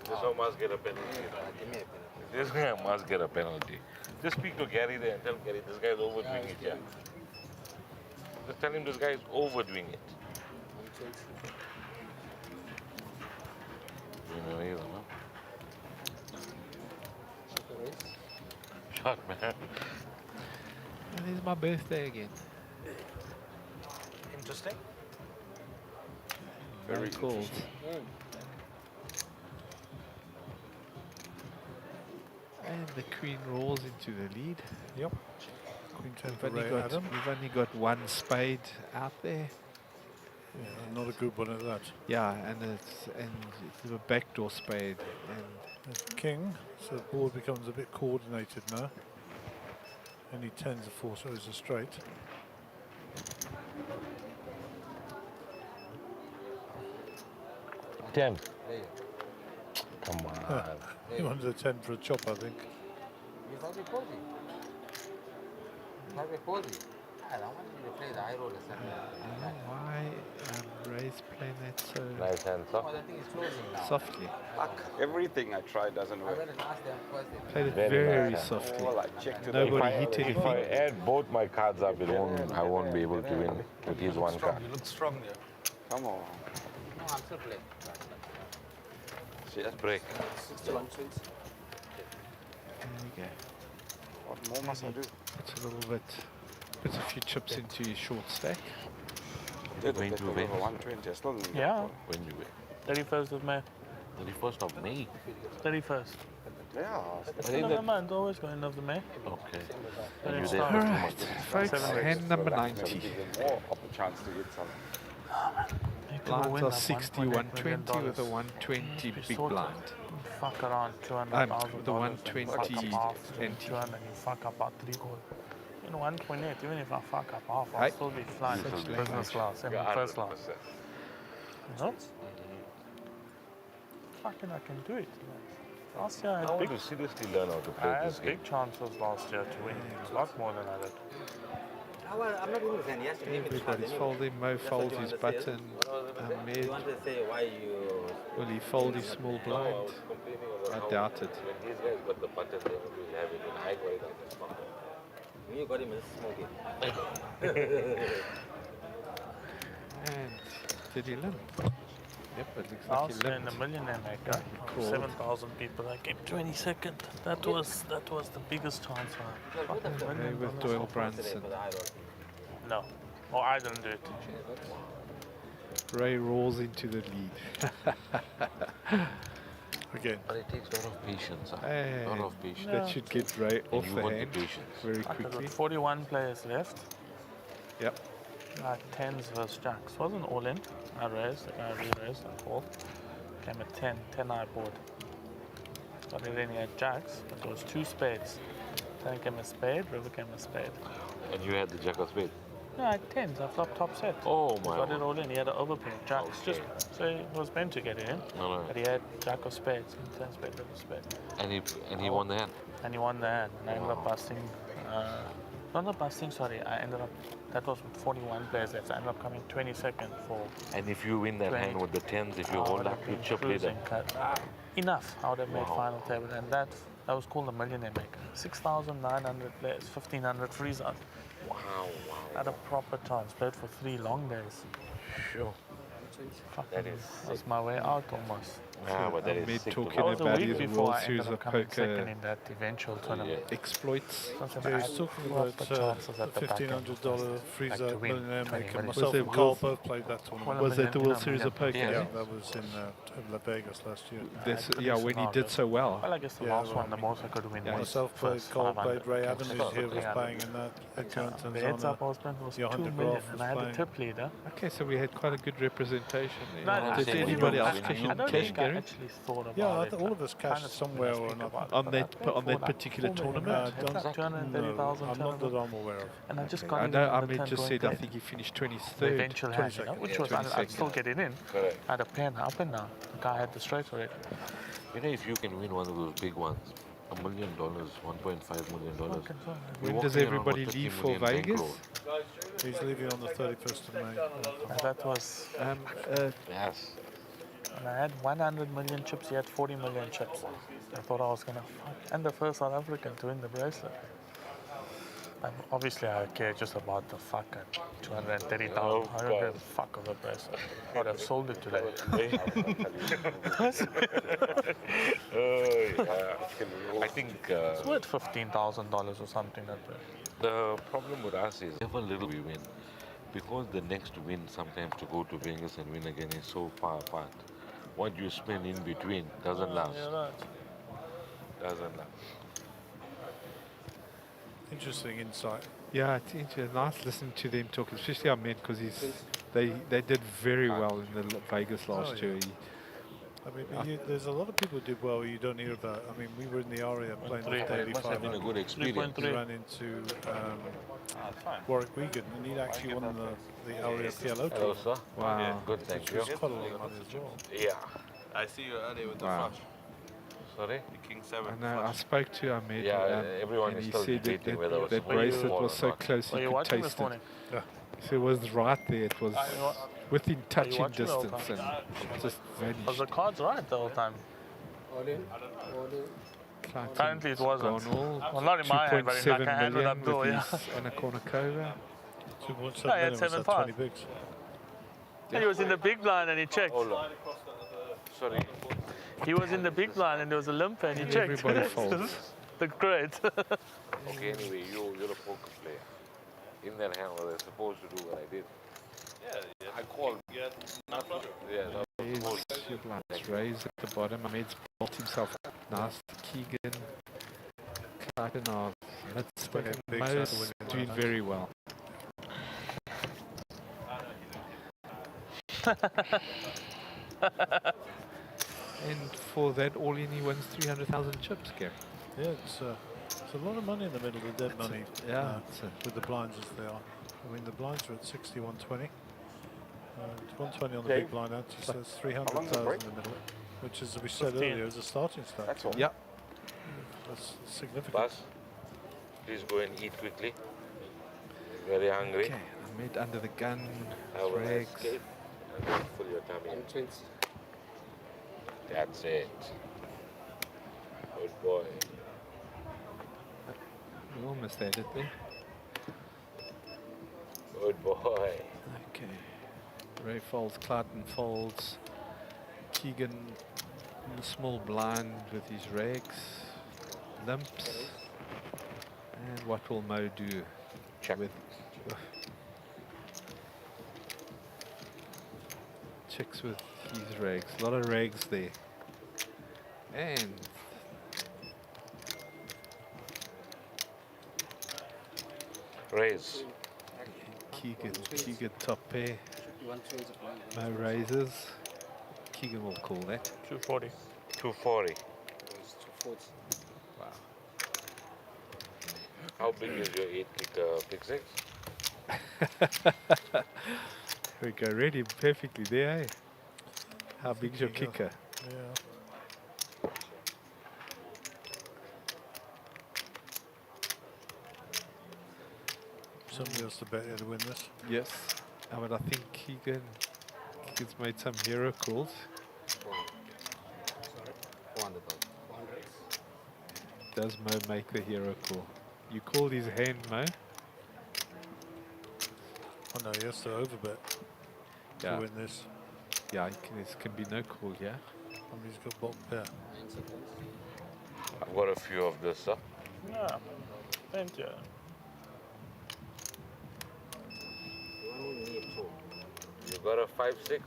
This one must get a penalty. This guy must get a penalty. Just speak to Gary there and tell Gary this guy is overdoing it. Yeah. Just tell him this guy is overdoing it. You know, either, no? Shot, man. And it's my birthday again. interesting. Very cool. And the queen rolls into the lead. Yep. Queen 10 for We've only, Ray got, Adam. we've only got one spade out there. Yeah, not a good one at that. Yeah, and it's a backdoor spade. And There's king, so the board becomes a bit coordinated now. Any 10s are 4, so it's a straight. Ten. Come on. He wanted a 10 for a chop, I think. You thought we called you. You thought we called you. I don't want you to play the high roller. why Ray's playing that so Nice hand, Oh, that thing is closing now. softly? Fuck, everything I try doesn't I work. went and asked them first. Played it Very very nice. softly. Well, I checked it. Nobody If I- hit If I anything. add both my cards up, I won't be able to win with his one card. You look strong there. Come on. No, I'm still playing. See, let's break. 61 twins. There we go. What more must I do? It's a little bit. Puts a few chips into your short stack. You're going to win. 120. I still didn't get Yeah. one. When you win. 31st of May. 31st of May. 31st. Yeah. November, it's always going end of the May. Okay. But And you it's there not. for All two right, months. folks, 7 weeks. hand number So that 90. gives them more of a chance to hit something. People Blinds win are like 60, $1.8 120 with a million. 120 Be big sorted. blind. You fuck around $200,000. With the 120 and 200, you fuck up about 3 gold. In 128, even if I fuck up half, I'll Hey. still be flying Such business language. class, first class. You know? Fucking, I can do it. Last year I I had want big, to seriously learn how to I play had this game. big chances last year to win. A lot more than I did. I'm not going to say yes. Everybody's folding. Mo folds his button. You Ahmed, want to say why you... will he fold his small blind? I doubt it. When these guys got the button, they will have it. When I got it, I just fucked up. When you got him, it's smoking. And did he limp? Yep, it looks I like was he in a limped. millionaire maker, Crawled. 7,000 people. I came 22nd. That was the biggest chance I had. Ray with Doyle Brunson. No. Oh, I didn't do it. Ray rolls into the lead. Again. But it takes a lot of patience. A Hey, lot of patience. that should get Ray off you the want the hand patience. very I quickly. got 41 players left. Yep. Like 10s versus jacks. Wasn't all in. I raised, the guy re-raised, I called. Came at 10, 10 I board. But then he had jacks, but there was 2 spades. Then came a spade, river came a spade. And you had the jack of spades. No, I had 10s, I flopped top set. Oh my Got it word. all in, he had an overpair, jacks. Okay. Just, so he was meant to get it in. No. But he had jack of spades, 10 spade, river spade. And he won the hand. And he won the hand, and I ended up busting, not busting, sorry, I ended up, that was with 41 players left, I ended up coming 22nd for... And if you win that 20. hand with the tens, if you I hold would up, have you been chip later. cruising cut. Enough, I would have made Wow. final table, and that was called the millionaire maker. 6,900 players, 1,500 freeze out. Wow. Had a proper chance, played for 3 long days. Sure. That is That's my way out almost. Ah, but that is Ahmed sick. talking That was a about week his before World I Series ended of up coming Poker second in that eventual tournament. exploits. So I said, Yeah, I he's talking blew up about the chances at the back end. $1,500 freezer to win millionaire 20 maker. million. Myself Was and it Carl World- both played that tournament. Was that the World Series of Poker? Yeah, eh? that was in Las Vegas last year. That's, pretty yeah, when he did so well. Well, I guess the Yeah, last well, one, the most I could win was Myself played, first Carl 500. played, Ray Adams First here was 300. playing in that. Ed The Johnson's heads on up I was playing was 2 Johan de million, Graaf and was I had a playing. tip leader. Okay, so we had quite a good representation there. No, Did I anybody else don't cash think cash, I Gary? actually thought about Yeah, it. all of us cashed Kind of somewhere or speak another. about it, On but that I played on that for like particular 4 million. tournament? It's like 230,000. I'm not that I'm aware of. And I just I got know in Ahmed the just 10 said I point think he finished the 23rd. eventual hand, you know, which was I'd still get it in. Correct. I had a pen up and down. The guy had the straight already. You know, if you can win one of those big ones, $1 million, $1.5 million. Okay, so When You're does walking around everybody with 30 leave for million Vegas? bankroll. He's leaving on the 31st of May. and that was, Yes. and I had 100 million chips, he had 40 million chips. I thought I was going to fuck. And the first South African to win the bracelet. And obviously, I care just about the fucking 230,000. Oh, I don't give a fuck of the bracelet. I would have sold it today. I think It's worth $15,000 or something. That the problem with us is every little we win, because the next win sometimes to go to Vegas and win again is so far apart. What you spend in between doesn't last. You're right. Doesn't last. Interesting insight. Yeah, it's interesting. Nice listening to them talk, especially Ahmed, because they did very well in the Vegas last year. I mean, there's a lot of people who did well you don't hear about. I mean, we were in the area playing the daily It must have been a good experience. We ran into Warwick Wigan, and he'd actually won the RFK Lotto. Hello, sir. Wow. Yeah, good, thank you. Which was quite a lot of money as well. Yeah. I see you earlier with the Wow. flush. Sorry? The King 7 I know, I flush. spoke to Ahmed, everyone and is he still said debating whether it was that small bracelet or was so not. close Were you you could watching taste this morning? Yeah. So it was right there. It was within touching watching the whole distance, time? and it just vanished. Was the cards right the whole time? Apparently it wasn't. Well, not in my hand, but in like a hand with Abdul, yeah. And a Kornikova. 2.7 Yeah, he had million was 7 that 20 bigs. And he was in the big blind and he checked. Hold on. Sorry. He was in the big blind and there was a limp and he checked. Everybody folds. The great. Okay, anyway, you're a poker player. In that hand, what they're supposed to do what I did. Yeah, I called. Yeah, not flush. Yeah, that was supposed There's your blinds raised at the bottom. Ahmed's built himself up nice. Keegan, Kladenov, Mo's doing very well. And for that all-in, he wins 300,000 chips, Gary. Yeah, it's a lot of money in the middle, the dead money. With the blinds as they are. I mean, the blinds are at 60, 120. It's 120 on the big blind out, so it's 300,000 in the middle, which, as we said earlier, is a starting stake. That's all. Yep. That's significant. Bus, please go and eat quickly. Very hungry. Okay, Ahmed under the gun, Have a nice rags. cake and then fill your tummy. That's it. Good boy. We almost had it there. Good boy. Okay. Ray folds, Clayton folds. Keegan in the small blind with his rags. Limps. And what will Mo do? Check. With checks with his rags. A lot of rags there. And Raise. Keegan top pair. Mo raises. Keegan will call that. 240. 240. Wow. How big is your 8-kick pick six? We go ready perfectly there, eh? How big's your kicker? Yeah. Somebody else to bet here to win this. Yes. But I think Keegan's made some hero calls. Does Mo make the hero call? You called his hand, Mo. Oh no, he has to overbet to win this. Yeah, this can be no call, yeah? I mean, he's got bottom pair. I've got a few of this, sir. Yeah. Thank you. You got a 5-6?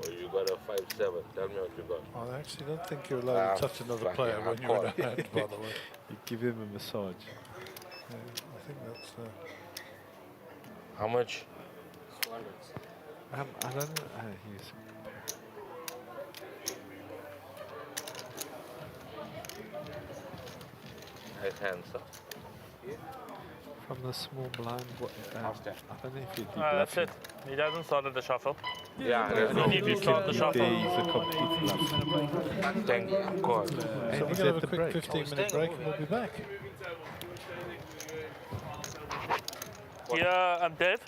Or you got a 5-7? Tell me what you got. I actually don't think you're allowed to touch another player when you're in a hand, by the way. You give him a massage. Yeah, I think that's... How much? I don't know. He's Nice hand, sir. from the small blind. I don't know if he'd be That's bluffing. it. He doesn't start the shuffle. Yeah, there's no If you start the shuffle. There is a complete bluff. Thank God. So And we're he's going to at have a the quick break. 15-minute break and we'll be back. Yeah, Dave.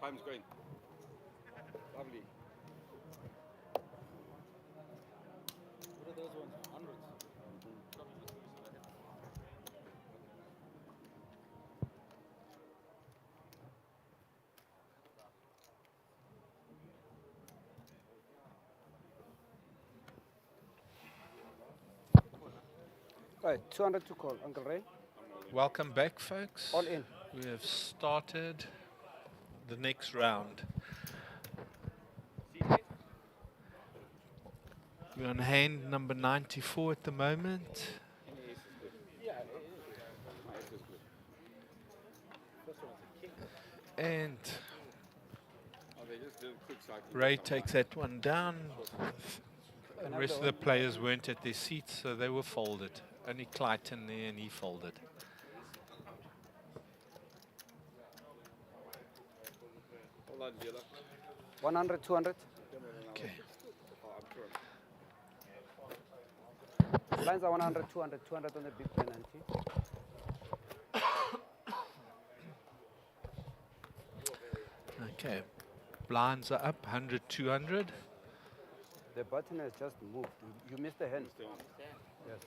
Time's going. Lovely. What are those ones? Hundreds. Right, 200 to call, Uncle Ray. Welcome back, folks. All in. We have started the next round. We're on hand number 94 at the moment. And Ray takes that one down. The rest of the players weren't at their seats, so they were folded. Only Clayton there, and he folded. Hold on, dealer. 100, 200. Okay. Lines are 100, 200, 200 on the big penalty. Okay. Blinds are up, 100, 200. The button has just moved. You missed the hand. Yes.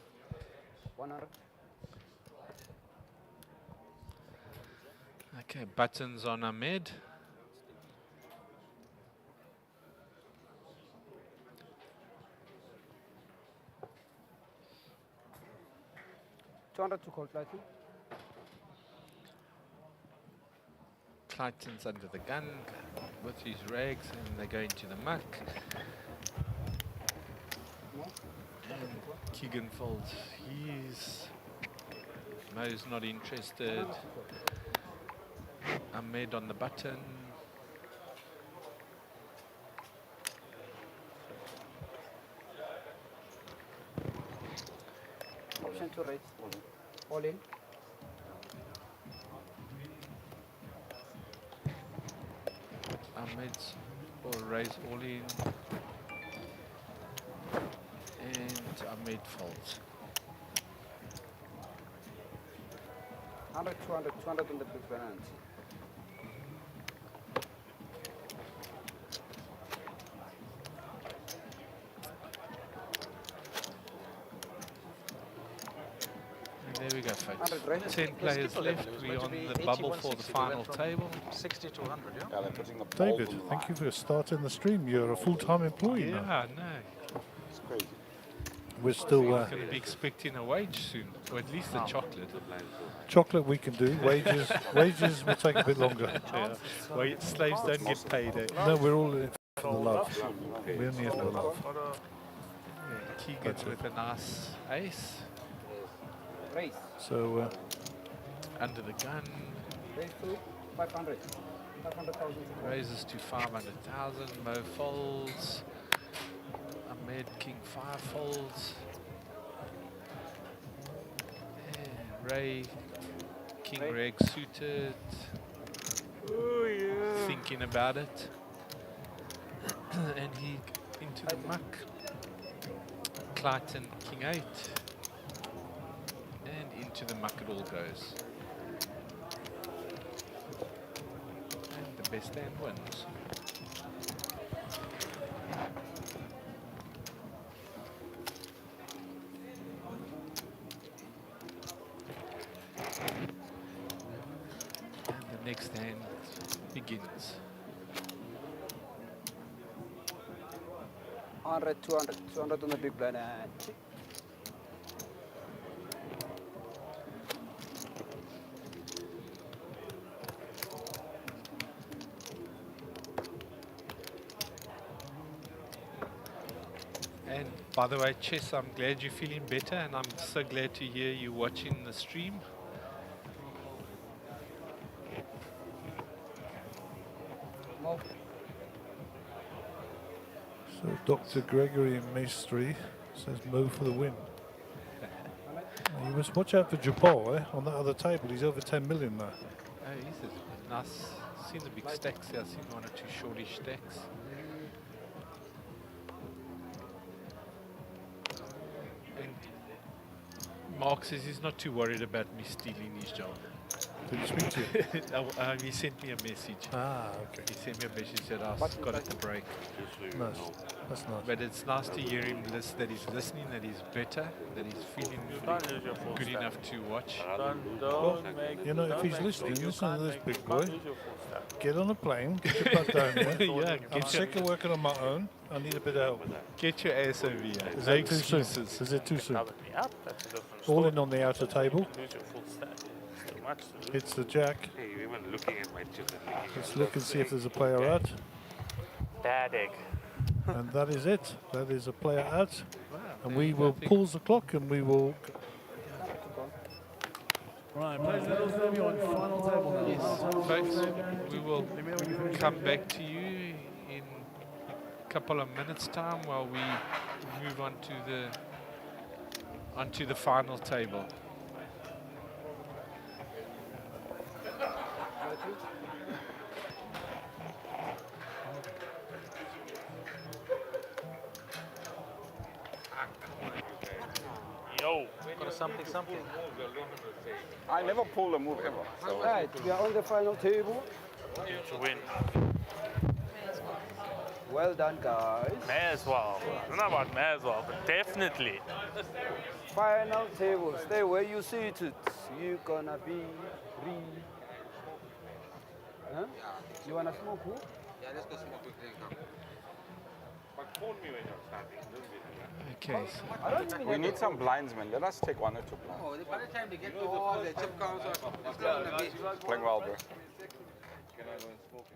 100. Okay, buttons on Ahmed. $200 to call, Clayton. Clayton's under the gun with his rags, and they go into the muck. And Keegan folds his. Mo's not interested. Ahmed on the button. Option to raise. All in. Ahmed's will raise all in. And Ahmed folds. 100, 200, 200 on the big penalty. And there we go, folks. 100, right? 10 players left. We're on the bubble for the final table. 60 to 100, yeah? Yeah, they're putting the David, balls on the thank you line. for starting the stream. You're a full-time employee now. Yeah, no. It's crazy. We're still We're going to be expecting a wage soon, or at least a chocolate. chocolate. We can do wages. Wages will take a bit longer. Yeah. Slaves don't get paid. Eh? No, we're all in it for the love. We're in here for the love. Yeah, Keegan's with a nice ace. Raise. So Under the gun. Raise to 500. 500,000. Raises to 500,000. Mo folds. Ahmed King 5 folds. And Ray King Reg suited. Oh yeah. Thinking about it. And he into the muck. Clayton King 8. And into the muck it all goes. And the best hand wins. And the next hand begins. 100, 200, 200 on the big blind. And by the way, Chess, I'm glad you're feeling better, and I'm so glad to hear you watching the stream. So Dr. Gregory Maestri says move for the win. You must watch out for Jabal, eh? On that other table, he's over 10 million now. Oh, he's a nice. Seen the big stacks here. I've seen one or two shortish stacks. And Mark says he's not too worried about me stealing his job. Did he speak to you? He sent me a message. Ah, okay. He sent me a message that I've got it to break. Nice. That's nice. But it's nice to hear him that he's listening, that he's better, that he's feeling can't lose your full good stack. enough to watch. Don't make. You know, if don't he's make listening, you listen to can't this make- big you boy. can't lose your full stack. Get on a plane, get your butt down there. Yeah, I'm sick of working on my own. I need a bit of help. Get your ass over here. Is No that too soon? excuses. Is it too soon? Covered me up. That's a different All story. in on the outer table. You can lose your full stack. It's too much to lose. Hits the jack. Hey, you're even looking at my chips and thinking. Let's look and see if there's a player out. Bad egg. And that is it. That is a player out. And we I will think- pause the clock and we will. Right, players and rules derby on final table now. Yes, Final folks, table derby. we will Let me know when you finish. come back to you in a couple of minutes' time while we move on to the final table. Yo, got something. I never pull a move ever. So Right, we are on the final table. to win. Well done, guys. May as well. I don't know about may as well, but definitely. Final table. Stay where you seated. You gonna be Huh? You wanna smoke? Who? Yeah, let's go smoke quickly and come. But phone me when you're starting. Don't be Okay. So I don't even we need some blinds, man. Let us take one or two blinds. Oh, by the time they get to all the chip counts, it's not gonna be. Playing well, bro. Can I go and smoke?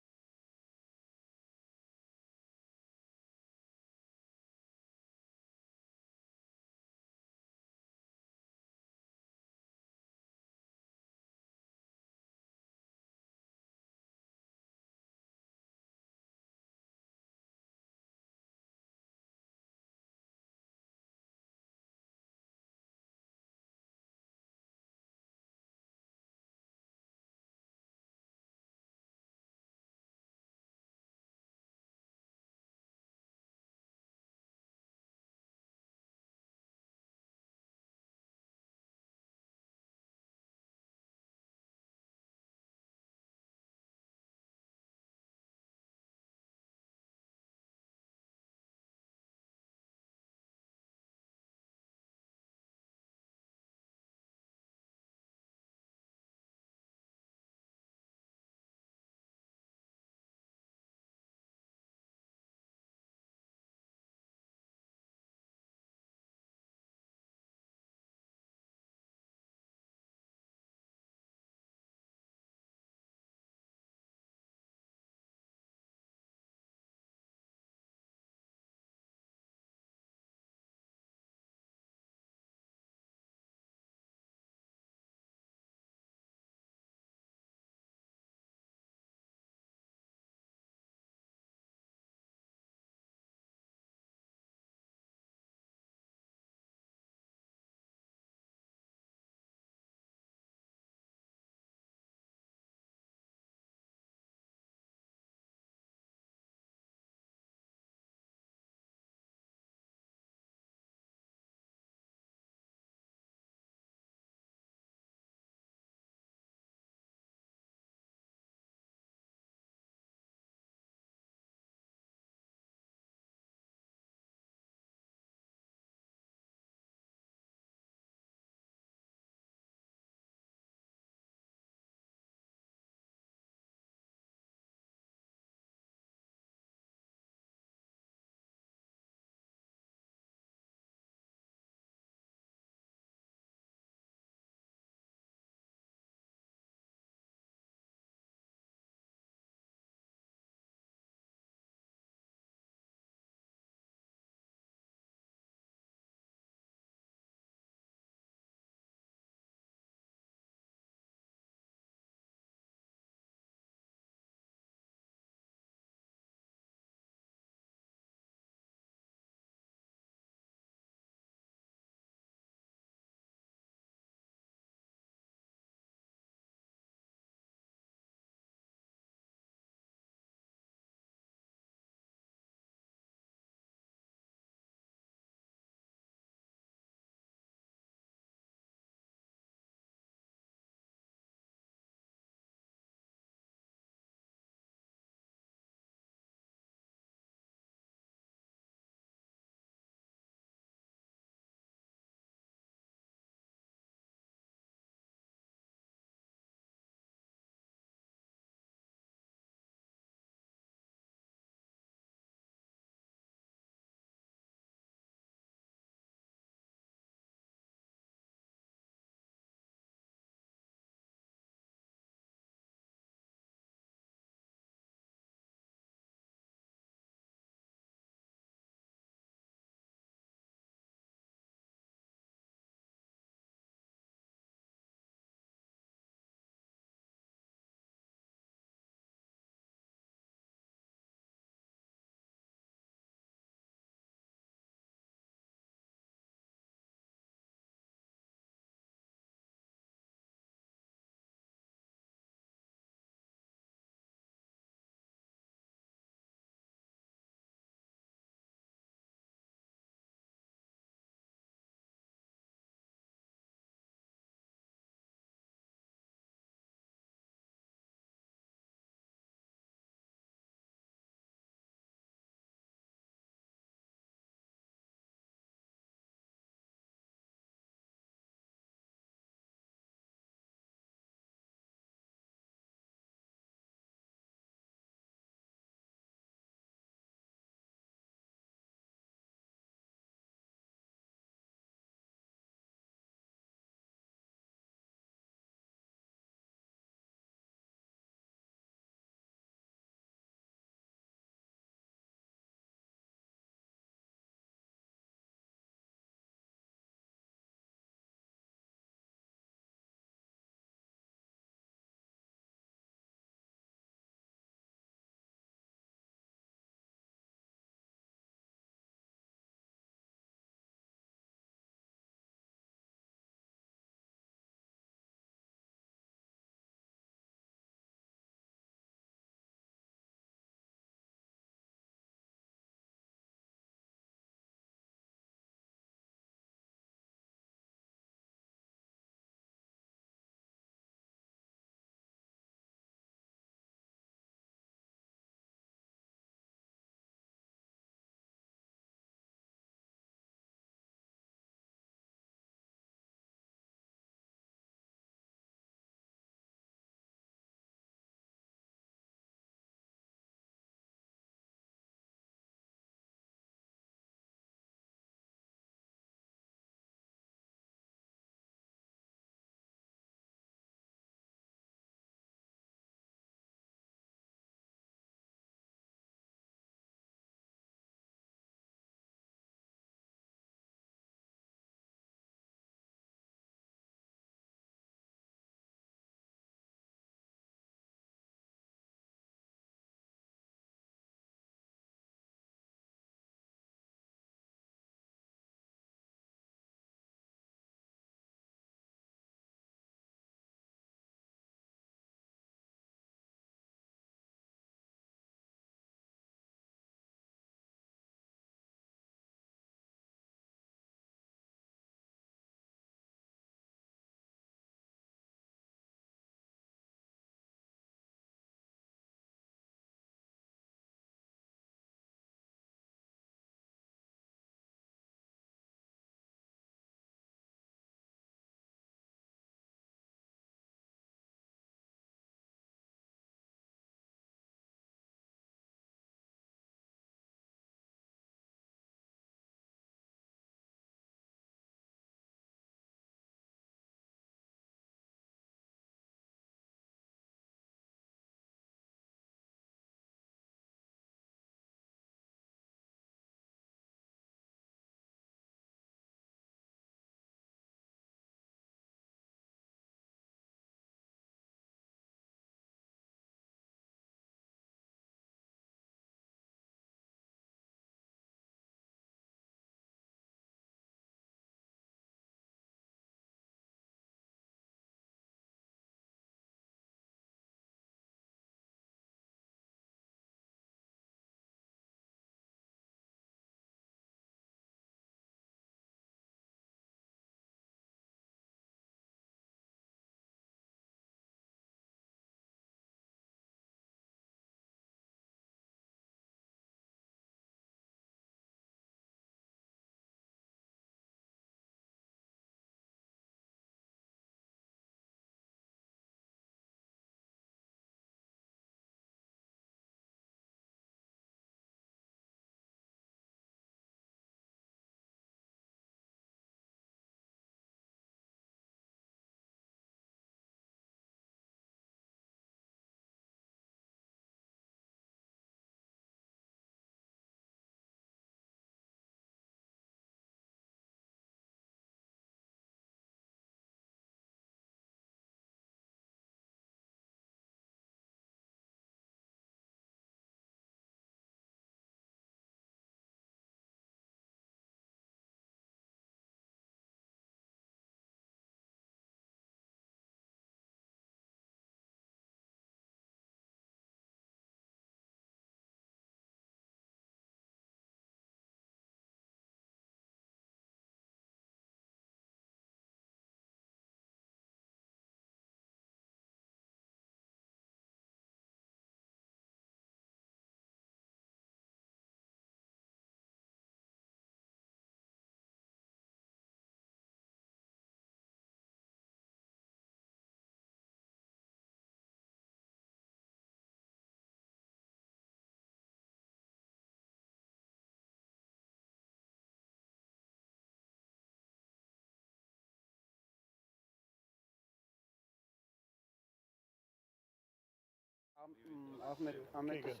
Ahmed is,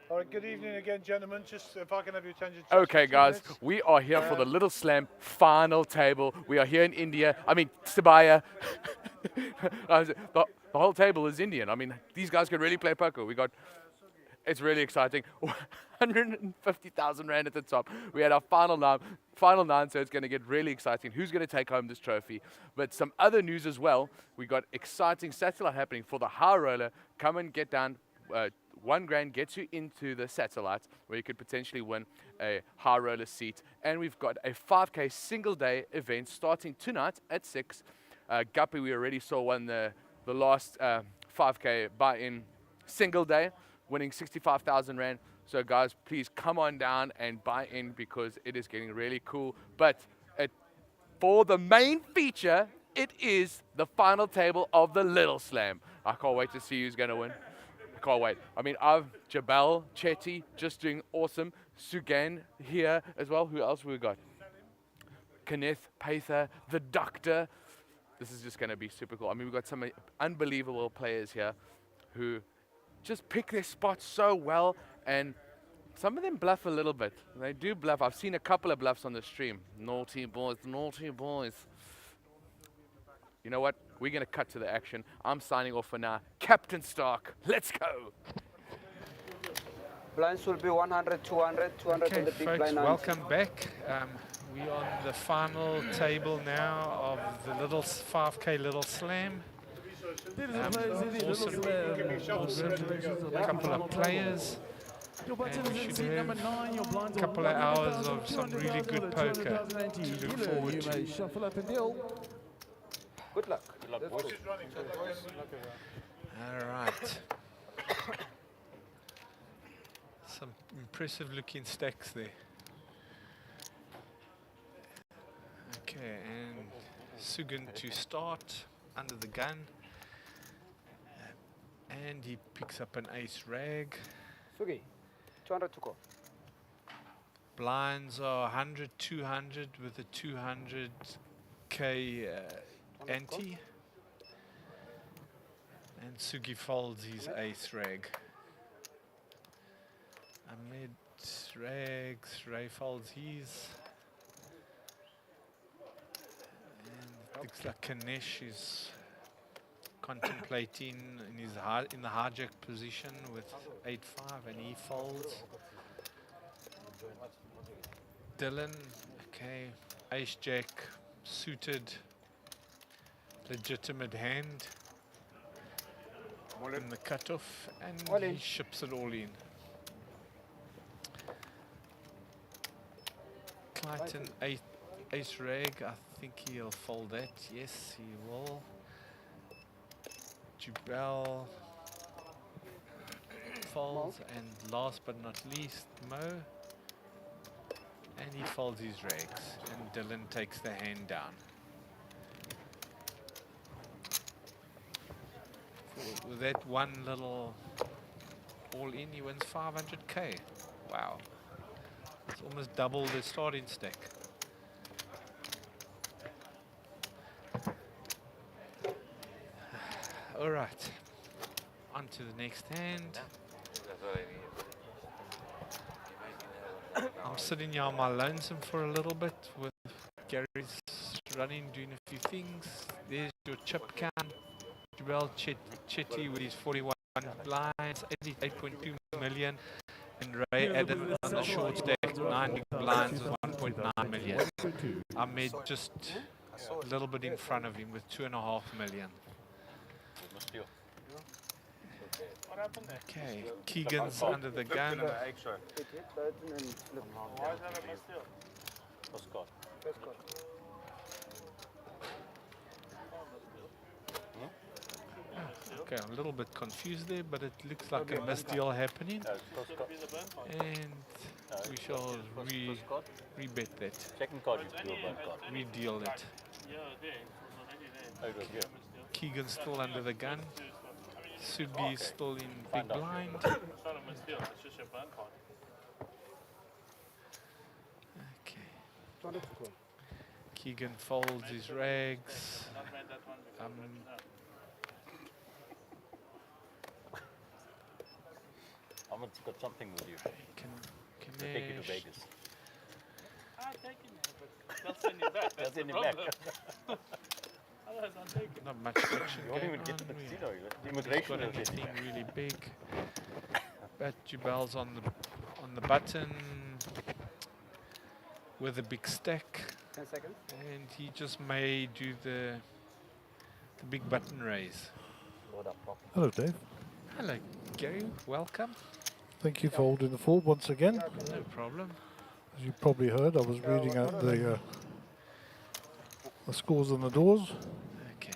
all right, good evening again, gentlemen. Just if I can have your attention. Just Okay, for 2 guys, minutes. we are here for the Little Slam final table. We are here in India. I mean, Sibaya. the whole table is Indian. I mean, these guys can really play poker. It's really exciting. 150,000 Rand at the top. We had our final nine, so it's going to get really exciting. Who's going to take home this trophy? But some other news as well. We got exciting satellite happening for the high roller. Come and get down. 1 grand gets you into the satellite where you could potentially win a high roller seat. And we've got a 5k single day event starting tonight at 6. Guppy, we already saw won the last 5k buy-in single day, winning 65,000 Rand. So guys, please come on down and buy in because it is getting really cool. But for the main feature, it is the final table of the Little Slam. I can't wait to see who's going to win. I can't wait. I mean, I've Jabal, Chetty, just doing awesome. Sugan here as well. Who else we got? Kenneth, Pather, the Doctor. This is just going to be super cool. I mean, we've got some unbelievable players here who just pick their spots so well, and some of them bluff a little bit. They do bluff. I've seen a couple of bluffs on the stream. Naughty boys, naughty boys. You know what? We're going to cut to the action. I'm signing off for now. Captain Stark, let's go. Blinds will be 100, 200, 200 Okay, in the big folks, blind. welcome back. We're on the final table now of the little 5k Little Slam. Awesome couple of players. And we should have a couple of hours of some really good poker to look forward to. Good luck. Good luck, boys. All right. Some impressive looking stacks there. Okay, and Sugan to start under the gun. And he picks up an ace rag. Sugi, 200 to go. Blinds are 100, 200 with a 200k ante. And Sugi folds his ace rag. Ahmed rags, Ray folds his. And it looks like Kanesh is contemplating in the hijack position with 8-5 and he folds. Dylan, okay, ace jack, suited, legitimate hand in the cutoff, and he ships it all in. Clayton, ace rag, I think he'll fold that. Yes, he will. Jubel folds, and last but not least, Mo. And he folds his rags, and Dylan takes the hand down. With that one little all-in, he wins 500k. Wow. It's almost double the starting stack. All right, on to the next hand. I'm sitting here on my lonesome for a little bit with Gary's running, doing a few things. There's your chip count. Jubel Chetty with his 41 blinds, 88.2 million. And Ray added on the short stack 9 big blinds with 1.9 million. I made just a little bit in front of him with 2.5 million. Okay, Keegan's under the gun. Okay, I'm a little bit confused there, but it looks like a misdeal happening. And we shall rebet that. Second card, you do a bad card. Redeal it. Okay. Keegan's still under the gun. Sugi still in big blind. Okay. Keegan folds his rags. Ahmed's got something with you. He'll take you to Vegas. I take him there, but they'll send him back. That's Send the him back. problem. Otherwise, I'll take him. Not much action You won't going even get to on. the We casino. haven't Immigration got will take you anything back. really big. But Jubal's on the button with a big stack. 10 seconds. And he just may do the big button raise. Hello, Dave. Hello, Gary. Welcome. Thank you for holding the fort once again. No problem. As you probably heard, I was reading out the scores on the doors. Okay.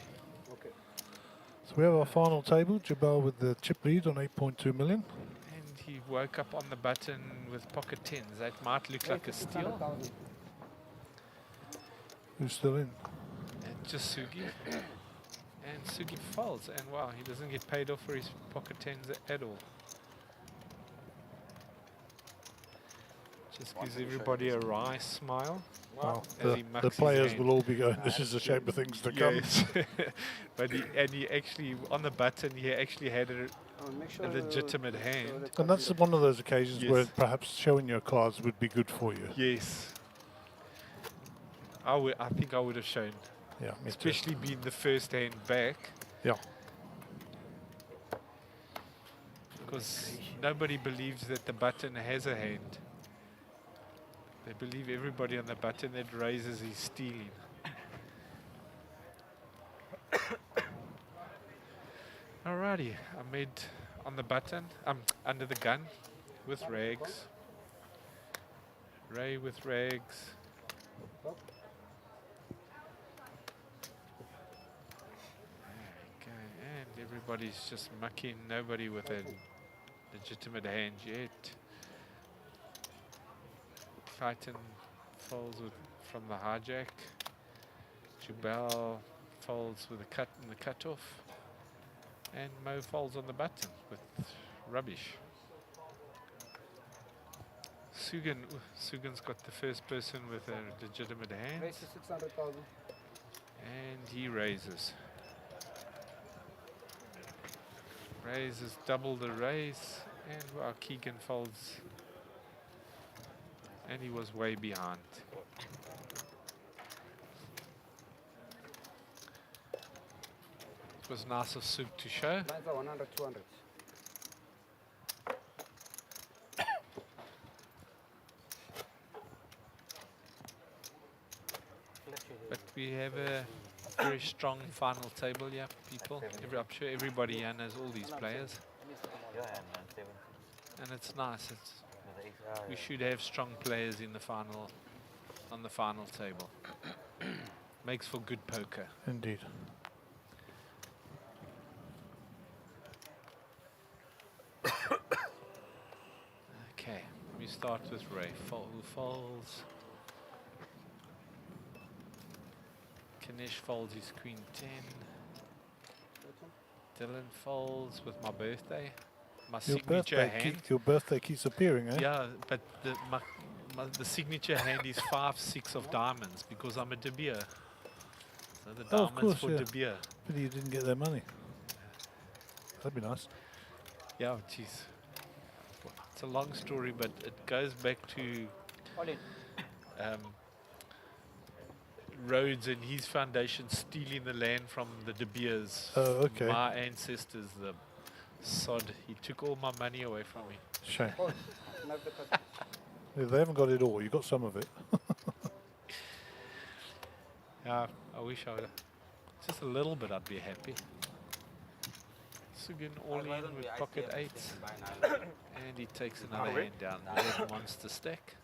So we have our final table. Jabal with the chip lead on 8.2 million. And he woke up on the button with pocket tens. That might look like a steal. Who's still in? And just Sugi. And Sugi folds. And wow, he doesn't get paid off for his pocket tens at all. Just gives everybody a wry smile. Well, as he the mucks his players hand. will all be going, this is the shape of things to come. Yes. But he actually, on the button, he actually had a legitimate hand. And that's one of those occasions Yes. where perhaps showing your cards would be good for you. Yes. I think I would have shown. Yeah, me too. Especially being the first hand back. Yeah. Because nobody believes that the button has a hand. They believe everybody on the button that raises is stealing. Alrighty, Ahmed on the button, under the gun with rags. Ray with rags. Okay, and everybody's just mucking, nobody with a legitimate hand yet. Titan folds from the hijack. Jubal folds with a cut and the cutoff. And Mo folds on the button with rubbish. Sugan's got the first person with a legitimate hand. Raise to 600,000. And he raises. Raises double the raise. And wow, Keegan folds. And he was way behind. It was nice of Sug to show. Lines are 100, 200. But we have a very strong final table, yeah, people. I'm sure everybody here knows all these players. And it's nice. We should have strong players in the final, on the final table. Makes for good poker. Indeed. Okay, we start with Ray. Who folds? Kanish folds his queen 10. Dylan folds with my birthday. My signature hand. Your birthday keeps appearing, eh? Yeah, but the signature hand is 5-6 of diamonds because I'm a De Beer. So the Oh, of diamonds course, for yeah. De Beer. But you didn't get their money. That'd be nice. Yeah, geez. It's a long story, but it goes back to Rhodes and his foundation stealing the land from the De Beers. Oh, okay. My ancestors, the sod. He took all my money away from me. Shame. Yeah, they haven't got it all. You got some of it. Yeah, I wish I would. Just a little bit, I'd be happy. Sugan all in with pocket 8s. And he takes another hand down. Red monster stack.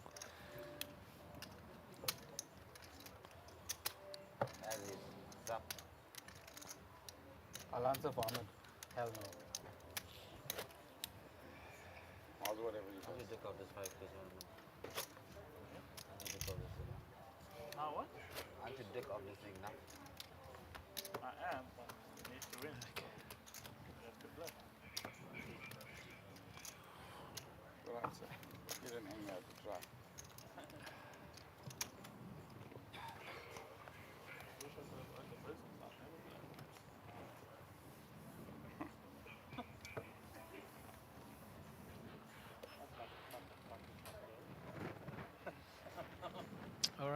I'll answer for Ahmed. Hell no. I'll do whatever you How do you dick out this 5k? Now what? I have to dick off this thing now. I am, but you need to win. You have to play. Good answer. You didn't hang out to try.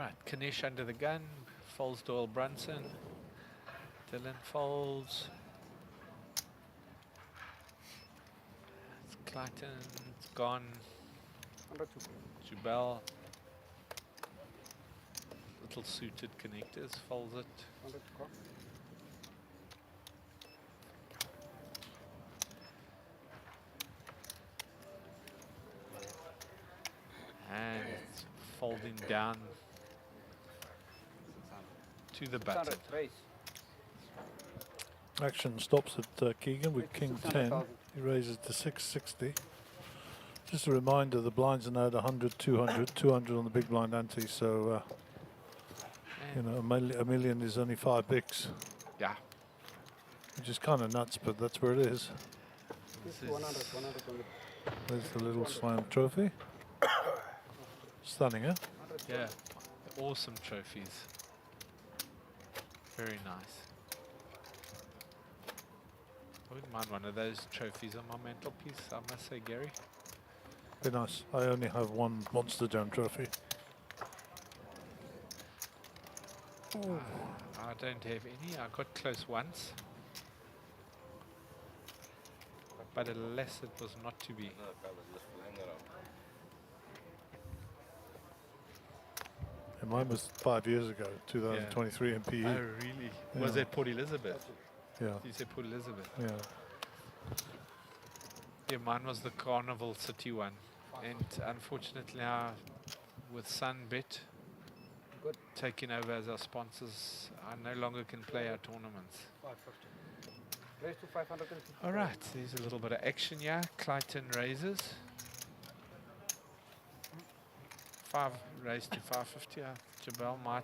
Right, Kanish under the gun, folds Doyle Brunson. Dylan folds. It's Clayton, it's gone. Jubel. Little suited connectors, folds it. And it's folding down to the button. Action stops at Keegan with King 10. He raises to 660. Just a reminder, the blinds are now at 100, 200, 200 on the big blind ante. So, you know, a million is only 5 bigs. Yeah. Which is kind of nuts, but that's where it is. There's the little slam trophy. Stunning, huh? Yeah, awesome trophies. Very nice. I wouldn't mind one of those trophies on my mantelpiece, I must say, Gary. Be nice. I only have one Monster Jam trophy. I don't have any. I got close once. But alas, it was not to be. And mine was 5 years ago, 2023 in PE. Oh, really? Yeah. Was that Port Elizabeth? Yeah. You said Port Elizabeth? Yeah. Yeah, mine was the Carnival City one. And unfortunately now, with Sunbet taking over as our sponsors, I no longer can play our tournaments. 550. Raise to 550. All right, there's a little bit of action here. Clayton raises. 5 raised to 550. Jabal might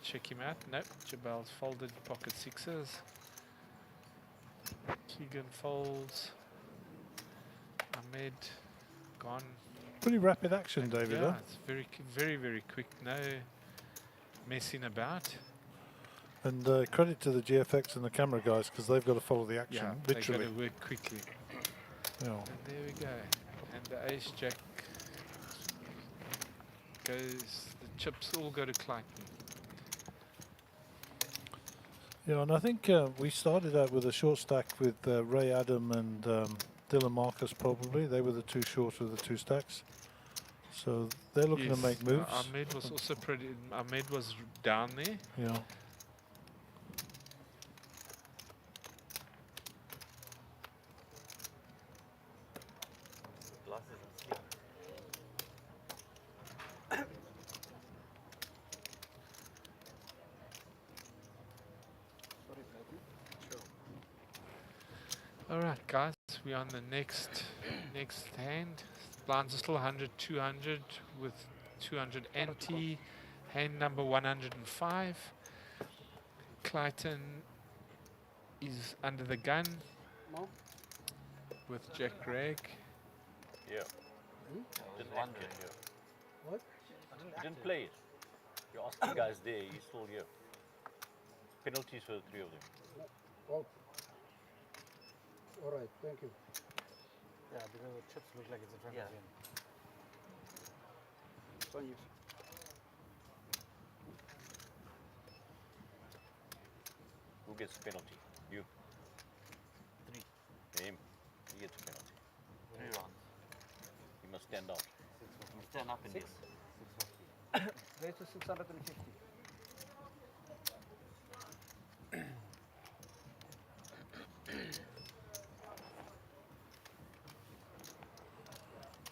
check him out. Nope, Jabal's folded pocket sixes. Keegan folds. Ahmed gone. Pretty rapid action, David. Yeah, huh? it's very, very quick. No messing about. And credit to the GFX and the camera guys, because they've got to follow the action, Yeah, literally. they've got to work quickly. Yeah. And there we go. And the ace jack goes, the chips all go to Clayton. Yeah, and I think we started out with a short stack with Ray Adam and Dylan Marcus probably. They were the two short of the two stacks. So they're looking to make moves. Ahmed was also pretty, Ahmed was down there. Yeah. All right, guys, we're on the next hand. Blinds are still 100, 200 with 200 ante. Hand number 105. Clayton is under the gun with Jack Rag. Yeah. Didn't want it here. What? You didn't play it. You asked the guys there, he's still here. Penalties for the 3 of them. Oh. All right, thank you. Yeah, because the chips look like it's in front of him. On you. Who gets the penalty? You. 3. Him. He gets a penalty. 3 rounds. He must stand out. He must stand up in this. 650. Raise to 650.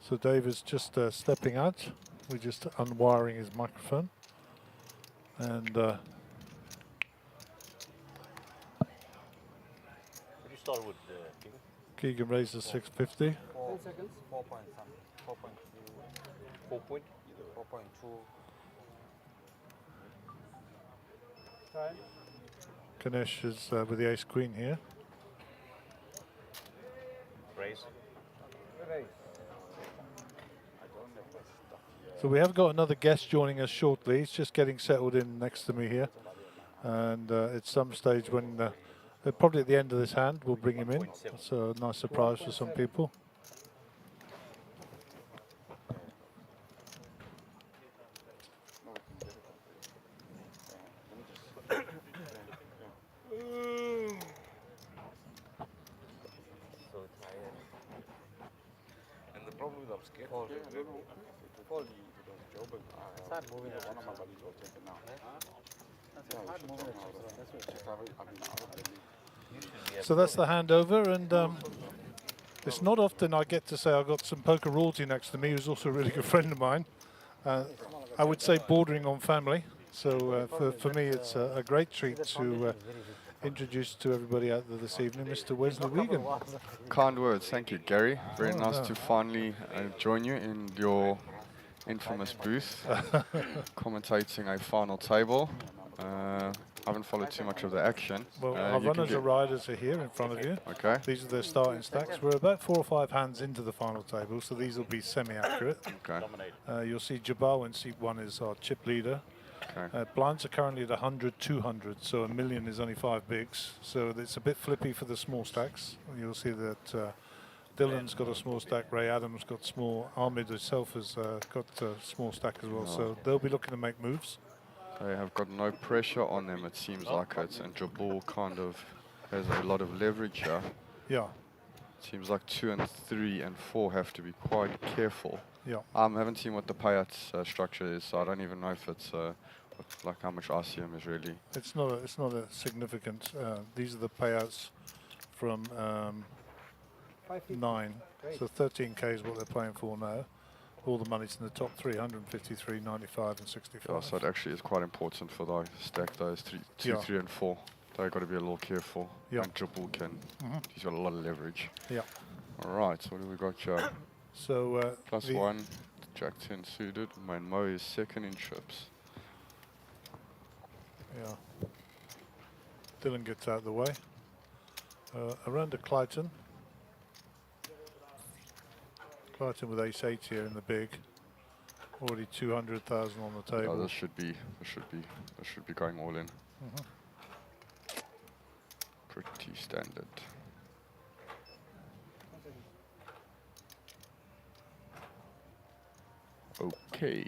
So Dave is just stepping out. We're just unwiring his microphone. And What do you start with, Keegan? Keegan raises 650. 10 seconds. 4 point something. 4.2. 4 point? 4.2. Time. Ganesh is with the ace queen here. Raise. Raise. So we have got another guest joining us shortly. He's just getting settled in next to me here. And at some stage when, probably at the end of this hand, we'll bring him in. It's a nice surprise for some people. Fold. Fold. Start moving it. So that's the handover, and it's not often I get to say I've got some poker royalty next to me, who's also a really good friend of mine. I would say bordering on family. So for me, it's a great treat to introduce to everybody out there this evening, Mr. Wesley Wiegand. Kind words, thank you, Gary. Very nice to finally join you in your infamous booth, commentating a final table. I haven't followed too much of the action. Well, our runners and riders are here in front of you. Okay. These are their starting stacks. We're about 4 or 5 hands into the final table, so these will be semi-accurate. Okay. You'll see Jabal in seat 1 is our chip leader. Okay. Blinds are currently at 100, 200, so a million is only 5 bigs. So it's a bit flippy for the small stacks. You'll see that Dylan's got a small stack, Ray Adams got small, Ahmed himself has got a small stack as well. So they'll be looking to make moves. They have got no pressure on them, it seems like it, and Jabal kind of has a lot of leverage here. Yeah. Seems like 2 and 3 and 4 have to be quite careful. Yeah. I haven't seen what the payout structure is, so I don't even know if it's like how much ICM is really. It's not a significant. These are the payouts from 9. So 13k is what they're playing for now. All the money's in the top 3, 153, 95 and 65. Yeah, so it actually is quite important for the stack those 2, 3 and 4. They've got to be a little careful. Yeah. And Jabal can, he's got a lot of leverage. Yeah. All right, so what do we got here? So plus 1, Jack 10 suited. Man, Mo is second in chips. Yeah. Dylan gets out of the way. Around to Clyton. Clyton with ace-8 here in the big. Already 200,000 on the table. Oh, this should be going all in. Pretty standard. Okay.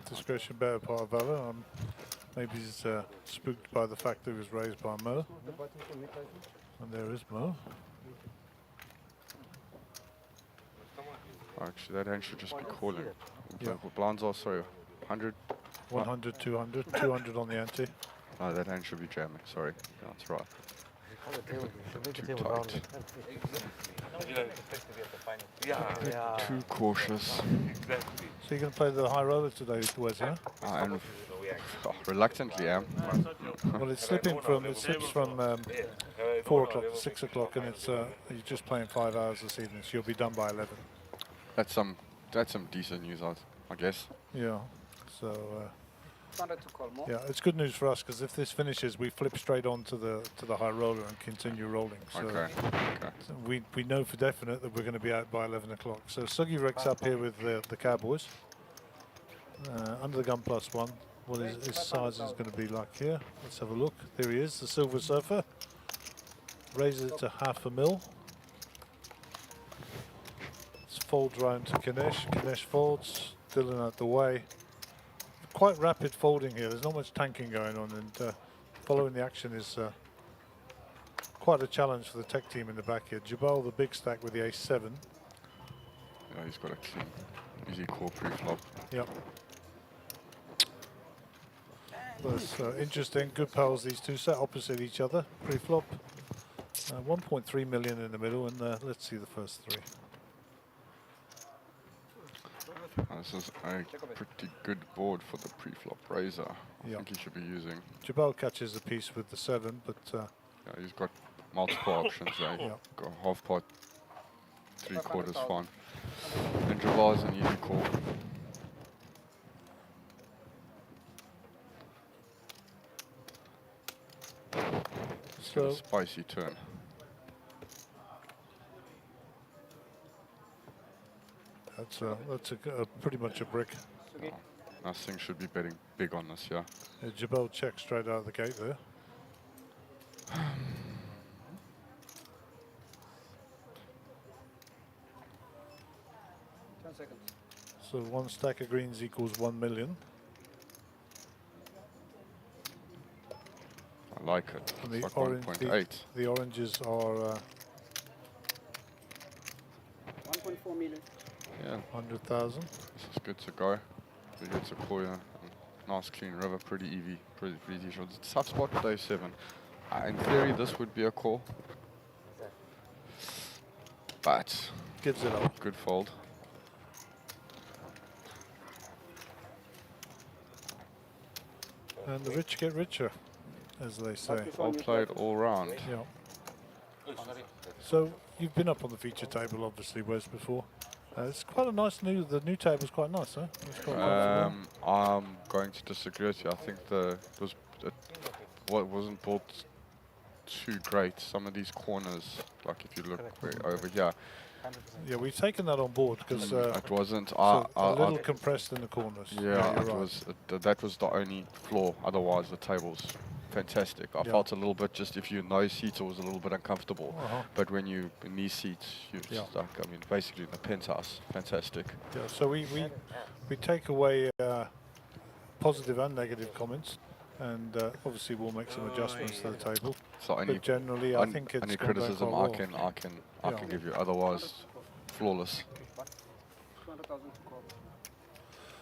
Discretion better part of valor. Maybe he's spooked by the fact that he was raised by Mo. And there is Mo. Actually, that hand should just be calling. Yeah. Blinds are, sorry, 100? 100, 200, 200 on the ante. No, that hand should be jamming, sorry. Yeah, that's right. Too tight. Too cautious. So you're going to play the high roller today, Wes, yeah? Reluctantly am. Well, it slips from 4 o'clock to 6 o'clock, and it's you're just playing 5 hours this evening, so you'll be done by 11. That's some decent news, I guess. Yeah. So. Yeah, it's good news for us because if this finishes, we flip straight on to the high roller and continue rolling. So, okay. So we know for definite that we're going to be out by 11 o'clock. So Suggy Rick's up here with the Cowboys. Under the gun +1. What his size is going to be like here. Let's have a look. There he is, the Silver Surfer. Raises it to $500,000. Folds round to Ganesh. Ganesh folds. Dylan out the way. Quite rapid folding here. There's not much tanking going on, and following the action is quite a challenge for the tech team in the back here. Jabal, the big stack with the ace-7. Yeah, he's got a clean, easy call pre-flop. Yep. That's interesting. Good pals, these two set opposite each other. Pre-flop. 1.3 million in the middle, and let's see the first 3. This is a pretty good board for the pre-flop raiser. I think he should be using. Jabal catches a piece with the 7, but yeah, he's got multiple options there. Yeah. Got half pot, 3/4 fine. And Jabal is an easy call. So a spicy turn. That's pretty much a brick. Oh, this thing should be betting big on this, yeah. Jabal checks straight out of the gate there. So 1 stack of greens equals 1 million. I like it. And It's the like orange, 1.8. the oranges are 1.4 million. Yeah. 100,000. This is good to go. We get to Koya. Nice clean river, pretty easy, pretty easy shots. It's tough spot day 7. In theory, this would be a call. But gives it up. Good fold. And the rich get richer, as they say. Well played all round. Yeah. So you've been up on the feature table, obviously, Wes, before. It's quite a nice the new table's quite nice, huh? It's quite comfortable. I'm going to disagree with you. I think what wasn't built too great. Some of these corners, like if you look over here. Yeah, we've taken that on board because it wasn't a little compressed in the corners. Yeah, it was. That was the only flaw. Otherwise, the table's fantastic. I felt a little bit just if you're in those seats, it was a little bit uncomfortable. But when you in these seats, you're stuck. I mean, basically in the penthouse, fantastic. Yeah. So we take away positive and negative comments, and obviously we'll make some adjustments to the table. So but generally, I think it's any gone back criticism quite I can give you. Otherwise, flawless.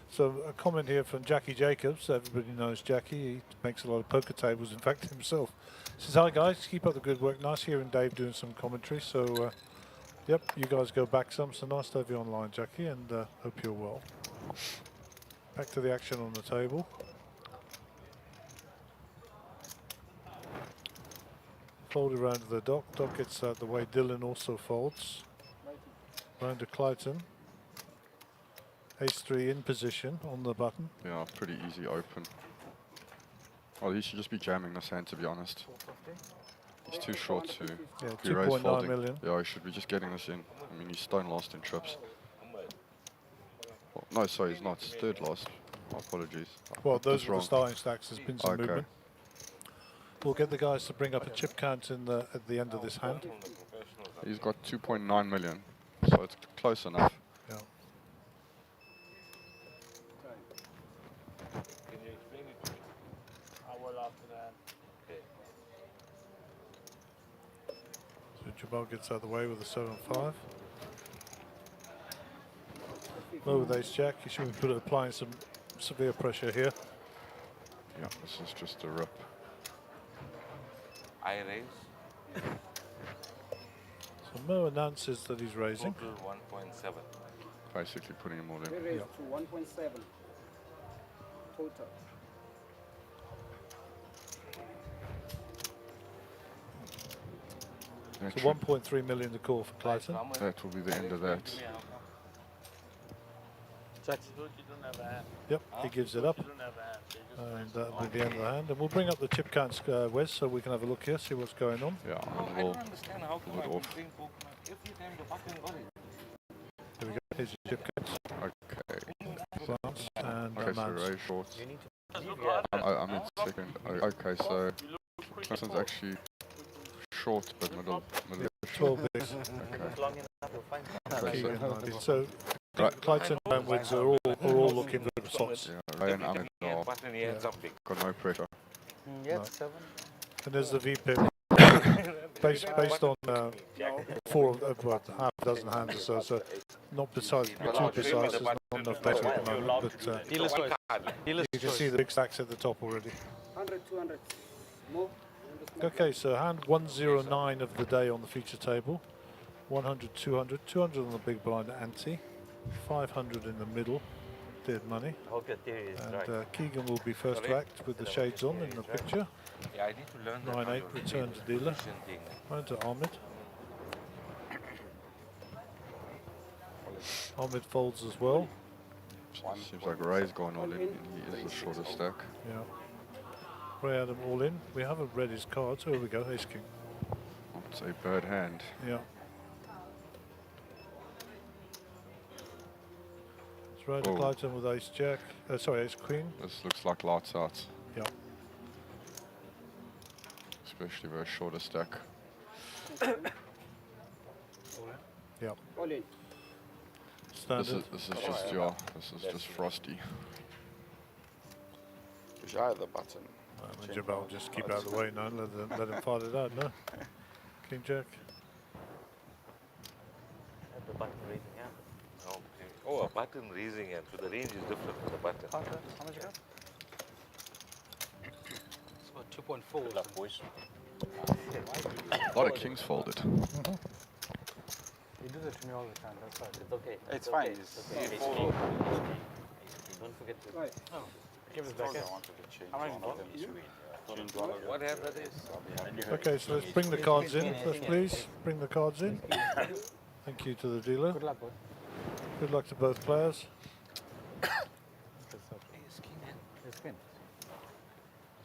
So a comment here from Jackie Jacobs. Everybody knows Jackie. He makes a lot of poker tables, in fact, himself. He says, hi guys, keep up the good work. Nice hearing Dave doing some commentary. So, yep, you guys go back some. So nice to have you online, Jackie, and hope you're well. Back to the action on the table. Fold around to the Doc. Doc gets out the way. Dylan also folds. Round to Clyton. Ace-3 in position on the button. Yeah, pretty easy open. Well, he should just be jamming this hand, to be honest. He's too short to be raise 2.9 million. Yeah, he should be just getting this in. I mean, he's stone last in trips. Well, no, sorry, he's not. He's third last. My apologies. Well, those are the starting stacks. There's been some Okay. movement. We'll get the guys to bring up a chip count at the end of this hand. He's got 2.9 million, so it's close enough. Yeah. So Jabal gets out of the way with a 7-5. Low with ace jack. You should be applying some severe pressure here. Yeah, this is just a rip. I raise. So Mo announces that he's raising. Total 1.7. Basically putting him all in. We raised to 1.7 total. So 1.3 million to call for Clayton. That will be the end of that. Yep, he gives it up. And that'll be the end of the hand. And we'll bring up the chip counts, Wes, so we can have a look here, see what's going on. Yeah, I don't understand how come I don't drink Coke every time the fucking got it. Here we go, here's your chip counts. Okay. Glance and Okay, so amounts. raise short. I'm in second. Okay, so Clinton's actually short, but middle. 12 bigs. Okay. So Clayton and Woods are all looking good slots. Yeah, Ray and Ahmed are got no pressure. No. And there's the VPIP. based on half a dozen hands or so, so not precise, but too precise. There's not enough data at the moment, but you can see the big stacks at the top already. 100, 200 more. Okay, so hand 109 of the day on the feature table. 100, 200, 200 on the big blind ante, 500 in the middle, dead money. And Keegan will be first to act with the shades on in the picture. Yeah, I need to learn 9-8, return to dealer. Round to Ahmed. Ahmed folds as well. Seems like Ray's gone all in. He is the shortest stack. Yeah. Ray Adam all in. We haven't read his cards. Here we go, ace king. It's a bird hand. Yeah. It's Ray to Clayton with ace jack. Sorry, ace queen. This looks like lights out. Yeah. Especially very shorter stack. Yeah. All in. Standard. This is just frosty. Push out the button. Jabal just keep out of the way now and let him fight it out, no? King jack. The button raising, yeah. Oh, a button raising and so the range is different from the button. How much you got? It's about 2.4. Good luck, boys. A lot of kings folded. You do that to me all the time, that's why. It's okay. It's fine. It's okay. Don't forget to. Right. Oh, give it back. I wanted to change How much one of them. What happened is? Okay, so let's bring the cards in first, please. Bring the cards in. Thank you to the dealer. Good luck, boy. Good luck to both players.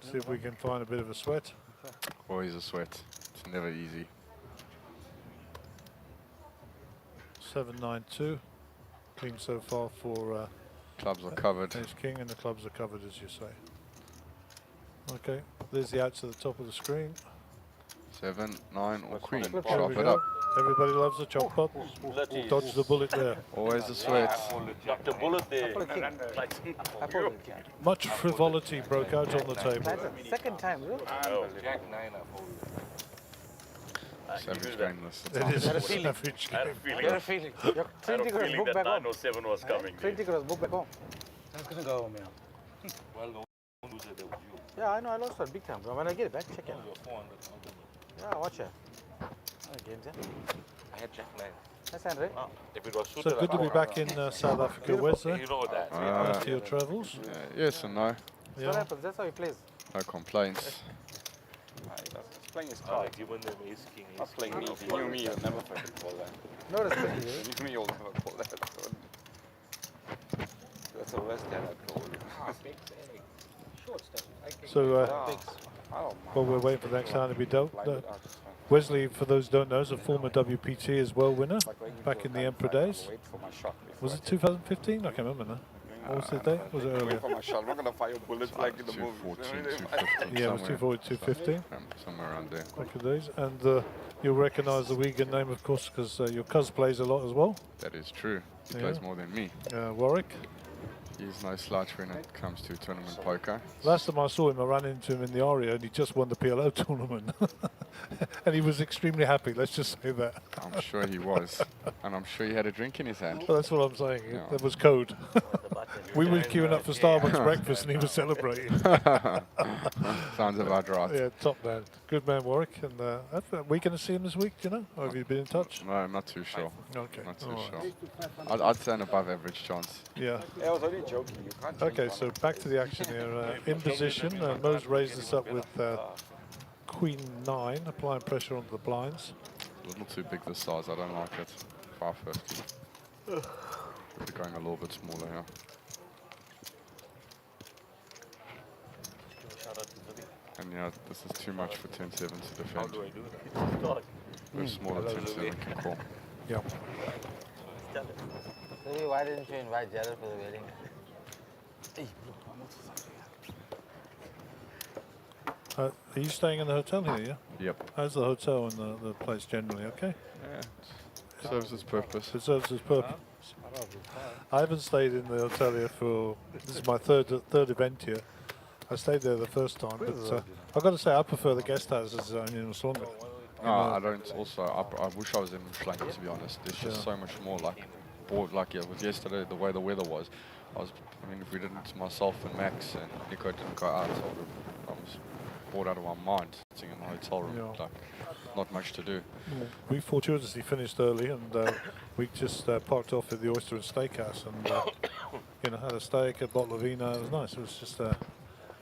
See if we can find a bit of a sweat. Always a sweat. It's never easy. 792. Clean so far for Clubs are covered. Ace King, and the clubs are covered, as you say. Okay, there's the outs at the top of the screen. 7, 9, or queen. There Chop we it go. up. Everybody loves a chop up. Dodge the bullet there. Always a sweat. Got the bullet there. Much frivolity broke out on the table. That's the second time, really? Oh, Jack 9 I folded. Savage game this. It is Got a a feeling. savage I had a game. feeling. Got a feeling. Your I had train a ticket was feeling booked that back home. 907 was coming. Train ticket was booked back home. That's gonna go home, Well, don't lose it, that was you. Yeah, I know, I lost it big time, bro. When I get it back, check it. Yeah, watch it. Games, yeah? I had Jack 9. That's Andre. If it was So suited, good to be back in South Africa, Wes. You know that. After your travels. Yes and no. That's what happens, that's how he plays. No complaints. He's playing his Oh, card. given them ace king, Not playing me. If you knew me, you'd never fucking call that. No respect, If you knew me, you'll never call that. That's the worst hand I'd call you. So, I don't while we're waiting for the next hand to be dealt, Wesley, for those who don't know, is a former WPT as well winner back in the Emperor days. Was it 2015? I can't remember now. What was the date? Was it Wait earlier? for my shot. I'm not gonna fire bullets like in the movie. 214, 215. Yeah, it was 240, 215. Somewhere around there. Back in the days. And you'll recognise the Wigan name, of course, because your cuz plays a lot as well. That is true. He Yeah. plays more than me. Warwick. He's no slouch when it comes to tournament poker. Last time I saw him, I ran into him in the Aria, and he just won the PLO tournament. And he was extremely happy, let's just say that. I'm sure he was. And I'm sure he had a drink in his hand. Well, that's what I'm saying. Yeah. That was code. We were queuing up for Starbucks breakfast, and he was celebrating. Sounds about right. Yeah, top man. Good man, Warwick. And are we going to see him this week, do you know? Or have you been in touch? No, I'm not too sure. Okay. Not too All sure. right. I'd say an above average chance. Yeah. I was only joking. You can't change Okay, one so of back to the action here. In position, Mo's raised this up with Queen 9, applying pressure onto the blinds. A little too big this size, I don't like it. 550. We're going a little bit smaller here. And yeah, this is too much for 10-7 to defend. How do I do that? We're smaller 10-7 can call. Yeah. Maybe why didn't you invite Jared for the wedding? Are you staying in the hotel here, yeah? Yep. How's the hotel and the place generally, okay? Yeah, it serves its purpose. It serves its purpose. I haven't stayed in the hotel here for, this is my third event here. I stayed there the first time, but I've got to say I prefer the guest houses in Sunbet. No, I don't also. I wish I was in Schlangen, to be honest. There's just so much more like, bored, like yeah, with yesterday, the way the weather was. I mean, if we didn't, myself and Max and Nico didn't go out, I was bored out of my mind sitting in the hotel room. Yeah. Like, not much to do. We fortuitously finished early, and we just parked off at the Oyster and Steakhouse, and had a steak, a bottle of vino. It was nice. It was just,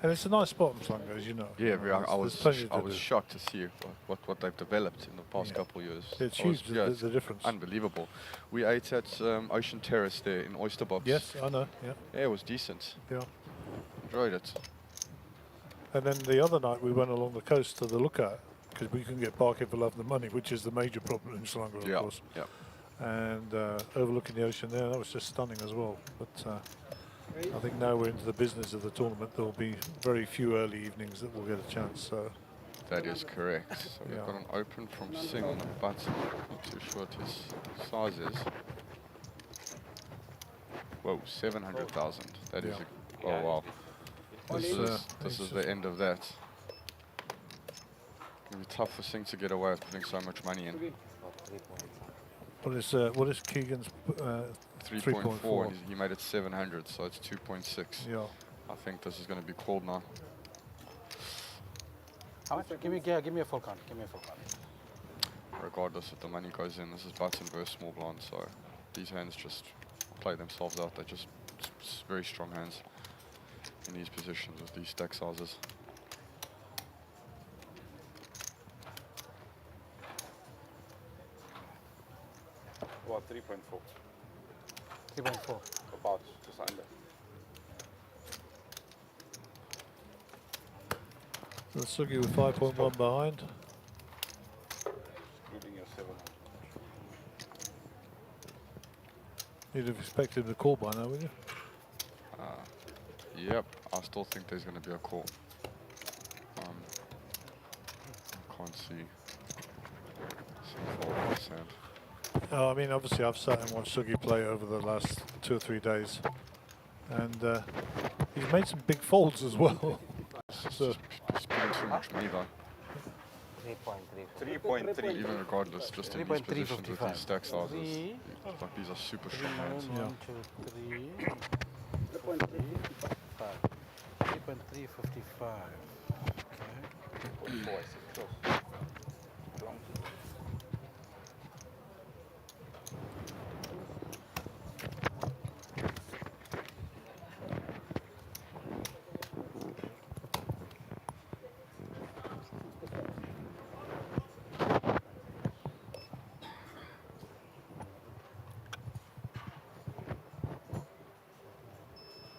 and it's a nice spot in Slango, as you know. Yeah, I There's plenty to was do. shocked to see what they've developed in the past couple of years. It's I was- huge, yeah, the it's difference. Unbelievable. We ate at Ocean Terrace there in Oyster Box. Yes, I know. Yeah. Yeah, it was decent. Yeah. Enjoyed it. And then the other night we went along the coast to the Lookout, because we couldn't get parking for love of the money, which is the major problem in Selangor, of course. Yeah. And overlooking the ocean there, that was just stunning as well. But I think now we're into the business of the tournament. There will be very few early evenings that we'll get a chance. So That is correct. So we've got an open from Singh on the button. Not too sure what his size is. Whoa, 700,000. That is a, oh wow. This is the end of that. It'll be tough for Singh to get away with putting so much money in. what is Keegan's 3.4. He made it 700, so it's 2.6. Yeah. I think this is going to be called now. How much? Give me a full count. Give me a full count. Regardless if the money goes in, this is button versus small blind, so these hands just play themselves out. They're just very strong hands in these positions with these stack sizes. About 3.4. 3.4. About, just under. So Sugi with 5.1 behind. Including your 700. You'd have expected him to call by now, wouldn't you? Yep, I still think there's going to be a call. Can't see. I mean, obviously I've sat and watched Sugi play over the last 2 or 3 days, and he's made some big folds as well. So He's putting too much money though. 3.3. Even regardless, just in these positions with these stack sizes, like these are super strong hands. 1, 2, 3. 3.355.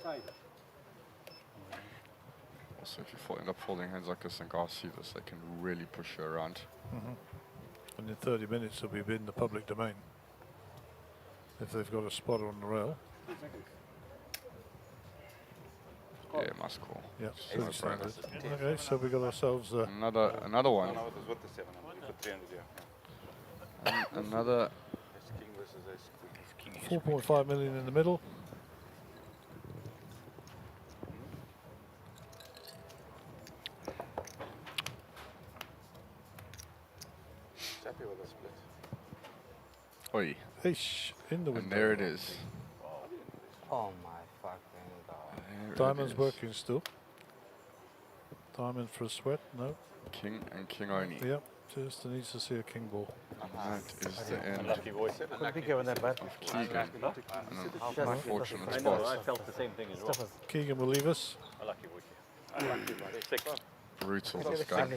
Okay. Also, if you end up folding hands like this and guys see this, they can really push you around. and in 30 minutes they'll be in the public domain if they've got a spotter on the rail. Yeah, must call. Yeah, No so standard. brainer. Okay, so we got ourselves another one. No, it was with the 700. You put 300 here. Another King versus ace queen. 4.5 million in the middle. Happy with the split. Oi. Ish, in the window. And there it is. Oh my fucking god. There it Diamond's is. working still. Diamond for a sweat, no. King and king only. Yep, just needs to see a king ball. And that is the end Unlucky boy. Could be given that bad. of Keegan. An unfortunate I spot. felt the same thing as well. Keegan will leave us. Unlucky boy. Unlucky boy. 6. Brutal this game.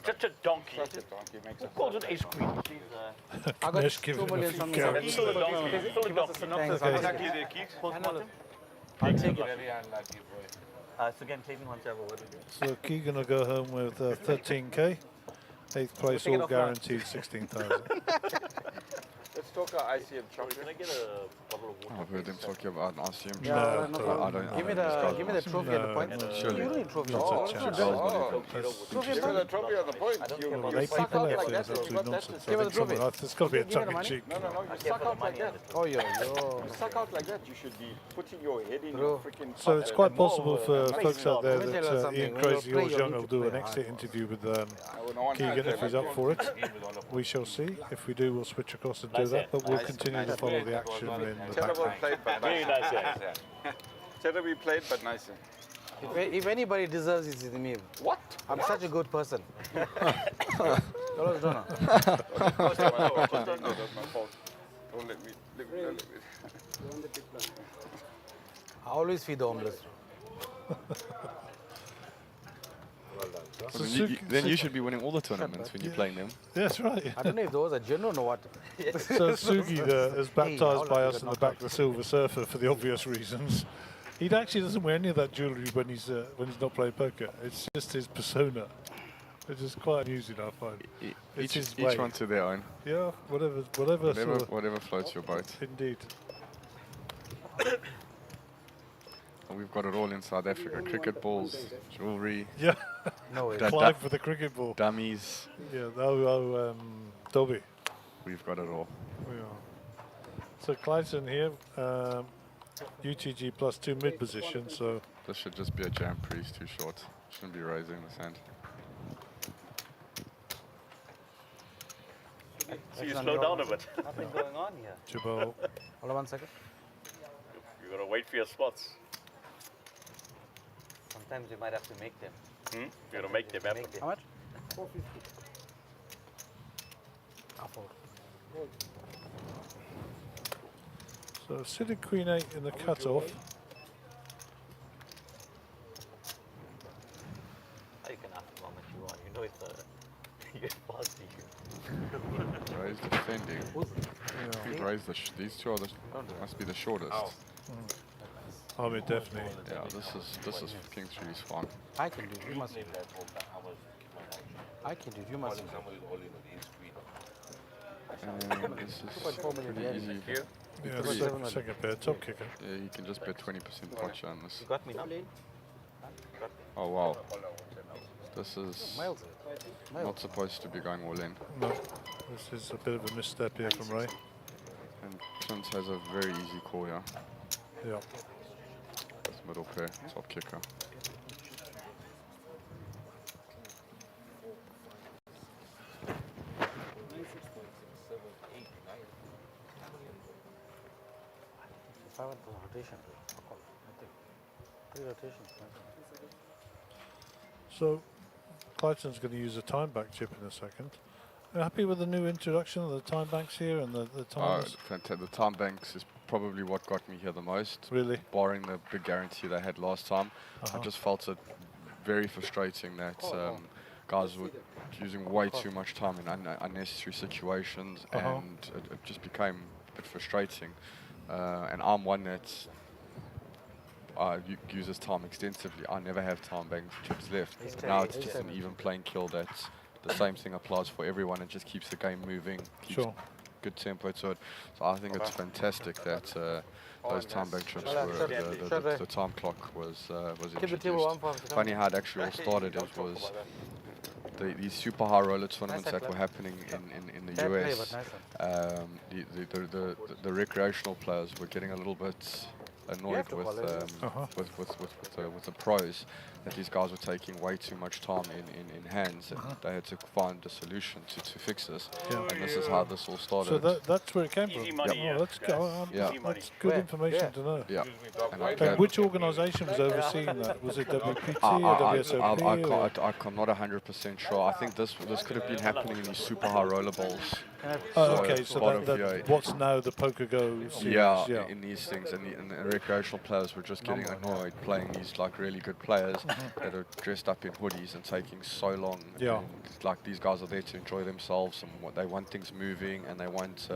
Such a donkey. Such a donkey. Makes Who calls an ace queen? I got Ganesh 2 giving million a few something. carrots. Full of donkey. Full of donkey. Thanks. Unlucky there, Keith. I'll take it. very unlucky, boy. So again, Clayton wants to have a word with you. So Keegan will go home with 13k. 8th place, take it all off guaranteed 16,000. Let's talk our ICM chocolate. Can I get a bottle of water? I've heard them talking about an RCM. Yeah, No, no, I don't. Give me the trophy and the points. Surely. You don't need trophy. Not a Oh, chance. trophy Give and me the points. trophy on the point. You 8 suck people out left, like there's that. absolute But that's nonsense. the I Give her think the trophy. there's got to be a Give her the tongue in money. cheek. No, you I suck out like that. Oh, yo, yo. You suck out like that. You should be putting your head in Bro. your freaking. So it's quite possible for Nice folks out there Let me tell you that something. Ian When you Crazy play, or you Young need will to do play an exit hard. interview with No Keegan if he's up for it. We shall see. If we do, we'll switch across and do that, but we'll continue to follow the action in the Terrible background. played, but Very nice. nice, Terribly played, but nice. If anybody deserves it, it's me. What? I'm such a good person. Dollars donor. That's my fault. Don't let me. I always feed the homeless. So Then you should be winning all the tournaments when you're playing them. That's right. I don't know if those are genuine or what. So Sugi is baptised by us in the back of the Silver Surfer for the obvious reasons. He actually doesn't wear any of that jewellery when he's not playing poker. It's just his persona, which is quite amusing, I find. It's his way. Each one to their own. Yeah, whatever sort of, Whatever floats your boat. indeed. And we've got it all in South Africa. Cricket balls, jewellery, Yeah. No way. Clive with the cricket ball. dummies. Yeah, Dobby. We've got it all. We are. So Clive's in here. UTG plus 2 mid position, so This should just be a jam pre, he's too short. Shouldn't be raising this hand. So you slow down a bit. Nothing going on here. Jabal. Hold on 1 second. You gotta wait for your spots. Sometimes you might have to make them. You gotta make them happen. How much? 450. So suited Queen 8 in the cutoff. Oh, you can ask how much you want. You know it's it's past you. Raise defending. He's raised these two are must be the shortest. I mean, definitely. Yeah, this is King 3's fun. I can do it. You must do it. I can do it. You must do it. And this is 2.4 million pretty yen. easy. Yeah, second pair, top kicker. Yeah, you can just bet 20% puncher on this. You got me now? Oh wow. This is Miles. not supposed to be going all in. No, this is a bit of a misstep here from Ray. And Clint has a very easy call here. Yeah. This middle pair, top kicker. If I went to rotation, I think 3 rotations. So, Clayton's going to use a time bank chip in a second. Are you happy with the new introduction of the time banks here and the timers? The time banks is probably what got me here the most. Really? Barring the big guarantee they had last time. I just felt it very frustrating that guys were using way too much time in unnecessary situations, and it just became a bit frustrating. And I'm one that uses time extensively. I never have time bank chips left. Now it's just an even playing field that the same thing applies for everyone. It just keeps the game moving, keeps good tempo to it. So I think it's fantastic that those time bank chips were, the time clock was introduced. Funny how it actually all started. It was these super high roller tournaments that were happening in the US. The recreational players were getting a little bit annoyed with the pros, that these guys were taking way too much time in hands, and they had to find a solution to fix this. And this is how this all started. So that's where it came from? Yep. That's good information to know. Yeah. And which organisation was overseeing that? Was it WPT or WSOP? I'm not 100% sure. I think this could have been happening in these super high roller bowls. Okay, so what's now the Poker Go series? Yeah, in these things, and the recreational players were just getting annoyed playing these like really good players that are dressed up in hoodies and taking so long. Yeah. And, like, these guys are there to enjoy themselves, and what they want things moving, and they want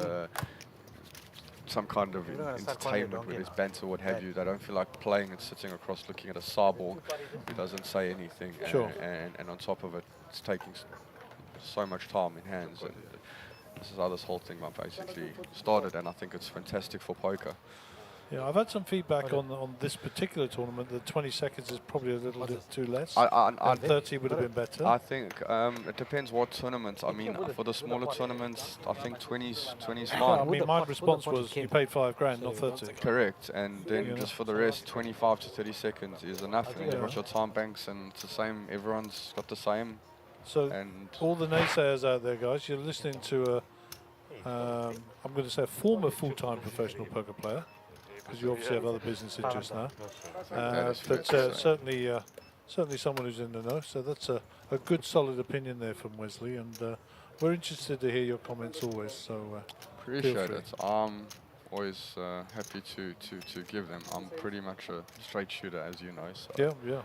some kind of entertainment with this banter, what have you. They don't feel like playing and sitting across looking at a cyborg who doesn't say anything. And on top of it, it's taking so much time in hands. And this is how this whole thing basically started, and I think it's fantastic for poker. Yeah, I've had some feedback on this particular tournament that 20 seconds is probably a little bit too less. And 30 would have been better. I think it depends what tournament. I mean, for the smaller tournaments, I think 20's fine. I mean, my response was you paid $5,000, not 30. Correct, and then just for the rest, 25 to 30 seconds is enough. And you've got your time banks, and it's the same. Everyone's got the same. So all the naysayers out there, guys, you're listening to I'm going to say a former full-time professional poker player, because you obviously have other business interests now. But certainly someone who's in the know. So that's a good, solid opinion there from Wesley, and we're interested to hear your comments always. So appreciate it. I'm always happy to give them. I'm pretty much a straight shooter, as you know. So yeah,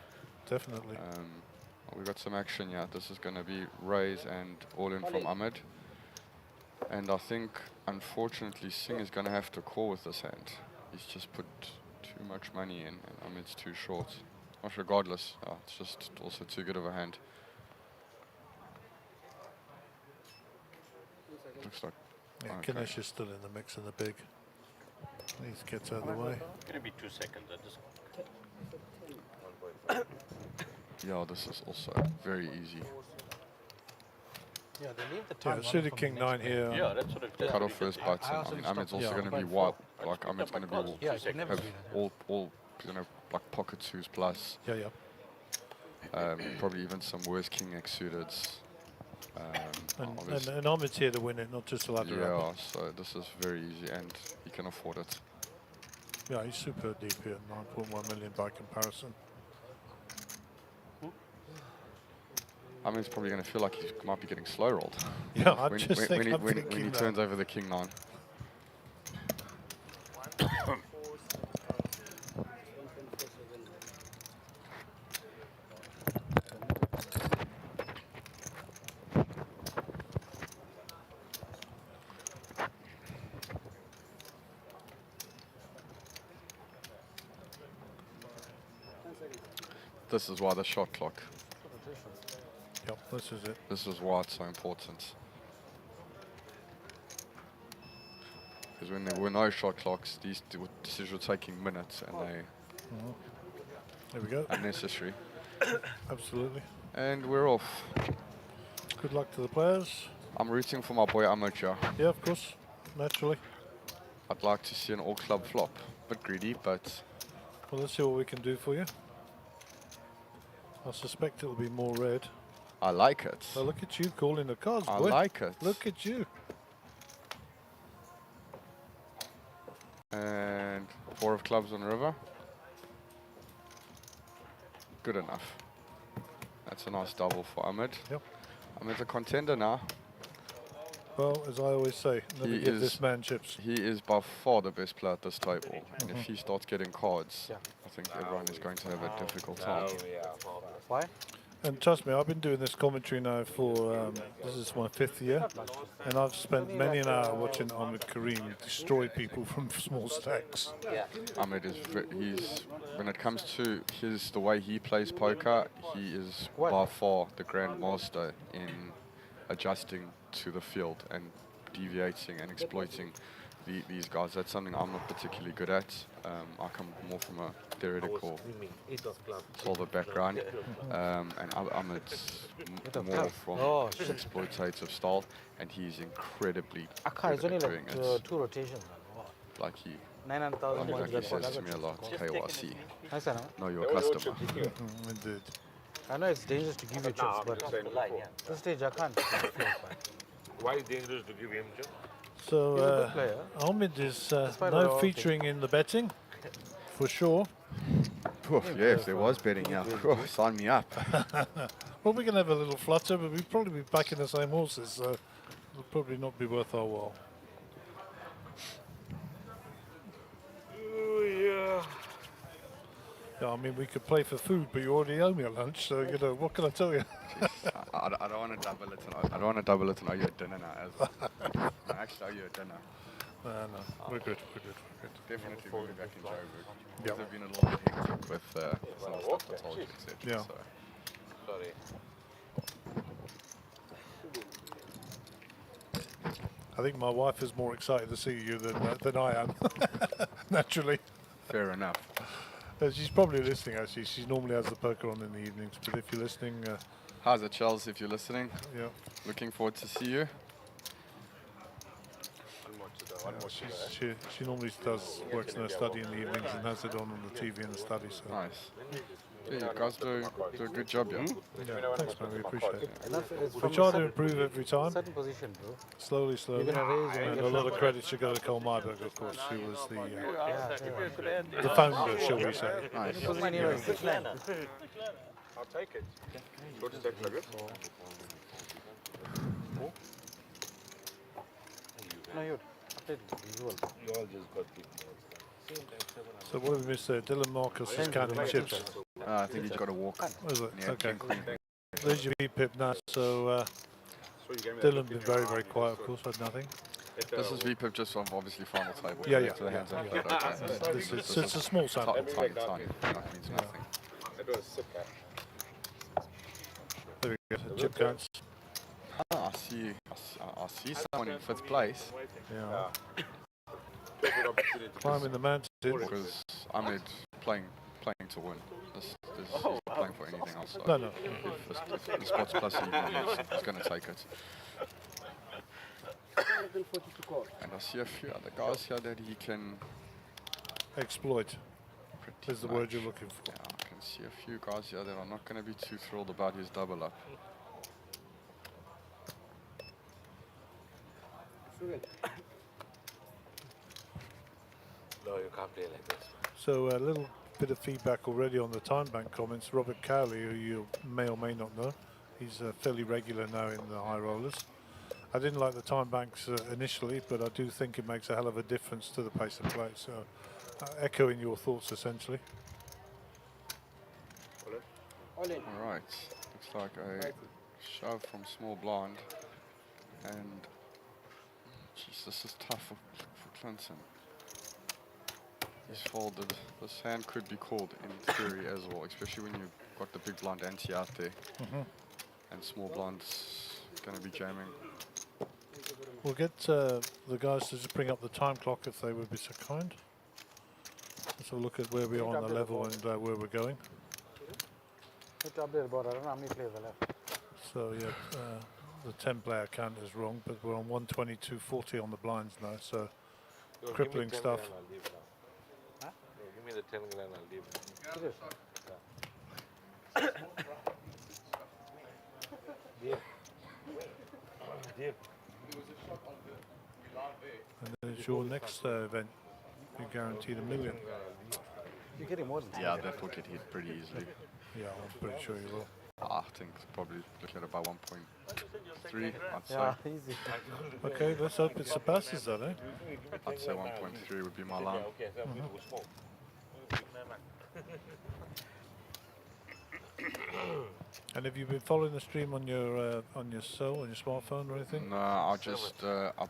definitely. We got some action. Yeah, this is going to be raise and all in from Ahmed. And I think, unfortunately, Singh is going to have to call with this hand. He's just put too much money in, and Ahmed's too short. But regardless, it's just also too good of a hand. Looks like... Yeah, Ganesh is still in the mix in the big. He gets out of the way. It's going to be 2 seconds. Yeah, this is also very easy. Yeah, they leave the time. Yeah, suited King 9 here. Yeah, that's what it Cut off first button. I mean, Ahmed's also going to be wide. Like, Ahmed's going to be have all like pocket twos plus. Yeah. Probably even some worse King X suited. And Ahmed's here to win it, not just to ladder up. Yeah, so this is very easy and he can afford it. Yeah, he's super deep here, 9.1 million by comparison. I mean, he's probably going to feel like he might be getting slow rolled. Yeah, I when, just when, think I'm when thinking he that. turns over the king 9. This is why the shot clock. Yep, this is it. This is why it's so important. Because when there were no shot clocks, these decisions were taking minutes and they There we go. unnecessary. Absolutely. And we're off. Good luck to the players. I'm rooting for my boy Amateur. Yeah, of course, naturally. I'd like to see an all club flop. Bit greedy, but Well, let's see what we can do for you. I suspect it'll be more red. I like it. Oh, look at you calling the cards, I boy. like it. Look at you. And 4 of clubs on river. Good enough. That's a nice double for Ahmed. Yep. Ahmed's a contender now. Well, as I always say, never He give is- this man chips. He is by far the best player at this table. And if he starts getting cards, I think everyone is going to have a difficult time. Why? And trust me, I've been doing this commentary now for, this is my 5th year, and I've spent many an hour watching Ahmed Karim destroy people from small stacks. Ahmed is, when it comes to the way he plays poker, he is by far the grandmaster in adjusting to the field and deviating and exploiting these guys. That's something I'm not particularly good at. I come more from a theoretical solver background, and Ahmed's more from exploitative style, and he's incredibly It's good only at doing like it. 2 rotations. Like he, 9,000 like he points. says to me a lot, KYC, Nice, huh? know your customer. Indeed. I know it's dangerous to give you chips, but this stage I can't. Why is it dangerous to give him chips? So, He's a good player. Ahmed is Despite now all featuring in the betting, for sure. Oof, yeah, if there was betting, yeah, sign me up. Well, we can have a little flutter, but we'd probably be backing the same horses, so it'll probably not be worth our while. Yeah, I mean, we could play for food, but you already owe me a lunch, so, you know, what can I tell you? I don't want to double it, and I don't want to double it and owe you a dinner now. I actually owe you a dinner. No, we're good, we're good. Definitely we'll be back in Joburg. Yep. They've been a little bit hectic with some of the stuff I told you, etc. Yeah. So. Sorry. I think my wife is more excited to see you than I am, naturally. Fair enough. She's probably listening, actually. She normally has the poker on in the evenings, but if you're listening... How's it, Charles, if you're listening? Yeah. Looking forward to see you. She normally works in her study in the evenings and has it on the TV in the study. So. Nice. Yeah, you guys do a good job, yeah. Yeah, thanks, man. We appreciate it. It's We from try a to improve every time. certain position, bro. Slowly. You're gonna raise And and a lot of credit should go to Cole Myberg, of course. She was the founder, shall we say. Nice. Put my name on 6-9. I'll take it. Go to that target. No, you update visual. You all just got people. So what have we missed there? Dylan Marcus is counting chips. I think he's got to walk. Oh, is it? Yeah, Okay. Queen. There's your V-pip now. So Dylan been very, very quiet, of course, had nothing. This is VPIP just from obviously final table. Yeah. To the hands up. Yeah. Okay. It's a small sample. Tiny. That means nothing. There we go. Chip counts. I see someone in 5th place. Yeah. Climbing the mountain. Because Ahmed playing to win. This he's playing for anything else. So No. If the spot's plus even, he's going to take it. And I see a few other guys here that he can exploit. Is the word you're looking for. Yeah, I can see a few guys here that are not going to be too thrilled about his double up. No, you can't play like this. So a little bit of feedback already on the time bank comments. Robert Cowley, who you may or may not know, he's fairly regular now in the high rollers. I didn't like the time banks initially, but I do think it makes a hell of a difference to the pace of play. So echoing your thoughts essentially. All right, looks like a shove from small blind, and geez, this is tough for Clinton. He's folded. This hand could be called in theory as well, especially when you've got the big blind ante out there, and small blind's going to be jamming. We'll get the guys to just bring up the time clock if they would be so kind. Let's have a look at where we are on the level and where we're going. It's updated about, I don't know how many players are left. So yeah, the 10 player count is wrong, but we're on 122.40 on the blinds now, so Yo, crippling give me 10 stuff. grand, I'll leave now. Yo, give me the 10 grand, I'll leave now. It is. And then it's your next event. You're guaranteed $1 million. You're getting more than 10. Yeah, that will get hit pretty easily. Yeah, I'm pretty sure you will. I think probably looking at about 1.3, I'd say. Yeah, easy. Okay, let's hope it surpasses that, eh? I'd say 1.3 would be my line. And have you been following the stream on your cell, on your smartphone or anything? No, I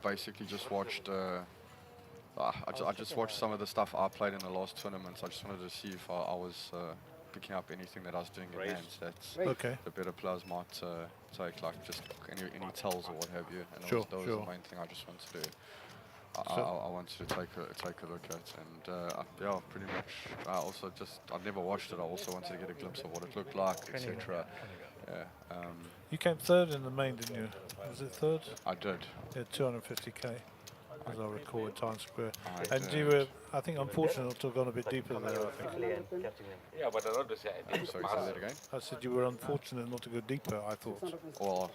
basically just watched. I just watched some of the stuff I played in the last tournaments. I just wanted to see if I was picking up anything that I was doing in hands that the better players might take, like just any tells or what have you. And that was the main thing I just wanted to do. I wanted to take a look at, and yeah, pretty much. I never watched it. I also wanted to get a glimpse of what it looked like, etc. Yeah. You came third in the main, didn't you? Was it third? I did. Yeah, 250k, as I recall, in Times Square. I And you were, I think, unfortunate not to have gone a bit deeper there, I think. Yeah, but I don't say I did. Sorry, say that again? I said you were unfortunate not to go deeper, I thought. Well,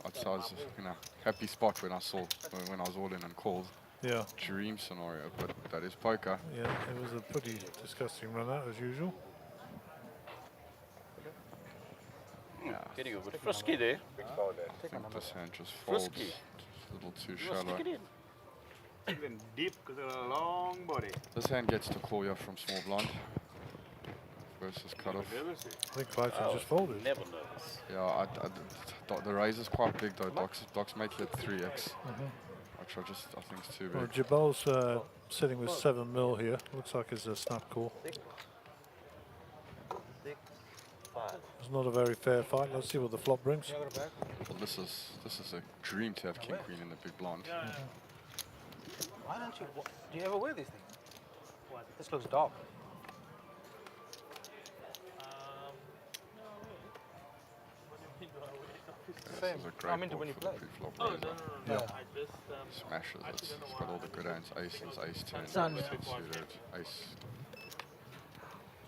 I was in a happy spot when I was all in and called. Yeah. Dream scenario, but that is poker. Yeah, it was a pretty disgusting run out as usual. Yeah. Getting a bit frisky there. I think this hand just folds a little too shallow. Even deep because of a long body. This hand gets to call you from small blind versus cutoff. I think Clayton just folded. Never nervous. Yeah, the raise is quite big though. Docs make it 3x, which I think is too big. Well, Jabal's sitting with 7 mil here. Looks like it's a snap call. It's not a very fair fight. Let's see what the flop brings. Well, this is a dream to have king queen in the big blind. Why don't you, do you ever wear these things? What? This looks dark. This is a great I'm into board when you for the play. pre-flop Oh, raiser. no. I just smashes it. It's got all the good hands, aces, ace 10, ace Sun. 10 suited, ace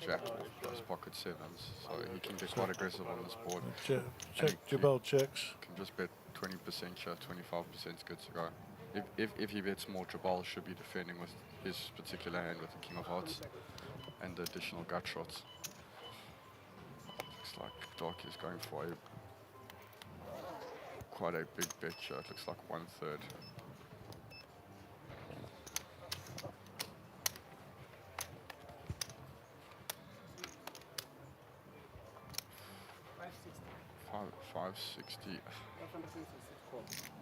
jack, those pocket sevens. So he can get quite aggressive on this board. Check, Jabal checks. Can just bet 20% here, 25% is good to go. If he bets more, Jabal should be defending with his particular hand with the king of hearts and the additional gut shots. Looks like Doc is going for quite a big bet here. It looks like 1/3. $560.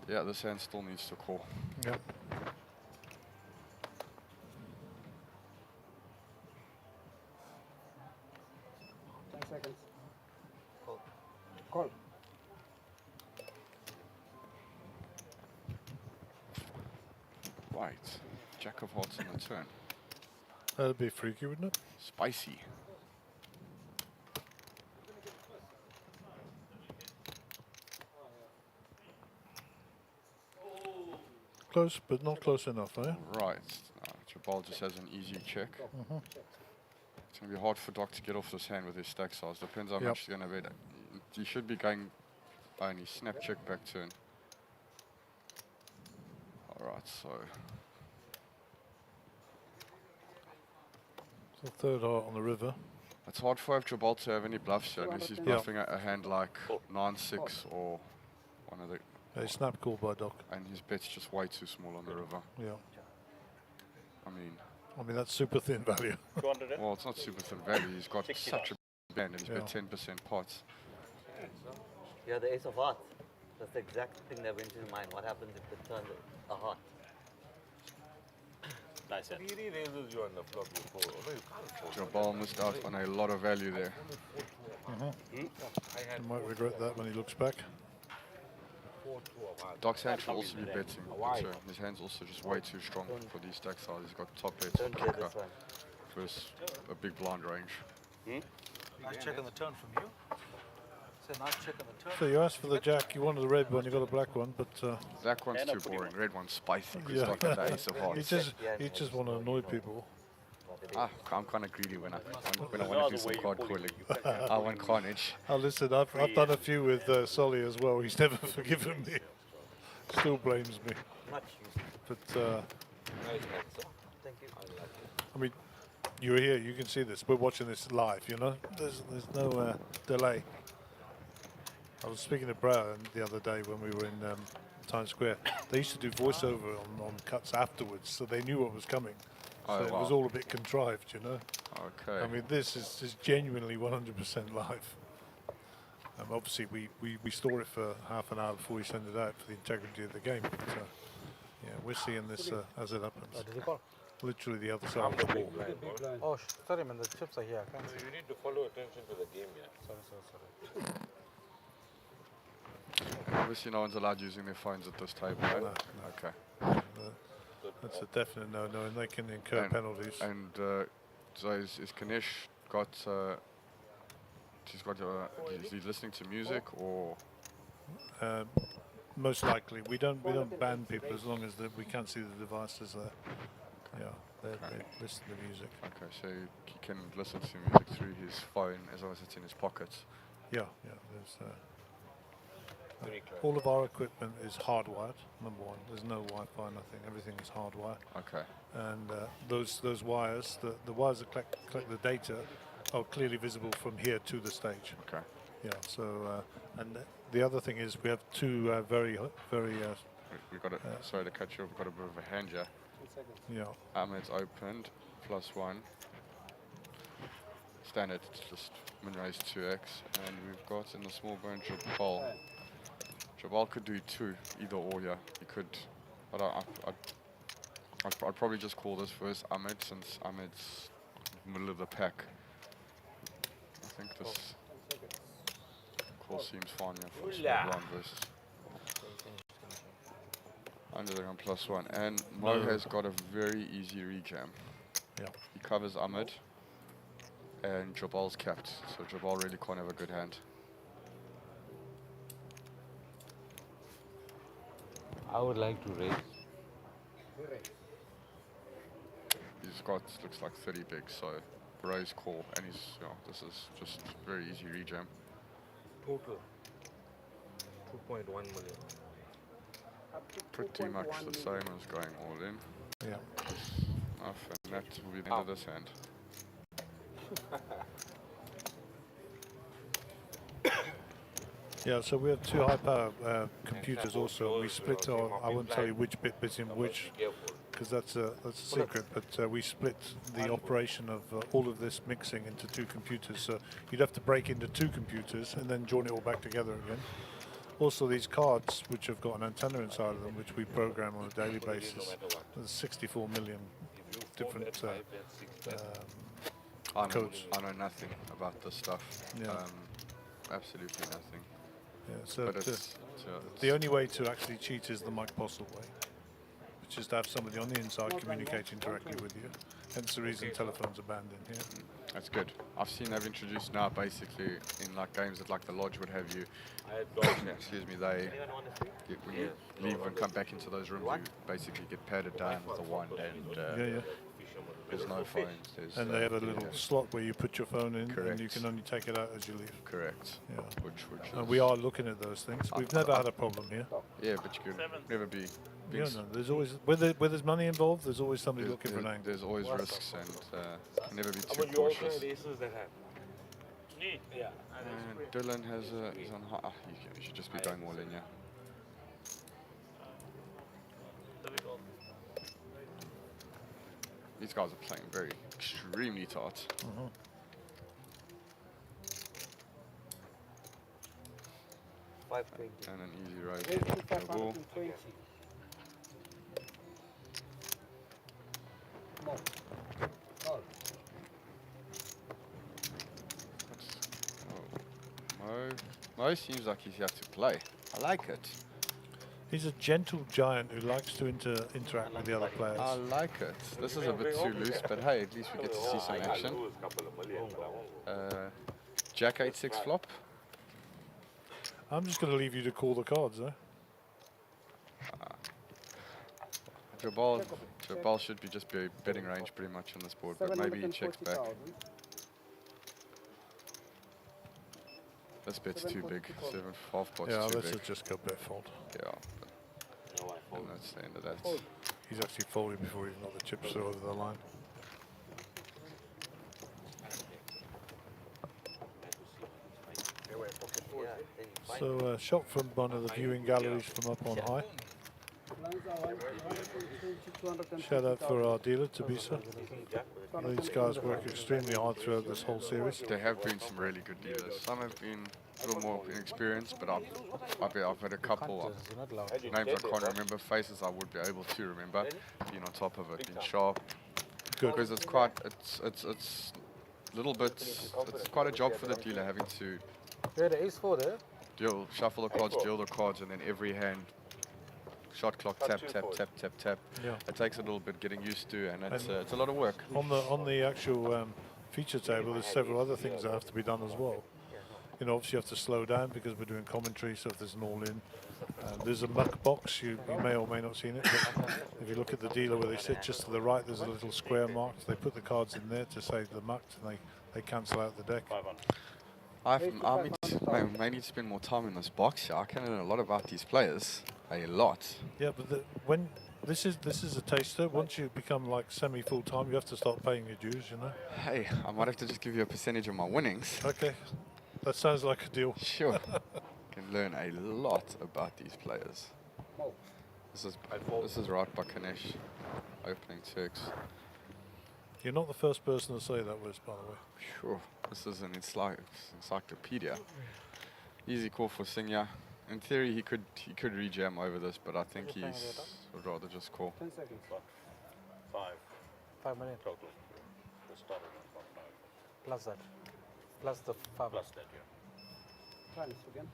Yeah, this hand still needs to call. Yep. Seconds. Call. Right, jack of hearts on the turn. That'd be freaky, wouldn't it? Spicy. Close, but not close enough, eh? Right, Jabal just has an easy check. It's going to be hard for Doc to get off this hand with his stack size. Depends how much he's going to bet. He should be going only snap check back turn. Alright, so So third heart on the river. it's hard for Jabal to have any bluffs here unless he's bluffing a hand like 9-6 or one of the... A snap call by Doc. And his bet's just way too small on the river. Yeah. I mean that's super thin value. Well, it's not super thin value. He's got such a band and he's bet 10% pots. Yeah, the ace of hearts. That's the exact thing that went into mind. What happens if they turn a heart? Nice hand. He raises you on the flop before. No, you can't fold. Jabal missed out on a lot of value there. He might regret that when he looks back. Doc's hand should also be betting, but his hand's also just way too strong for these stack sizes. He's got top bets for kicker versus a big blind range. Nice check on the turn from you. It's a nice check on the turn. So you asked for the jack, you wanted the red one, you got a black one, but... Black one's too boring, red one's spicy because Doc has the ace of hearts. You just want to annoy people. I'm kind of greedy when I want to do some card calling. I want carnage. Oh, listen, I've done a few with Solly as well. He's never forgiven me. Still blames me. But, Thank you. I mean, you're here, you can see this. We're watching this live, you know? There's no delay. I was speaking to Brad the other day when we were in Times Square. They used to do voiceover on cuts afterwards, so they knew what was coming. So it was all a bit contrived, you know. Okay. I mean, this is genuinely 100% live. Obviously, we store it for half an hour before we send it out for the integrity of the game. But, yeah, we're seeing this as it happens. Literally the other side of the ball. Oh, sorry, man. The chips are here. I can't see. You need to follow attention to the game, yeah. Sorry. And obviously, no one's allowed using their phones at this table, right? No. Okay. That's a definite no-no, and they can incur penalties. And so is Kanish got? Is he listening to music or? Most likely, we don't ban people as long as we can't see the devices there. Yeah, they listen to music. Okay, so he can listen to music through his phone as long as it's in his pocket. Yeah. There's. All of our equipment is hardwired, number one. There's no Wi-Fi, nothing. Everything is hardwired. Okay. And those wires, the wires that collect the data are clearly visible from here to the stage. Okay. Yeah, so, and the other thing is we have two very... We've got sorry to cut you off, we've got a bit of a hand here. Yeah. Ahmed's opened, +1. Standard, it's just min-raise 2x. And we've got in the small blind Jabal. Jabal could do 2, either or, yeah. He could, but I'd probably just call this versus Ahmed, since Ahmed's middle of the pack. I think this call seems fine, yeah, for small blind versus under the gun +1. And Mo has got a very easy rejam. Yeah. He covers Ahmed, and Jabal's capped, so Jabal really can't have a good hand. I would like to raise. He's got, looks like 30 big, so raise call, and he's, this is just very easy rejam. Total 2.1 million. Pretty much the same as going all in. Yeah. Enough, and that will be the end of this hand. Yeah, so we have two high-power computers also, and we split our, I won't tell you which bit's in which, because that's a secret, but we split the operation of all of this mixing into two computers, so you'd have to break into two computers and then join it all back together again. Also, these cards, which have got an antenna inside of them, which we program on a daily basis, there's 64 million different codes. I know nothing about this stuff. Yeah. Absolutely nothing. Yeah, so but the only way to actually cheat is the Mike Postle way, which is to have somebody on the inside communicating directly with you. Hence the reason telephones are banned in here. That's good. I've seen they've introduced now basically in like games that like the lodge would have you. Excuse me. They when you leave and come back into those rooms, you basically get patted down with a wand, and there's no phones. And they have a little slot where you put your phone in, correct. And you can only take it out as you leave. Correct. Yeah. Which and we are looking at those things. We've never had a problem here. Yeah, but you could never be Yeah, no, there's always where there's money involved. There's always somebody looking for an angle. There's always risks, and never be How too about you all cautious. kind of aces that have? Neat. Yeah. Dylan is on high. You should just be going all in, yeah. These guys are playing very extremely tight. And an easy raise. No ball. Mo seems like he's here to play. I like it. He's a gentle giant who likes to interact with the other players. I like it. This is a bit too loose, but hey, at least we get to see some action. Jack 8-6 flop. I'm just going to leave you to call the cards, though. Jabal should be just be betting range pretty much on this board, but maybe he checks back. This bet's too big. 7 half pot's Yeah, too let's big. just go bet fold. Yeah. And that's the end of that. He's actually folded before even got the chips through over the line. So shot from one of the viewing galleries from up on high. Shout out for our dealer, Tabisa. These guys work extremely hard throughout this whole series. There have been some really good dealers. Some have been a little more inexperienced, but I've had a couple names I can't remember, faces I would be able to remember, being on top of it, being sharp. Good. Because it's quite, it's little bit, it's quite a job for the dealer having to Yeah, the ace 4 there. shuffle the cards, deal the cards, and then every hand shot clock tap, tap, tap, tap, tap. Yeah. It takes a little bit getting used to, and it's a lot of work. On the actual feature table, there's several other things that have to be done as well. You know, obviously you have to slow down because we're doing commentary, so if there's an all-in. There's a muck box, you may or may not seen it, but if you look at the dealer where they sit just to the right, there's a little square marked. They put the cards in there to save the mucked, and they cancel out the deck. I may need to spend more time in this box. I can learn a lot about these players, a lot. Yeah, but when this is a taster. Once you become like semi-full time, you have to start paying your dues. You know. Hey, I might have to just give you a percentage of my winnings. Okay, that sounds like a deal. Sure. Can learn a lot about these players. This is right by Kanesh. Opening checks. You're not the first person to say that, Wes, by the way. Sure. This is an encyclopedia. Easy call for Singya. In theory, he could rejam over this, but I think he would rather just call. 10 seconds. 5 minutes. Total. We started on 5. Plus that. Plus the 5. Plus that, yeah. Try this again.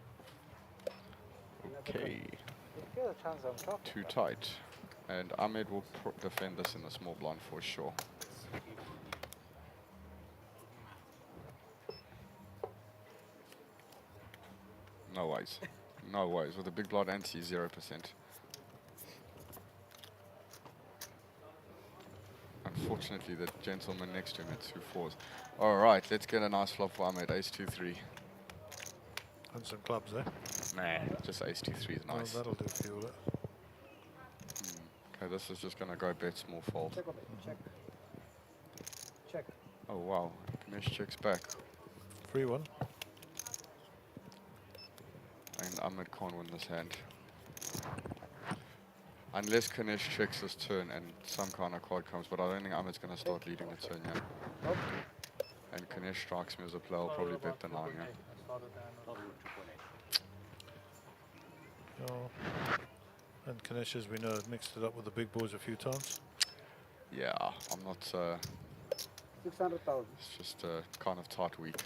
Okay. Get a chance on top. Too tight. And Ahmed will defend this in the small blind for sure. No ways. No ways. With a big blind ante, 0%. Unfortunately, the gentleman next to him had 2 4s. All right, let's get a nice flop for Ahmed. Ace 2 3. And some clubs there. Nah, just ace 2 3 is nice. Oh, that'll do for you. Okay, this is just gonna go bet small fold. Check on it. Check. Check. Oh wow, Ganesh checks back. 3-1. And Ahmed can't win this hand. Unless Ganesh checks his turn and some kind of card comes, but I don't think Ahmed's gonna start leading the turn yet. Nope. And Ganesh strikes me as a player, I'll probably bet the 9, yeah. Oh. And Kanesh, as we know, has mixed it up with the big boys a few times. Yeah, I'm not, 600,000. it's just a kind of tight week.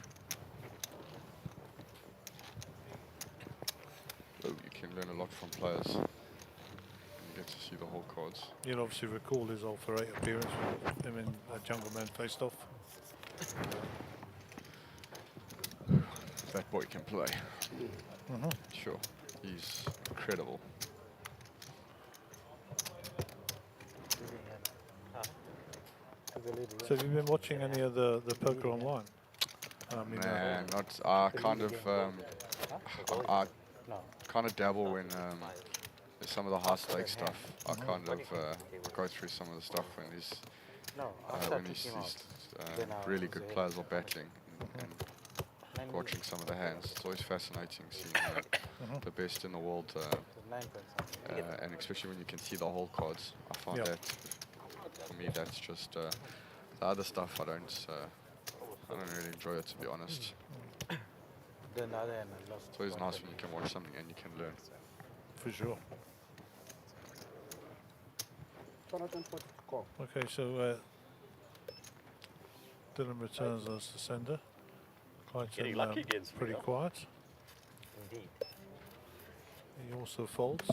Oh, you can learn a lot from players. You get to see the whole cards. You'll obviously recall his 0-for-8 appearance with him in Jungle Man faced off. That boy can play. Mhm. Sure, he's incredible. So have you been watching any of the poker online? I mean, Nah, not. I kind of, I kind of dabble when some of the high stakes stuff. I kind of go through some of the stuff when these really good players are battling and watching some of the hands. It's always fascinating seeing the best in the world, and especially when you can see the whole cards. I find that for me that's just the other stuff I don't really enjoy it, to be honest. It's always nice when you can watch something and you can learn. For sure. Okay, so Dylan returns as the sender. Getting lucky against me, pretty though. quiet. Indeed. He also folds.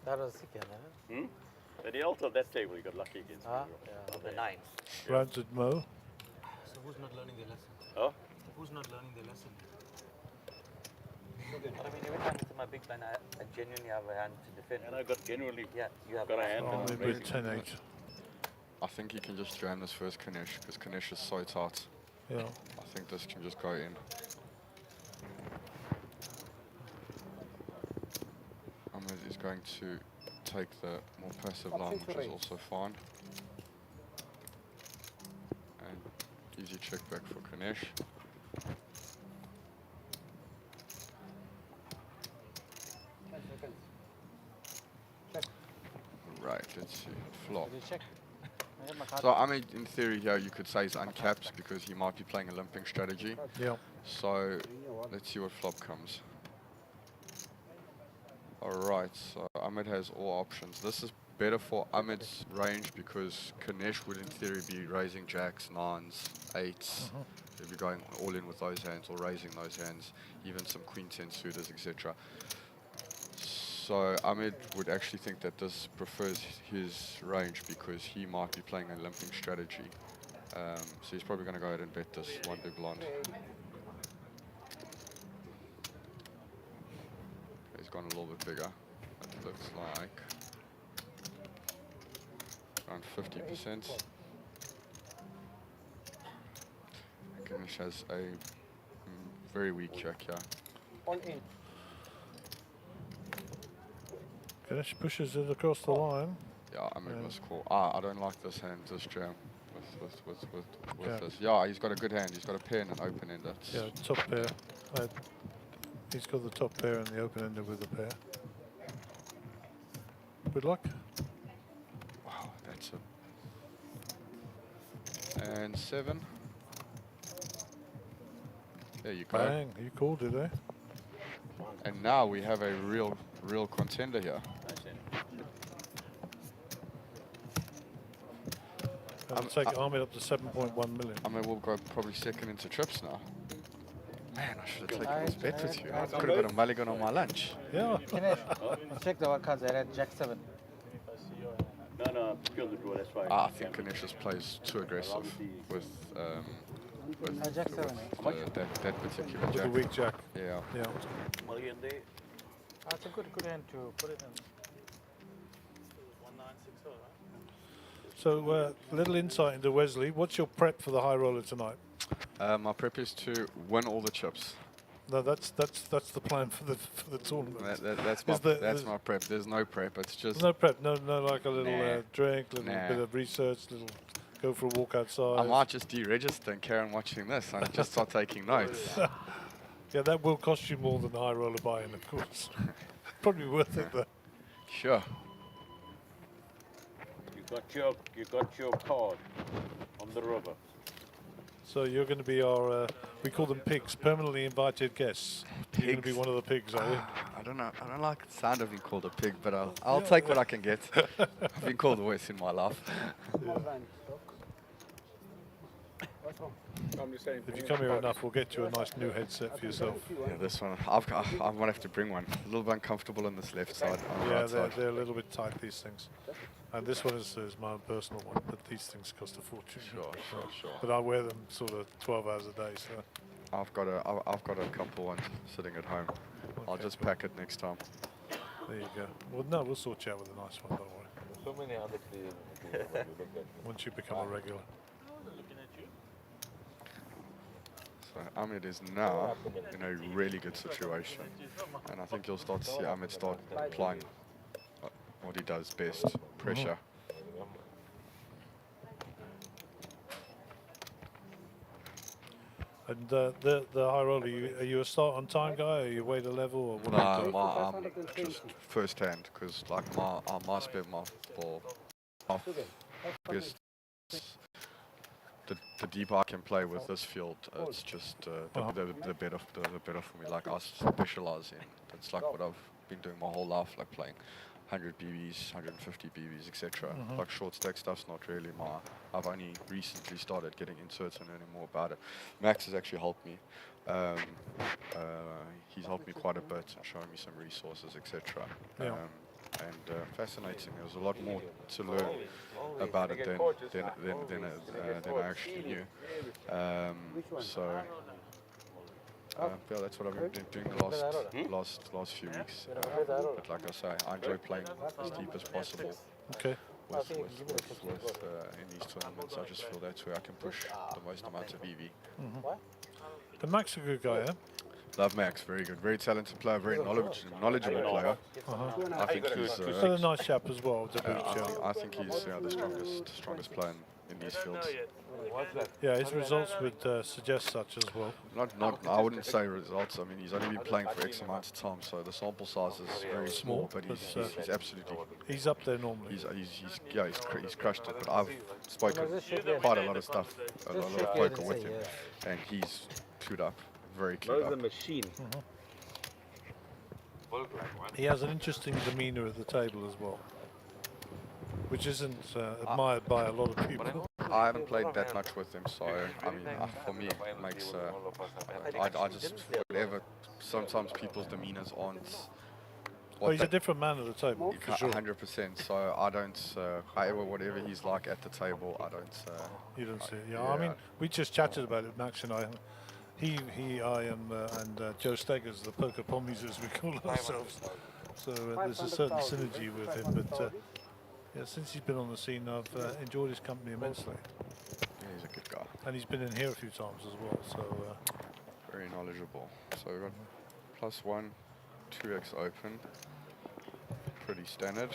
That was sick, Hmm? At the altar of that table, you got lucky against me. Yeah, on the 9. Rounds at Mo. So who's not learning their lesson? Oh? Who's not learning their lesson? But I mean, every time it's my big blind, I genuinely have a hand to defend. And I got genuinely you have got a hand. Oh, maybe 10-8. I think he can just jam this first Kanesh, because Kanesh is so tight. Yeah. I think this can just go in. Ahmed is going to take the more passive line, which is also fine. And easy check back for Kanesh. Right, let's see. Flop. So, I mean, in theory here, you could say he's uncapped because he might be playing a limping strategy. Yeah. So, let's see what flop comes. Alright, so Ahmed has all options. This is better for Ahmed's range because Kanesh would in theory be raising jacks, 9s, 8s. He'd be going all in with those hands or raising those hands, even some queen 10 suitors, etc. So Ahmed would actually think that this prefers his range because he might be playing a limping strategy. So he's probably going to go ahead and bet this one big blind. He's gone a little bit bigger. It looks like around 50%. Ganesh has a very weak jack here. All in. Ganesh pushes it across the line. Yeah, Ahmed must call. I don't like this hand, this jam with this. Yeah, he's got a good hand. He's got a pair and an open ender. Yeah, top pair. He's got the top pair and the open ender with the pair. Good luck. Wow, that's it. And 7. There you go. Bang, you called it, eh? And now we have a real contender here. That'll take Ahmed up to 7.1 million. I mean, we'll go probably second into trips now. Man, I should have taken this bet with you. I could have got a mulligan on my lunch. Yeah. Check the what cards I had. Jack 7. No, pure the draw, that's fine. I think Canisius plays too aggressive with Jack 7. that particular With jack. the weak jack. Yeah. Yeah. Mulligan there. That's a good hand to put it in. So, a little insight into Wesley. What's your prep for the high roller tonight? My prep is to win all the chips. No, that's the plan for the tournament. That's my prep. There's no prep. It's just no prep. No, like a little drink, little bit of research, little go for a walk outside. I might just deregister and carry on watching this and just start taking notes. Yeah, that will cost you more than the high roller buy-in, of course. Probably worth it though. Sure. You got your card on the river. So you're going to be our, we call them pigs, permanently invited guests. You're going to be one of the pigs, are you? I don't know. I don't like the sound of being called a pig, but I'll take what I can get. I've been called worse in my life. If you come here enough, we'll get you a nice new headset for yourself. Yeah, this one. I might have to bring one. A little bit uncomfortable on this left side. On the Yeah, right side. they're a little bit tight, these things. And this one is my own personal one, but these things cost a fortune. Sure. But I wear them sort of 12 hours a day, so. I've got a couple ones sitting at home. I'll just pack it next time. There you go. Well, no, we'll sort you out with a nice one, don't worry. So many other players. Once you become a regular. So Ahmed is now in a really good situation, and I think you'll start to see Ahmed start applying what he does best, pressure. And the high roller, are you a start on time guy, or you wait a level, or what? No, I'm just first hand, because like my spin, my ball, the deeper I can play with this field, it's just the better for me. Like I specialize in, that's like what I've been doing my whole life, like playing 100 BBs, 150 BBs, etc. Like short stack stuff's not really I've only recently started getting into it and learning more about it. Max has actually helped me. He's helped me quite a bit and shown me some resources, etc. Fascinating. There's a lot more to learn about it than I actually knew. Yeah, that's what I've been doing the last few weeks. But like I say, I enjoy playing as deep as possible. Okay. In these tournaments, I just feel that's where I can push the most amount of EV. The Max a good guy, yeah? Love Max, very good, very talented player, very knowledgeable player. I think he's a nice chap as well. I think he's the strongest player in these fields. Yeah, his results would suggest such as well. I wouldn't say results. I mean, he's only been playing for X amount of time, so the sample size is very small. But he's absolutely. He's up there normally. He's crushed it. But I've spoken quite a lot of stuff, a lot of poker with him, and he's clued up, very clued up. the machine. He has an interesting demeanour at the table as well, which isn't admired by a lot of people. I haven't played that much with him, so I mean, for me, it makes I just whatever. Sometimes people's demeanours aren't. Well, he's a different man at the table, for sure. 100%. So I don't. Whatever he's like at the table, I don't. You don't see it. Yeah, I mean, we just chatted about it, Max and I. I and Joe Steggers, the poker pommies as we call ourselves. So there's a certain synergy with him, but. Yeah, since he's been on the scene, I've enjoyed his company immensely. Yeah, he's a good guy. And he's been in here a few times as well, so... Very knowledgeable. So we've got +1, 2x open. Pretty standard.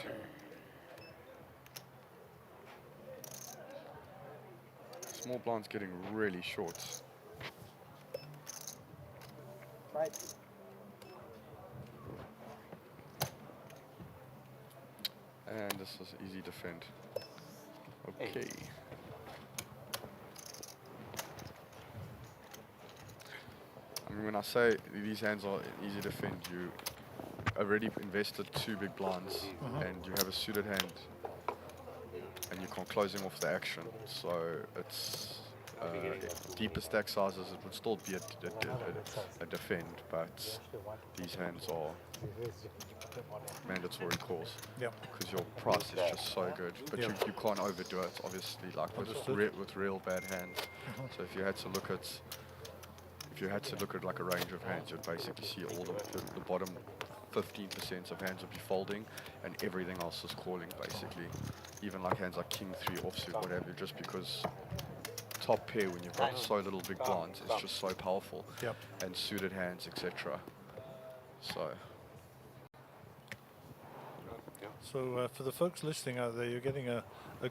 Small blind's getting really short. Right. And this is easy defend. Okay. I mean, when I say these hands are easy to defend, you already invested 2 big blinds and you have a suited hand and you can't close him off the action. So it's deeper stack sizes, it would still be a defend, but these hands are mandatory calls because your price is just so good, but you can't overdo it, obviously, like with real bad hands. So if you had to look at like a range of hands, you'd basically see all the bottom 15% of hands would be folding and everything else is calling, basically. Even like hands like king 3 offsuit, whatever, just because top pair, when you've got so little big blinds, it's just so powerful. And suited hands, etc. So for the folks listening out there, you're getting a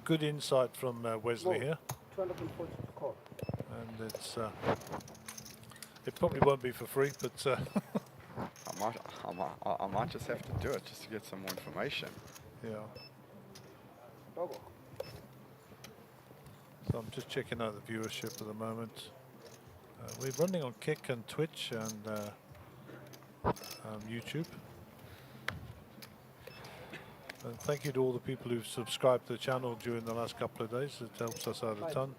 good insight from Wesley here. 240 score. And it's it probably won't be for free, but I might just have to do it just to get some more information. Yeah. So I'm just checking out the viewership at the moment. We're running on Kick and Twitch and YouTube. And thank you to all the people who've subscribed to the channel during the last couple of days. It helps us out a ton.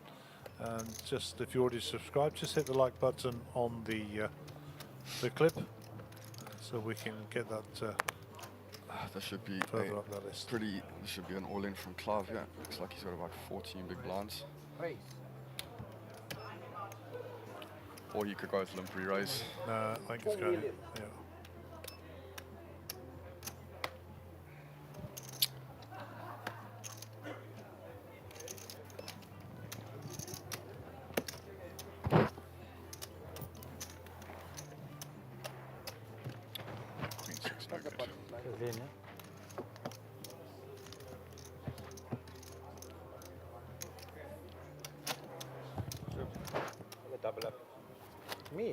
And just if you already subscribed, just hit the like button on the clip, so we can get that. There should be further up the list. There should be an all-in from Clive. Yeah, looks like he's got about 14 big blinds. Or you could go with limp re-raise. I think it's going. Yeah.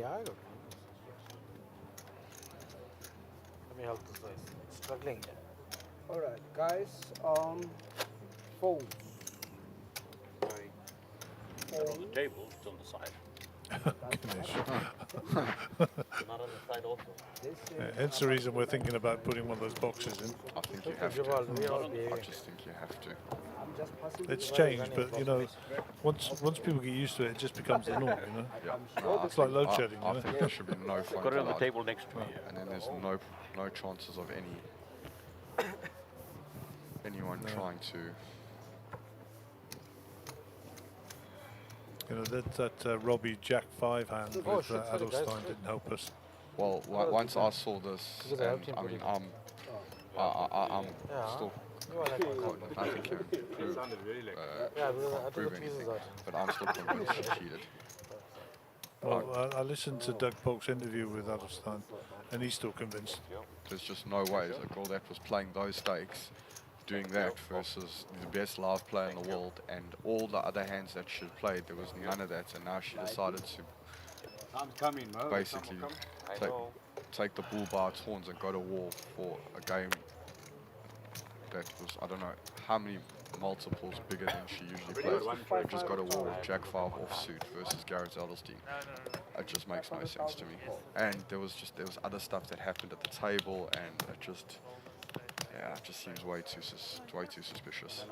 Yeah, I don't know. Let me help this guy. Struggling. All right, guys. Phones. Not on the table, it's on the side. Not on the side also. Hence the reason we're thinking about putting one of those boxes in. I think you have to. I just think you have to. It's changed, but you know, once people get used to it, it just becomes the norm. You know. Yeah. No, It's like load shedding. I think there should be no phones Got it on the allowed. table next to me. And then there's no chances of anyone trying to. You know that Robbie Jack 5 hand with Adelstein didn't help us. Well, once I saw this, and, I mean, I'm still nothing can prove anything, but I'm still convinced she cheated. Well, I listened to Doug Polk's interview with Adelstein, and he's still convinced. There's just no way a girl that was playing those stakes, doing that versus the best live player in the world, and all the other hands that she played, there was none of that, and now she decided to basically take the bull by its horns and go to war for a game that was, I don't know how many multiples bigger than she usually plays. Just got a war with Jack 5 offsuit versus Gareth Edelstein. It just makes no sense to me. And there was other stuff that happened at the table, and it just seems way too suspicious.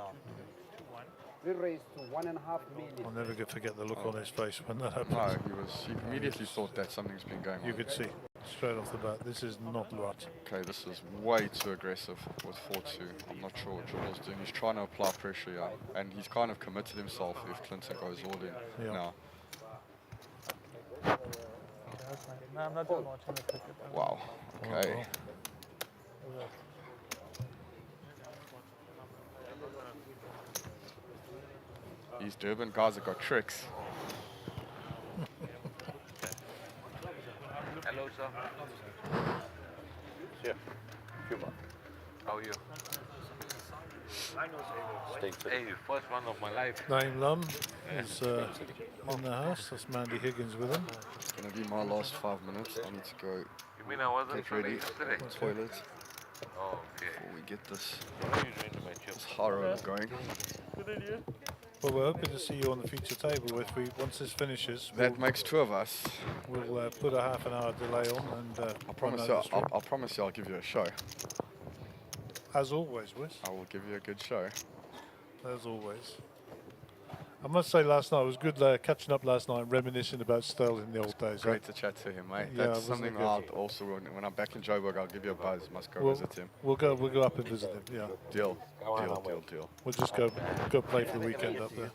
We raised to 1.5 million. I'll never forget the look on his face when that happened. No, he immediately thought that something's been going on. You could see straight off the bat, this is not right. Okay, this is way too aggressive with 4-2. I'm not sure what Joel's doing. He's trying to apply pressure here, and he's kind of committed himself if Clinton goes all in now. No, I'm not done watching the cricket. Wow, okay. These Durban guys have got tricks. Hello, sir. Yeah. Cuba. How are you? Hey, first one of my life. Naim Lum is in the house. That's Mandy Higgins with him. It's going to be my last 5 minutes. I need to go You mean I wasn't get ready yesterday? to the toilet Oh, okay. before we get this horror going. Well, we're hoping to see you on the feature table once this finishes. That makes two of us. We'll put a half an hour delay on, and I promise you, I'll give you a show. As always, Wes. I will give you a good show. As always. I must say, last night it was good catching up last night, reminiscing about Stel in the old days. Great to chat to him, mate. Yeah, That's something I'll also, when I'm back in Joburg, I'll give you a buzz. Must go visit him. We'll go up and visit him. Yeah. Deal. We'll just go play for the weekend up there.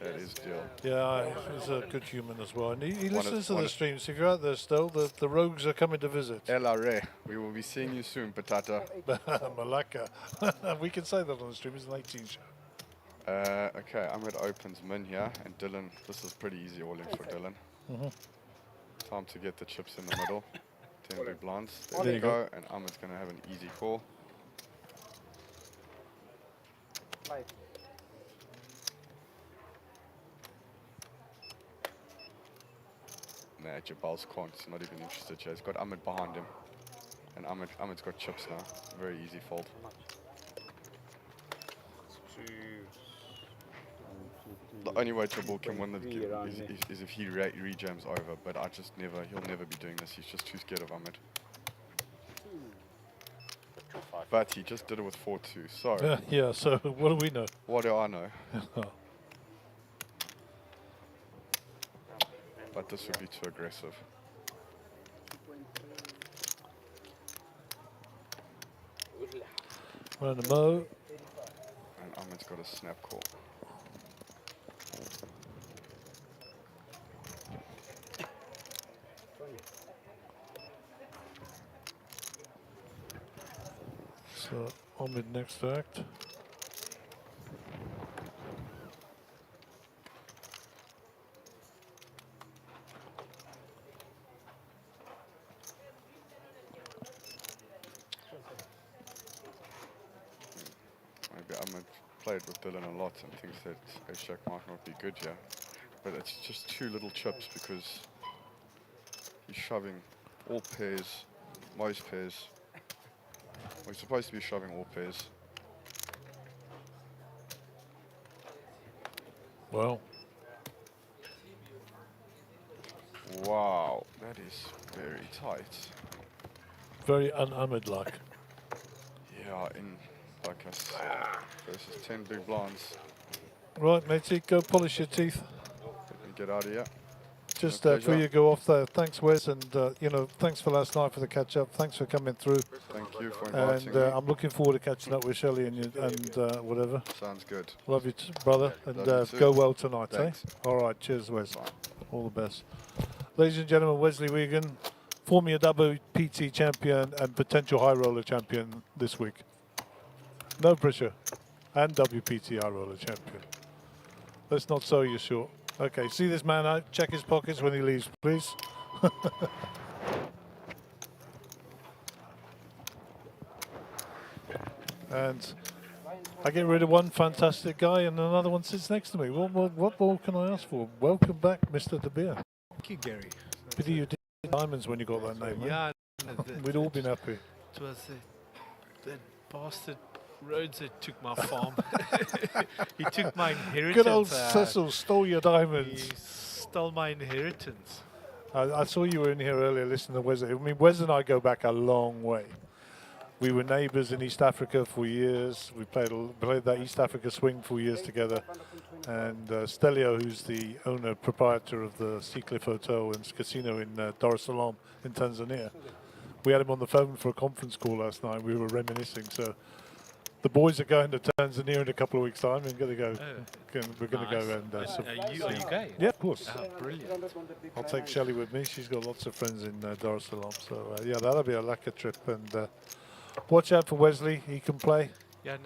That is deal. Yeah, he's a good human as well, and he listens to the streams. If you're out there still, the rogues are coming to visit. LRA, we will be seeing you soon, Patata. Malaka. We can say that on the stream. It's an 18 show. Okay, Ahmed opens min here, and Dylan, this is pretty easy all in for Dylan. Time to get the chips in the middle. 10 big blinds. There you go. And Ahmed's going to have an easy call. Nah, Jabal's can't. He's not even interested here. He's got Ahmed behind him. And Ahmed's got chips now. Very easy fold. The only way Jabal can win the game is if he rejams over, but he'll never be doing this. He's just too scared of Ahmed. But he just did it with 4-2, so... Yeah, so what do we know? What do I know? But this would be too aggressive. Run the mo. And Ahmed's got a snap call. So, Ahmed next to act. Maybe Ahmed played with Dylan a lot and thinks that Ashak might not be good here. But it's just too little chips because He's shoving all pairs, most pairs. Well, he's supposed to be shoving all pairs. Well. Wow, that is very tight. Very un-Ahmed-like. Yeah, in like I said, versus 10 big blinds. Right, matey, go polish your teeth. Let me get out of here. Just My before pleasure. you go off there, thanks Wes, and you know, thanks for last night for the catch up. Thanks for coming through. Thank you for inviting And me. I'm looking forward to catching up with Shelley and you, and whatever. Sounds good. Love you, brother, and Love you go too. well tonight. Thanks. Eh? All right, cheers, Wes. All the best, ladies and gentlemen. Wesley Wigan, Formula WPT champion and potential high roller champion this week. No pressure, and WPT high roller champion. Let's not sell you short. Okay, see this man out. Check his pockets when he leaves, please. And I get rid of one fantastic guy and another one sits next to me. What more can I ask for? Welcome back, Mr. De Beer. Thank you, Gary. Pity you did diamonds when you got that name. Yeah, We'd all been happy. It was that bastard Rhodes that took my farm. He took my inheritance. Good old Cecil stole your diamonds. He stole my inheritance. I saw you were in here earlier listening to Wes. I mean, Wes and I go back a long way. We were neighbours in East Africa for years. We played that East Africa swing for years together. And Stelio, who's the owner, proprietor of the Seacliff Hotel and Casino in Dar es Salaam in Tanzania, we had him on the phone for a conference call last night. We were reminiscing. So the boys are going to Tanzania in a couple of weeks' time. We're going to go. We're going to go and. Are you going? Yeah, of course. Oh, brilliant. I'll take Shelley with me. She's got lots of friends in Dar es Salaam. So yeah, that'll be a lekker trip. And watch out for Wesley. He can play. Yeah,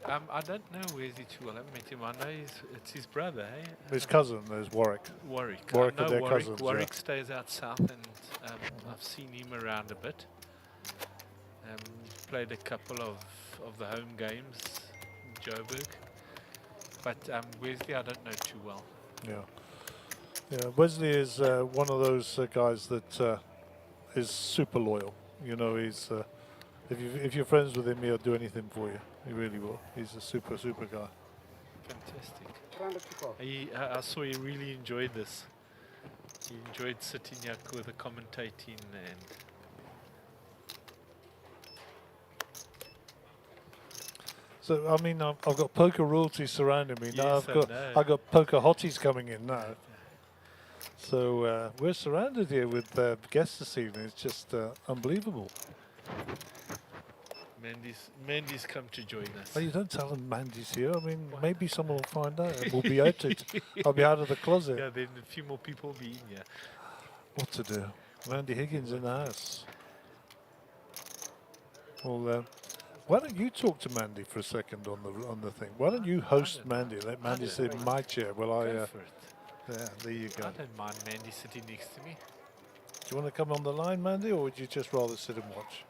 no, I don't know Wesley too well. I haven't met him. I know it's his brother, eh? His cousin is Warwick. Warwick. Warwick I are know their Warwick. cousins. Warwick Yeah. stays out south, and I've seen him around a bit. Played a couple of the home games in Joburg. But Wesley, I don't know too well. Yeah. Yeah, Wesley is one of those guys that is super loyal. You know, he's if you're friends with him, he'll do anything for you. He really will. He's a super guy. Fantastic. I saw he really enjoyed this. He enjoyed sitting here with the commentating and. So I mean, I've got poker royalty surrounding me now. Yes, I've got poker hotties coming in now. So we're surrounded here with guests this evening. It's just unbelievable. Mandy's come to join us. Oh, you don't tell them Mandy's here. I mean, maybe someone will find out and we'll be out it. I'll be out of the closet. Yeah, then a few more people will be in here. What to do? Mandy Higgins in the house. Well, why don't you talk to Mandy for a second on the thing? Why don't you host Mandy? Let Mandy sit in my chair. Well, Go for it. Yeah, there you go. I don't mind Mandy sitting next to me. Do you want to come on the line, Mandy, or would you just rather sit and watch?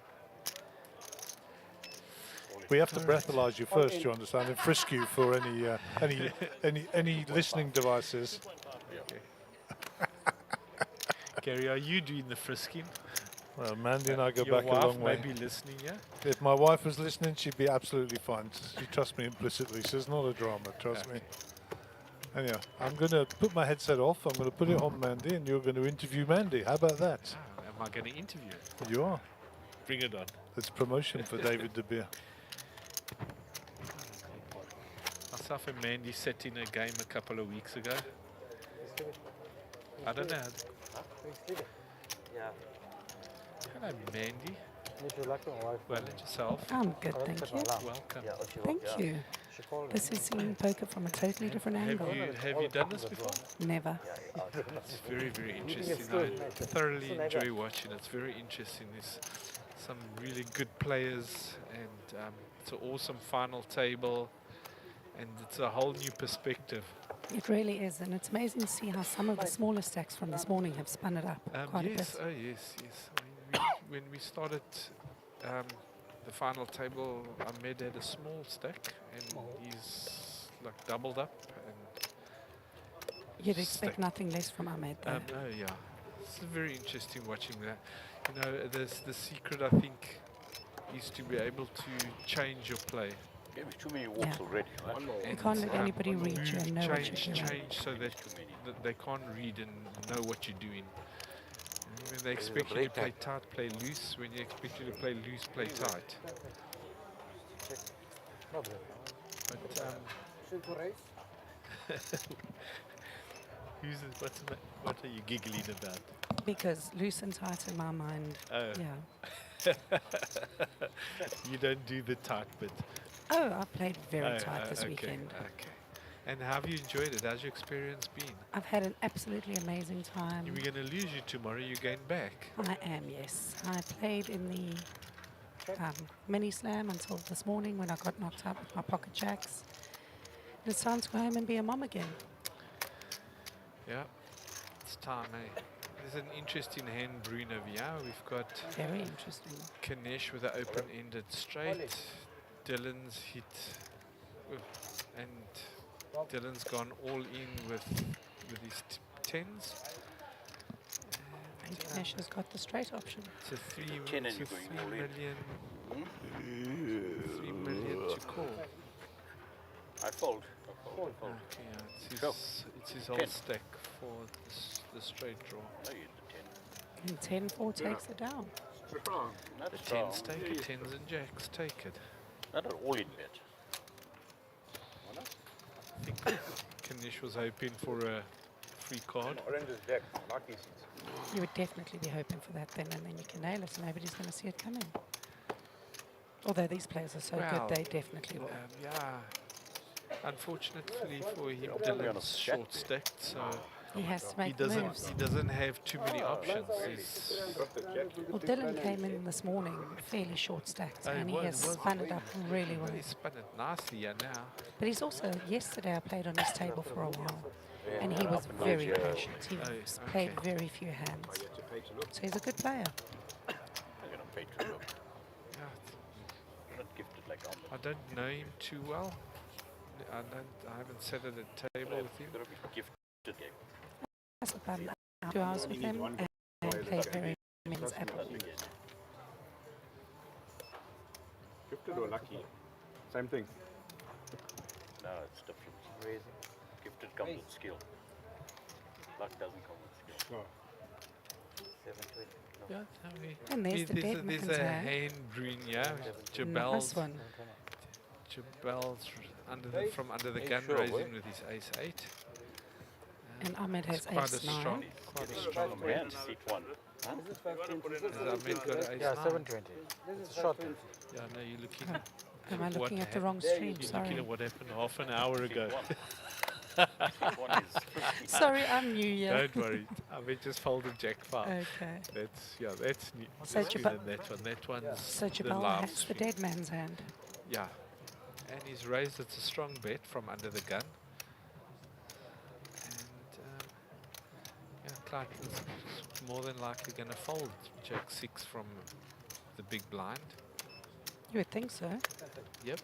We have to breathalyze you first, you understand, and frisk you for any listening devices. Gary, are you doing the frisking? Well, Mandy and I go Your back a wife long way. may be listening, yeah? If my wife was listening, she'd be absolutely fine. She trusts me implicitly. She says, not a drama, trust me. Anyhow, I'm going to put my headset off. I'm going to put it on Mandy, and you're going to interview Mandy. How about that? Oh, am I going to interview her? You are. Bring it on. It's promotion for David De Beer. Myself and Mandy sat in a game a couple of weeks ago. I don't know. Yeah. Hello, Mandy. Well, and yourself. I'm good, thank you. Welcome. Thank you. This is seeing poker from a totally different angle. Have you done this before? Never. It's very, very interesting. I thoroughly enjoy watching. It's very interesting. There's some really good players, and it's an awesome final table, and it's a whole new perspective. It really is, and it's amazing to see how some of the smaller stacks from this morning have spun it up quite a bit. Yes, oh yes, yes. I mean, when we started the final table, Ahmed had a small stack, and he's like doubled up. And You'd expect nothing less from Ahmed, though. no, yeah. It's very interesting watching that. You know, the secret, I think, is to be able to change your play. Gave me too many walks already. Right? You can't let anybody read you and know what you're doing. Change so that they can't read and know what you're doing. When they expect you to play tight, play loose. When you expect you to play loose, play tight. But what are you giggling about? Because loose and tight in my mind. Oh. Yeah. You don't do the tight bit. Oh, I played very tight this okay, weekend. Okay. And how have you enjoyed it? How's your experience been? I've had an absolutely amazing time. We're going to lose you tomorrow. You're going back. I am, yes. I played in the mini slam until this morning when I got knocked out with my pocket jacks. And it's time to go home and be a mom again. Yeah, it's time, eh? There's an interesting hand Bruin over here. We've got very interesting. Kanesh with an open-ended straight. Dylan's hit, and Dylan's gone all in with his tens. And Kanesh has got the straight option. It's a 3 million to call. I fold. Okay, yeah, it's his old stack for the straight draw. And 10-4 takes it down. The tens take it, tens and jacks take it. Not an all-in bet. I think Kanesh was hoping for a free card. You would definitely be hoping for that then, and then you can nail it. Nobody's going to see it coming. Although these players are so good, they definitely will. Yeah. Unfortunately for him, Dylan's short stacked, so he has to make moves. He doesn't have too many options. Well, Dylan came in this morning fairly short stacked, and he has spun it up really well. He spun it nicely now. But he's also, yesterday I played on his table for a while, and he was very patient. He played very few hands. So he's a good player. I'm going to pay too low. Not gifted like I don't know him too well. I haven't sat at a table with him. I spent about 2 hours with him and played very men's apple. Gifted or lucky? Same thing. No, it's different. Raising. Gifted comes with skill. Luck doesn't come with skill. No. 720. Yeah, and there's the dead there's a hand Bruin, yeah. Jabel's from under the gun raising with his ace-8. And Ahmed has quite ace-9. Quite a strong hand. Seat 1. Has Ahmed got ace-9? Yeah, 720. It's a short. Yeah, no, you're looking. Am I looking at the wrong stream? You're Sorry. looking at what happened half an hour ago. Sorry, I'm new here. Don't worry. I mean, just folded Jack 5. Okay. That's new. So that one's so the Jabal live has the stream. dead man's hand. Yeah. And he's raised, it's a strong bet from under the gun. And yeah, Clark is more than likely going to fold Jack 6 from the big blind. You would think so. Yep.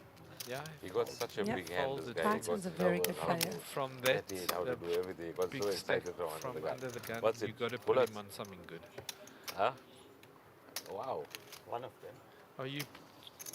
Yeah. He got such a big hand, this guy. Tyson's a very good player. From that, how to do everything. He got big so stack excited from under the gun, What's you it? got to put him on something good. Huh? Wow. One of them. Are you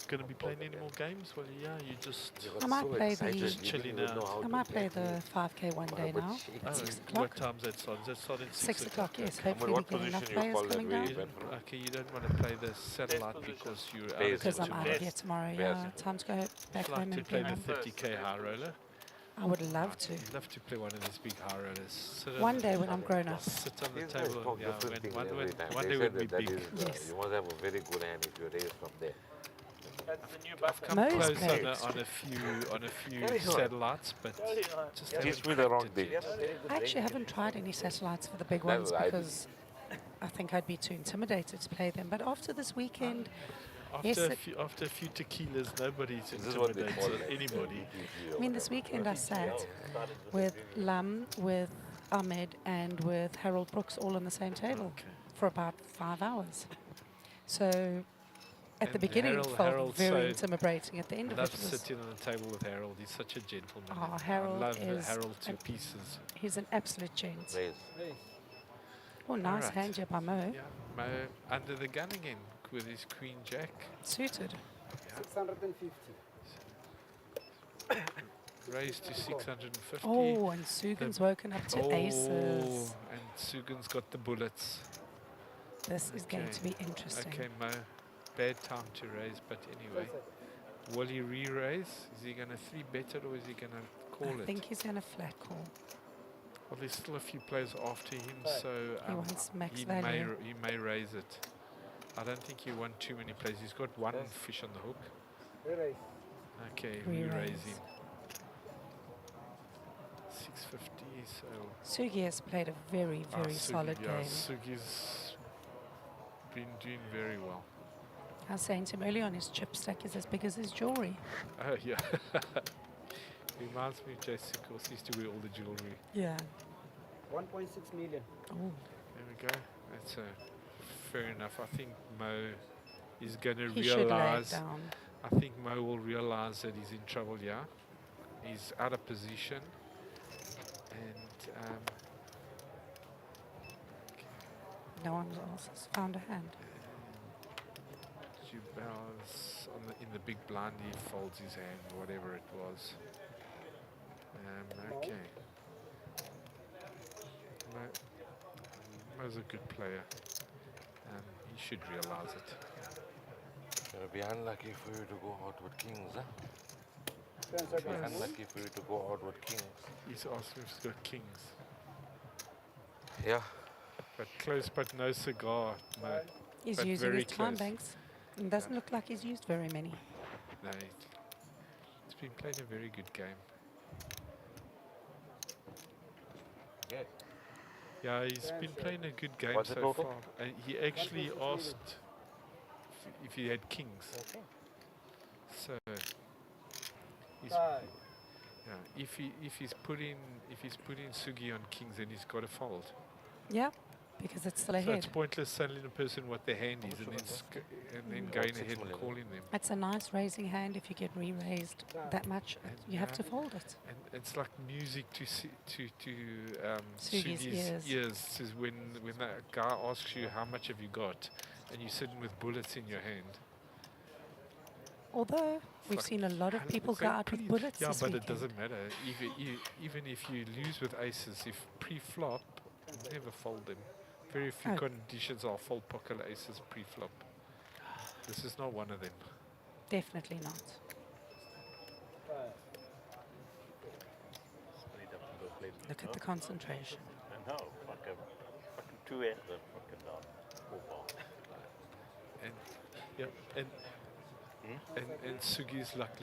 going to be playing any more games? Well, yeah, you just I might play chilling out. I might play the 5k one day now at 6 o'clock. What time's that start? Does that start at 6 o'clock, yes. Hopefully we get enough players coming down. Okay, you don't want to play the satellite because you're out Because I'm out of here tomorrow, yeah. Time to go back home and play play the 30k high roller. I would love to. I'd love to play one of these big high rollers. One day when I'm grown up. Sit on the table. Yeah, one day They would said be that big. is, you must have a very good hand if you raise from there. I've come close on a few satellites, but just Teach me the wrong thing. I actually haven't tried any satellites for the big ones because I think I'd be too intimidated to play them. But after this weekend, after a few tequilas, nobody's intimidated anybody. I mean, this weekend I sat with Lam, with Ahmed, and with Harold Brooks all on the same table for about 5 hours. So at the beginning it felt very intimidating. At the end of it, I love sitting on the table with Harold. He's such a gentleman. Oh, Harold I love is Harold to pieces. He's an absolute gent. Oh, nice Alright. hand here by Mo. Yeah, Mo under the gun again with his queen jack. Suited. 650. Raised to 650. Oh, and Sugan's woken up to aces. And Sugan's got the bullets. This is going to be interesting. Okay, Mo. Bad time to raise, but anyway. Will he re-raise? Is he going to 3-bet it or is he going to call it? I think he's going to flat call. Well, there's still a few players after him, so He wants max he value. may raise it. I don't think he wants too many players. He's got one fish on the hook. Re-raise. Okay, Re-raise. re-raise him. 650, so... Sugi has played a very, very solid yeah, game. Sugi's been doing very well. I was saying to him earlier on, his chip stack is as big as his jewelry. Oh, yeah. Reminds me of Jason, of course, he used to wear all the jewelry. Yeah. 1.6 million. Oh. There we go. That's fair enough. I think Mo is going to He should lay it realize. down. I think Mo will realize that he's in trouble. Yeah, he's out of position, and No one else has found a hand. Jubal's in the big blind. He folds his hand, whatever it was. Okay. Mo's a good player. He should realize it. It would be unlucky for you to go out with kings, huh? Depends It would be on the unlucky for you to go out with kings. He's asked if he's got kings. Yeah. But close, but no cigar. Mo. He's But using very his time close. banks. It doesn't look like he's used very many. No, he's been playing a very good game. Good. Yeah, he's been playing a good game What's the so total? far. And he actually asked if he had kings. Okay. So he's, yeah, if he's putting Sugi on kings, then he's got to fold. Yeah, because it's still So ahead. it's pointless telling a person what their hand is and then going ahead and calling them. It's a nice raising hand if you get re-raised that much. You have to fold it. And it's like music to Sugi's Sugi's ears. Is when that guy asks you how much have you got, and you're sitting with bullets in your hand. Although we've seen a lot of people go out with bullets Yeah, this but weekend. it doesn't matter. Even if you lose with aces, if pre-flop, never fold them. Very few Oh. conditions are fold pocket aces pre-flop. This is not one of them. Definitely not. Look at the concentration. No, fucking 2 ends are fucking down. So far. And yeah, and Sugi's like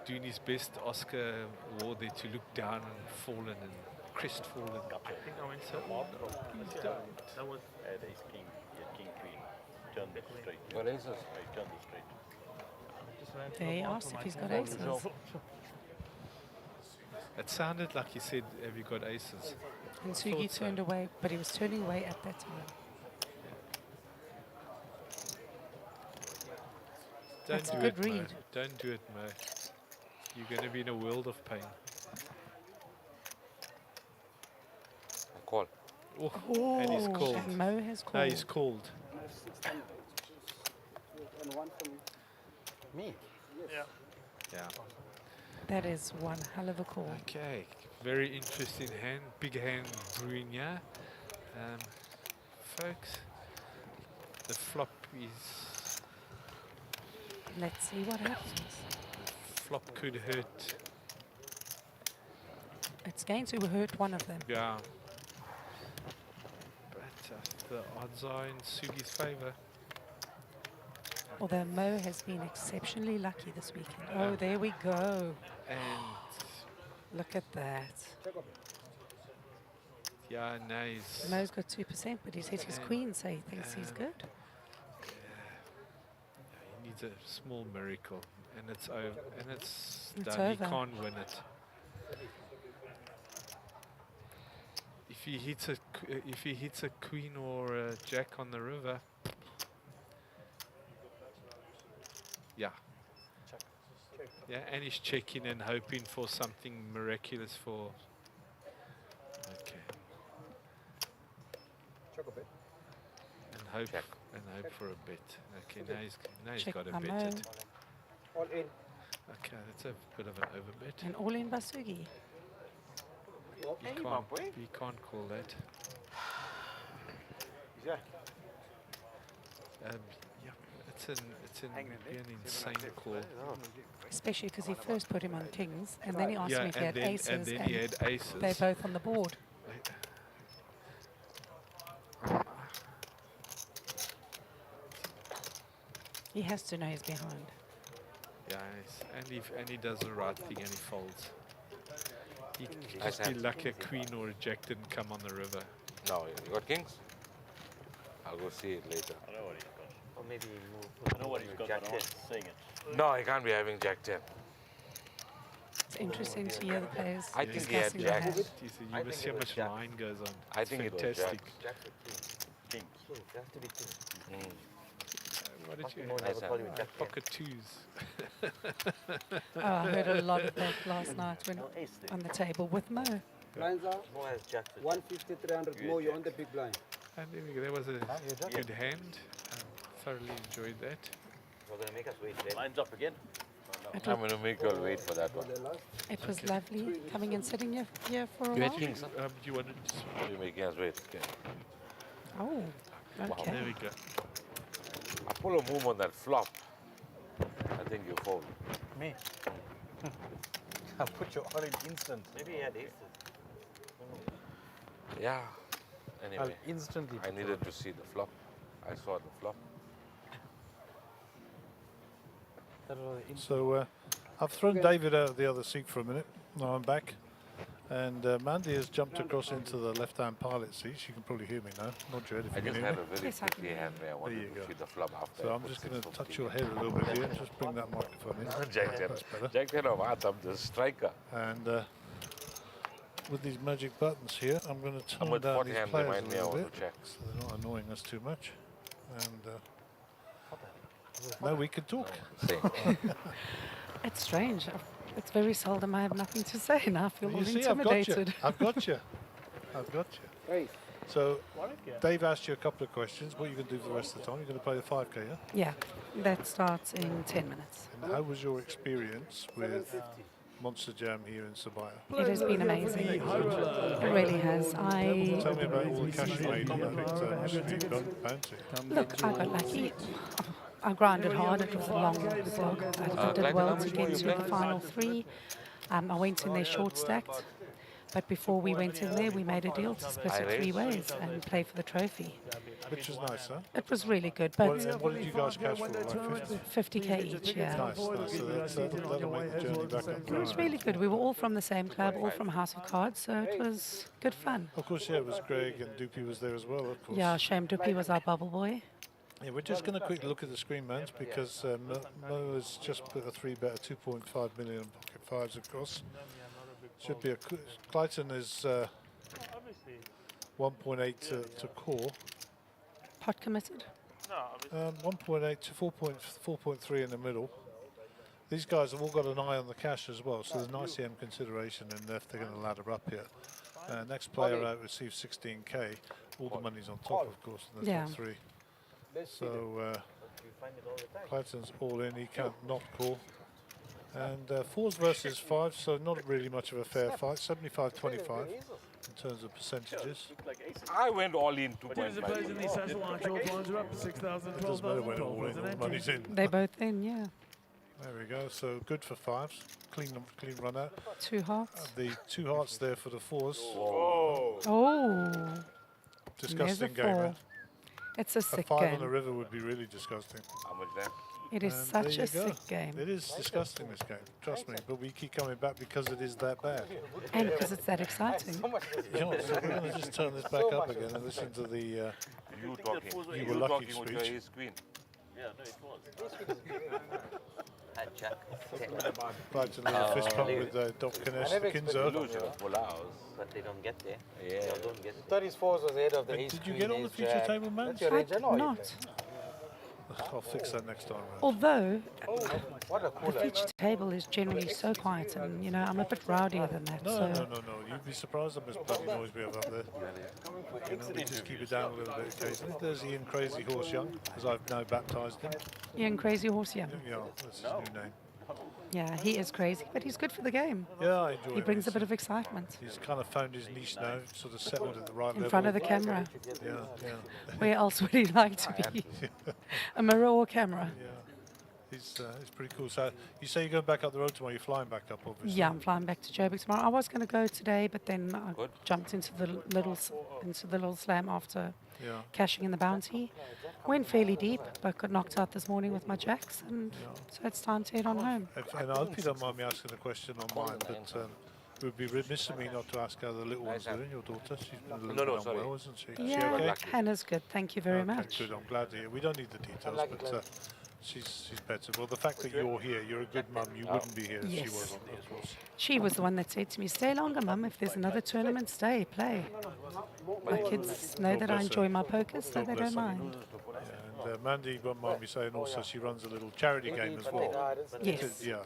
doing his best Oscar award there to look down and fallen and crestfallen. I think I went so please don't. That was at ace king, yeah, king queen. Turn the straight. What aces? I turned the straight. There he asked if he's got aces. It sounded like he said, "Have you got aces?" And Sugi Thought so. turned away, but he was turning away at that time. Don't That's do a good it, Mo. read. Don't do it, Mo. You're going to be in a world of pain. I call. Oh, and he's called. And Mo has No, he's called. called. And one from me. Yes. Yeah. That is one hell of a call. Okay, very interesting hand, big hand brewing here. Folks, the flop is... Let's see what happens. Flop could hurt. It's going to hurt one of them. Yeah. But the odds are in Sugi's favour. Although Mo has been exceptionally lucky this weekend. Oh, there we go. And look at that. Yeah, nice. Mo's got 2%, but he's hit his queen, so he thinks he's good. He needs a small miracle, and it's over. And it's It's done. over. He can't win it. If he hits a queen or a jack on the river, yeah. Yeah, and he's checking and hoping for something miraculous for. Okay. hope for a bet. Okay, now he's Check got a my bet. mo. All in. Okay, that's a bit of an overbet. And all in Basugi. You can't call that. Yeah. Yeah, it's an insane call. Especially because he first put him on kings, and then he asked me if he and had then, aces, and then he had aces. they're both on the board. He has to know he's behind. Yeah, and he does the right thing and he folds. He just be lucky a queen or a jack didn't come on the river. No, you got kings? I'll go see it later. I know what he's got. Or maybe move. I know what he's got, but I'm not seeing it. No, he can't be having jack 10. It's interesting to hear the players I think he had discussing their jack. hand. You must see how much line goes on. I It's think it was fantastic. Jack with king. Kings. King. It has to be king. What did you Never call you jack pocket twos? Oh, I heard a lot of that last night when on the table with Mo. Blinds are Mo has jack with 150, 300 more. You're on the big blind. And there we go. That was a good hand. Thoroughly enjoyed that. You're going to make us wait. Lines up again. I'm going to make you all wait for that one. It was lovely coming and sitting here for a You had while. kings, huh? You wanted You're making us wait. Okay. Oh, okay. There we go. Apollo move on that flop. I think you fold. Me? I'll put you all in instant. Maybe he had aces. Yeah. Anyway, I'll instantly I needed to see the flop. I saw the flop. So I've thrown David out of the other seat for a minute. Now I'm back. And Mandy has jumped across into the left-hand pilot seat. She can probably hear me now. Nod your head if I you just can hear had me. a very quickly hand where I wanted to see the flop after. So I I'm put just going to 650. touch your head a little bit here. Just bring that microphone in. Jack 10. That's better. Jack 10 of hearts, I'm the striker. And with these magic buttons here, I'm going to tone with down 40 these hands, players a remind me I little want bit, to check. so they're not annoying us too much. And now we can talk. It's strange. It's very seldom I have nothing to say, and I feel all You see, intimidated. I've got you. I've got you. Right. So, Dave asked you a couple of questions. What are you going to do for the rest of the time? You're going to play the 5K, yeah? Yeah, that starts in 10 minutes. And how was your experience with Monster Jam here in Sibaya? It has been amazing. It really has. Tell me about all the cash you made. I think you've gone fancy. Look, I got lucky. I grinded hard. It was a long slog. I did well to get to the final three. I went in there short stacked. But before we went in there, we made a deal to split it 3 ways and play for the trophy. Which was nice, huh? It was really good. But what did you guys cash for? Like 50? 50k each, yeah. Nice, nice. So that'll make the journey back up. It was really good. We were all from the same club, all from House of Cards, so it was good fun. Of course, yeah, it was Greg and Doopy was there as well, of course. Yeah, Shame Duppy was our bubble boy. Yeah, we're just going to quickly look at the screen, man, because Mo has just put a 3-bet, 2.5 million pocket fives across. Should be a Clayton is 1.8 to core. Pot committed? 1.8 to 4.3 in the middle. These guys have all got an eye on the cash as well, so there's an ICM consideration in if they're going to ladder up here. Next player out receives 16k. All the money's on top, of course, and there's not 3. So Clayton's all in. He can't not call. And 4s versus 5s, so not really much of a fair fight. 75-25 in terms of percentages. I went all in Players in 2.5. the Sasha line, short lines are up to 6,000, It doesn't matter when 12,000, all in, all money's in. They both in, yeah. There we go. So good for 5s. Clean run out. 2 hearts. The 2 hearts there for the 4s. Oh. Disgusting There's a game, 4. man. It's a A sick 5 game. on the river would be really disgusting. How much then? It is And such there a you go. sick game. It is disgusting, this game. Trust me. But we keep coming back because it is that bad. And because it's that exciting. You know what, so we're going to just turn this back up again and listen to the You talking. You Were Lucky talking with your speech. ace queen. Yeah, no, it was. Jack. Right to the fist pump with Doc Kinzo. But they don't get there. Yeah. They don't get there. 34s was ahead of the ace Did you queen, get on the ace future jack. table, man? That's your I range, did I know you not. play. I'll fix that next time round. Although What a the cooler. feature table is generally so quiet, and you know I'm a bit rowdier than that. No, so no. You'd be surprised how much bloody noise we have up there. You know, we just keep it down a little bit occasionally. There's Ian Crazy Horse Young, as I've now baptised him. Ian Crazy Horse Young. Yeah, that's his new name. Yeah, he is crazy, but he's good for the game. Yeah, I enjoy He him. brings a bit of excitement. He's kind of found his niche now, sort of settled at the right level. In front of the camera. Yeah. Where else would he like to be? A mirror or camera? Yeah. He's pretty cool. So you say you're going back up the road tomorrow. You're flying back up, obviously. Yeah, I'm flying back to Joburg tomorrow. I was going to go today, but then I jumped into the little slam after cashing in the bounty. Went fairly deep, but got knocked out this morning with my jacks, and so it's time to head on home. And I hope you don't mind me asking a question on mine, but it would be remiss of me not to ask how the little one's doing. Your daughter, she's been a little bit unwell, isn't she? Is she okay? Hannah's good. Thank you very much. Good. I'm glad to hear. We don't need the details, but she's better. Well, the fact that you're here, you're a good mum. You wouldn't be here if she wasn't, of course. She was the one that said to me, "Stay longer, Mum. If there's another tournament, stay, play." My kids know that I enjoy my poker, so they don't mind. And Mandy won't mind me saying also she runs a little charity game as well. Yes. Yeah.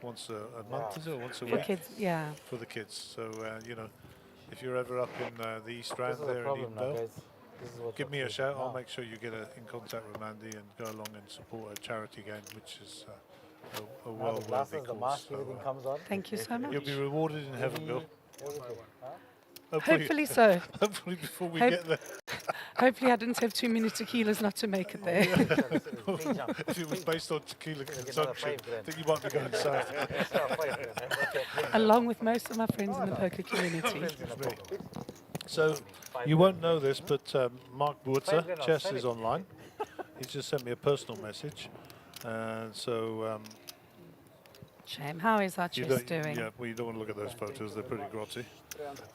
Once a month, is it? Or once a For week? kids, yeah. For the kids. So, you know, if you're ever up in the East Rand there in Edenvale, give me a shout. I'll make sure you get in contact with Mandy and go along and support a charity game, which is a well-worthy cause. So, Thank you so much. you'll be rewarded in heaven, Bill. Hopefully so. Hopefully before we get there. Hopefully I didn't have too many tequilas not to make it there. If it was based on tequila consumption, I think you might be going south. Along with most of my friends in the poker community. So, you won't know this, but Mark Buerter, Chess, is online. He's just sent me a personal message. So... Shame. How is our chess doing? Yeah, well, you don't want to look at those photos. They're pretty grotty.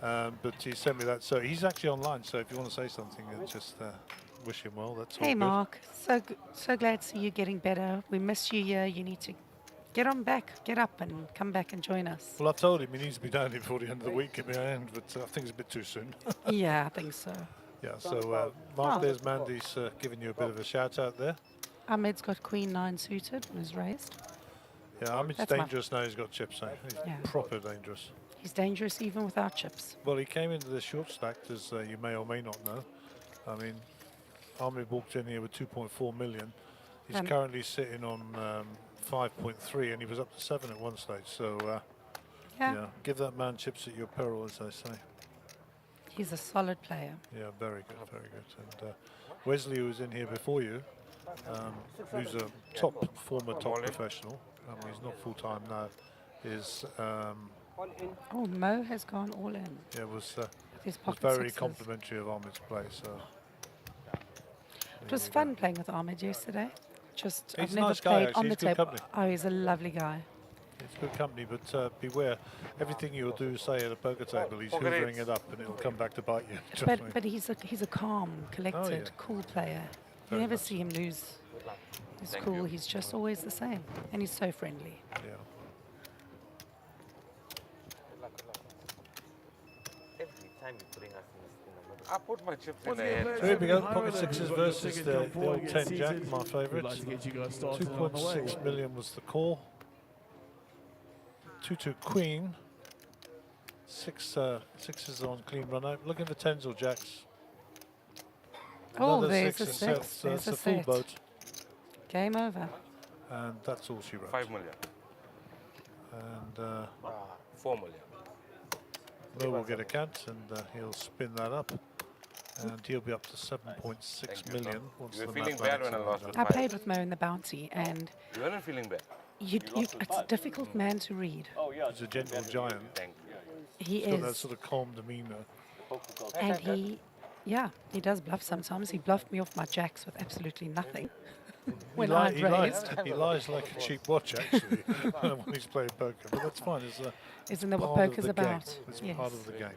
But he sent me that. So he's actually online. So if you want to say something, just wish him well. That's all Hey, good. Mark. So glad to see you getting better. We miss you here. You need to get on back, get up and come back and join us. Well, I've told him he needs to be down here before the end of the week in my hand, but I think it's a bit too soon. Yeah, I think so. Yeah, so Mark, there's Mandy's giving you a bit of a shout out there. Ahmed's got Queen 9 suited and is raised. Yeah, Ahmed's That's dangerous now. He's got chips now. He's proper dangerous. He's dangerous even without chips. Well, he came into the short stacked, as you may or may not know. I mean, Ahmed walked in here with 2.4 million. He's currently sitting on 5.3, and he was up to 7 at one stage. So, yeah, give that man chips at your peril, as they say. He's a solid player. Yeah, very good, very good. And Wesley, who was in here before you, who's a former top professional. He's not full-time now. Is oh, Mo has gone all in. Yeah, was pocket very sixes. complimentary of Ahmed's play. So it was fun playing with Ahmed yesterday. Just he's I've a never nice guy, played actually. on the He's good table. company. Oh, he's a lovely guy. it's good company, but beware. Everything you'll do, say at a poker table, he's hoovering it up, and it'll come back to bite you. Trust me. But he's a calm, collected, cool player. You never see him lose. He's cool. He's just always the same, and he's so friendly. Yeah. Every time you bring us in the middle. I put my chips in So here we go, pocket sixes versus the old 10 jack, my favourite. 2.6 million was the call. 2-2 queen. Sixes on clean run out. Looking for tens or jacks. Oh, Another there's six a and six. so There's it's a a full set. boat. Game over. And that's all she wrote. 5 million. And 4 million. Mo will get a cant, and he'll spin that up. And he'll be up to 7.6 million. Once You were the feeling mathematics bad when I are lost done. with I played with Mo in the bounty, and You weren't feeling bad. it's a difficult man to read. He's a gentle giant. He He's got that is. sort of calm demeanour. And he does bluff sometimes. He bluffed me off my jacks with absolutely nothing when I raised. He lies like a cheap watch, actually, when he's playing poker. But that's fine. Isn't that what part of poker's the about? game. It's Yes. part of the game.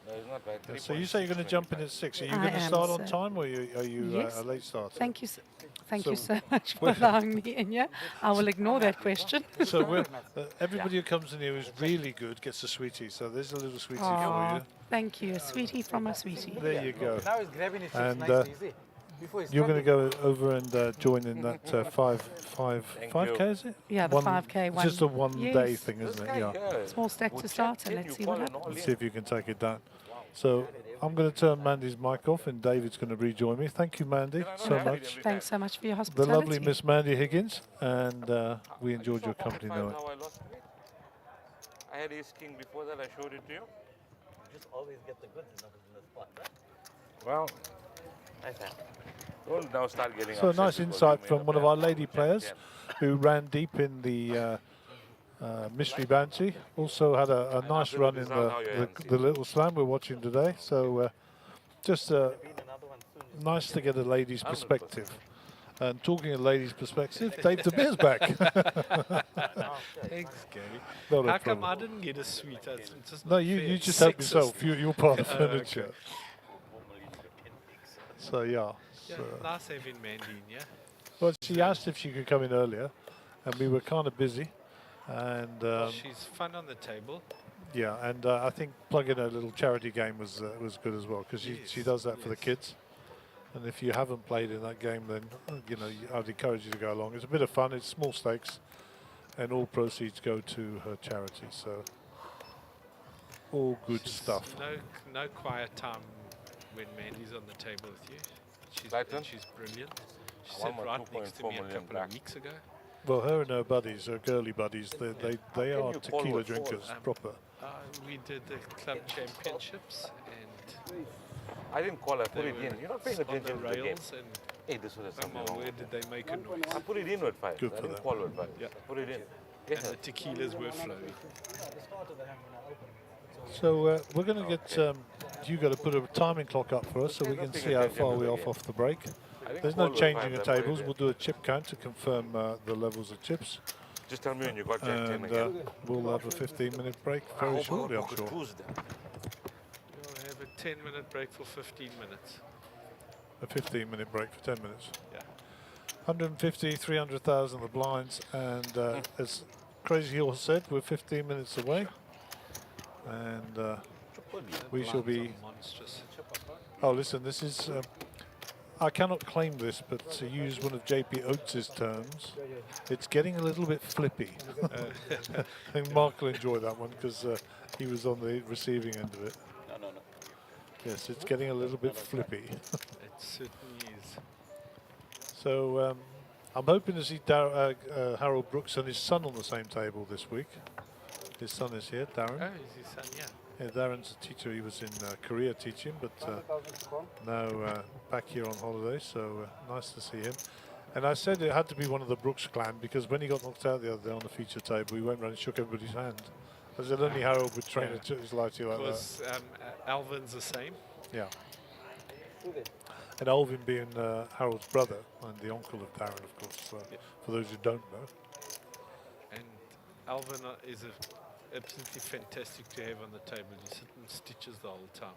No, it's not right. Yeah, so you say you're going to jump in at 6. Are you I going to am, start on sir. time, or are you Yes. a late starter? Thank you. Thank So you so much for allowing me in here. I will ignore that question. So everybody who comes in here who's really good gets a sweetie. So there's a little sweetie for Aw, you. thank you. A sweetie from a sweetie. There you go. Now he's grabbing his chips And nice and easy. you're going to go over and join in that 5K, is it? Yeah, the 5K It's just a one. one-day Yes. thing, isn't it? Yeah. Small stack to start, and let's see what happens. Let's see if you can take it down. So I'm going to turn Mandy's mic off, and David's going to rejoin me. Thank you, Mandy, so much. Thanks so much for your The hospitality. lovely Miss Mandy Higgins, and we enjoyed your company knowing. How I lost weight. I had ace king before that. I showed it to you. Just always get the goods in the spot, right? Well, don't now start getting So a upset nice because insight you made from a one of bad our call, lady which I players get. who ran deep in the mystery bounty. Also had a nice run in the little slam we're watching today. So just nice to get a lady's perspective. And talking of ladies' perspective, Dave De Beer's back. Thanks, Gary. Not a How come problem. I didn't get a suite? It's just No, not you fair. just help Sexist. yourself. You're part of Oh, furniture. okay. So yeah. Yeah, nice having Mandy in, yeah. Well, she asked if she could come in earlier, and we were kind of busy. And She's fun on the table. yeah, and I think plugging a little charity game was good as well, because she does that for the kids. And if you haven't played in that game, then I'd encourage you to go along. It's a bit of fun. It's small stakes, and all proceeds go to her charity. So all good stuff. No quiet time when Mandy's on the table with you. She's brilliant. She One sat more right next to 2.4 me a million couple of weeks ago. Well, her and her buddies, her girly buddies, they are you call tequila what drinkers, for? proper. We did the club championships and I didn't call. I put they it were in. You're not paying on attention the to the game. rails and Hey, this was oh something my wrong. word, did they make a noise. I put it in with 5. Good I for didn't them. call with 5. Yeah. Put it in. And the tequilas were flowing. So we're going to get, you got to put a timing clock up for us so we can see how far we're off the break. There's no changing of tables. We'll do a chip count to confirm the levels of chips. Just tell me when you got Jack 10 And again. we'll have a 15-minute break very shortly, I'm sure. We'll have a 10-minute break for 15 minutes. A 15-minute break for 10 minutes. Yeah. 150, 300,000 the blinds, and as Crazy Horse said, we're 15 minutes away, and we shall be. Monstrous. Oh, listen, this is. I cannot claim this, but to use one of JP Oates' terms, it's getting a little bit flippy. I think Mark will enjoy that one because he was on the receiving end of it. No. Yes, it's getting a little bit flippy. It certainly is. So I'm hoping to see Harold Brooks and his son on the same table this week. His son is here, Darren. Oh, is his son, yeah. Yeah, Darren's a teacher. He was in Korea teaching, but now back here on holiday, so nice to see him. And I said it had to be one of the Brooks clan because when he got knocked out the other day on the feature table, he went round and shook everybody's hand. I said only Harold would train his life to you like that. Because Alvin's the same. Yeah. And Alvin being Harold's brother and the uncle of Darren, of course, for those who don't know. And Alvin is absolutely fantastic to have on the table. You sit in stitches the whole time.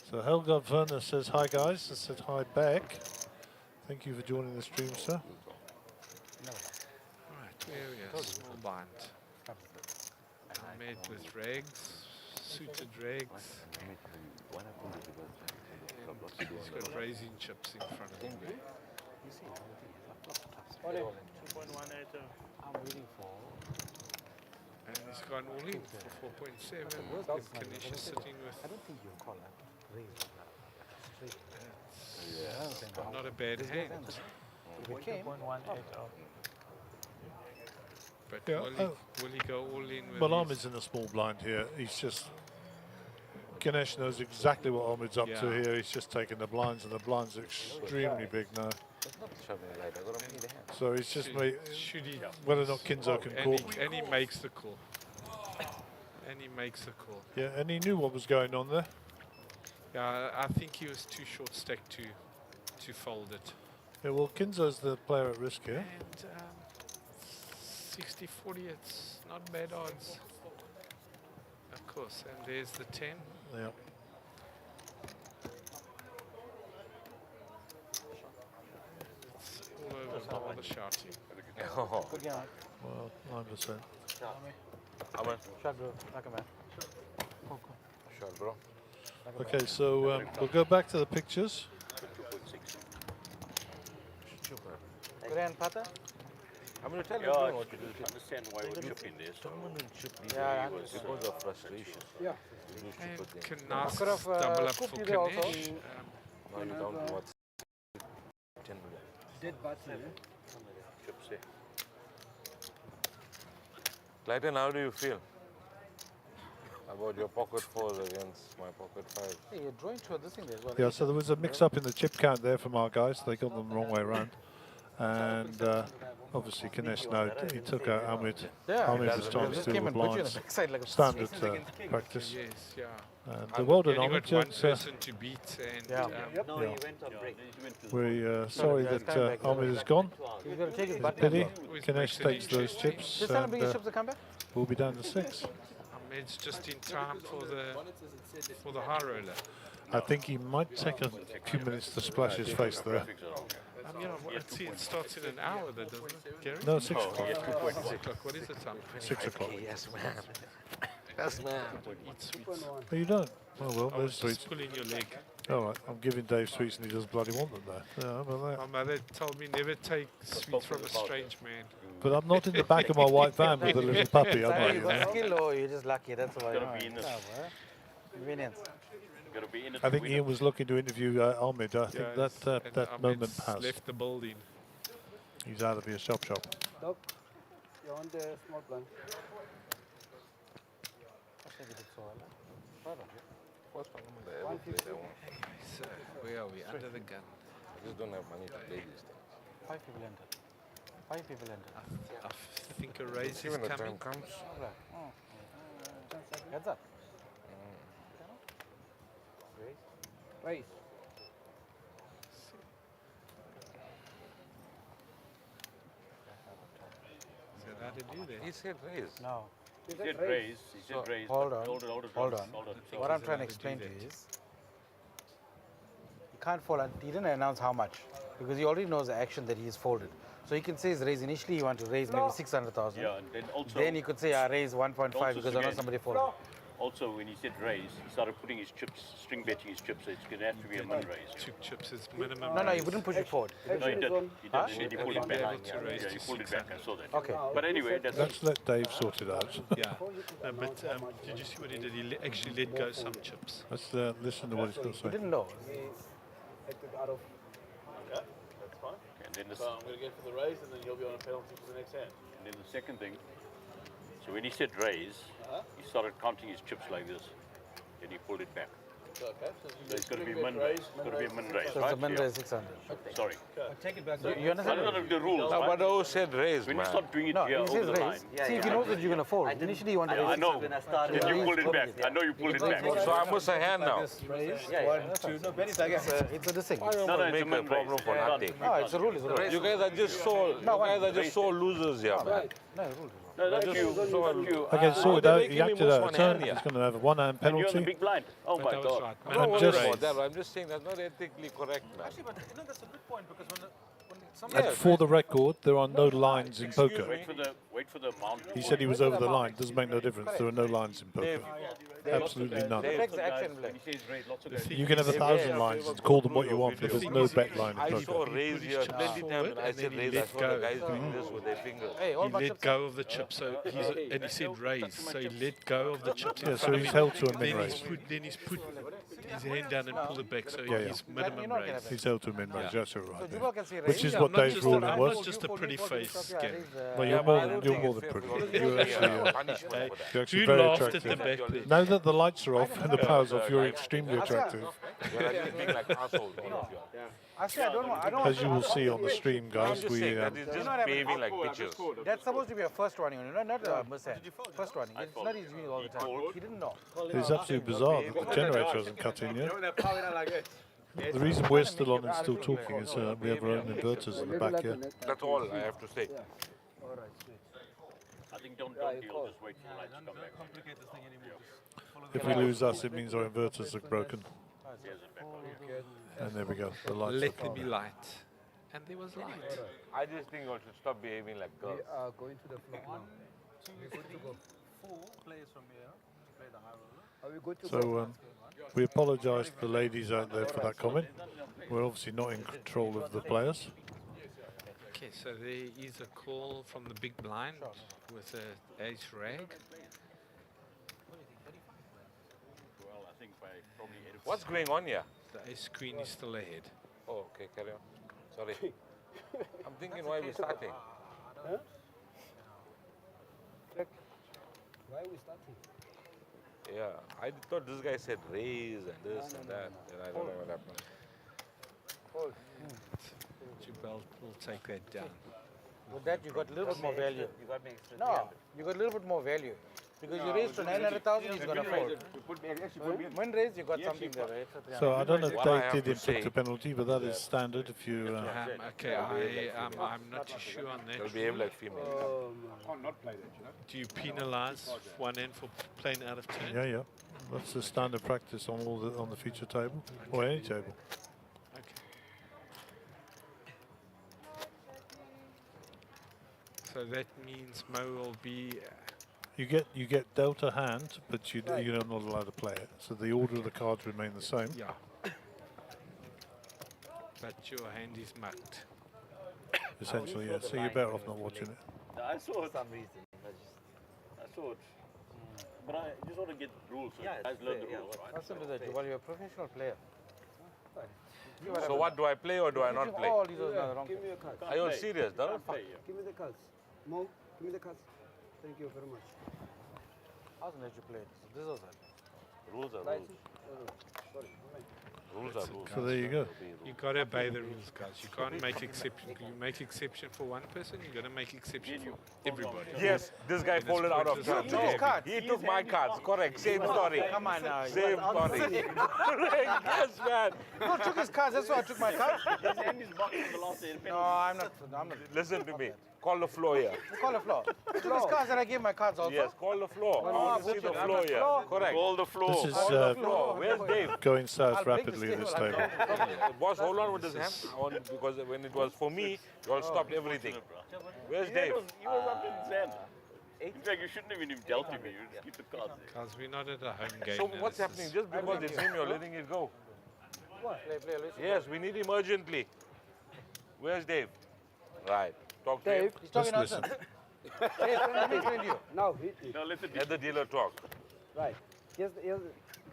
So Helga Werner says hi guys. I said hi back. Thank you for joining the stream, sir. Right, where we are, small bind. Made with rags, suited rags. And he's got raisin chips in front of him. 2.18. I'm waiting for. And he's gone all in for 4.7. Kanish is sitting with. I don't think you'll call that raise. It's not a bad hand. But Yeah, will he go all in with Well, his- Ahmed's in a small blind here. He's just. Ganesh knows exactly what Ahmed's up to here. He's just taking the blinds, and the blinds are extremely big now. So he's just made. Whether or not Kinzo can call. And he makes the call. And he makes the call. Yeah, and he knew what was going on there. Yeah, I think he was too short stack to fold it. Yeah, well, Kinzo's the player at risk here. And 60-40, it's not bad odds. Of course, and there's the 10. Yeah. It's all over all the shouting. Well, 9%. Shot, bro. Knock him out. Shot, bro. Okay, so we'll go back to the pictures. Korean pata? I'm going to tell Yeah, everyone what to do. Understand why we're chipping there. Someone will chip these Yeah, because of frustration. Yeah. You lose chip with them. Knas could have, double up cooked for you there also. Kanesh. No, you don't do what 10 million. Dead button. Chips there. Clayton, how do you feel about your pocket 4s against my pocket 5? Hey, you're drawing to this thing there as well. Yeah, so there was a mix-up in the chip count there from our guys. They got them the wrong way around. And obviously Kanesh, no, he took out Ahmed. Yeah, Ahmed was trying to just steal came the and put you in the blinds. backside like a Standard practice. Yes, yeah. And well done, only Ahmed. got one person to beat, and Yeah. No, Yeah. he went on break. We're sorry that Ahmed is gone. He's going to take his It's a button. pity. Always Kanesh makes it takes those interesting. chips. Just tell him And, bring his chips to come back. we'll be down to 6. Ahmed's just in time for the high roller. I think he might take a few minutes to splash his face there. You know, let's see, it starts in an hour, though, doesn't it, Gary? No, 6 o'clock. 6 o'clock. What is the time? 6 o'clock. Yes, man. Yes, man. Eat sweets. Oh, you don't? Oh, well, I there's was sweets. just pulling your leg. All right, I'm giving Dave sweets and he doesn't bloody want them there. Yeah, how about that? My mother told me never take sweets from a strange man. But I'm not in the back of my white van with the little puppy, am I? You got skill or you're just lucky, that's why. Gotta be in this. Convenience. Gotta be in it I to think win Ian it. was looking to interview Ahmed. I think Yes, that and that moment Ahmed's passed. left the building. He's out of here, shop. Doc, you're on the small blind. So, where are we? Under the gun. I just don't have money to play these things. 5 people enter. 5 people enter. I think a raise See is when the coming. time comes. Heads up. Raise. So how to do that? He said raise. No. He said raise. He said So, raise. hold but on. Hold on. Hold on. Hold on. What I'm trying to explain to you is, you can't fold. He didn't announce how much because he already knows the action that he's folded. So he can say his raise. Initially, you want to raise maybe 600,000. Yeah, and then also. Then you could say, I raise 1.5 because I know somebody folded. Also, when he said raise, he started putting his chips, string betting his chips, so it's going to have to be a min raise. 2 chips is minimum. No, he raise. wouldn't push it forward. No, he did. He did. Huh? And then he pulled it Should be back. able to raise Yeah, to he pulled it back. I saw that. Okay. But anyway, that's. Let's let Dave sort it out. Yeah. No, but did you see what he did? He actually let go some chips. Let's listen to what he's got to He say. didn't know. Okay, that's fine. Okay, and then the, So I'm going to go for the raise, and then you'll be on a penalty for the next hand. and then the second thing, so when he said raise, he started counting his chips like this. Then he pulled it back. Okay, So it's got to be min raise. It's got to be a min raise, So right? it's a min Yeah. raise 600. Sorry. Take it back. You I understand? don't know the rules, No, right? but who said raise, When you man? start doing it No, here he over says the raise. line. See, if he knows that you're going to fold. Initially, you want to Yeah, I raise. know. When I started. Then you raise pulled it back. probably, I know you pulled it back. So I must a hand now. Yeah, 1, 2. No, Benny's again. It's a this thing. I don't No, want it's to a make a min problem raise. for Yeah. nothing. No, it's a rule. It's a rule. You guys are just so losers here, man. No, it's a rule. No, that's Just you. so That's you. Okay, sort it they're out. making He me acted lose out one a turn. hand here. He's going to have a 1 hand And you're on the penalty. big blind. Oh my That was God. right. I'm not worried just- about that. I'm just saying that's not ethically correct, man. Actually, but that's a good point because when And for the record, there are no lines in poker. Wait for the amount. He said he was over the line. Doesn't make no difference. There are no lines in poker. Absolutely none. Takes action, Blair. You can have 1,000 lines and call them what you want, but there's no bet line I in saw poker. raise here plenty times, and I said raise. I saw the guys doing this with their fingers. Hey, all He my let chips. go of the chips, so and he said raise, so he let go of the chips. in Yeah, so front of he's him. held to a Then min he's raise. put his hand down and pulled it back, so Yeah, yeah. he's minimum raise. He's held to a min range. That's all So right. Jubal can say Which raise. is Yeah, what I'm not Dave's just ruling I'm was. not just a pretty face, Gary. Well, Yeah, you're but I don't more think than it's pretty. fair You're because actually, punishment for that. you're actually You very laughed at the attractive. back there. Now that the lights are off and the power's off, you're extremely attractive. You're like being like assholes, all of you. Actually, I don't As you will see on the stream, I'm guys, just we saying that it's just behaving like bitches. That's supposed to be a first running, not a mishap. First running. It's not his doing all the time. He didn't know. it's absolutely bizarre that the generator hasn't cut in yet. The reason we're still on and still talking is we have our own inverters in the back here. That's all I have to say. I think don't deal. Just wait for the lights to come back. If we lose us, it means our inverters are broken. And there we go, the lights Let are there be fine. light. And there was light. I just think you should stop behaving like girls. We are going to the floor now. So we're going to go 4 players from here to play the high roller. So we apologise to the ladies out there for that comment. We're obviously not in control of the players. Okay, so there is a call from the big blind with a ace rag. Well, I think by probably 8 What's going on here? The ace queen is still ahead. Oh, okay, carry on. Sorry. I'm thinking why we're starting. Huh? Why are we starting? Yeah, I thought this guy said raise and this and that, and I don't know what happened. Jubel will take that down. With that, you got a little bit more value. You got me extra. No, you got a little bit more value. Because you raised to 900,000, he's going to fold. When raised, you got something there, right? So I don't know if they did inflict a penalty, but that is standard if you... Okay, I'm not too sure on that. They'll behave like females. Do you penalise one end for playing out of turn? Yeah. That's the standard practice on on the feature table, or any table. So that means Mo will be... You get dealt a hand, but you're not allowed to play it. So the order of the cards remain the same. Yeah. But your hand is mucked. Essentially, yeah. So you're better off not watching it. I saw it. For some reason. I saw it. But I just want to get rules. So Yeah, guys learn the rules, right? What's up with that? Well, you're a professional player. So what, do I play or do I not play? All these are the wrong Give me your cards. Are you all serious? Don't fuck. Give me the cards. Mo, give me the cards. Thank you very much. How's let you play? This is it. Rules are Right. rules. Sorry. Rules are rules. So there you go. You gotta obey the rules, guys. You can't make exception. You make exception for one person, you gotta make exception for everybody. Yes, this guy folded out of turn. took his cards. He took my cards. Correct. Same story. Come on now. Same story. Yes, man. No, took his cards. That's why I took my cards. His hand is blocked from the last end. No, I'm not. Listen to me. Call the floor here. Call the floor. He took his cards and I gave my cards also. Yes, call the floor. I want to see the floor here. Correct. Call the floor. This is Where's Dave? going south rapidly at this table. Boss, hold on with this hand. Because when it was for me, you all stopped everything. Where's Dave? He was up in his hand. In fact, you shouldn't have even dealt with me. You just keep the cards there. Because we're not at a home game. So now, what's this happening? is- Just because it's him, you're letting it go. Play, listen. Yes, we need him urgently. Where's Dave? Right. Talk to him. Dave, He's talking Just nonsense. Hey, let me explain to you. now, Let the dealer talk. right.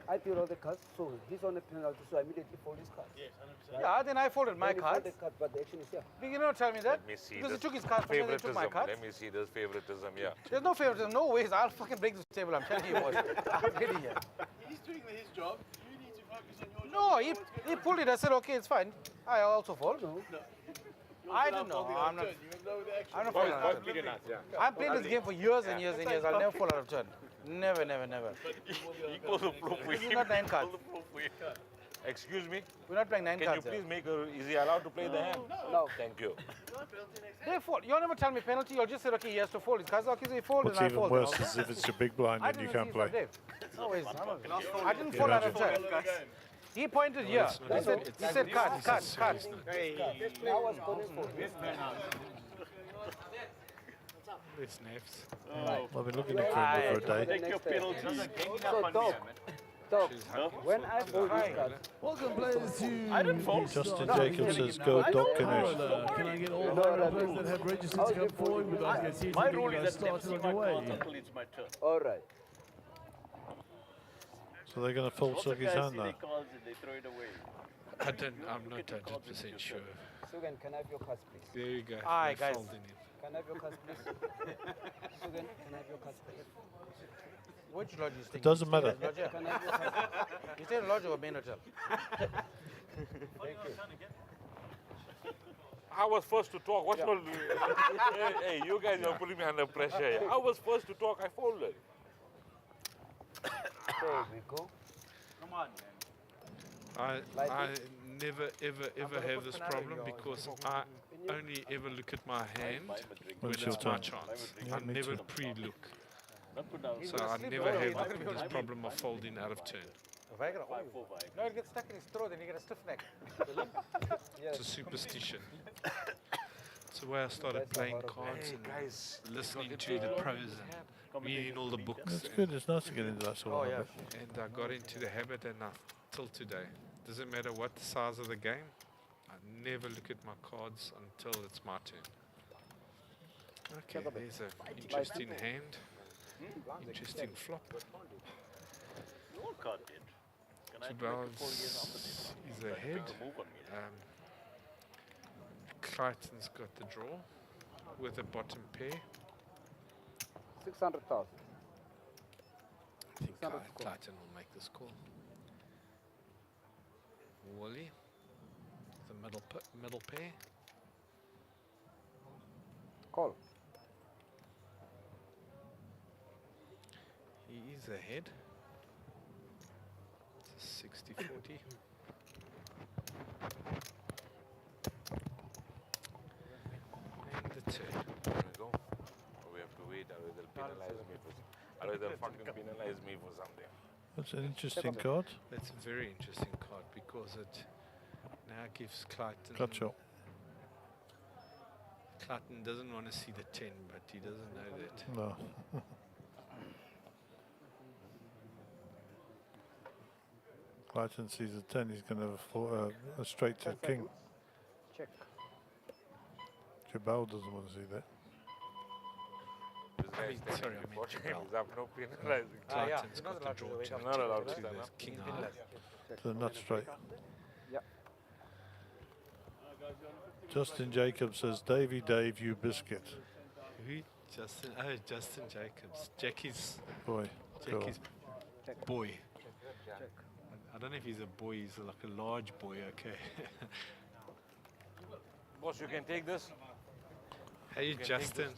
I peel all the cards, so he's on the penalty, so I immediately fold his cards. Yes, 100%. Yeah, then I folded my Then you fold cards. the card, but the action is here. You cannot tell me that. Let me see Because he this took his cards, but then he took my favoritism. cards. Let me see this favoritism here. There's no favoritism, no ways. I'll fucking break this table. I'm telling you, boys. I'm ready here. He's doing his job. You need to focus on your No, he pulled it. I said, okay, it's fine. I also fold. No. I don't know. I'm not. You know the action. I'm not falling out of turn. I've played this game for years and years and years. I'll never fall out of turn. Never, never, never. He calls the floor for This is him. not 9 cards. Excuse me? We're not playing 9 Can you cards. please make her, is he allowed to play the hand? No. Thank you. They fold. You'll never tell me penalty. You'll just say, okay, he has to fold his cards. Okay, so he folded What's and I even folded. worse is if it's your big blind and you can't play. No ways. I didn't fall out of turn. He pointed here. He said cards, cards, cards. I was calling for this. It's Nefs. I've been looking at camera for a day. Take your penalty. So, Doc, when I fold this card, Welcome, players, to I didn't fold. Justin Jacobs says go Doc Ganesh. Can I get all 100 players that have registered to come forward? We'd like to get seated My and rule get is us that never see started my on your cards way. until it's my turn. all right. So they're going to fold Lots of Sucky's guys hand see now. their cards and they throw it away. I'm not 100% sure. Sugan, can I have your cards, please? There you go. Aye, they're guys. folding it. Can I have your cards, please? Sugan, can I have your cards, please? Which lodge is It doesn't matter. Can I have your cards? You stay in lodge or main hotel? Thank you. I was first to talk. What's not? Hey, you guys are putting me under pressure here. I was first to talk. I folded. There we go. Come on, man. I never ever have this problem because I only ever look at my hand when it's your it's my turn. chance. Yeah, I me never too. pre-look. Don't put down. So I never have this problem of folding out of turn. No, it gets stuck in his throat and you get a stiff neck. It's a superstition. It's the way I started playing cards and listening to the pros and reading all the books. That's good. It's nice to get into that sort of habit. And I got into the habit, and till today, doesn't matter what the size of the game, I never look at my cards until it's my turn. Okay, there's an interesting hand, interesting flop. Your card did. Can I Two make a barrels call again after this? is ahead. Clayton's got the draw with a bottom pair. 600,000. I think Clayton will make this call. Wally, the middle pair. Call. He is ahead. It's a 60-40. And the turn. There we go. We have to wait. Otherwise they'll fucking penalize me for something. That's an interesting card. That's a very interesting card because it now gives Clayton. Cut shot. Clayton doesn't want to see the 10, but he doesn't know that. No. Clayton sees a 10, he's going to have a straight to king. Check. Jabal doesn't want to see that. Sorry, I mean Jabal. No penalizing. Clayton's got the draw check. Not allowed to to stand the up. king high. To the nut straight. Yeah. Justin Jacobs says, Davey Dave, you biscuit. Who? Justin? Oh, Justin Jacobs. Jackie's Boy. Jackie's boy. Check. I don't know if he's a boy. He's like a large boy. Okay. Boss, you can take this. Hey, Justin.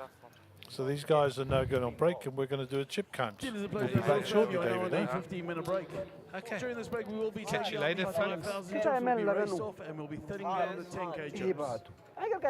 So these guys are now going on break, and we're going to do a chip count. It is a We'll pleasure be to back shortly, welcome you on David. a 15-minute break. Okay. During this break, we will be Catch you taking later, up fellas. 5,000 jobs will be raced off, and we'll be thinning down the 10k jobs. I got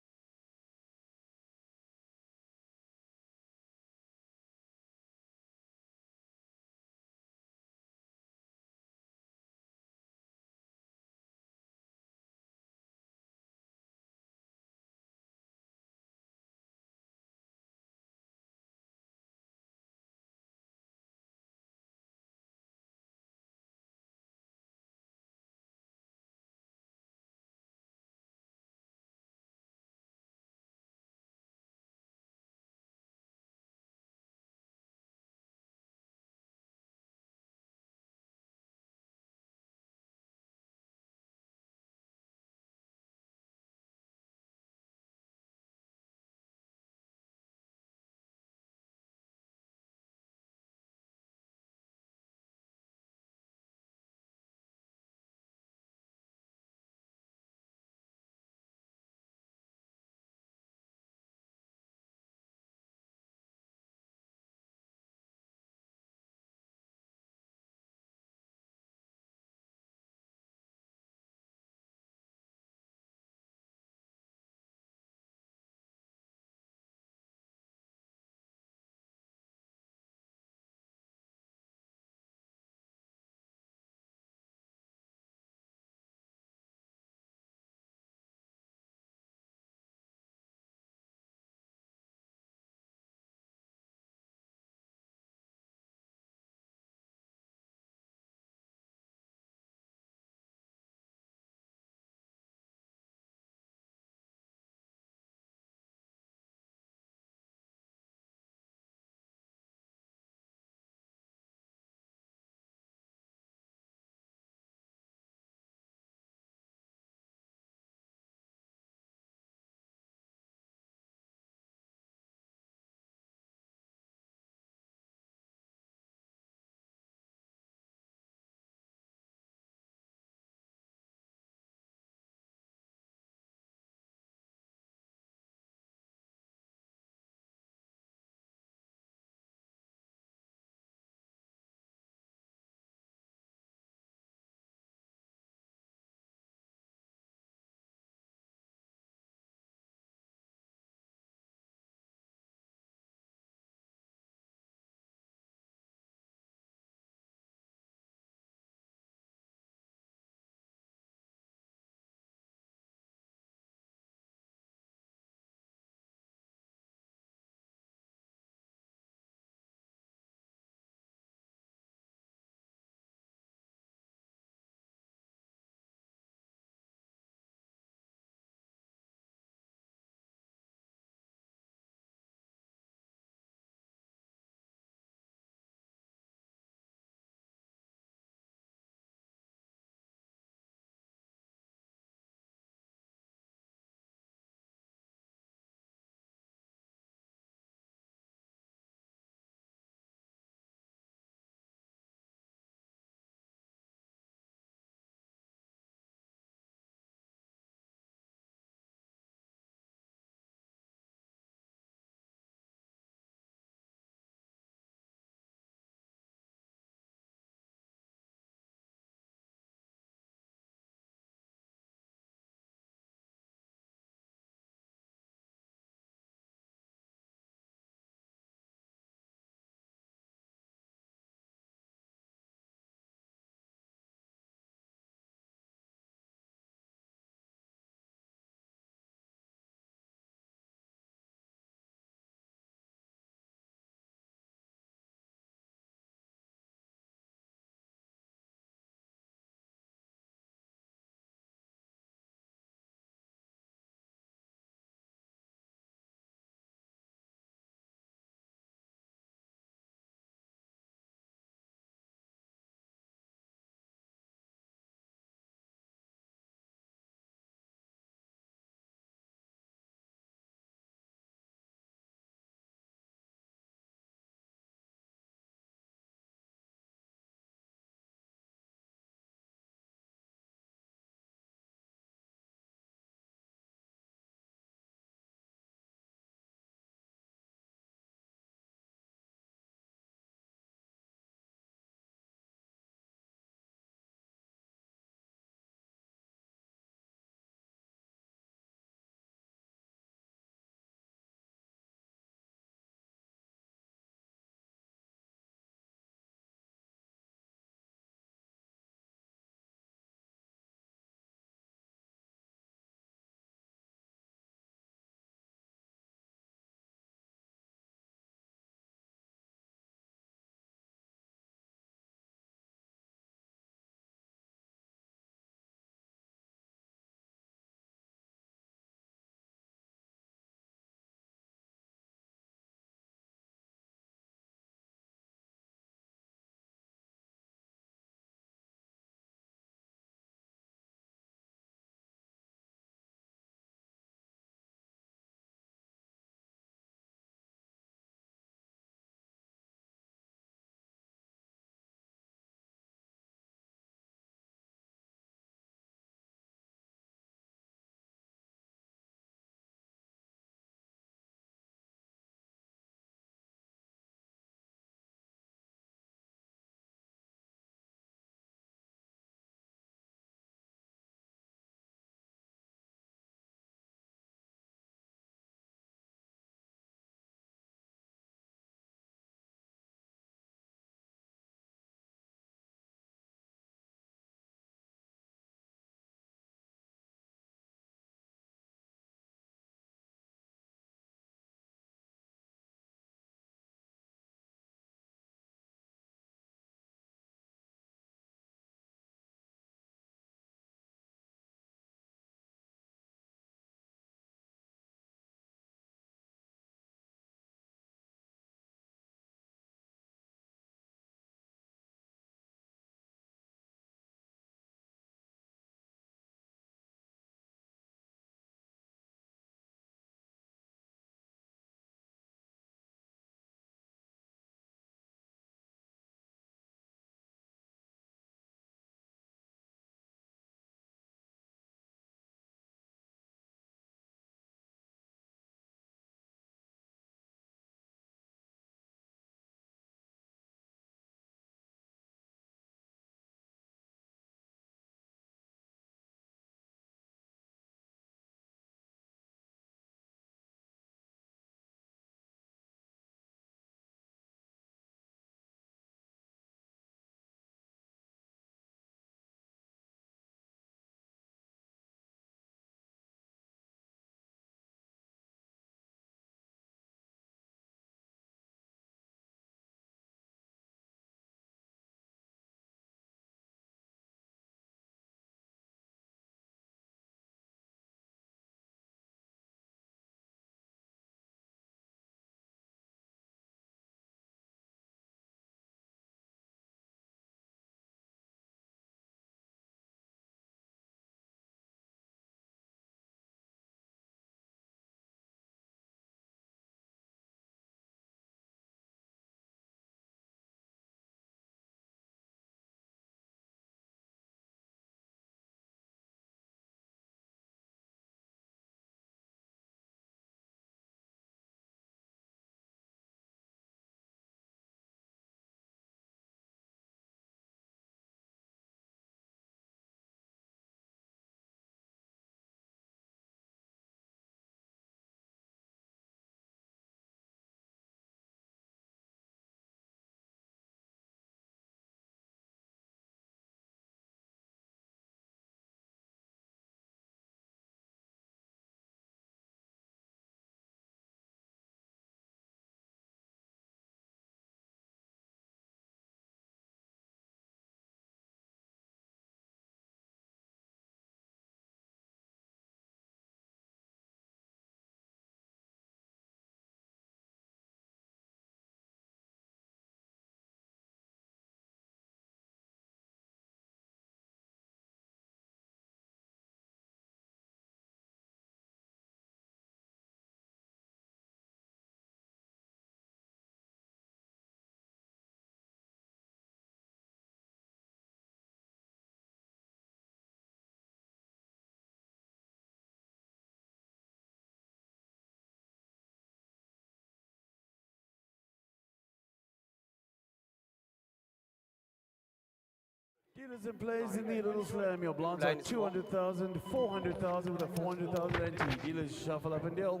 Dealers and players in the little slam. Your blinds are 200,000, 400,000 with a 400,000 ante. Dealers shuffle up and deal.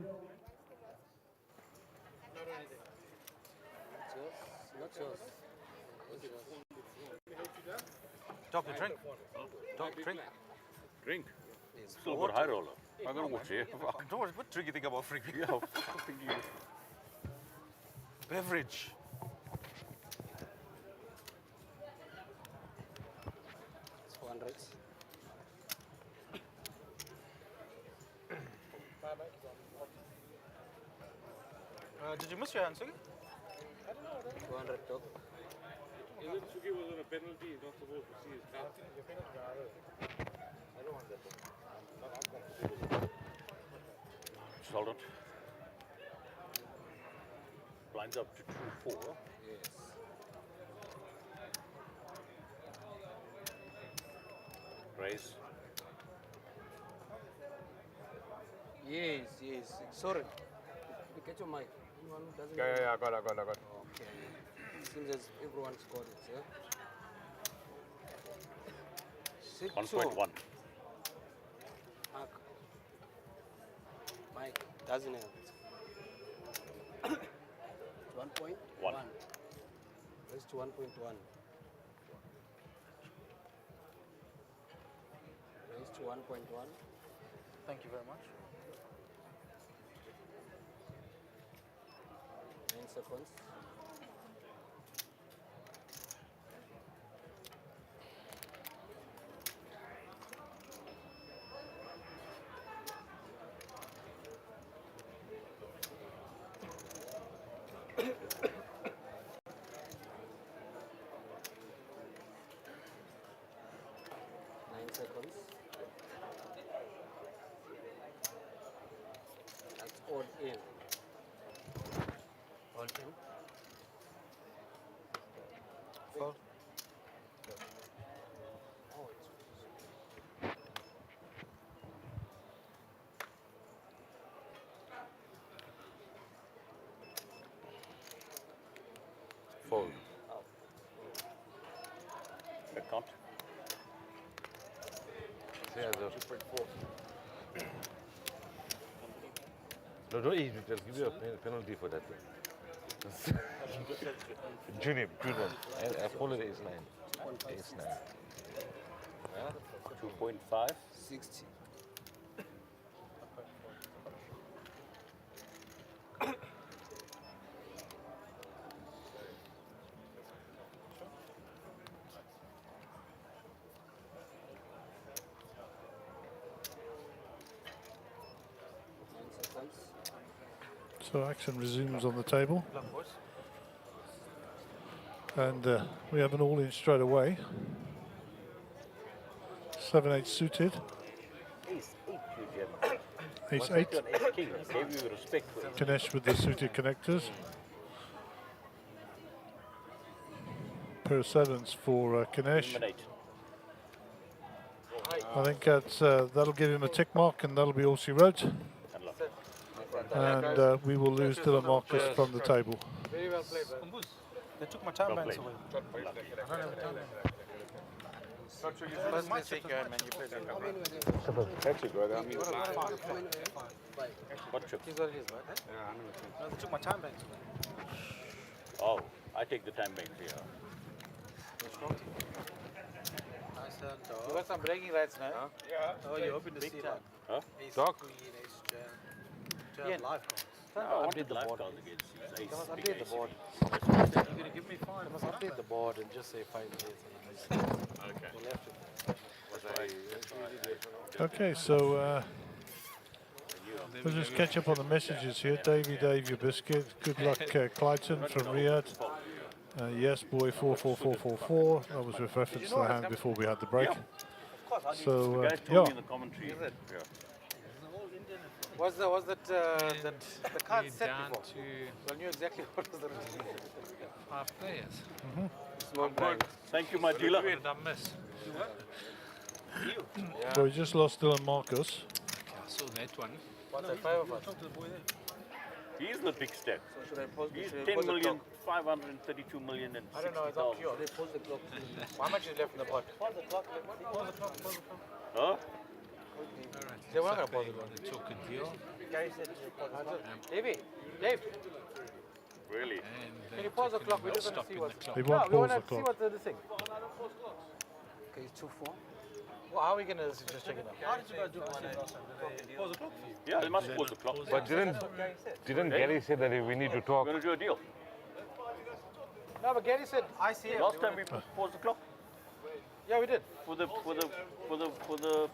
Not yours. Doctor, drink. Doctor, drink. Drink? It's Still water. got high roller. I'm gonna watch here. What drink you think about freaking? Yeah, fucking you. Beverage. It's 400. Did you miss your hand, Sugi? 200 dog. Even Sugi was on a penalty, he's not supposed to see his hand. I don't want that. Hold on. Blinds up to 2-4. Yes. Raise. Yes. Sorry. You get your mic. Anyone who doesn't Yeah, I got it. Okay. Seems as everyone's got it, yeah? Sit 1.1. Mark. Mike doesn't have it. It's 1.1. Raise to 1.1. Raise to 1.1. Thank you very much. 9 seconds. That's odd in. Odd in. Fold. Oh, Fold. That count? Yeah, 2.4. No, don't eat. They'll give you a penalty for that. Junior. I call it ace 9. Ace 9. Yeah. 2.5. 60. So action resumes on the table. And we have an all-in straight away. 7-8 suited. Ace 8, you Ace 8. Ace king. Gave you respect for it. Ganesh with the suited connectors. Pair of 7s for Ganesh. I think that's, that'll give him a tick mark and that'll be all she wrote. And we will lose Dylan Marcus from the table. Very well played, bro. They took my time banks away. I don't have a time bank. First mistake you had, man. You played that. That's a good. I mean, What trip? He's got his, right? Yeah, No, they took my time banks away. Oh, I take the time bank here. Nice hand, dog. You got some bragging rights, man. Huh? Yeah. Oh, you're hoping to see that. Huh? Ace Doc? queen, ace jam. To have live cards. No, I wanted the board. live cards against these You must ace, big update the ace. board. You're going to give me 5. You must update the board and just say 5 days. Okay. You left it. Okay, so we'll just catch up on the messages here. Davey, Dave, your biscuit. Good luck, Clyton from Riyadh. Yes, boy, 44444. That was with reference to the hand before we had the break. So, the guys yeah. told me in the commentary. Is it? Yeah. Was that the card set down before? to So I knew exactly what was the 5 players. I'm good. Thank you, my dealer. What did I miss? So we just lost Dylan Marcus. Okay, I saw that one. What's that, 5 of us? He's the big step. So should I pause? He's should I 10 pause the million, clock? 532 million and I don't know, it's up to you. Should I pause the clock? How much is left in the pot? Pause the clock. Pause the clock. Pause the clock. Huh? They weren't going to pause the clock. They took a deal. Gary said to pause the clock. Davey, Dave, Really? can you pause the clock? We just want to see what's... They won't we want pause to the see clock. what's the thing. Okay, it's 2-4. Well, how are we going to just check it out? How did you guys do it last time? Pause the clock for you? Yeah, they must pause the clock. But didn't Gary say that we need to talk? We're going to do a deal. No, but Gary said ICM. Last time we paused the clock. Yeah, we did. For the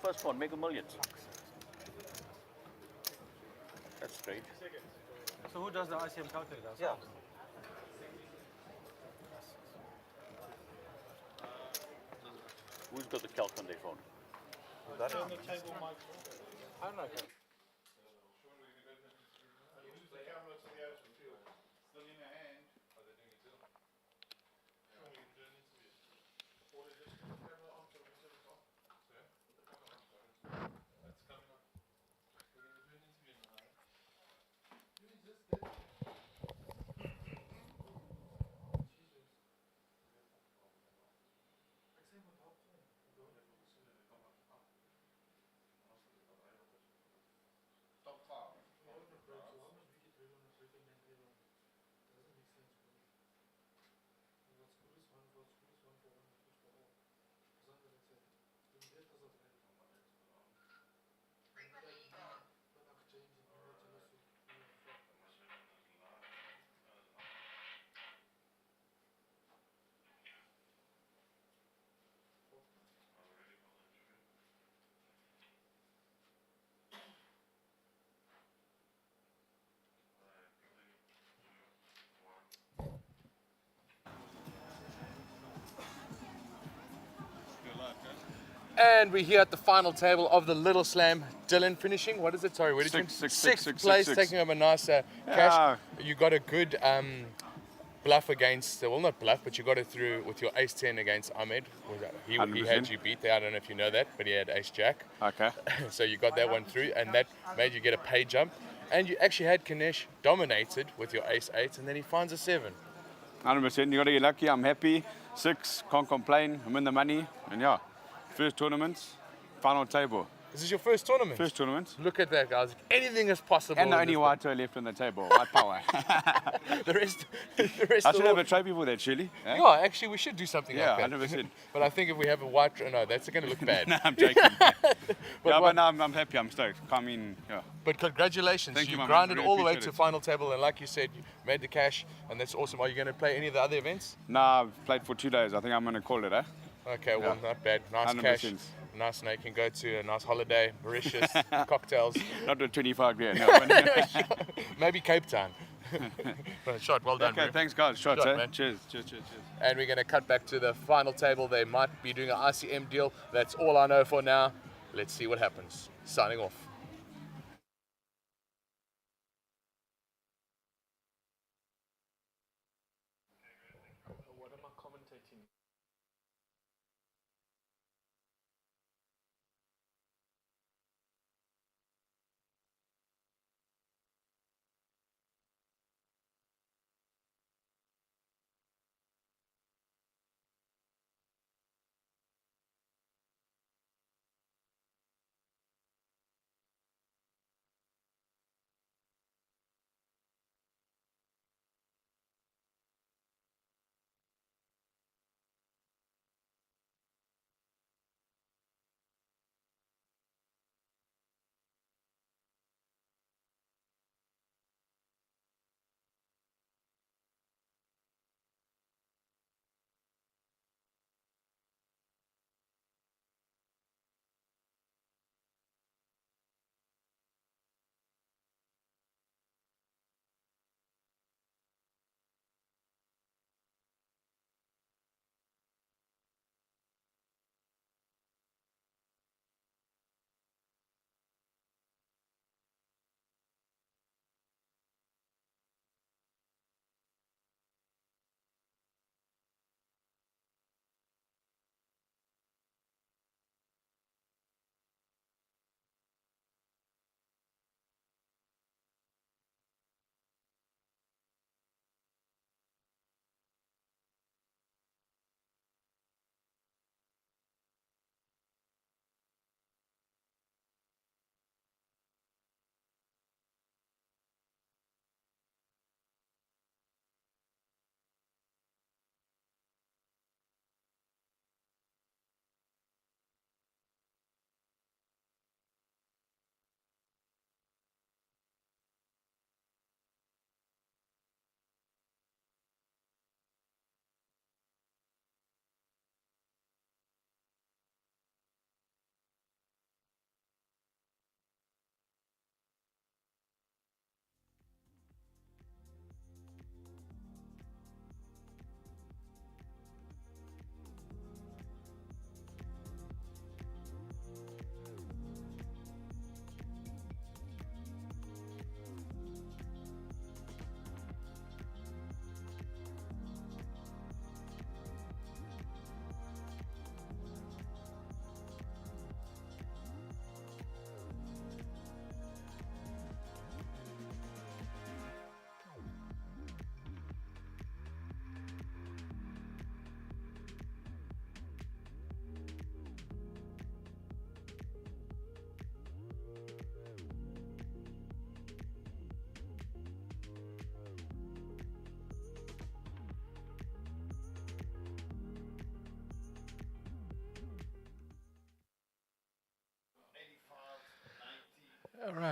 first one, Mega Millions. That's strange. So who does the ICM calculator? Yeah. Who's got the calc on their phone? I don't know. And we're here at the final table of the Little Slam. Dylan finishing, what is it? Sorry, where did you sixth place, taking home a nice cash. You got a good bluff against, well not bluff, but you got it through with your ace-10 against Ahmed. He had you beat there, I don't know if you know that, but he had ace-jack. Okay. So you got that one through, and that made you get a pay jump. And you actually had Kanesh dominated with your ace-8, and then he finds a 7. 100%. You got to get lucky. I'm happy. 6, can't complain. I'm in the money. And yeah, first tournament, final table. This is your first tournament? First tournament. Look at that, guys. Anything is possible. And the only white toe left on the table. White power. the rest I should have a trophy for that, surely. Eh? Yeah, actually, we should do something Yeah, like that. 100%. But I think if we have a white, no, that's going to look bad. No, I'm joking. but no, I'm happy. I'm stoked. I mean, yeah. But congratulations. Thank you, my man. grinded Really all the way appreciate to it. final table, and like you said, you made the cash, and that's awesome. Are you going to play any of the other events? Nah, I've played for 2 days. I think I'm going to call it, eh? Okay, well, Yeah. not bad. Nice 100%. cash. Nice, now you can go to a nice holiday, Mauritius, cocktails. Not with 25 grand. No. Maybe Cape Town. Shot, well done, Okay, bro. thanks, guys. Shots, Shot, eh? man. Cheers, cheers, cheers, cheers. And we're going to cut back to the final table. They might be doing an ICM deal. That's all I know for now. Let's see what happens. Signing off.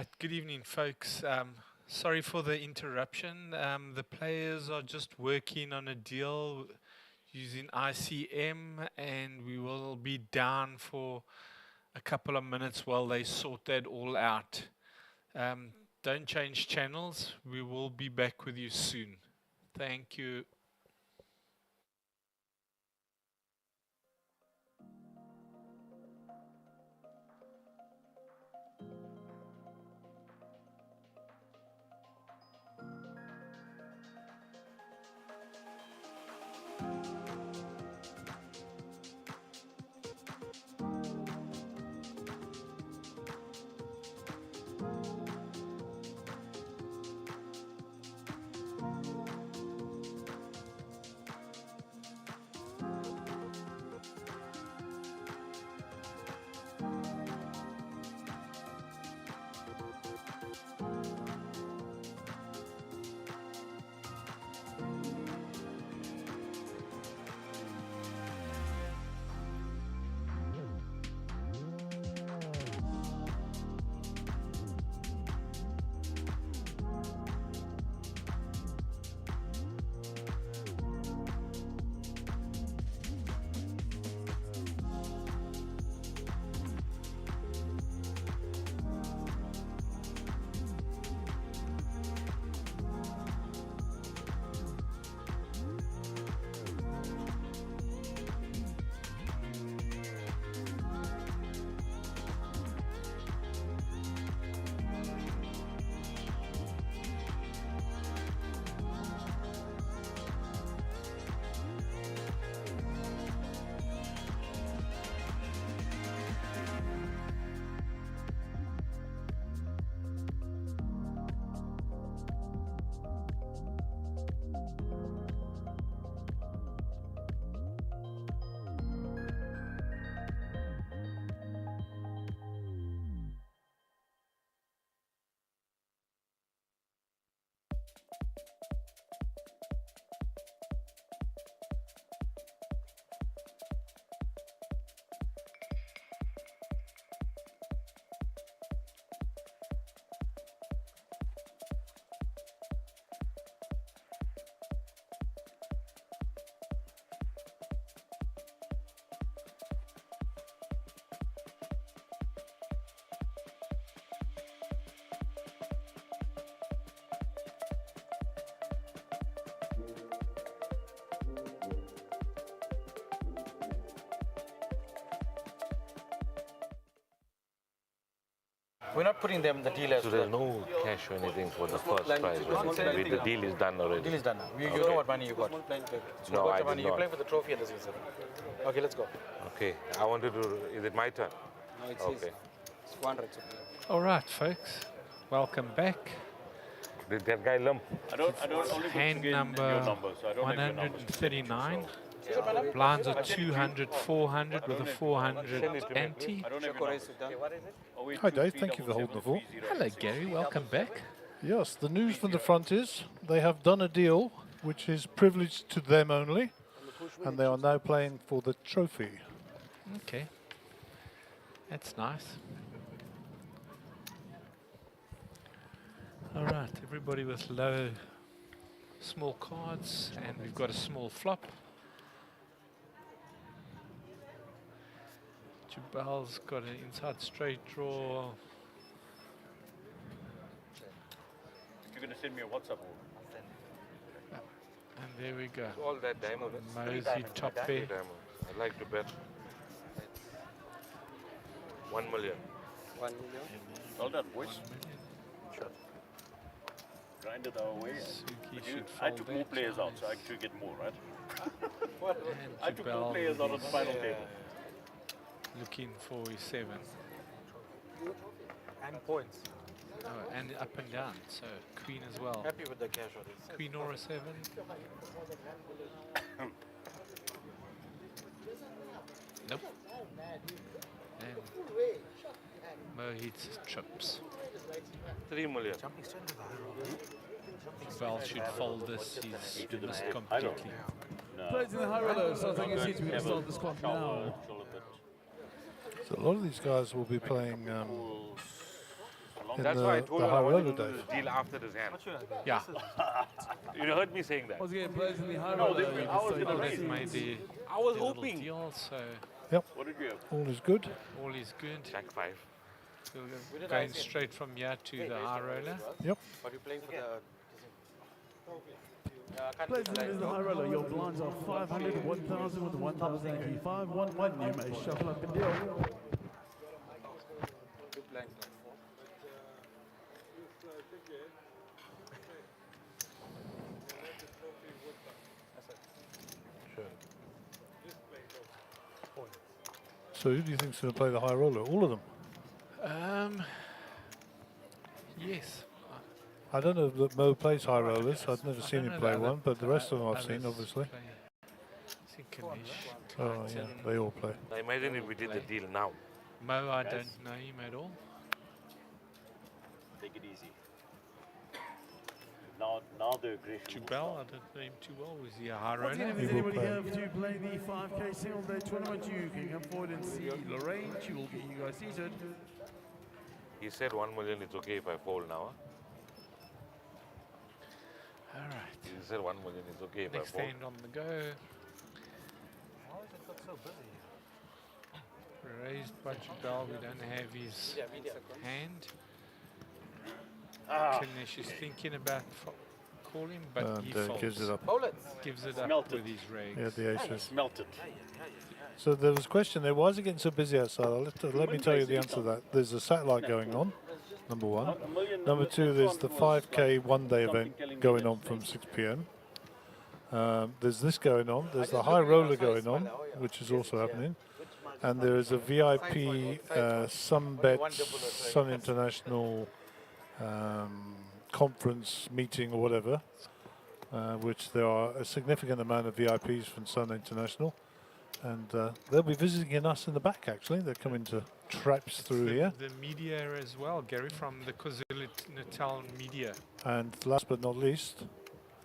right, good evening, folks. Sorry for the interruption. The players are just working on a deal using ICM, and we will be down for a couple of minutes while they sort that all out. Don't change channels. We will be back with you soon. Thank you. We're not putting them the deal as So there's no cash or anything for the first prize. The deal is done already. The deal is done now. You Okay. know what money you got. So No, you got I your money. did You're not. playing for the trophy and this is it. Okay, let's go. Okay, I wanted to. Is it my turn? No, it's okay. It's 100. All right, folks. Welcome back. Did that guy lump? I don't only Hand get number your numbers. I don't have your numbers. 139. Blinds are 200, 400 with a 400 ante. I don't have your numbers. Okay, what is it? Hi Dave, thank you for holding the fort. Hello Gary, welcome back. Yes, the news from the front is they have done a deal which is privileged to them only, and they are now playing for the trophy. Okay, that's nice. All right, everybody with low, small cards, and we've got a small flop. Jubal's got an inside straight draw. You're going to send me a WhatsApp. And there we go. All that diamond. Mosey top pair. I'd like to bet 1 million. 1 million. All that, boys. Sure. Grind it our way. I took more players out, so I should get more, right? I took more players out of the final table. Looking for a 7. And points. Oh, and up and down, so queen as well. Happy with the cash on this. Queen or a 7. Nope. And Mohit's trips. 3 million. Val should fold this, he's missed completely. Players in the high roller, so I think it seems to be the start of this clock now. So a lot of these guys will be playing in That's why I the told you I high wanted roller, to do Dave. this deal after this hand. Yeah. You heard me saying that. I was getting plays in the high No, roller. this- you I was just gonna don't raise. see Made it. the I was little hoping. deal, so Yep. What did you have? All is good. all is good. Jack 5. So We we're did going ICM. straight from here to the high roller. Yep. But you're playing for the. Yeah, I can't Plays do in the high roller. Your blinds are 500, 1,000 with 1,080. 5, 1, 1. You may shuffle up and deal. So who do you think's going to play the high roller? All of them. Yes. I don't know that Mo plays high rollers. I've never seen don't him know play the other- one, but the rest of them I've seen, others obviously. play. I think Kanish, Oh yeah, Clayton, they all play. Now imagine if we did the deal now. Mo, I don't know him at all. Take it easy. Now the aggression. Jubel, I don't know him too well. Was he a high Once again, roller? if there's He will anybody play. here to play the 5K single day tournament, you can come forward and see Lorraine. She will get you guys seated. He said 1 million, it's okay if I fold now. All right. He said 1 million, it's okay if Next I fold. hand on the go. How is it got so busy? Raised by Jubel. We don't have his hand. Ah. Kanish is thinking about calling, but he And folds. gives it up. Gives it up Smelt with it. his raise. Yeah, the aces. Smelt it. So there was a question there, why is it getting so busy outside? Let me tell you the answer to that. There's a satellite going on, number one. Number two, there's the 5K one-day event going on from 6 p.m. There's this going on. There's the high roller going on, which is also happening. And there is a VIP Sunbet Sun International conference meeting or whatever, which there are a significant amount of VIPs from Sun International. And they'll be visiting us in the back, actually. They're coming to traipse through here. The media as well, Gary, from the KwaZulu-Natal media. And last but not least,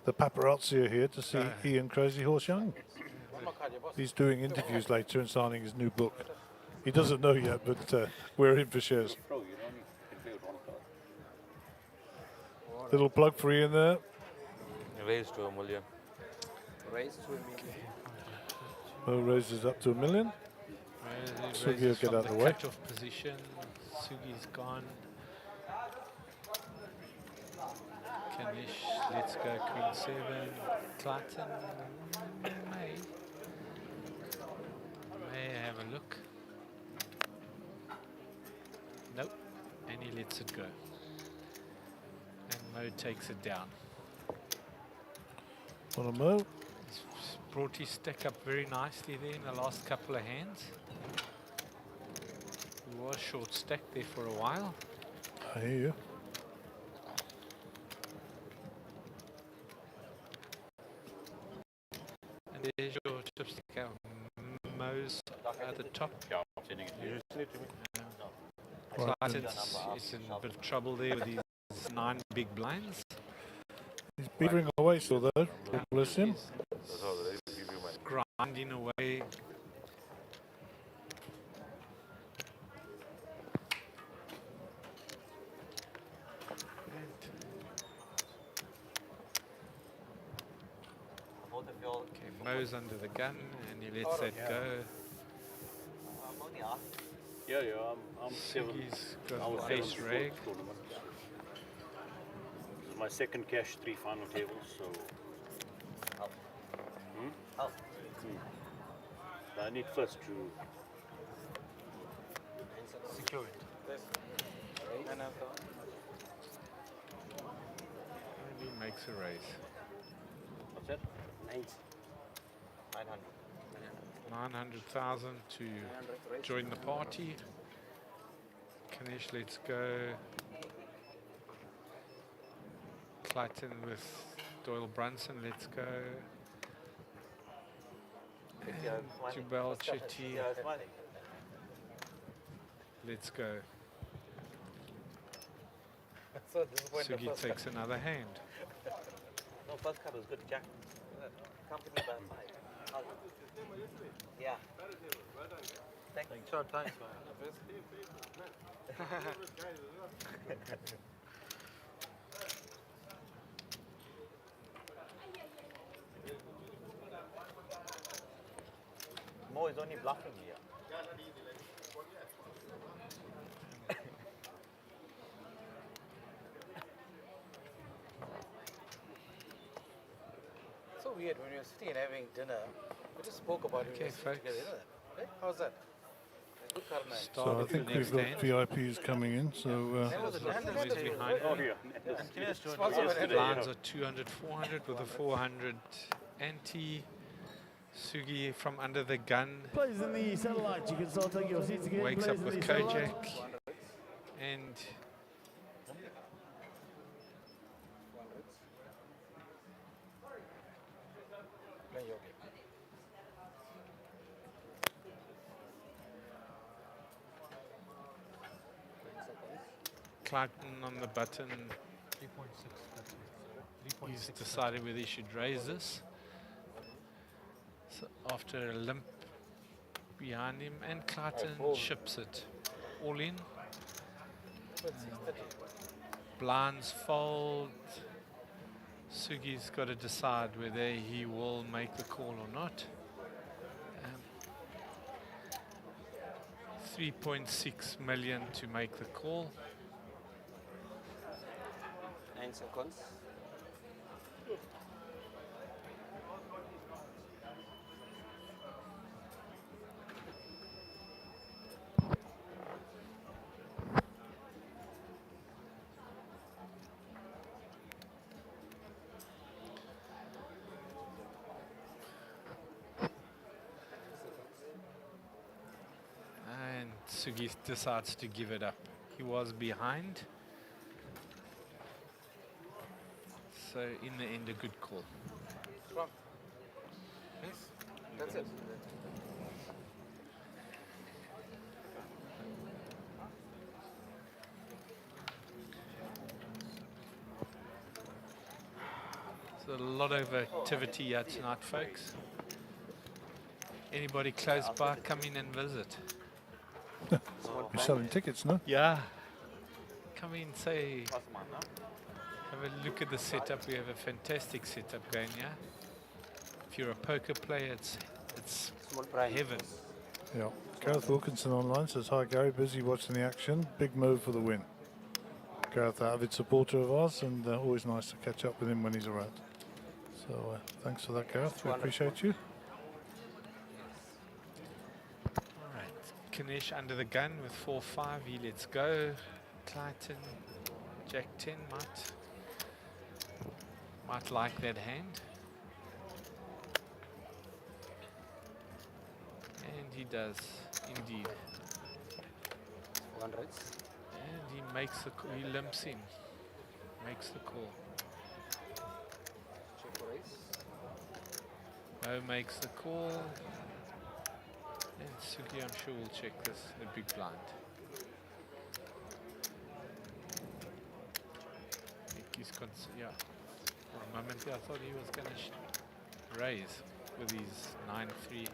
the paparazzi are here to see Ian Crazy Horse Young. He's doing interviews later and signing his new book. He doesn't know yet, but we're in for shares. Little plug for Ian there. Raise to 1 million. Raise to a million. Mo raises up to $1 million. Sugi will get out of the way. Cut-off position. Sugi's gone. Kanish, let's go Queen 7. Clayton may have a look. Nope, and he lets it go. And Mo takes it down. On a Mo. He's brought his stack up very nicely there in the last couple of hands. He was short stacked there for a while. I hear you. And there's your chipstick out. Mo's at the top. Clayton's is in a bit of trouble there with his 9 big blinds. He's beavering away still though. Bless him. Grinding away. Okay, Mo's under the gun and he lets that go. Yeah, I'm seven. Sugi's got I was an seven ace before rag. the tournament. This is my second cash, 3 final tables, so. I need first to Secure it. And he makes a raise. What's that? 900. 900,000 to join the party. Kanish, let's go. Clayton with Doyle Brunson, let's go. And Jubel Chetty, let's go. So disappointed. Sugi takes another hand. No, first card was good, Jack. Company by 5. Yeah. Thanks. Sure, thanks, man. Mo is only bluffing here. So weird when we were sitting and having dinner. We just spoke about it. Okay, folks. Right? How's that? Good karma. So I think we've got VIPs coming in. So behind Blinds are 200, 400 with a 400 anti. Sugi from under the gun. Plays in the satellite. You can start taking your seats again. Wakes Plays up in with the satellite. Kojak. And Clayton on the button. 3.6. He's decided whether he should raise this. So after a limp behind him, and Clayton ships it all in. Blinds fold. Sugi's got to decide whether he will make the call or not. 3.6 million to make the call. 9 seconds. And Sugi decides to give it up. He was behind. So in the end, a good call. Trump. Yes, that's it. There's a lot of activity here tonight, folks. Anybody close by, come in and visit. You're selling tickets, no? Yeah. Come in, say, have a look at the setup. We have a fantastic setup going here. If you're a poker player, it's heaven. Yeah. Gareth Wilkinson online says, hi Gary, busy watching the action. Big move for the win. Gareth, avid supporter of ours, and always nice to catch up with him when he's around. So thanks for that, Gareth. We appreciate you. Kanish under the gun with 4-5. He lets go. Clayton, Jack 10 might like that hand. And he does, indeed. 100. And he makes the call. He limps in. Makes the call. Check raise. Mo makes the call. And Sugi, I'm sure, will check this, the big blind. I think he's yeah. For a moment there, I thought he was going to raise with his 9-3.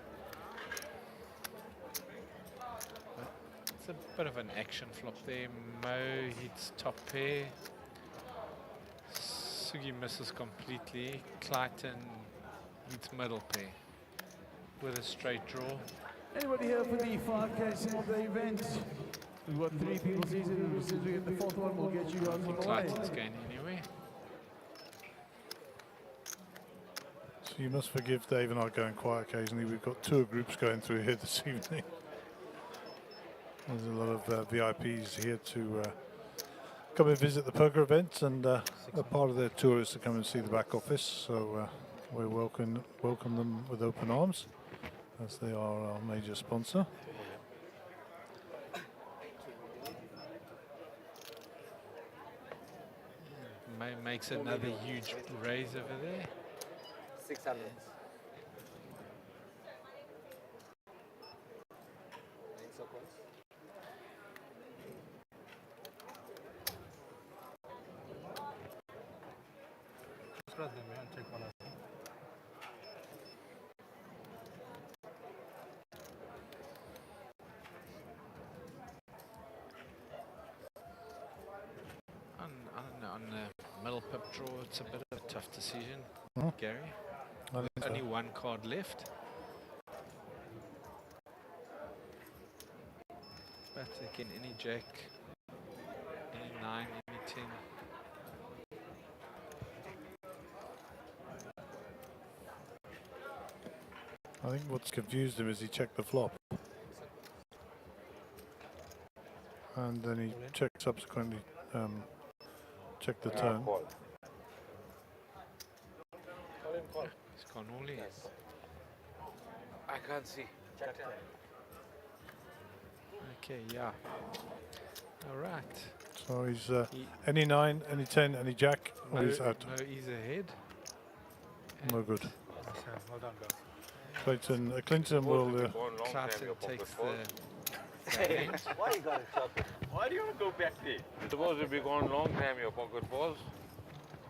But it's a bit of an action flop there. Mo hits top pair. Sugi misses completely. Clayton hits middle pair with a straight draw. Anybody here for the 5k sim of the event? We've got 3 people seated. As soon as we get the 4th one, we'll get you guys on the way. Clayton's going anyway. So you must forgive Dave and I going quiet occasionally. We've got tour groups going through here this evening. There's a lot of VIPs here to come and visit the poker event, and a part of their tour is to come and see the back office. So we welcome them with open arms, as they are our major sponsor. Makes another huge raise over there. 600. draw, it's a bit of a tough decision, Mhm. Gary. I think so. Only one card left. But again, any jack, any 9, any 10. I think what's confused him is he checked the flop. And then he checked subsequently, checked the turn. He's gone all in. I can't see. Okay, yeah. All right. So he's any 9, any 10, any jack, or he's out. No, he's ahead. No good. Well done, guys. Clinton will. Clayton takes the Why you got to shot? Why do you want to go back there? You're supposed to be gone long time, your pocket balls.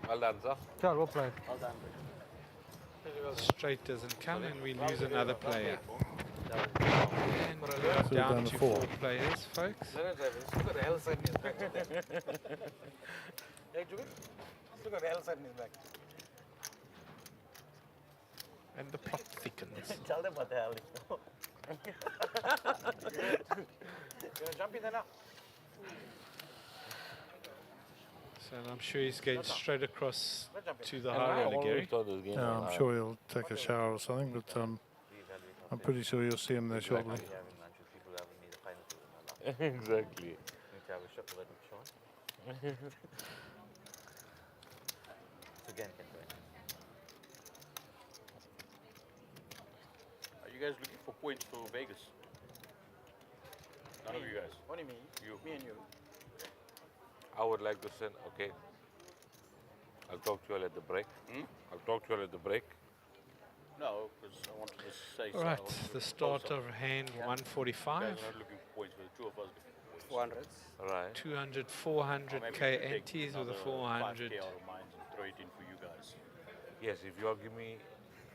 Well done, sir. Sure, we'll play. Well done. straight doesn't come and we lose another player. And we're So down down to to 4 4. players, folks. Still got the L side in his back. Hey, Jubi? Still got the L side in his back. And the plot thickens. Tell them what the hell is now. You gonna jump in there now? So I'm sure he's going straight across to the high roller, Gary. Yeah, I'm sure he'll take a shower or something, but I'm pretty sure you'll see him there shortly. Exactly. Are you guys looking for points for Vegas? None of you guys. What do you mean? You. Me and you. I would like to send, okay. I'll talk to you all at the break. I'll talk to you all at the break. No, because I wanted to say All right, something. the start of hand You 145. guys are not looking for points, but the two of us looking for points. 400s. Right. 200, Or maybe 400k we could take antes with a another 400. 5K out of mine and throw it in for you guys. Yes, if you all give me,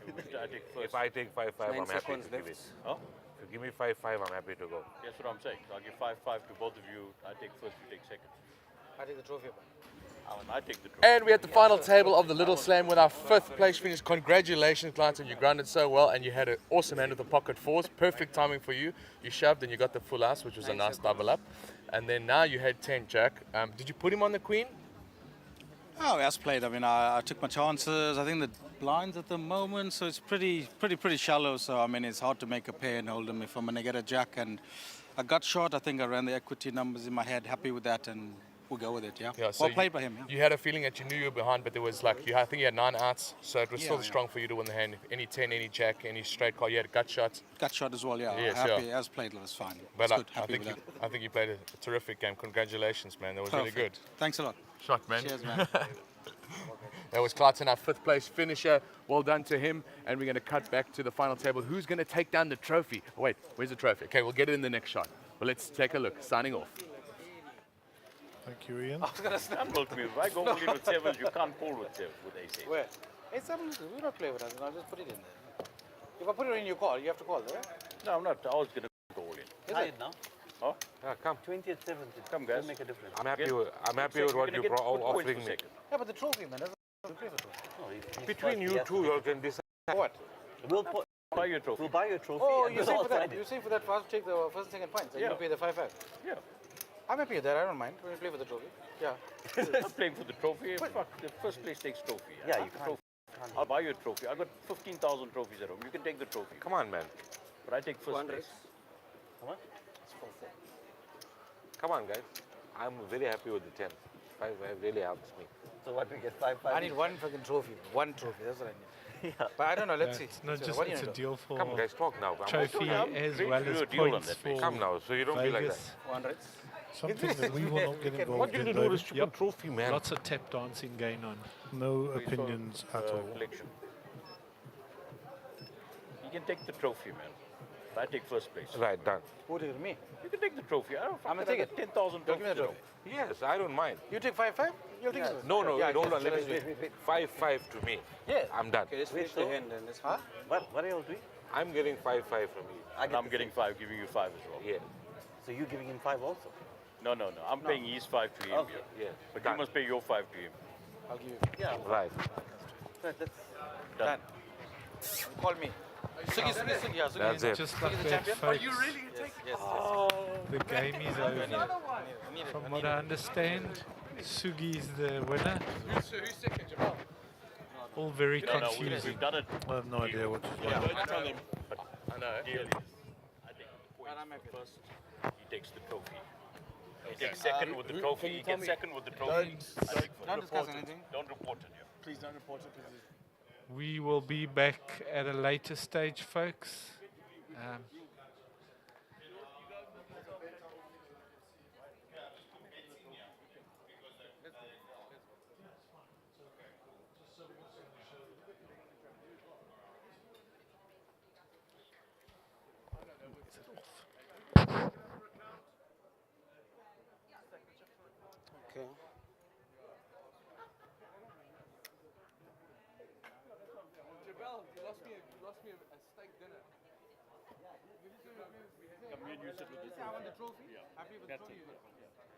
I take first. if I take 5-5, 9 I'm happy seconds to give it. left. Huh? If you give me 5-5, I'm happy to go. That's what I'm saying. So I'll give 5-5 to both of you. I take first, you take second. I take the trophy back. I take the trophy. And we're at the final table of the Little Slam with our 5th place finish. Congratulations, Clayton. You grounded so well and you had an awesome hand with the pocket fours. Perfect timing for you. You shoved and you got the full house, which was a nice double up. And then now you had 10 jack. Did you put him on the queen? Oh, as played. I mean, I took my chances. I think the blinds at the moment, so it's pretty shallow. So I mean, it's hard to make a pair and hold them if I'm going to get a jack. And I got short. I think I ran the equity numbers in my head. Happy with that, and we'll go with it. Yeah. Yeah, so well played by him. Yeah. You had a feeling that you knew you were behind, but there was like, I think you had 9 outs, so it was Yeah, still yeah. strong for you to win the hand. Any 10, any jack, any straight call. You had gut shots. Gut shot as well. Yeah. Yes, happy yeah. as played. It was fine. But It's good. Happy with that. I think you played a terrific game. Congratulations, man. That was really good. Perfect. Thanks a lot. Shot, man. Cheers, man. That was Clayton, our 5th place finisher. Well done to him. And we're going to cut back to the final table. Who's going to take down the trophy? Oh, wait, where's the trophy? Okay, we'll get it in the next shot. Well, let's take a look. Signing off. Thank you, Ian. I was going to stumble to me. If I go only with sevens, you can't pull with ace. Where? It's something we don't play with us, and I'll just put it in there. If I put it in, you call. You have to call, right? No, I'm not. I was going to go all in. Is it now? Huh? Yeah, come. 20th, 70th. Come, guys. Doesn't make a difference. I'm happy with what you're offering me. Yeah, but the trophy, man, doesn't play for trophy. No, Between you two, you all can decide. What? We'll buy your trophy. We'll buy your trophy. Oh, you're saying for that? You're saying for that for us to take the first and second points, and Yeah. you pay the 5-5. Yeah. I'm happy with that. I don't mind. When you play for the trophy. Yeah. I'm not playing for the trophy. Fuck, the first place takes trophy. Yeah, I you have the trophy. I'll buy you a trophy. I've got 15,000 trophies at home. You can take the trophy. Come on, man. But I take first place. How much? Come on, guys. I'm very happy with the 10. 5 really helps me. So what we get 5-5? I need one fucking trophy. One trophy. That's what I need. Yeah. But I don't know. Let's see. It's not So just, what do it's you a do? deal for Come, guys, talk now. trophy as well as points for Come now, so you don't be like that. Vegas. 100. Something that we will not get involved What you in, to do David. with stupid trophy, man? Lots of tap dancing going on. No opinions at all. Collection. You can take the trophy, man. But I take first place. Right, done. Who take it? Me? You can take the trophy. I don't I'm gonna take it. 10,000 Don't give me trophies the at trophy. home. Yes, I don't mind. You take 5-5? You'll take it. No, no, Yeah, hold yes, on. Let me wait, speak. wait. 5-5 to me. Yeah. I'm done. Okay, let's finish the hand then. Let's Huh? What are you all doing? I'm getting 5-5 from you. And I'm getting 5, giving you 5 as well. Yeah. So you're giving him 5 also? No. I'm paying his 5 to him. Okay. Yeah. Yeah. But Done. you must pay your 5 to him. I'll give you. Yeah. Right. Done. Call me. Sugi, yeah, Sugi. That's it. Just like Sugi the that, champion? folks. Yes, yes. The game is over. From what I understand, Sugi is the winner. Who's second, Jamal? All very No, confusing. we've done it. I have no idea what to do. Yeah, Don't tell him. I know. I think first he takes the trophy. He takes second with the trophy. He gets second with the trophy. Don't discuss anything. Don't report it. Yeah. Please don't report it because We will be back at a later stage, folks. Okay. Jabal, you lost me a steak dinner. Come here, you sit with the I won the trophy. Yeah. Happy with the That's trophy. it.